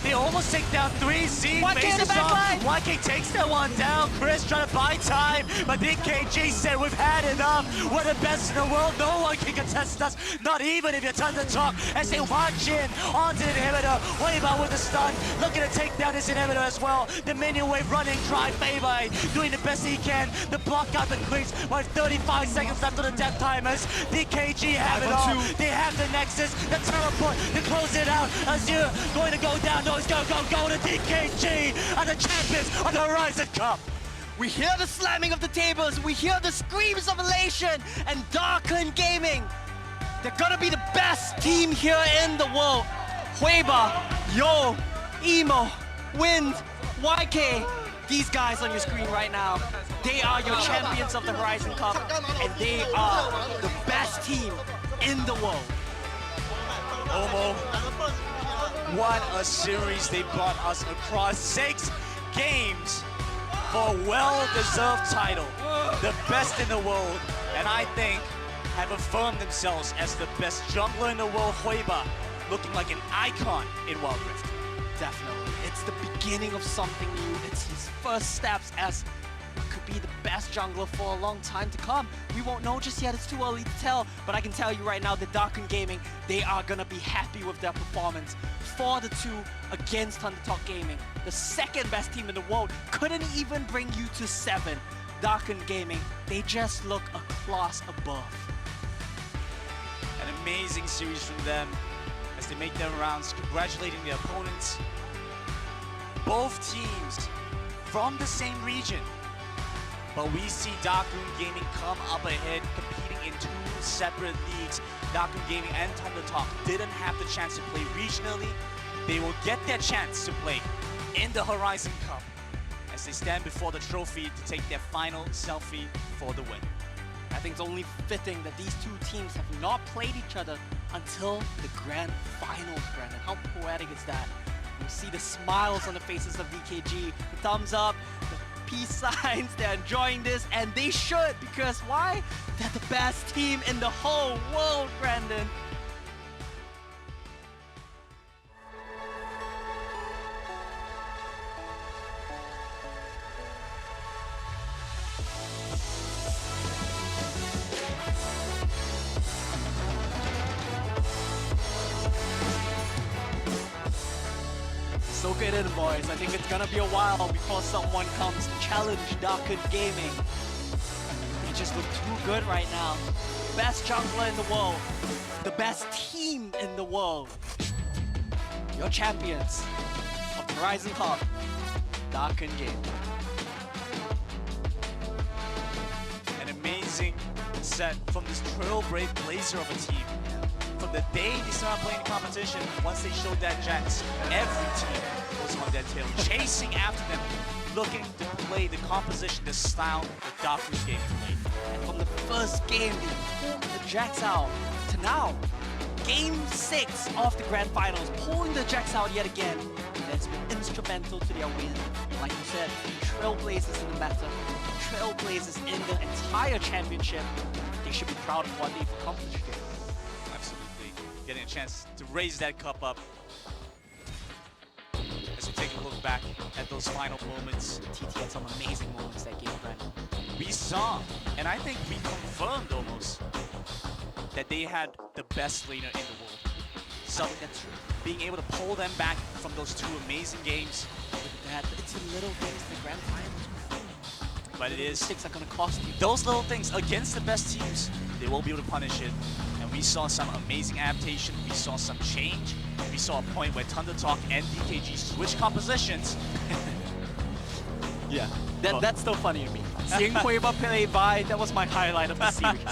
They almost take down 3. Z faces off. YK takes that one down. Chris trying to buy time, but DKG said we've had enough. We're the best in the world. No one can contest us, not even if you're ThunderTalk. As they watch in onto the inhibitor. Huiba with the stun, looking to take down this inhibitor as well. The minion wave running dry. Feibai doing the best he can. The block out the creeps with 35 seconds left on the death timers. DKG have it all. They have the Nexus, the teleport to close it out. Azure going to go down. Go to DKG and the champions of the Horizon Cup. We hear the slamming of the tables, we hear the screams of elation, and Darken Gaming, they're gonna be the best team here in the world. Huiba, Yo, Emo, Wind, YK, these guys on your screen right now, they are your champions of the Horizon Cup, and they are the best team in the world. Omo. What a series they brought us across 6 games for a well-deserved title. The best in the world, and I think have affirmed themselves as the best jungler in the world. Huiba looking like an icon in Wild Rift. Definitely. It's the beginning of something new. It's his first steps as could be the best jungler for a long time to come. We won't know just yet, it's too early to tell, but I can tell you right now that Darken Gaming, they are gonna be happy with their performance. 4-2 against ThunderTalk Gaming. The second best team in the world couldn't even bring you to 7. Darken Gaming, they just look a class above. An amazing series from them as they make their rounds, congratulating their opponents. Both teams from the same region. But we see Darken Gaming come up ahead, competing in 2 separate leagues. Darken Gaming and ThunderTalk didn't have the chance to play regionally. They will get their chance to play in the Horizon Cup as they stand before the trophy to take their final selfie for the win. I think it's only fitting that these two teams have not played each other until the grand finals, Brandon. How poetic is that? You see the smiles on the faces of DKG, the thumbs up, peace signs, they're enjoying this, and they should, because why? They're the best team in the whole world, Brandon. Soak it in, boys. I think it's gonna be a while before someone comes to challenge Darkun Gaming. They just look too good right now. Best jungler in the world. The best team in the world. Your champions of the Horizon Cup, Darkun Gaming. An amazing set from this trailblazer of a team. From the day they started playing the competition, once they showed that Jax, every team was on their tail, chasing after them, looking to play the composition, the style that Darkun Gaming played. And from the first game, they pulled the Jax out to now, Game 6 of the Grand Finals, pulling the Jax out yet again. That's been instrumental to their win. Like you said, trailblazers in the meta, trailblazers in the entire championship. They should be proud of what they've accomplished here. Absolutely. Getting a chance to raise that cup up. As we take a look back at those final moments. TT had some amazing moments that game, Brandon. We saw, and I think we confirmed almost, that they had the best laner in the world. So that's true. Being able to pull them back from those two amazing games. That it's the little things in the Grand Finals. But it is. Six are gonna cost you. Those little things against the best teams, they will be able to punish it. And we saw some amazing adaptation. We saw some change. We saw a point where ThunderTalk and DKG switched compositions. Yeah, that's still funny to me. Seeing Huiba play by, that was my highlight of the series.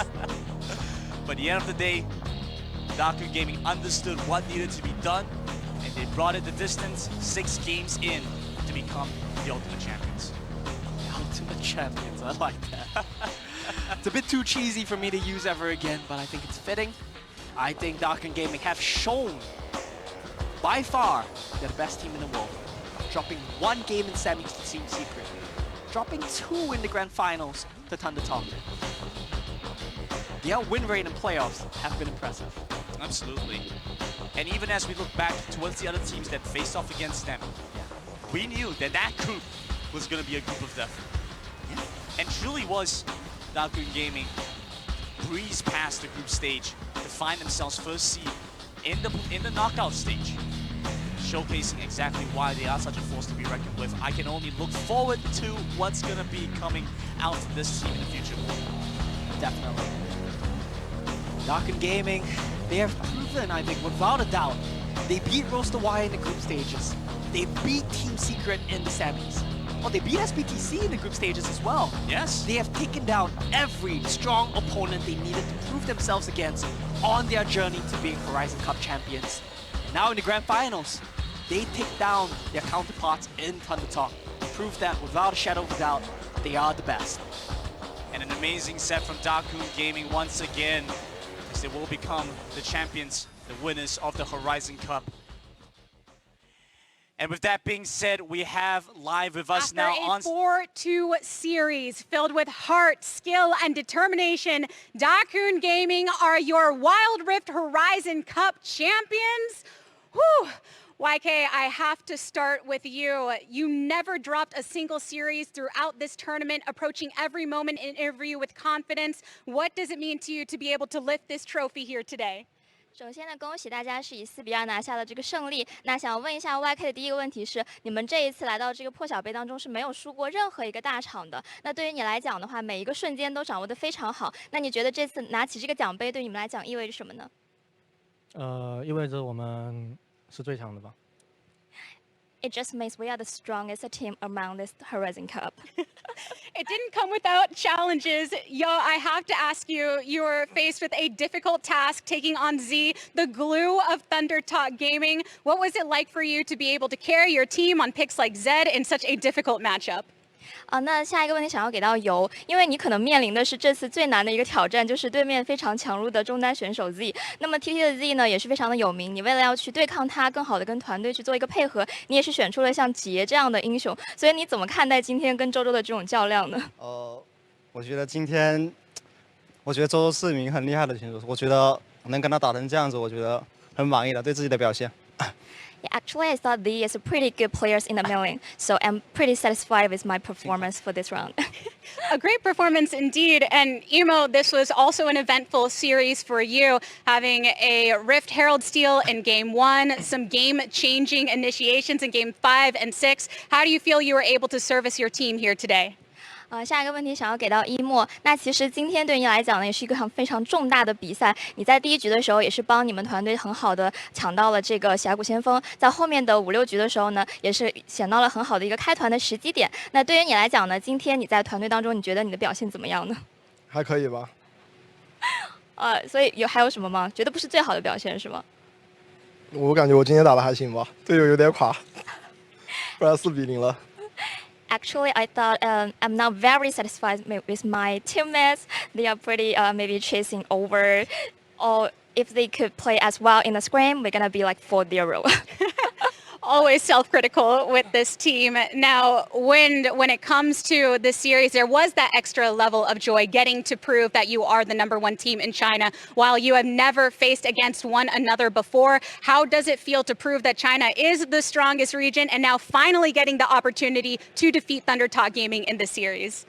But at the end of the day, Darkun Gaming understood what needed to be done, and they brought it the distance, 6 games in, to become the ultimate champions. The ultimate champions, I like that. It's a bit too cheesy for me to use ever again, but I think it's fitting. I think Darkun Gaming have shown, by far, they're the best team in the world. Dropping 1 game in semis to Team Secret. Dropping 2 in the Grand Finals to ThunderTalk. Their win rate in playoffs have been impressive. Absolutely. And even as we look back towards the other teams that faced off against them, we knew that that group was going to be a group of death. Yeah. And truly was Darkun Gaming breeze past the group stage to find themselves first seed in the knockout stage, showcasing exactly why they are such a force to be reckoned with. I can only look forward to what's going to be coming out from this team in the future. Definitely. Darkun Gaming, they have proven, I think, without a doubt, they beat Roaster Y in the group stages. They beat Team Secret in the semis. Oh, they beat SBTC in the group stages as well. Yes. They have taken down every strong opponent they needed to prove themselves against on their journey to being Horizon Cup champions. And now in the Grand Finals, they take down their counterparts in ThunderTalk. Prove that without a shadow of a doubt, they are the best. And an amazing set from Darkun Gaming once again, as they will become the champions, the winners of the Horizon Cup. And with that being said, we have live with us now on... After a 4-2 series filled with heart, skill, and determination, Darkun Gaming are your Wild Rift Horizon Cup champions. Whew. YK, I have to start with you. You never dropped a single series throughout this tournament, approaching every moment in interview with confidence. What does it mean to you to be able to lift this trophy here today? 首先呢，恭喜大家是以4-2拿下了这个胜利。那想问一下 YK 的第一个问题是，你们这一次来到这个破晓杯当中是没有输过任何一个大场的。那对于你来讲的话，每一个瞬间都掌握得非常好。那你觉得这次拿起这个奖杯对你们来讲意味着什么呢？意味着我们是最强的吧。It just means we are the strongest team among this Horizon Cup. It didn't come without challenges. Yo, I have to ask you, you were faced with a difficult task taking on Z, the glue of ThunderTalk Gaming. What was it like for you to be able to carry your team on picks like Zed in such a difficult matchup? 那下一个问题想要给到游，因为你可能面临的是这次最难的一个挑战，就是对面非常强入的中单选手 Z。那么 TT 的 Z 呢也是非常的有名，你为了要去对抗他，更好的跟团队去做一个配合，你也是选出了像杰这样的英雄。所以你怎么看待今天跟周周的这种较量呢？我觉得今天，周周是一名很厉害的选手，我觉得能跟他打成这样子，我觉得很满意了，对自己的表现。Yeah, actually, I thought they is pretty good players in the milling, so I'm pretty satisfied with my performance for this round. A great performance indeed. And Emo, this was also an eventful series for you, having a Rift Herald steal in Game 1, some game-changing initiations in Game 5 and 6. How do you feel you were able to service your team here today? 下一个问题想要给到一莫。那其实今天对你来讲呢，也是一个非常重大的比赛。你在第1局的时候，也是帮你们团队很好的抢到了这个峡谷先锋。在后面的5、6局的时候呢，也是选到了很好的一个开团的时机点。那对于你来讲呢，今天你在团队当中，你觉得你的表现怎么样呢？还可以吧。所以还有什么吗？觉得不是最好的表现是吗？我感觉我今天打的还行吧，队友有点垮，不然4比0了。Actually, I thought I'm not very satisfied with my teammates. They are pretty maybe chasing over, or if they could play as well in the scrim, we're gonna be like 4-0. Always self-critical with this team. Now, when it comes to this series, there was that extra level of joy getting to prove that you are the #1 team in China while you have never faced against one another before. How does it feel to prove that China is the strongest region and now finally getting the opportunity to defeat ThunderTalk Gaming in this series?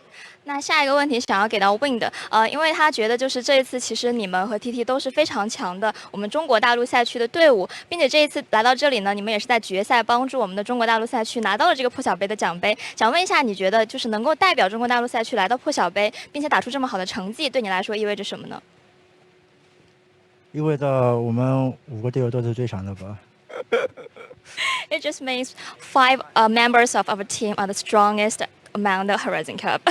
那下一个问题想要给到 Win 的，因为他觉得就是这一次其实你们和 TT 都是非常强的我们中国大陆赛区的队伍，并且这一次来到这里呢，你们也是在决赛帮助我们的中国大陆赛区拿到了这个破晓杯的奖杯。想问一下，你觉得就是能够代表中国大陆赛区来到破晓杯，并且打出这么好的成绩，对你来说意味着什么呢？意味着我们5个队友都是最强的吧。It just means 5 members of our team are the strongest among the Horizon Cup.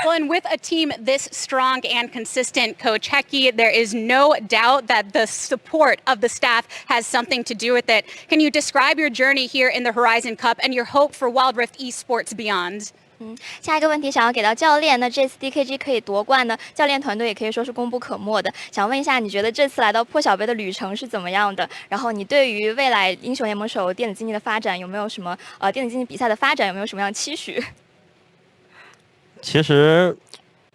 Well, and with a team this strong and consistent, Coach Heki, there is no doubt that the support of the staff has something to do with it. Can you describe your journey here in the Horizon Cup and your hope for Wild Rift Esports beyond? 下一个问题想要给到教练，那这次 DKG 可以夺冠呢，教练团队也可以说是功不可没的。想问一下，你觉得这次来到破晓杯的旅程是怎么样的？然后你对于未来英雄联盟手电子竞技的发展有没有什么电子竞技比赛的发展有没有什么样的期许？其实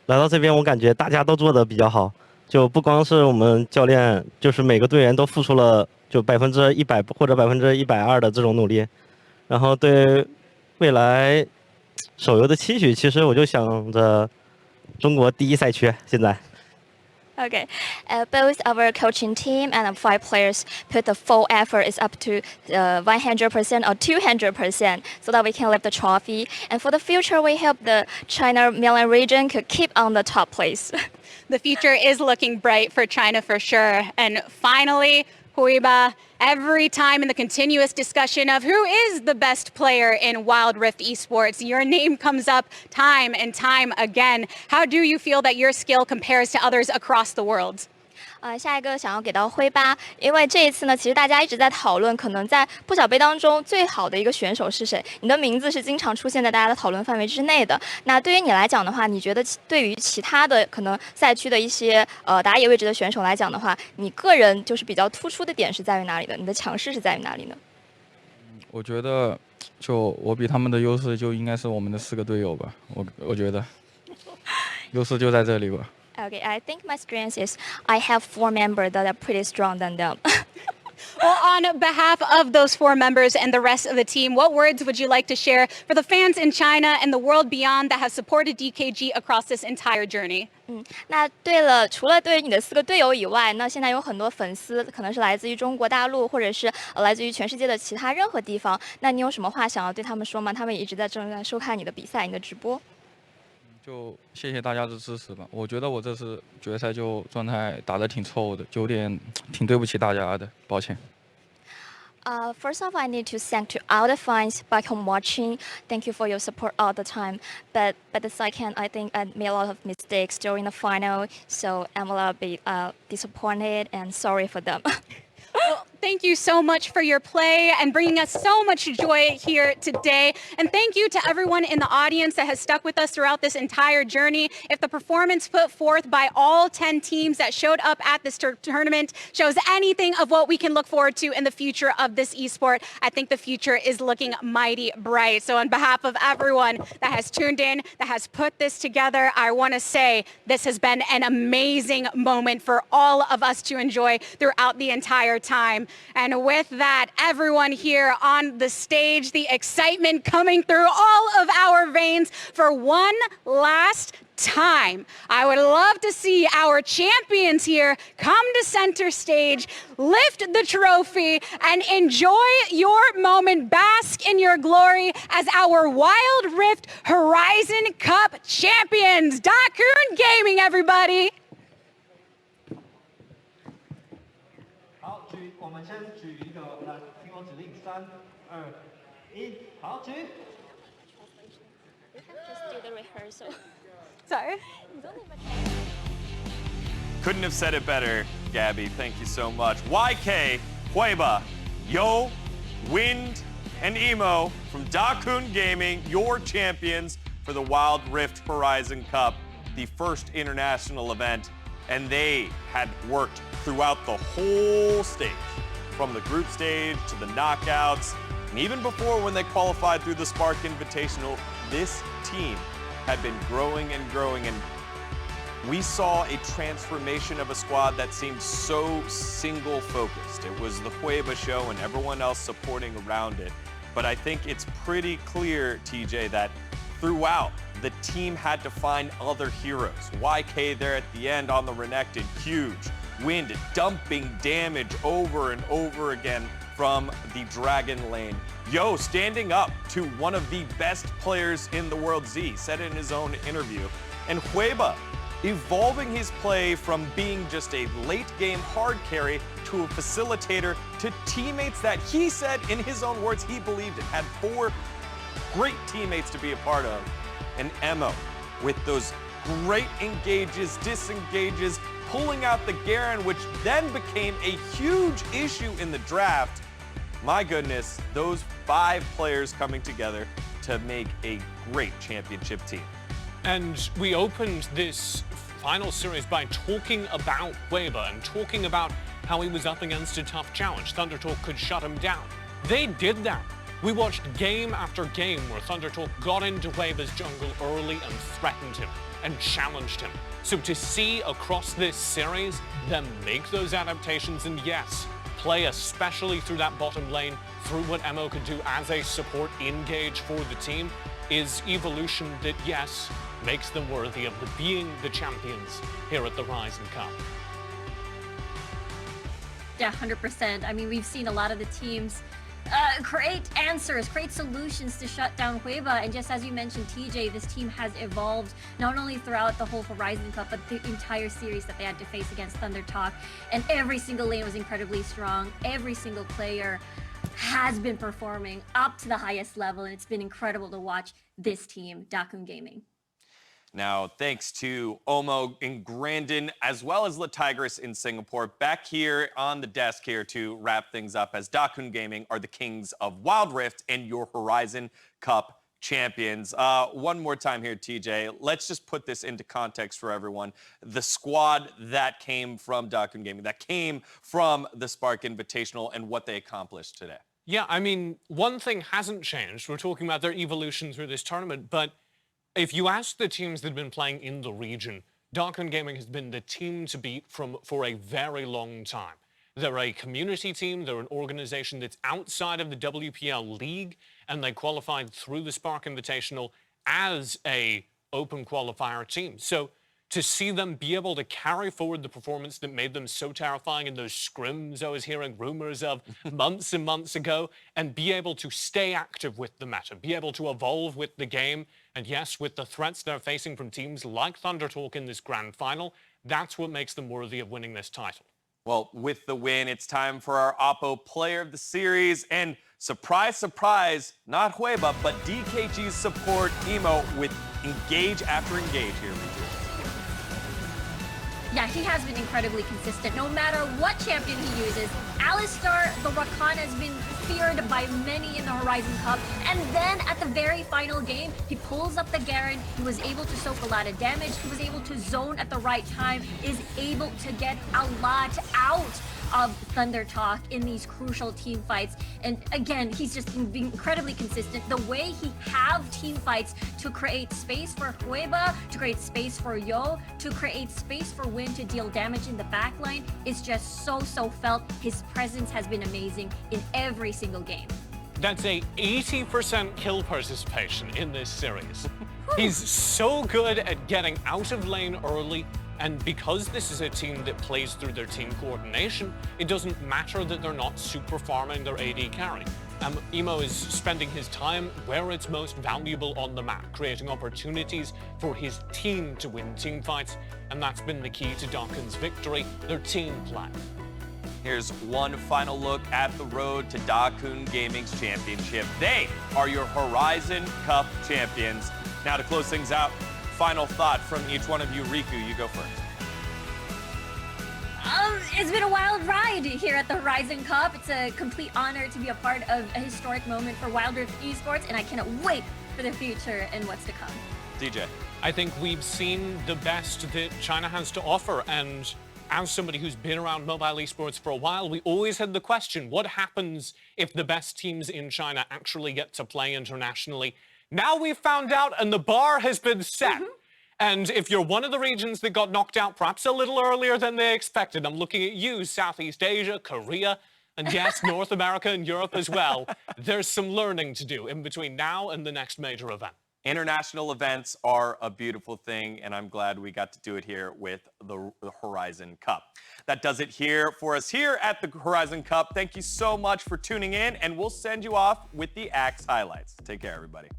来到这边，我感觉大家都做得比较好，就不光是我们教练，就是每个队员都付出了就100%或者120%的这种努力。然后对未来手游的期许，其实我就想着中国第1赛区现在。Okay, both our coaching team and 5 players put the full effort is up to 100% or 200% so that we can lift the trophy. And for the future, we hope the China mainland region could keep on the top place. The future is looking bright for China for sure. And finally, Huiba, every time in the continuous discussion of who is the best player in Wild Rift Esports, your name comes up time and time again. How do you feel that your skill compares to others across the world? 下一个想要给到辉巴，因为这一次呢，其实大家一直在讨论，可能在破晓杯当中最好的一个选手是谁？你的名字是经常出现在大家的讨论范围之内的。那对于你来讲的话，你觉得对于其他的可能赛区的一些打野位置的选手来讲的话，你个人就是比较突出的点是在于哪里的？你的强势是在于哪里呢？我觉得，就我比他们的优势就应该是我们的4个队友吧。我觉得优势就在这里吧。Okay, I think my strength is I have 4 members that are pretty strong than them. Well, on behalf of those 4 members and the rest of the team, what words would you like to share for the fans in China and the world beyond that have supported DKG across this entire journey? 那对了，除了对于你的4个队友以外，那现在有很多粉丝可能是来自于中国大陆，或者是来自于全世界的其他任何地方。那你有什么话想要对他们说吗？他们也一直正在收看你的比赛，你的直播。就谢谢大家的支持吧。我觉得我这次决赛就状态打得挺臭的，就有点挺对不起大家的，抱歉。First off, I need to thank to all the fans back home watching. Thank you for your support all the time. But the second, I think I made a lot of mistakes during the final, so I'm a little bit disappointed and sorry for them. Well, thank you so much for your play and bringing us so much joy here today. And thank you to everyone in the audience that has stuck with us throughout this entire journey. If the performance put forth by all 10 teams that showed up at this tournament shows anything of what we can look forward to in the future of this esport, I think the future is looking mighty bright. So on behalf of everyone that has tuned in, that has put this together, I want to say this has been an amazing moment for all of us to enjoy throughout the entire time. And with that, everyone here on the stage, the excitement coming through all of our veins for one last time. I would love to see our champions here come to center stage, lift the trophy, and enjoy your moment. Bask in your glory as our Wild Rift Horizon Cup champions. Dakun Gaming, everybody. 好，举，我们先举一个，来，听我指令，3、2、1，好，举。 Just do the rehearsal. Sorry. Couldn't have said it better, Gabby. Thank you so much. YK, Hueba, Yo, Wind, and Emo from Dakun Gaming, your champions for the Wild Rift Horizon Cup, the first international event. And they had worked throughout the whole stage, from the group stage to the knockouts, and even before when they qualified through the Spark Invitational, this team had been growing and growing, and we saw a transformation of a squad that seemed so single-focused. It was the Hueba show and everyone else supporting around it. But I think it's pretty clear, TJ, that throughout, the team had to find other heroes. YK there at the end on the Renekton, huge. Wind dumping damage over and over again from the Dragon lane. Yo standing up to one of the best players in the world, Z, said it in his own interview. And Hueba evolving his play from being just a late game hard carry to a facilitator to teammates that he said in his own words he believed in, had 4 great teammates to be a part of. And Emo with those great engages, disengages, pulling out the Garen, which then became a huge issue in the draft. My goodness, those 5 players coming together to make a great championship team. And we opened this final series by talking about Hueba and talking about how he was up against a tough challenge. ThunderTalk could shut him down. They did that. We watched game after game where ThunderTalk got into Hueba's jungle early and threatened him and challenged him. So to see across this series them make those adaptations and yes, play especially through that bottom lane, through what Emo could do as a support engage for the team, is evolution that, yes, makes them worthy of being the champions here at the Horizon Cup. Yeah, 100%. I mean, we've seen a lot of the teams create answers, create solutions to shut down Hueba. And just as you mentioned, TJ, this team has evolved not only throughout the whole Horizon Cup, but the entire series that they had to face against ThunderTalk. And every single lane was incredibly strong. Every single player has been performing up to the highest level. And it's been incredible to watch this team, Dakun Gaming. Now, thanks to Omo in Grandin, as well as La Tigris in Singapore, back here on the desk here to wrap things up as Dakun Gaming are the kings of Wild Rift and your Horizon Cup champions. One more time here, TJ. Let's just put this into context for everyone. The squad that came from Dakun Gaming, that came from the Spark Invitational, and what they accomplished today. Yeah, I mean, one thing hasn't changed. We're talking about their evolution through this tournament, but if you ask the teams that have been playing in the region, Dakun Gaming has been the team to beat for a very long time. They're a community team, they're an organization that's outside of the WPL League, and they qualified through the Spark Invitational as a open qualifier team. So to see them be able to carry forward the performance that made them so terrifying in those scrims I was hearing rumors of months and months ago, and be able to stay active with the meta, be able to evolve with the game, and yes, with the threats they're facing from teams like ThunderTalk in this grand final, that's what makes them worthy of winning this title. Well, with the win, it's time for our Oppo Player of the Series, and surprise, surprise, not Hueba, but DKG's support, Emo, with engage after engage here. Yeah, he has been incredibly consistent. No matter what champion he uses, Alistar, the Rakan, has been feared by many in the Horizon Cup. And then at the very final game, he pulls up the Garen. He was able to soak a lot of damage. He was able to zone at the right time, is able to get a lot out of ThunderTalk in these crucial team fights. And again, he's just been incredibly consistent. The way he have team fights to create space for Hueba, to create space for Yo, to create space for Win to deal damage in the backline is just so felt. His presence has been amazing in every single game. That's a 80% kill participation in this series. He's so good at getting out of lane early, and because this is a team that plays through their team coordination, it doesn't matter that they're not super farming their AD carry. Emo is spending his time where it's most valuable on the map, creating opportunities for his team to win team fights, and that's been the key to Dakun's victory, their team play. Here's one final look at the road to Dakun Gaming's championship. They are your Horizon Cup champions. Now to close things out, final thought from each one of you. Riku, you go first. It's been a wild ride here at the Horizon Cup. It's a complete honor to be a part of a historic moment for Wild Rift Esports, and I cannot wait for the future and what's to come. DJ. I think we've seen the best that China has to offer, and as somebody who's been around mobile esports for a while, we always had the question, what happens if the best teams in China actually get to play internationally? Now we've found out, and the bar has been set. And if you're one of the regions that got knocked out perhaps a little earlier than they expected, I'm looking at you, Southeast Asia, Korea, and yes, North America and Europe as well, there's some learning to do in between now and the next major event. International events are a beautiful thing, and I'm glad we got to do it here with the Horizon Cup. That does it here for us here at the Horizon Cup. Thank you so much for tuning in, and we'll send you off with the Axe highlights. Take care, everybody.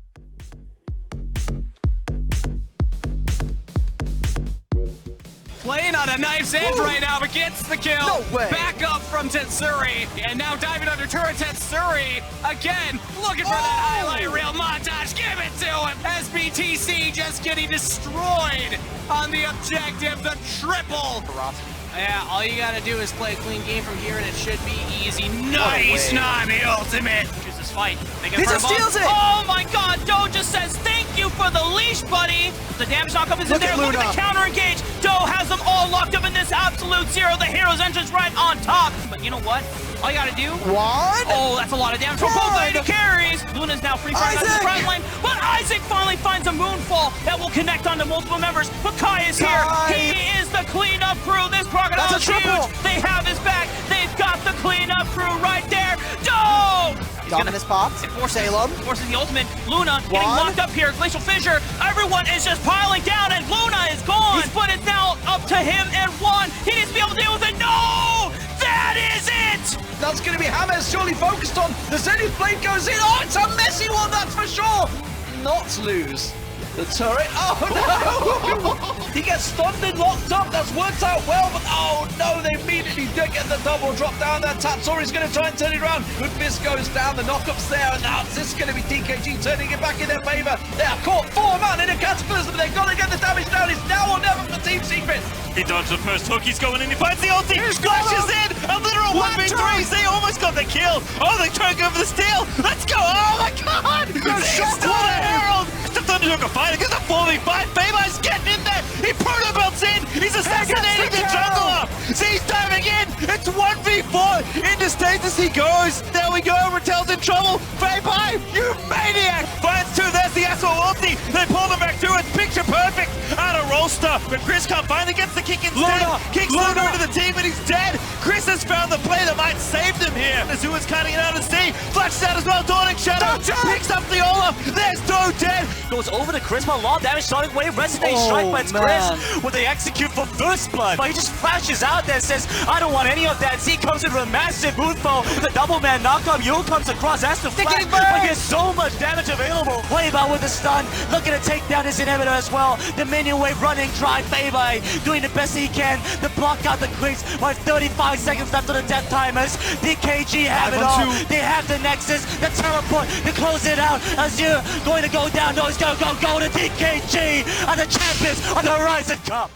Playing on a knife's edge right now, but gets the kill. No way. Back up from Tetsuri, and now diving under turret. Tetsuri again, looking for that highlight reel montage. Give it to him. SBTC just getting destroyed on the objective, the triple. Yeah, all you gotta do is play a clean game from here, and it should be easy. Nice, Nami ultimate. Choose this fight. He just steals it. Oh my God! Do just says thank you for the leash, buddy. The damage knockup is in there. Look at the counter engage. Do has them all locked up in this absolute zero. The hero's entrance right on top. But you know what? All you gotta do. What? Oh, that's a lot of damage from both AD carries. Luna's now free fire out of the front line, but Isaac finally finds a moonfall that will connect onto multiple members. But Kai is here. He is the cleanup crew. This crocodile is huge. They have his back. They've got the cleanup crew right there. Do! Dominus pops. Salem. Forces the ultimate. Luna getting locked up here. Glacial Fissure. Everyone is just piling down, and Luna is gone. But it's now up to him and one. He needs to be able to deal with it. No! That is it! That's going to be Hammers surely focused on. The Zenith Blade goes in. Oh, it's a messy one, that's for sure. Not lose the turret. Oh, no! He gets stunned and locked up. That's worked out well, but oh, no, they immediately did get the double drop down there. Tatsuri's going to try and turn it around. Good miss goes down. The knockup's there, and now this is going to be DKG turning it back in their favor. They are caught 4-man in a cataclysm. They've got to get the damage down. It's now or never for Team Secret. He dodged the first hook, he's going in, he finds the ulti, splashes in, a literal 1v3s, they almost got the kill. Oh, they try to go for the steal, let's go, oh my God! He's still the Herald! The ThunderTalk are fighting, it's a 4v5, Bayline's getting in there, he proto belts in, he's assassinating the jungler! He's diving in, it's 1v4, into status he goes, there we go, Rattel's in trouble, Bayline, you maniac! Finds two, there's the Asshole ulti, they pull them back to it, picture perfect, out of roster, but Chris can't finally gets the kick instead, kicks Luna into the team and he's dead. Chris has found the play that might save them here. Azua's cutting it out to sea, flashes out as well, Dawning Shadow, picks up the Ola, there's Do dead. Goes over to Chris, but a lot of damage, Sonic Wave, Resonating Strike, but it's Chris. Will they execute for first blood? But he just flashes out there and says, I don't want any of that. Z comes in with a massive moonfall with a double man knockup. Yule comes across, has to flash, but he has so much damage available. Playboy with the stun, looking to take down his inhibitor as well. The minion wave running dry, Playboy doing the best he can to block out the creeps. With 35 seconds left on the death timers. DKG have it all. They have the Nexus, the teleport to close it out. Azure going to go down. No, he's going to go to DKG and the champions on the Horizon Cup.